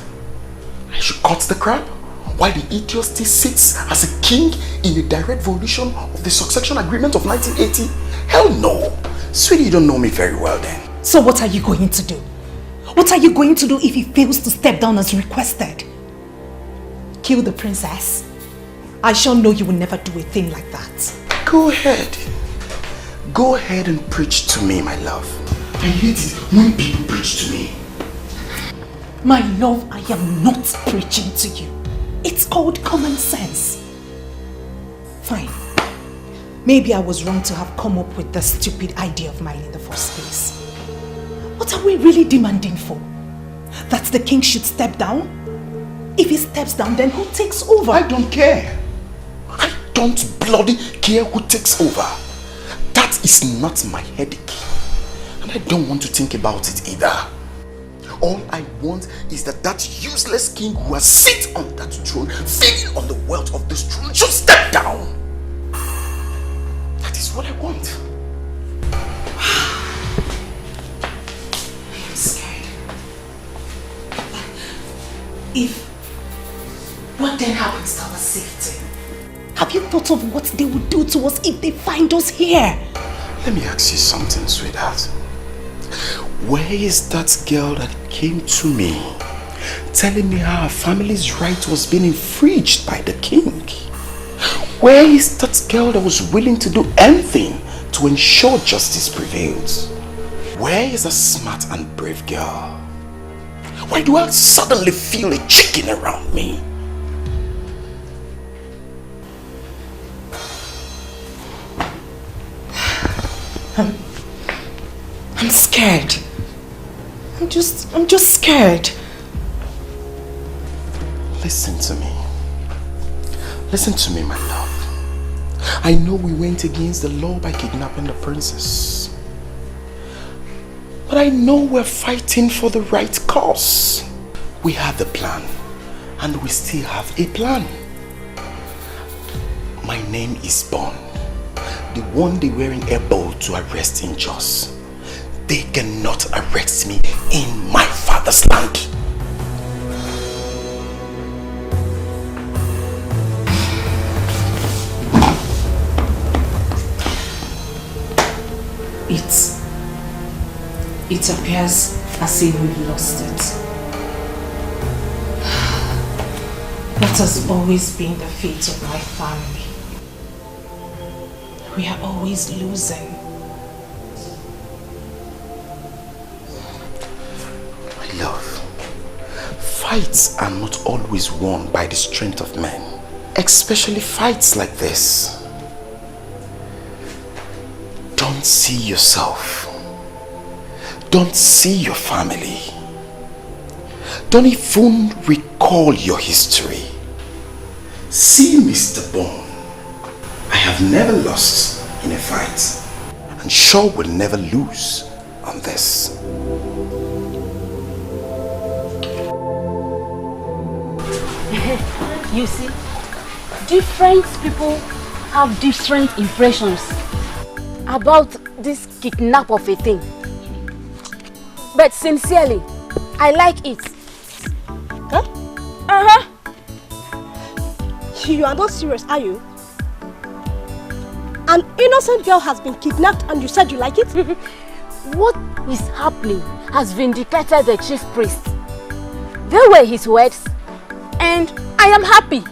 I should cut the crap? While the idiot still sits as a king in a direct violation of the succession agreement of 1980? Hell no! Sweetie, you don't know me very well then. So what are you going to do? What are you going to do if he fails to step down as requested? Kill the princess? I sure know you will never do a thing like that. Go ahead. Go ahead and preach to me, my love. I hate it when people preach to me. My love, I am not preaching to you. It's called common sense. Fine. Maybe I was wrong to have come up with this stupid idea of mine in the first place. What are we really demanding for? that the king should step down? If he steps down, then who takes over? I don't care. I don't bloody care who takes over. That is not my headache. And I don't want to think about it either. All I want is that useless king who has sit on that throne, feeding on the wealth of this throne, should step down. That is what I want. I'm scared. What then happens to our safety? Have you thought of what they would do to us if they find us here? Let me ask you something, sweetheart. Where is that girl that came to me telling me how her family's right was being infringed by the king? Where is that girl that was willing to do anything to ensure justice prevails? Where is a smart and brave girl? Why do I suddenly feel a chicken around me? I'm scared. I'm just scared. Listen to me. Listen to me, my love. I know we went against the law by kidnapping the princess. But I know we're fighting for the right cause. We have the plan, and we still have a plan. My name is Bond, the one they were able to arrest in Jos. They cannot arrest me in my father's land. It appears as if we've lost it. That has always been the fate of my family. We are always losing. My love, fights are not always won by the strength of men, especially fights like this. Don't see yourself. Don't see your family. Don't even recall your history. See Mr. Bond. I have never lost in a fight, and sure will never lose on this. You see, different people have different impressions about this kidnap of a thing. But sincerely, I like it. Huh? You are not serious, are you? An innocent girl has been kidnapped and you said you like it? What is happening has vindicated the chief priest. They were his words, and I am happy.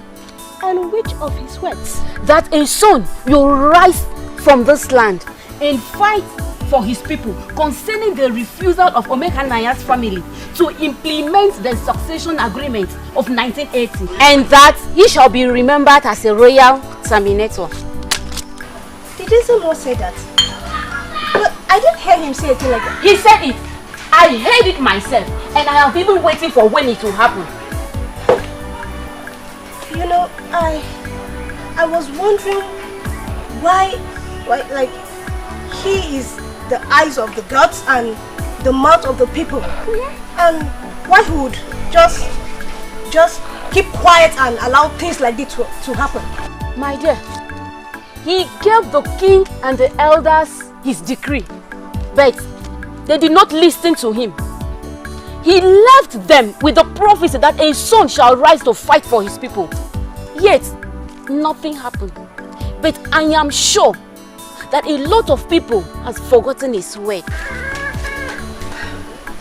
And which of his words? That a son will rise from this land and fight for his people concerning the refusal of Omekanaya's family to implement the succession agreement of 1980, and that he shall be remembered as a royal terminator. Did someone say that? But I didn't hear him say anything like that. He said it. I heard it myself, and I have been waiting for when it will happen. You know, I was wondering why like he is the eyes of the gods and the mouth of the people, and why he would just keep quiet and allow things like this to happen. My dear, he gave the king and the elders his decree, but they did not listen to him. He left them with the prophecy that a son shall rise to fight for his people. Yet, nothing happened. But I am sure that a lot of people has forgotten his word.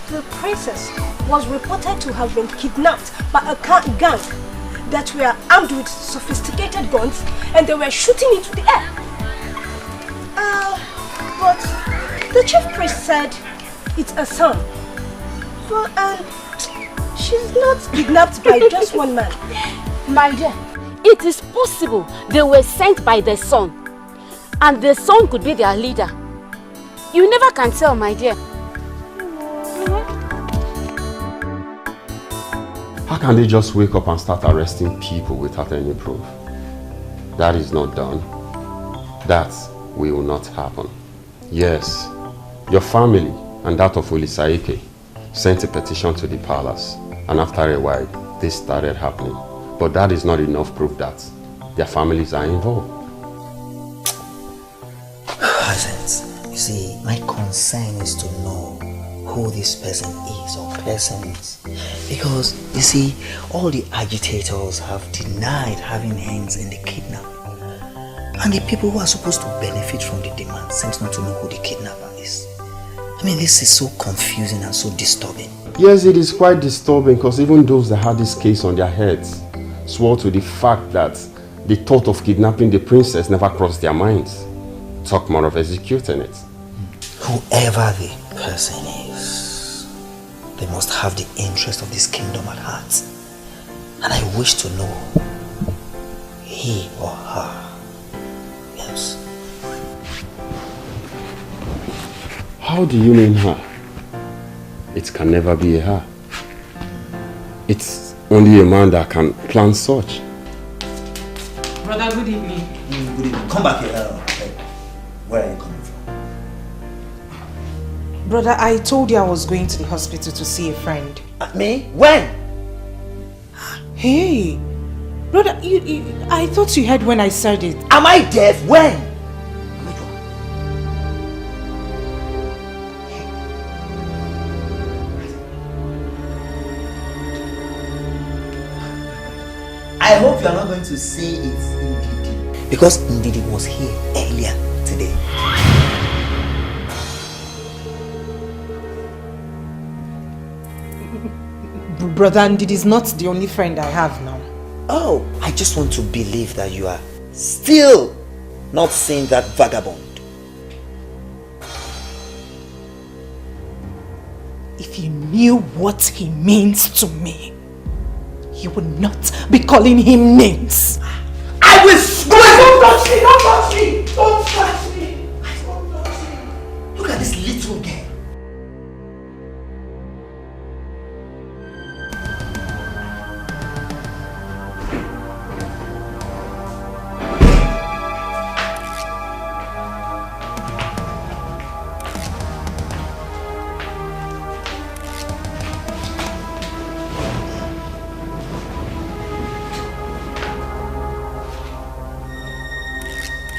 The princess was reported to have been kidnapped by a gang that were armed with sophisticated guns, and they were shooting into the air. But the chief priest said it's a son. Well, she's not kidnapped by just one man. My dear, it is possible they were sent by the son, and the son could be their leader. You never can tell, my dear. can they just wake up and start arresting people without any proof? That is not done. That will not happen. Yes, your family and that of Olisaike sent a petition to the palace, and after a while, this started happening. But that is not enough proof that their families are involved. Presence. You see, my concern is to know who this person is or persons. Because, you see, all the agitators have denied having hands in the kidnapping. And the people who are supposed to benefit from the demand seems not to know who the kidnapper is. I mean, this is so confusing and so disturbing. Yes, it is quite disturbing because even those that had this case on their heads swore to the fact that the thought of kidnapping the princess never crossed their minds. Talk more of executing it. Whoever the person is, they must have the interest of this kingdom at heart. And I wish to know he or her. Yes. How do you mean her? It can never be a her. It's only a man that can plan such. Brother, good evening. Good evening. Come back here. Where are you coming from? Brother, I told you I was going to the hospital to see a friend. Me? When? Hey, brother, I thought you heard when I said it. Am I deaf? When? I hope you are not going to say it's Ndidi. Because Ndidi was here earlier today. Brother, Ndidi is not the only friend I have now. Oh, I just want to believe that you are still not seeing that vagabond. If you knew what he means to me, you would not be calling him names. I will swear! Don't touch me! Don't touch me! Don't touch me! Don't touch me! Look at this little girl.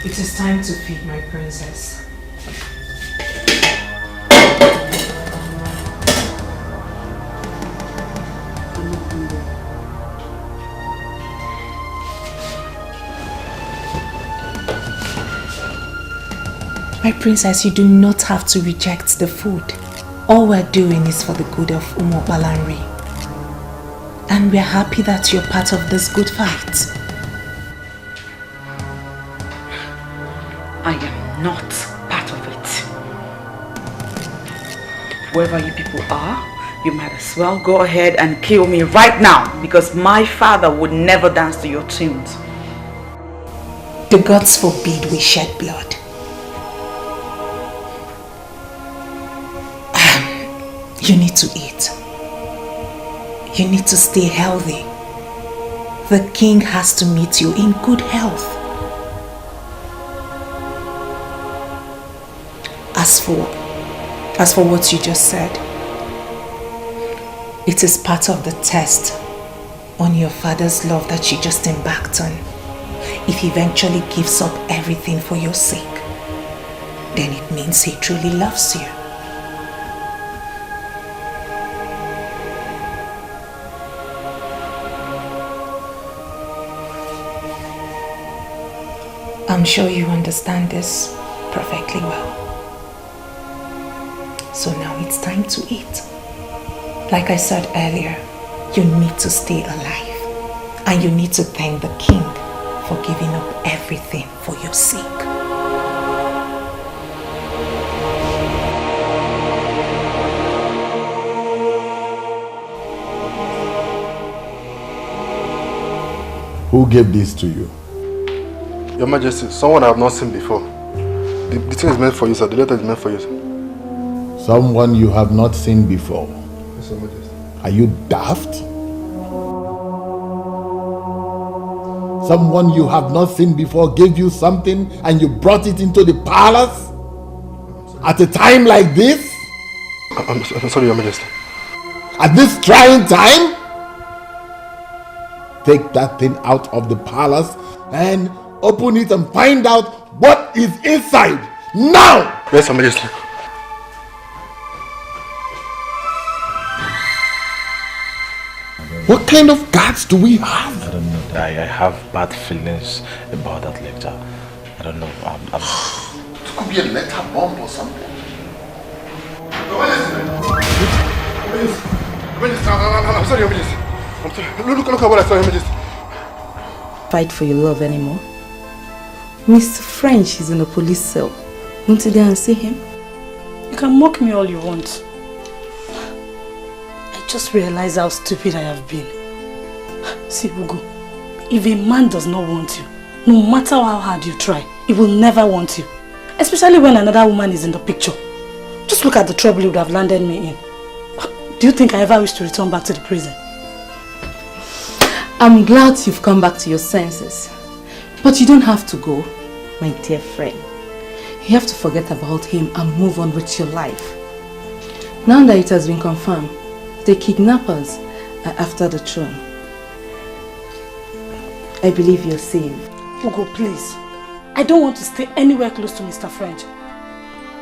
It is time to feed my princess. My princess, you do not have to reject the food. All we're doing is for the good of Umo Balanri. And we're happy that you're part of this good fight. I am not part of it. Whoever you people are, you might as well go ahead and kill me right now, because my father would never dance to your tunes. The gods forbid we shed blood. You need to eat. You need to stay healthy. The king has to meet you in good health. As for what you just said, it is part of the test on your father's love that you just embarked on. If he eventually gives up everything for your sake, then it means he truly loves you. I'm sure you understand this perfectly well. So now it's time to eat. Like I said earlier, you need to stay alive. And you need to thank the king for giving up everything for your sake. Who gave this to you? Your Majesty, someone I have not seen before. The thing is meant for you, sir. The letter is meant for you, sir. Someone you have not seen before. Yes, Your Majesty. Are you daft? Someone you have not seen before gave you something and you brought it into the palace? At a time like this? I'm sorry, Your Majesty. At this trying time? Take that thing out of the palace and open it and find out what is inside. Now! Yes, Your Majesty. What kind of guards do we have? I don't know. I have bad feelings about that letter. I don't know. It could be a letter bomb or something. I'm sorry, Your Majesty. I'm sorry. Look at what I saw, Your Majesty. Fight for your love anymore. Mr. French is in a police cell. Won't you go and see him? You can mock me all you want. I just realized how stupid I have been. See, Ugo, if a man does not want you, no matter how hard you try, he will never want you. Especially when another woman is in the picture. Just look at the trouble you would have landed me in. Do you think I ever wish to return back to the prison? I'm glad you've come back to your senses. But you don't have to go, my dear friend. You have to forget about him and move on with your life. Now that it has been confirmed, the kidnappers are after the throne. I believe you're safe. Ugo, please. I don't want to stay anywhere close to Mr. French.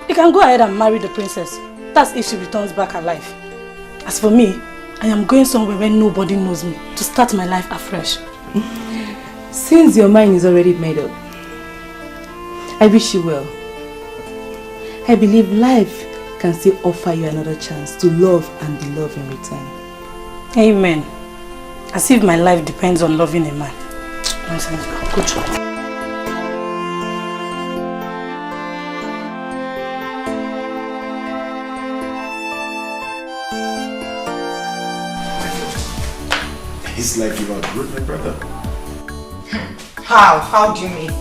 You can go ahead and marry the princess. That's if she returns back alive. As for me, I am going somewhere where nobody knows me to start my life afresh. Since your mind is already made up, I wish you well. I believe life can still offer you another chance to love and be loved in return. Amen. As if my life depends on loving a man. Nonsense. Good job. It's like you outgrew my brother. How? How do you mean?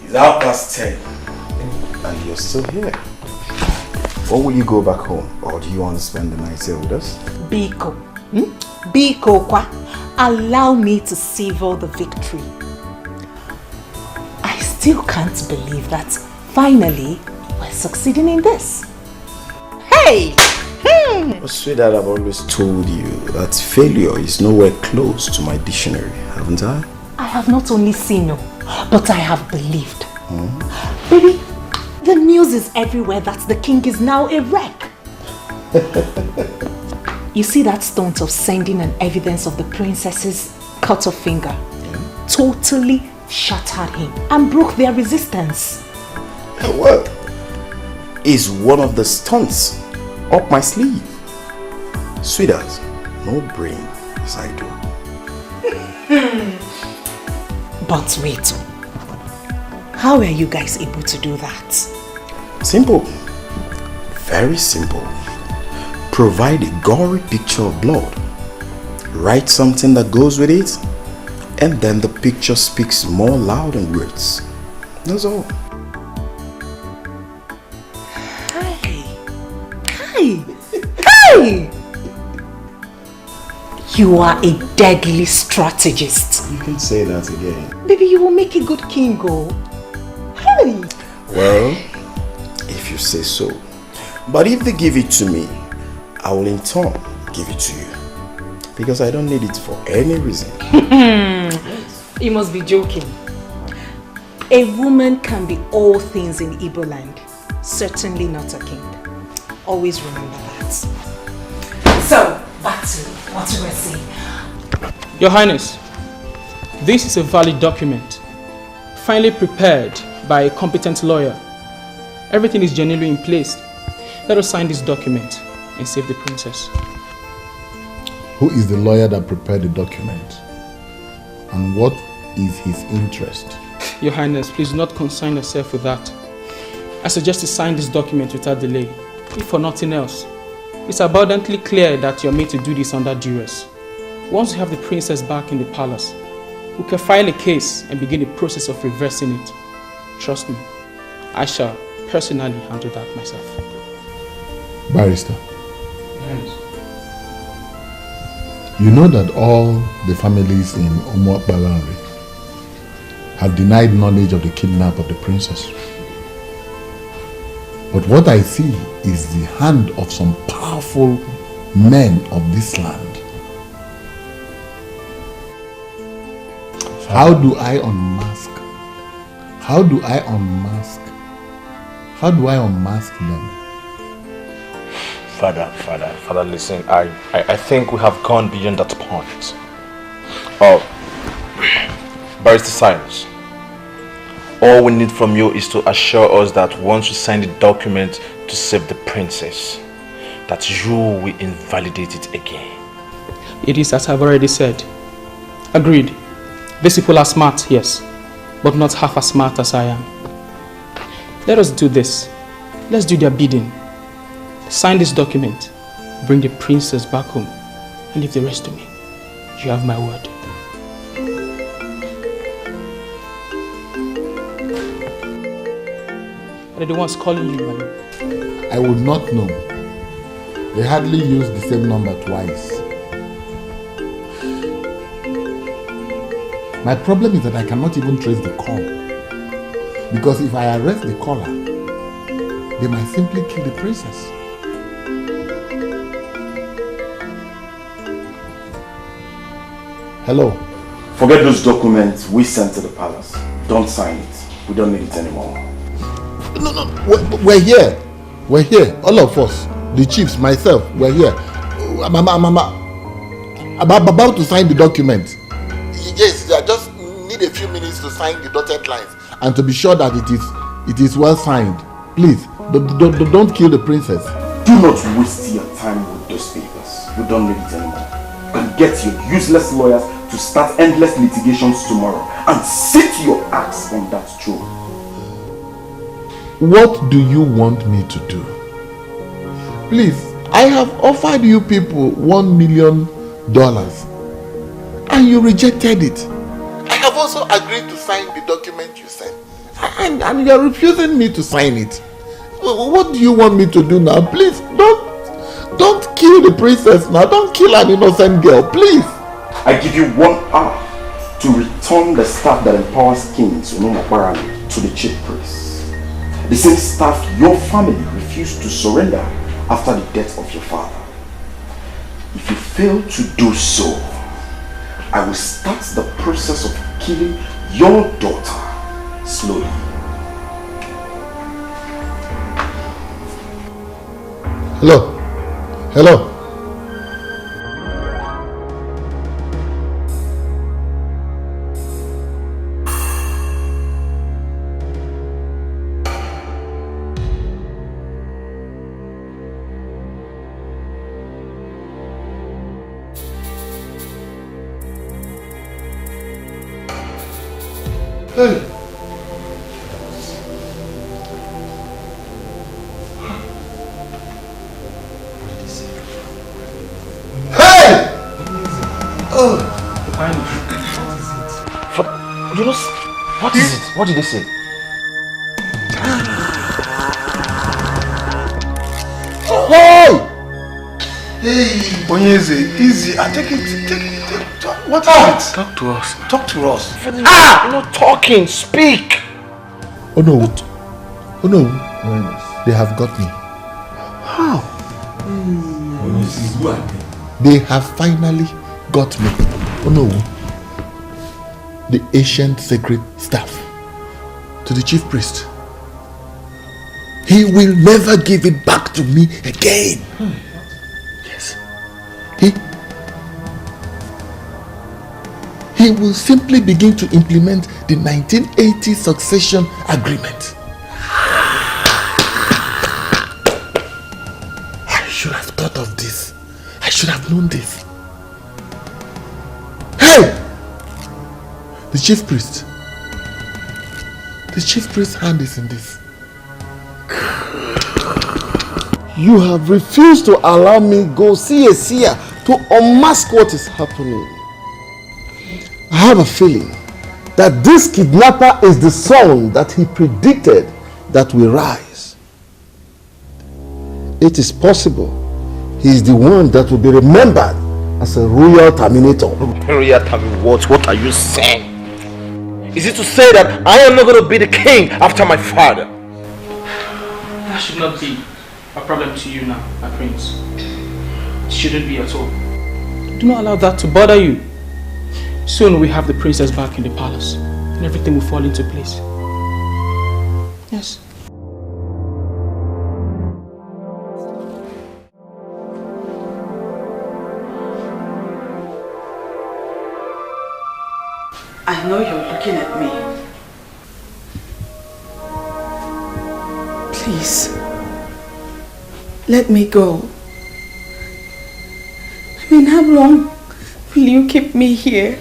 It's 10:30. And you're still here. Or will you go back home? Or do you want to spend the night here with us? Biko. Biko kwa. Allow me to savor the victory. I still can't believe that finally we're succeeding in this. Hey! Oh, sweetheart, I've always told you that failure is nowhere close to my dictionary, haven't I? I have not only seen you, but I have believed. Baby, the news is everywhere that the king is now a wreck. You see that stunt of sending an evidence of the princess's cut off finger? Totally shattered him and broke their resistance. Well, it's one of the stunts up my sleeve. Sweetheart, no brain as I do. But wait, how are you guys able to do that? Simple. Very simple. Provide a gory picture of blood. Write something that goes with it, and then the picture speaks more loud than words. That's all. Hey! Hey! You are a deadly strategist. You can say that again. Baby, you will make a good king, oh. Hey! Well, if you say so. But if they give it to me, I will in turn give it to you. Because I don't need it for any reason. You must be joking. A woman can be all things in Igbo land. Certainly not a king. Always remember that. So, back to what you were saying. Your Highness, this is a valid document, finally prepared by a competent lawyer. Everything is genuinely in place. Let us sign this document and save the princess. Who is the lawyer that prepared the document? And what is his interest? Your Highness, please do not concern yourself with that. I suggest you sign this document without delay. If for nothing else, it's abundantly clear that you're made to do this under duress. Once we have the princess back in the palace, we can file a case and begin the process of reversing it. Trust me, I shall personally handle that myself. Barrister, Yes. You know that all the families in Umuakbalanri have denied knowledge of the kidnap of the princess. But what I see is the hand of some powerful men of this land. How do I unmask? How do I unmask? How do I unmask them? Father, listen, I think we have gone beyond that point. Oh, Barrister Science, all we need from you is to assure us that once you sign the document to save the princess, that you will invalidate it again. It is as I've already said. Agreed. These people are smart, yes, but not half as smart as I am. Let us do this. Let's do their bidding. Sign this document, bring the princess back home, and leave the rest to me. You have my word. Are they the ones calling you, madam? I would not know. They hardly use the same number twice. My problem is that I cannot even trace the call. Because if I arrest the caller, they might simply kill the princess. Hello. Forget those documents we sent to the palace. Don't sign it. We don't need it anymore. No. We're here. We're here. All of us. The chiefs, myself, we're here. I'm about to sign the document. Yes, I just need a few minutes to sign the dotted lines and to be sure that it is well signed. Please, don't kill the princess. Do not waste your time with those papers. We don't need it anymore. And get your useless lawyers to start endless litigations tomorrow and sit your ass on that throne. What do you want me to do? Please, I have offered you people $1 million and you rejected it. I have also agreed to sign the document you sent and you are refusing me to sign it. What do you want me to do now? Please, don't kill the princess now. Don't kill an innocent girl, please. I give you 1 hour to return the staff that empowers kings to the chief priest. The same staff your family refused to surrender after the death of your father. If you fail to do so, I will start the process of killing your daughter slowly. Hello. Hey. What is it? What did they say? Hey, Onyeze, easy. Take it. What is it? Talk to us. Talk to us. You're not talking. Speak. Oh no. They have got me. How? They have finally got me. Oh no. The ancient sacred staff to the chief priest. He will never give it back to me again. Yes. He will simply begin to implement the 1980 succession agreement. I should have thought of this. I should have known this. Hey! The chief priest. The chief priest's hand is in this. You have refused to allow me go see a seer to unmask what is happening. I have a feeling that this kidnapper is the son that he predicted that will rise. It is possible he is the one that will be remembered as a royal terminator. Royal terminator what? What are you saying? Is it to say that I am not going to be the king after my father? That should not be a problem to you now, my prince. It shouldn't be at all. Do not allow that to bother you. Soon we have the princess back in the palace and everything will fall into place. Yes. I know you're looking at me. Please, let me go. I mean, how long will you keep me here?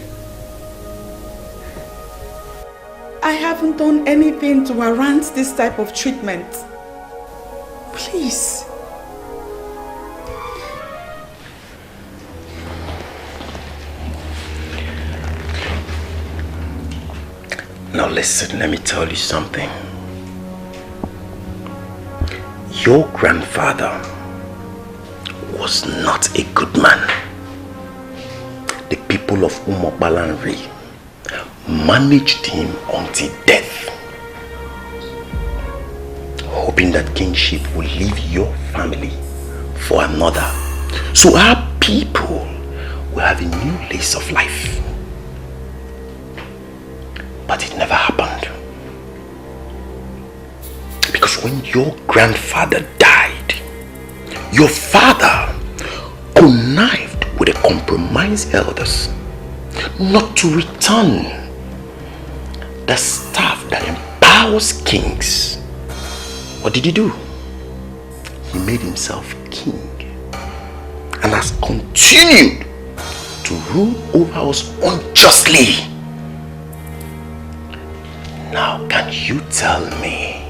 I haven't done anything to warrant this type of treatment. Please. Now listen, let me tell you something. Your grandfather was not a good man. The people of Umobalanri managed him until death, hoping that kingship will leave your family for another, so our people will have a new lease of life. But it never happened. Because when your grandfather died, your father connived with the compromised elders not to return the staff that empowers kings. What did he do? He made himself king and has continued to rule over us unjustly. Now, can you tell me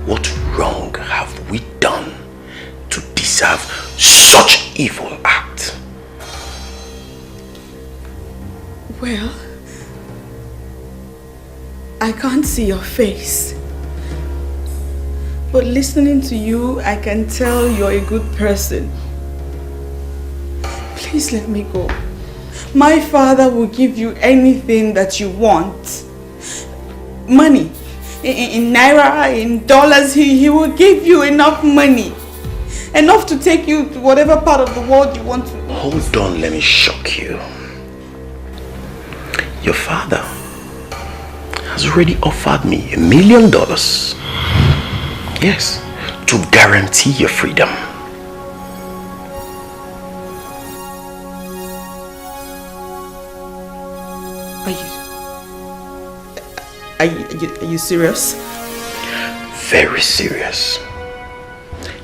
what wrong have we done to deserve such evil act? Well, I can't see your face, but listening to you, I can tell you're a good person. Please let me go. My father will give you anything that you want. Money, in naira, in dollars, he will give you enough money. Enough to take you to whatever part of the world you want to. Hold on, let me shock you. Your father has already offered me $1 million. Yes, to guarantee your freedom. Are you serious? Very serious.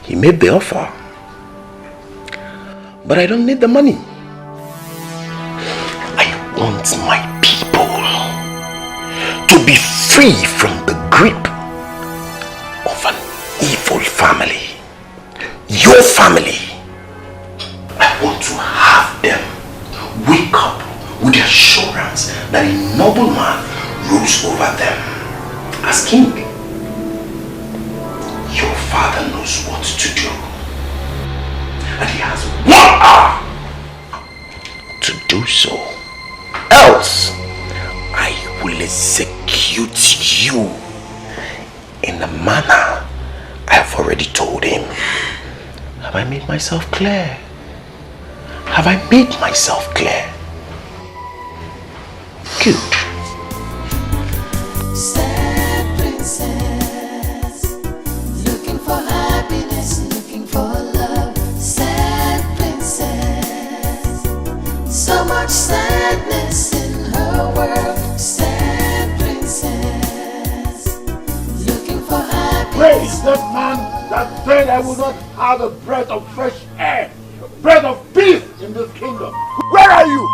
He made the offer, but I don't need the money. I want my people to be free from the grip of an evil family. Your family. I want to have them wake up with the assurance that a noble man rules over them as king. Your father knows what to do, and he has 1 hour to do so. Else, I will execute you in the manner I have already told him. Have I made myself clear? Have I made myself clear? Good. Sad princess, looking for happiness, looking for love. Sad princess, so much sadness in her world. Sad princess, looking for happiness. Praise that man that said I will not have a breath of fresh air, breath of peace in this kingdom. Where are you?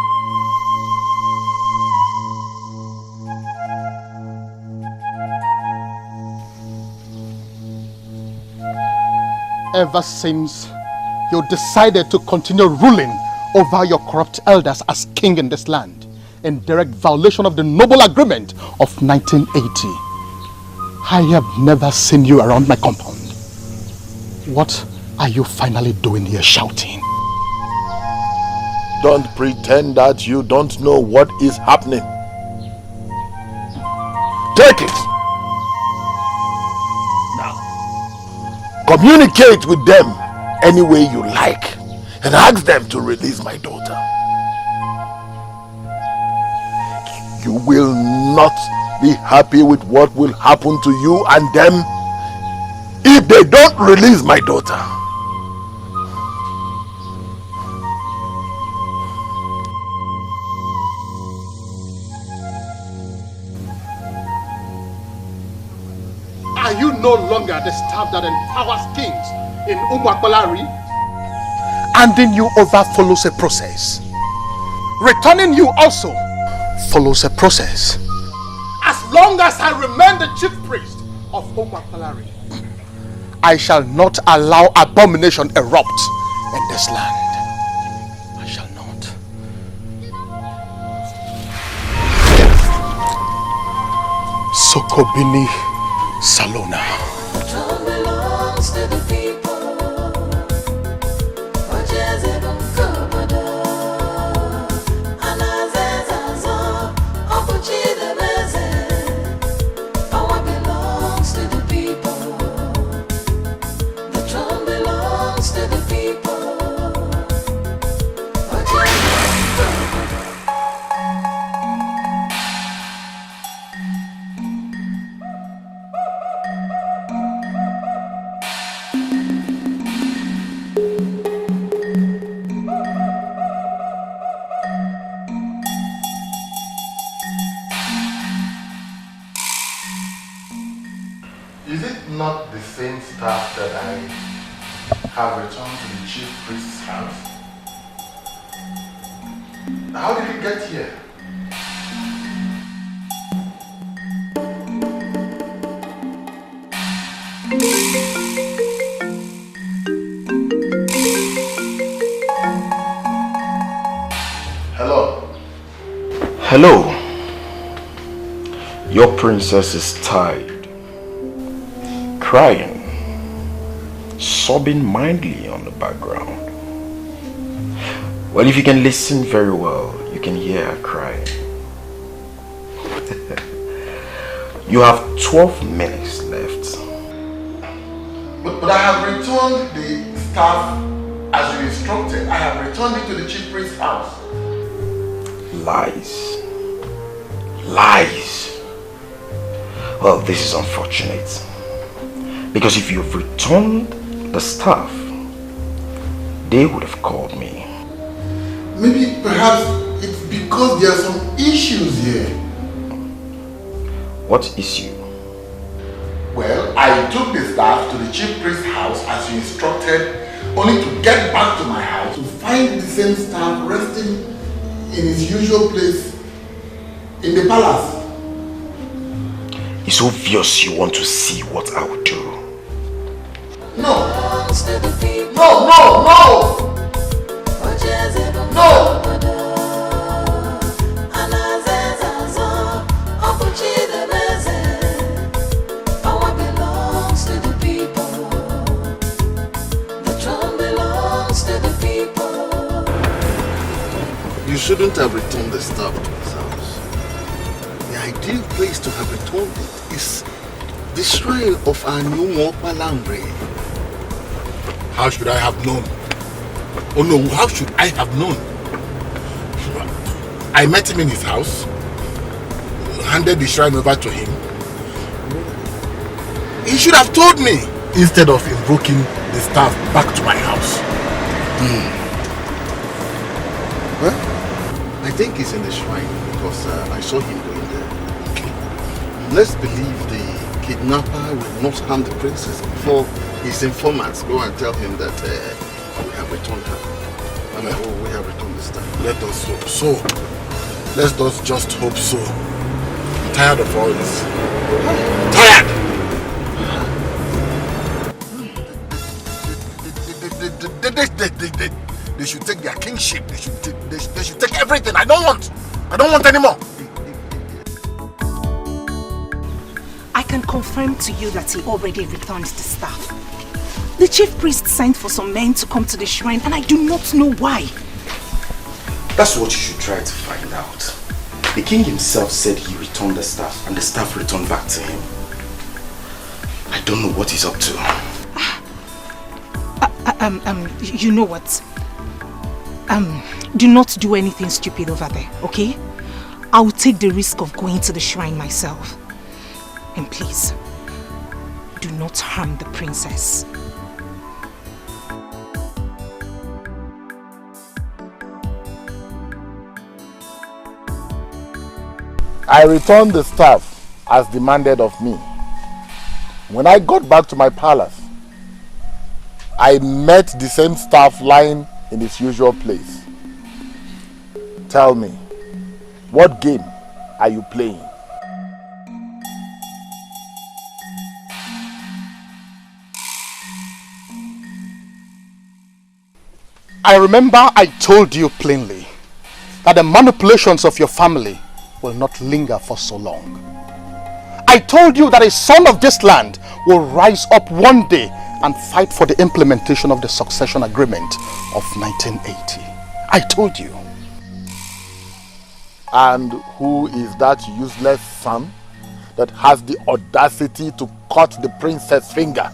Ever since you decided to continue ruling over your corrupt elders as king in this land, in direct violation of the noble agreement of 1980, I have never seen you around my compound. What are you finally doing here shouting? Don't pretend that you don't know what is happening. Take it. Now, communicate with them any way you like and ask them to release my daughter. You will not be happy with what will happen to you and them if they don't release my daughter. Are you no longer the staff that empowers kings in Umwakolari? Handing you over follows a process. Returning you also follows a process. As long as I remain the chief priest of Umwakolari, I shall not allow abomination erupt in this land. I shall not. Sokobini Salona. The throne belongs to the people. Ojezebon Kobodo. Anazezazo. Opuchidebeze. Power belongs to the people. The throne belongs to the people. Ojezebon Kobodo. Is it not the same staff that I have returned to the chief priest's house? How did it get here? Hello? Hello. Your princess is tired, crying, sobbing mildly on the background. Well, if you can listen very well, you can hear her crying. You have 12 minutes left. But I have returned the staff as you instructed. I have returned it to the chief priest's house. Lies. Lies. Well, this is unfortunate. Because if you've returned the staff, they would have called me. Maybe perhaps it's because there are some issues here. What issue? Well, I took the staff to the chief priest's house as you instructed, only to get back to my house to find the same staff resting in his usual place in the palace. It's obvious you want to see what I will do. No! No, no, no! No! Power belongs to the people. The throne belongs to the people. You shouldn't have returned the staff to his house. The ideal place to have returned it is the shrine of our new Palambre. How should I have known? Oh no, how should I have known? I met him in his house, handed the shrine over to him. He should have told me instead of invoking the staff back to my house. Well, I think he's in the shrine because I saw him going there. Let's believe the kidnapper will not harm the princess before his informants go and tell him that we have returned her. I mean, we have returned the staff. Let us hope so. Let's just hope so. I'm tired of all this. Tired! They should take their kingship. They should take everything. I don't want anymore. I can confirm to you that he already returned the staff. The chief priest sent for some men to come to the shrine and I do not know why. That's what you should try to find out. The king himself said he returned the staff, and the staff returned back to him. I don't know what he's up to. You know what? Do not do anything stupid over there, okay? I'll take the risk of going to the shrine myself. And please, do not harm the princess. I returned the staff as demanded of me. When I got back to my palace, I met the same staff lying in its usual place. Tell me, what game are you playing? I remember I told you plainly that the manipulations of your family will not linger for so long. I told you that a son of this land will rise up one day and fight for the implementation of the succession agreement of 1980. I told you. And who is that useless son that has the audacity to cut the princess' finger?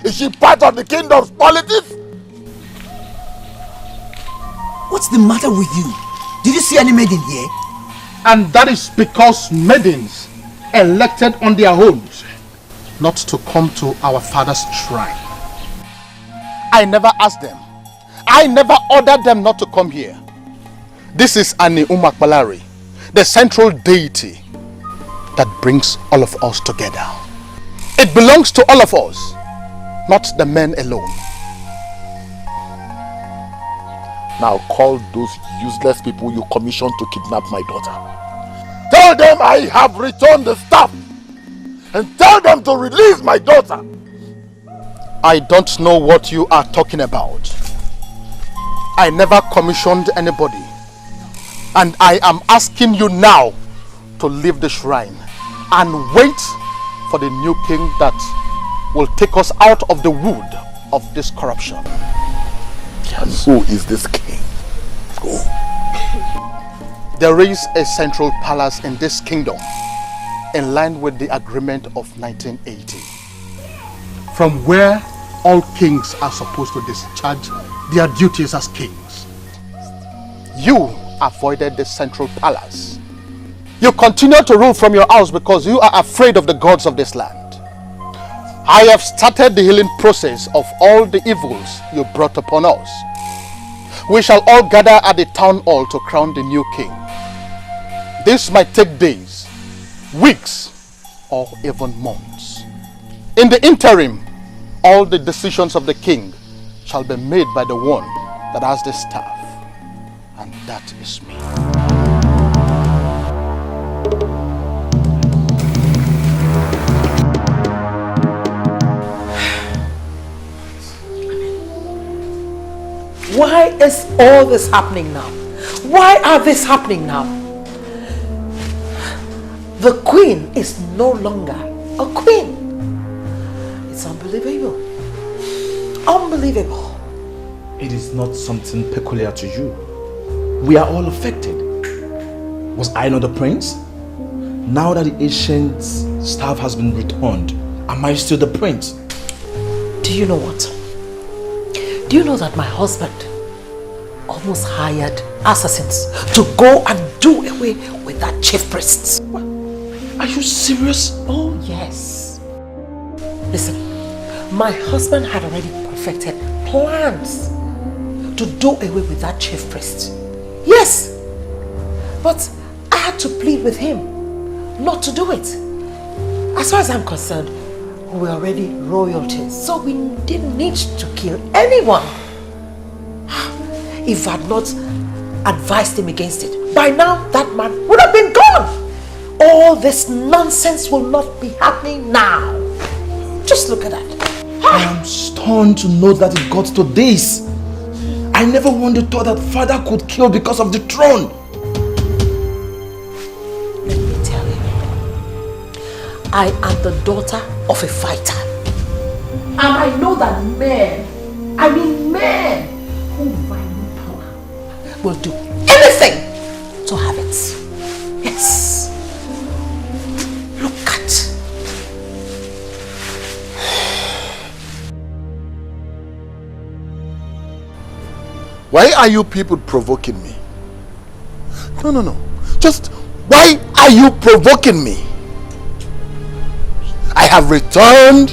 Is she part of the kingdom's politics? What's the matter with you? Did you see any maiden here? And that is because maidens elected on their own not to come to our father's shrine. I never asked them. I never ordered them not to come here. This is Ani Umakbalari, the central deity that brings all of us together. It belongs to all of us, not the men alone. Now call those useless people you commissioned to kidnap my daughter. Tell them I have returned the staff, and tell them to release my daughter. I don't know what you are talking about. I never commissioned anybody, and I am asking you now to leave the shrine and wait for the new king that will take us out of the wood of this corruption. And who is this king? Who? There is a central palace in this kingdom in line with the agreement of 1980, from where all kings are supposed to discharge their duties as kings. You avoided the central palace. You continue to rule from your house because you are afraid of the gods of this land. I have started the healing process of all the evils you brought upon us. We shall all gather at the town hall to crown the new king. This might take days, weeks, or even months. In the interim, all the decisions of the king shall be made by the one that has the staff, and that is me. Why is all this happening now? Why are this happening now? The queen is no longer a queen. It's unbelievable. Unbelievable. It is not something peculiar to you. We are all affected. Was I not the prince? Now that the ancient staff has been returned, am I still the prince? Do you know what? Do you know that my husband almost hired assassins to go and do away with that chief priest? Are you serious? Oh yes. Listen, my husband had already perfected plans to do away with that chief priest. Yes, but I had to plead with him not to do it. As far as I'm concerned, we were already royalties, so we didn't need to kill anyone. If I had not advised him against it, by now that man would have been gone. All this nonsense will not be happening now. Just look at that. I am stunned to know that it got to this. I never once thought that father could kill because of the throne. Let me tell you, I am the daughter of a fighter. And I know that men, I mean men, who violate will do anything to have it. Yes. Look at. Why are you people provoking me? No. Just why are you provoking me? I have returned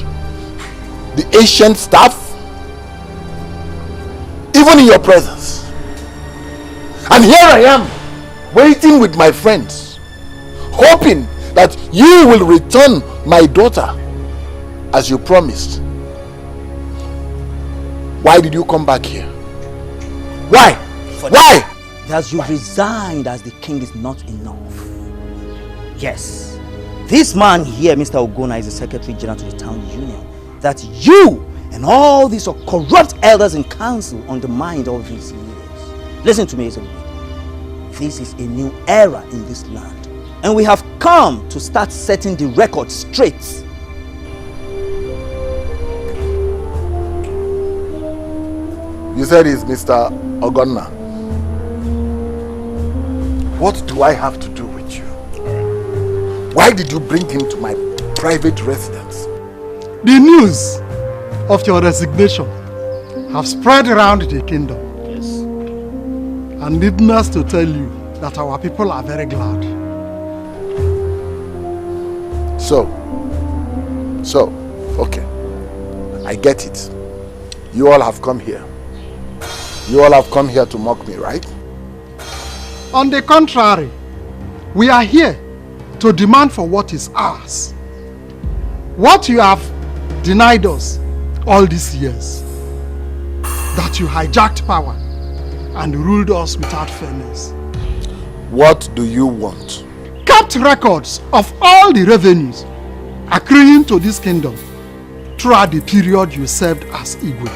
the ancient staff, even in your presence. And here I am, waiting with my friends, hoping that you will return my daughter as you promised. Why did you come back here? Why? Why? That you resigned as the king is not enough. Yes, this man here, Mr. Ogona, is the Secretary General to the Town Union. That you and all these corrupt elders in council undermined all these years. Listen to me, Ezebube. This is a new era in this land, and we have come to start setting the record straight. You said he's Mr. Ogonna. What do I have to do with you? Why did you bring him to my private residence? The news of your resignation have spread around the kingdom. Yes. And needless to tell you that our people are very glad. So, okay. I get it. You all have come here. You all have come here to mock me, right? On the contrary, we are here to demand for what is ours. What you have denied us all these years. That you hijacked power and ruled us without fairness. What do you want? Kept records of all the revenues accruing to this kingdom throughout the period you served as Igwe.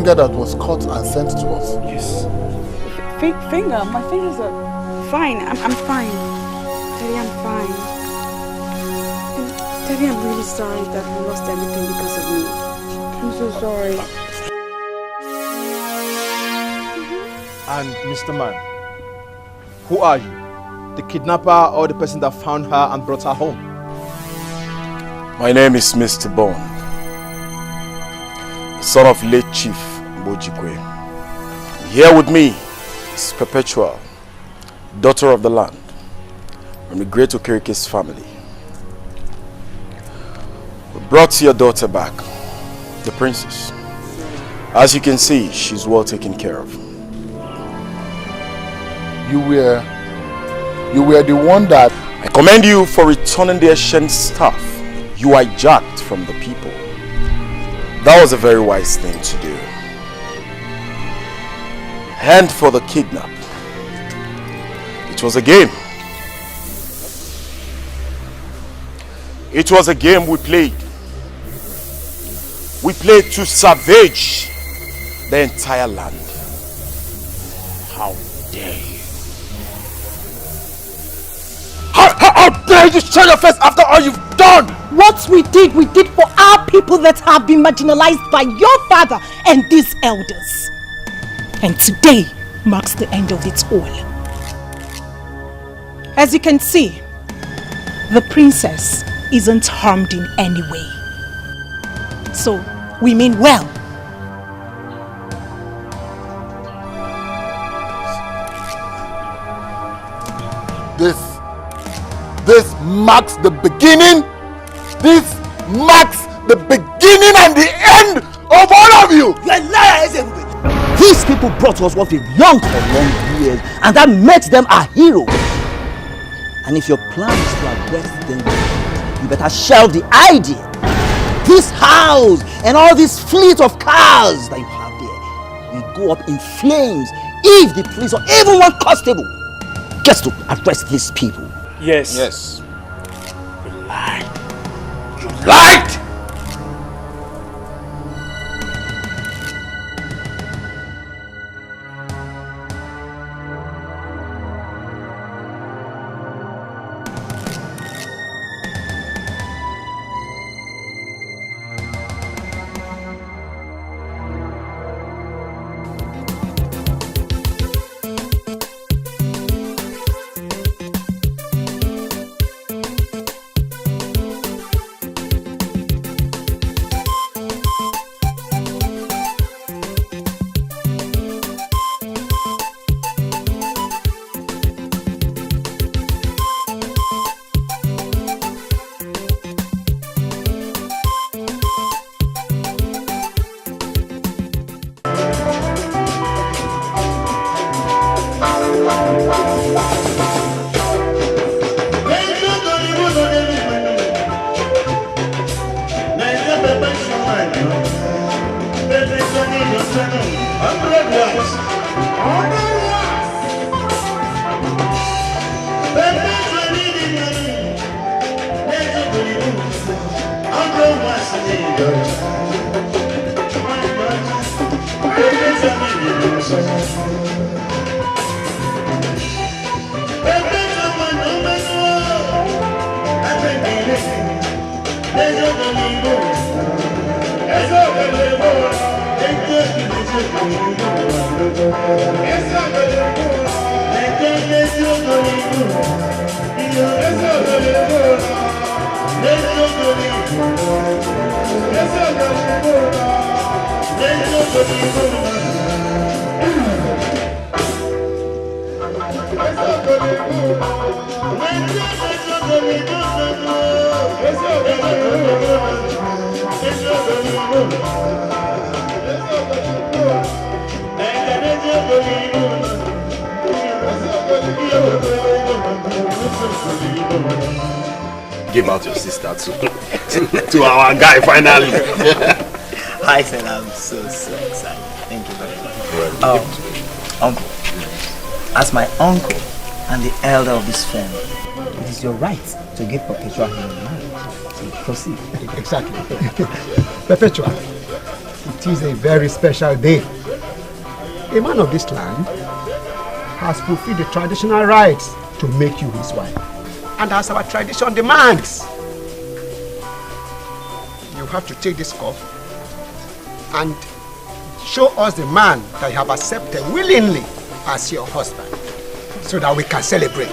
That was caught and sent to us. Yes. Finger? My fingers are fine. I'm fine. Daddy, I'm fine. And Daddy, I'm really sorry that we lost everything because of me. I'm so sorry. And Mr. Man, who are you? The kidnapper or the person that found her and brought her home? My name is Mr. Bond, son of late Chief Bojikwe. Here with me is Perpetual, daughter of the land, from the great Okerike's family. We brought your daughter back, the princess. As you can see, she's well taken care of. You were the one that... I commend you for returning the ancient staff you hijacked from the people. That was a very wise thing to do. And for the kidnap, it was a game. It was a game we played. We played to savage the entire land. How dare you? How dare you show your face after all you've done? What we did for our people that have been marginalized by your father and these elders. And today marks the end of it all. As you can see, the princess isn't harmed in any way. So, we mean well. This marks the beginning. This marks the beginning and the end of all of you. You are a liar, Ezebube. These people brought us what we've longed for long years, and that makes them our heroes. And if your plan is to arrest them, you better shelve the idea. This house and all this fleet of cars that you have there will go up in flames if the police or even one constable gets to arrest these people. Yes. Yes. You lied. You lied! Give out your sister to our guy finally. I said I'm so excited. Thank you very much. Uncle, as my uncle and the elder of this family, it is your right to give Perpetua her marriage. So proceed. Exactly. Perpetua, it is a very special day. A man of this land has fulfilled the traditional rites to make you his wife. And as our tradition demands, you have to take this cup and show us the man that you have accepted willingly as your husband, so that we can celebrate.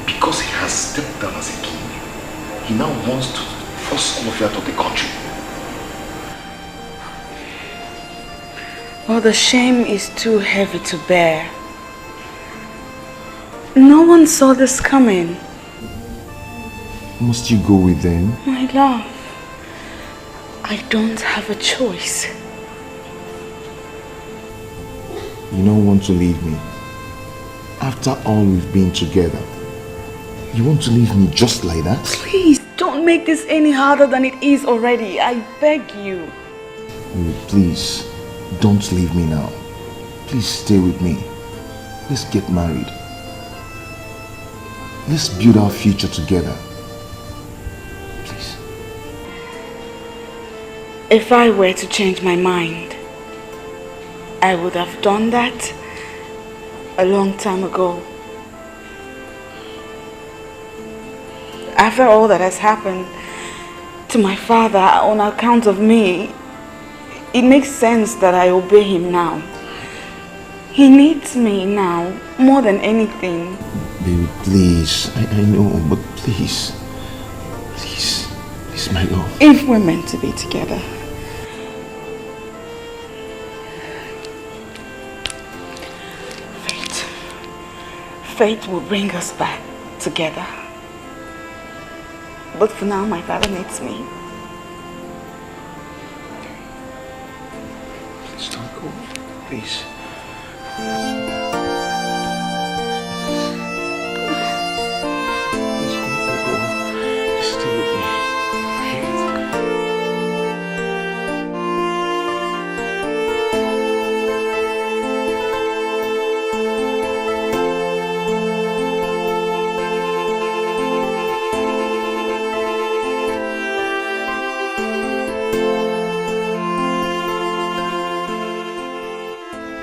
Because he has stepped down as a king, he now wants to force all of you out of the country. Well, the shame is too heavy to bear. No one saw this coming. Must you go with them? My love, I don't have a choice. You don't want to leave me. After all we've been together, you want to leave me just like that? Please, don't make this any harder than it is already. I beg you. Please, don't leave me now. Please stay with me. Let's get married. Let's build our future together. Please. If I were to change my mind, I would have done that a long time ago. After all that has happened to my father on account of me, it makes sense that I obey him now. He needs me now more than anything. Baby, please. I know, but please. Please. Please, my love. If we're meant to be together, fate will bring us back together. But for now, my father needs me. Please don't go. Please.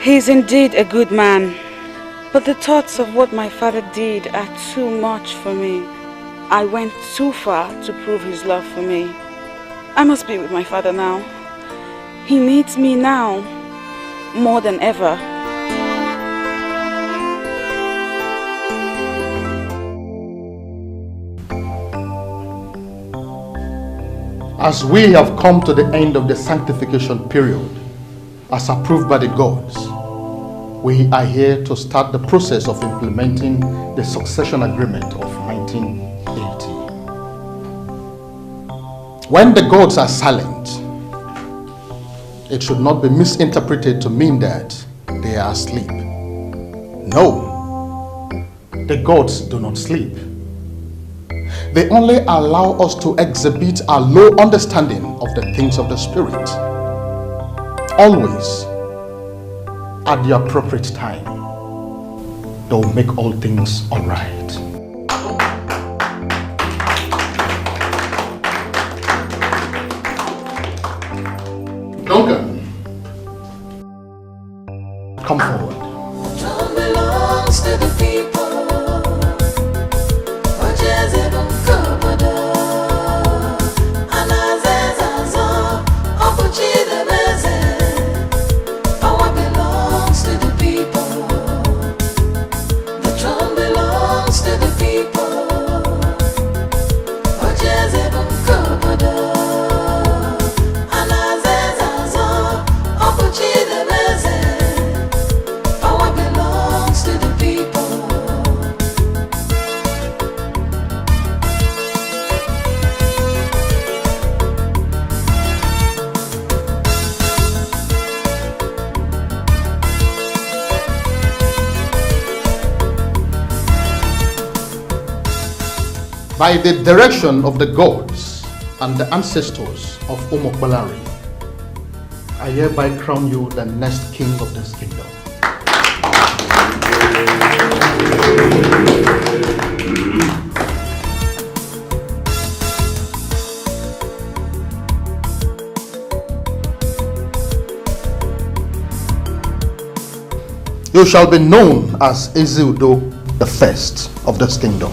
He is indeed a good man, but the thoughts of what my father did are too much for me. I went too far to prove his love for me. I must be with my father now. He needs me now, more than ever. As we have come to the end of the sanctification period, as approved by the gods, we are here to start the process of implementing the succession agreement of 1980. When the gods are silent, it should not be misinterpreted to mean that they are asleep. No, the gods do not sleep. They only allow us to exhibit our low understanding of the things of the spirit. Always, at the appropriate time, they'll make all things all right. Duncan, come forward. Throne belongs to the people. Ojezebon Kabada. Anazezazo. Opuchidebeze. Power belongs to the people. The throne belongs to the people. Ojezebon Kabada. Anazezazo. Opuchidebeze. Power belongs to the people. By the direction of the gods and the ancestors of Omokbalari, I hereby crown you the next king of this kingdom. You shall be known as Ezeudo the first of this kingdom.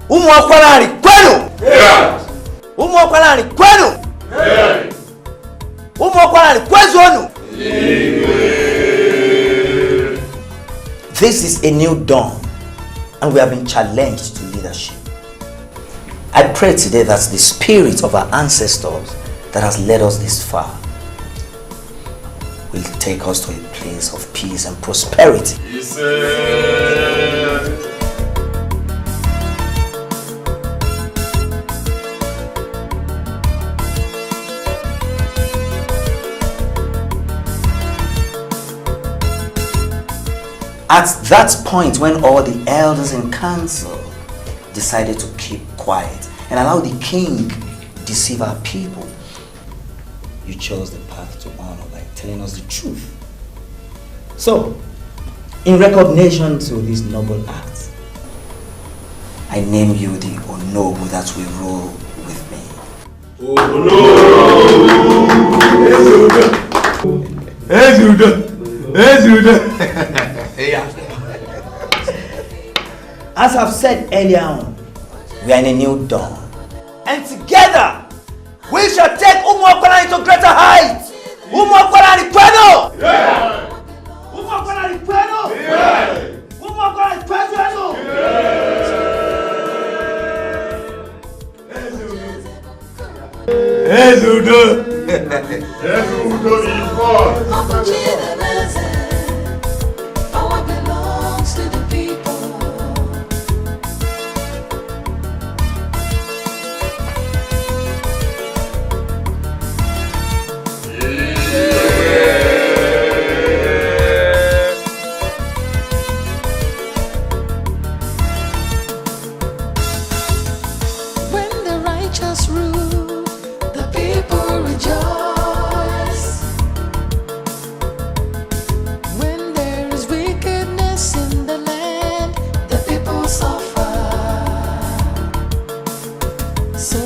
Umwakwarari kwenu! Umwakwarari kwenu! Umwakwarari kwezonu! This is a new dawn, and we have been challenged to leadership. I pray today that the spirit of our ancestors that has led us this far will take us to a place of peace and prosperity. At that point, when all the elders in council decided to keep quiet and allow the king deceive our people, you chose the path to honor by telling us the truth. So, in recognition to this noble act, I name you the Onobu that will rule with me. As I've said earlier on, we are in a new dawn. And together, we shall take Umuokwala into greater heights. Umuokwala ni kwenu! Umuokwala ni kwenu! Umuokwala ni kwenu! Ezeudo Power belongs to the people. When the righteous rule, the people rejoice. When there is wickedness in the land, the people suffer. So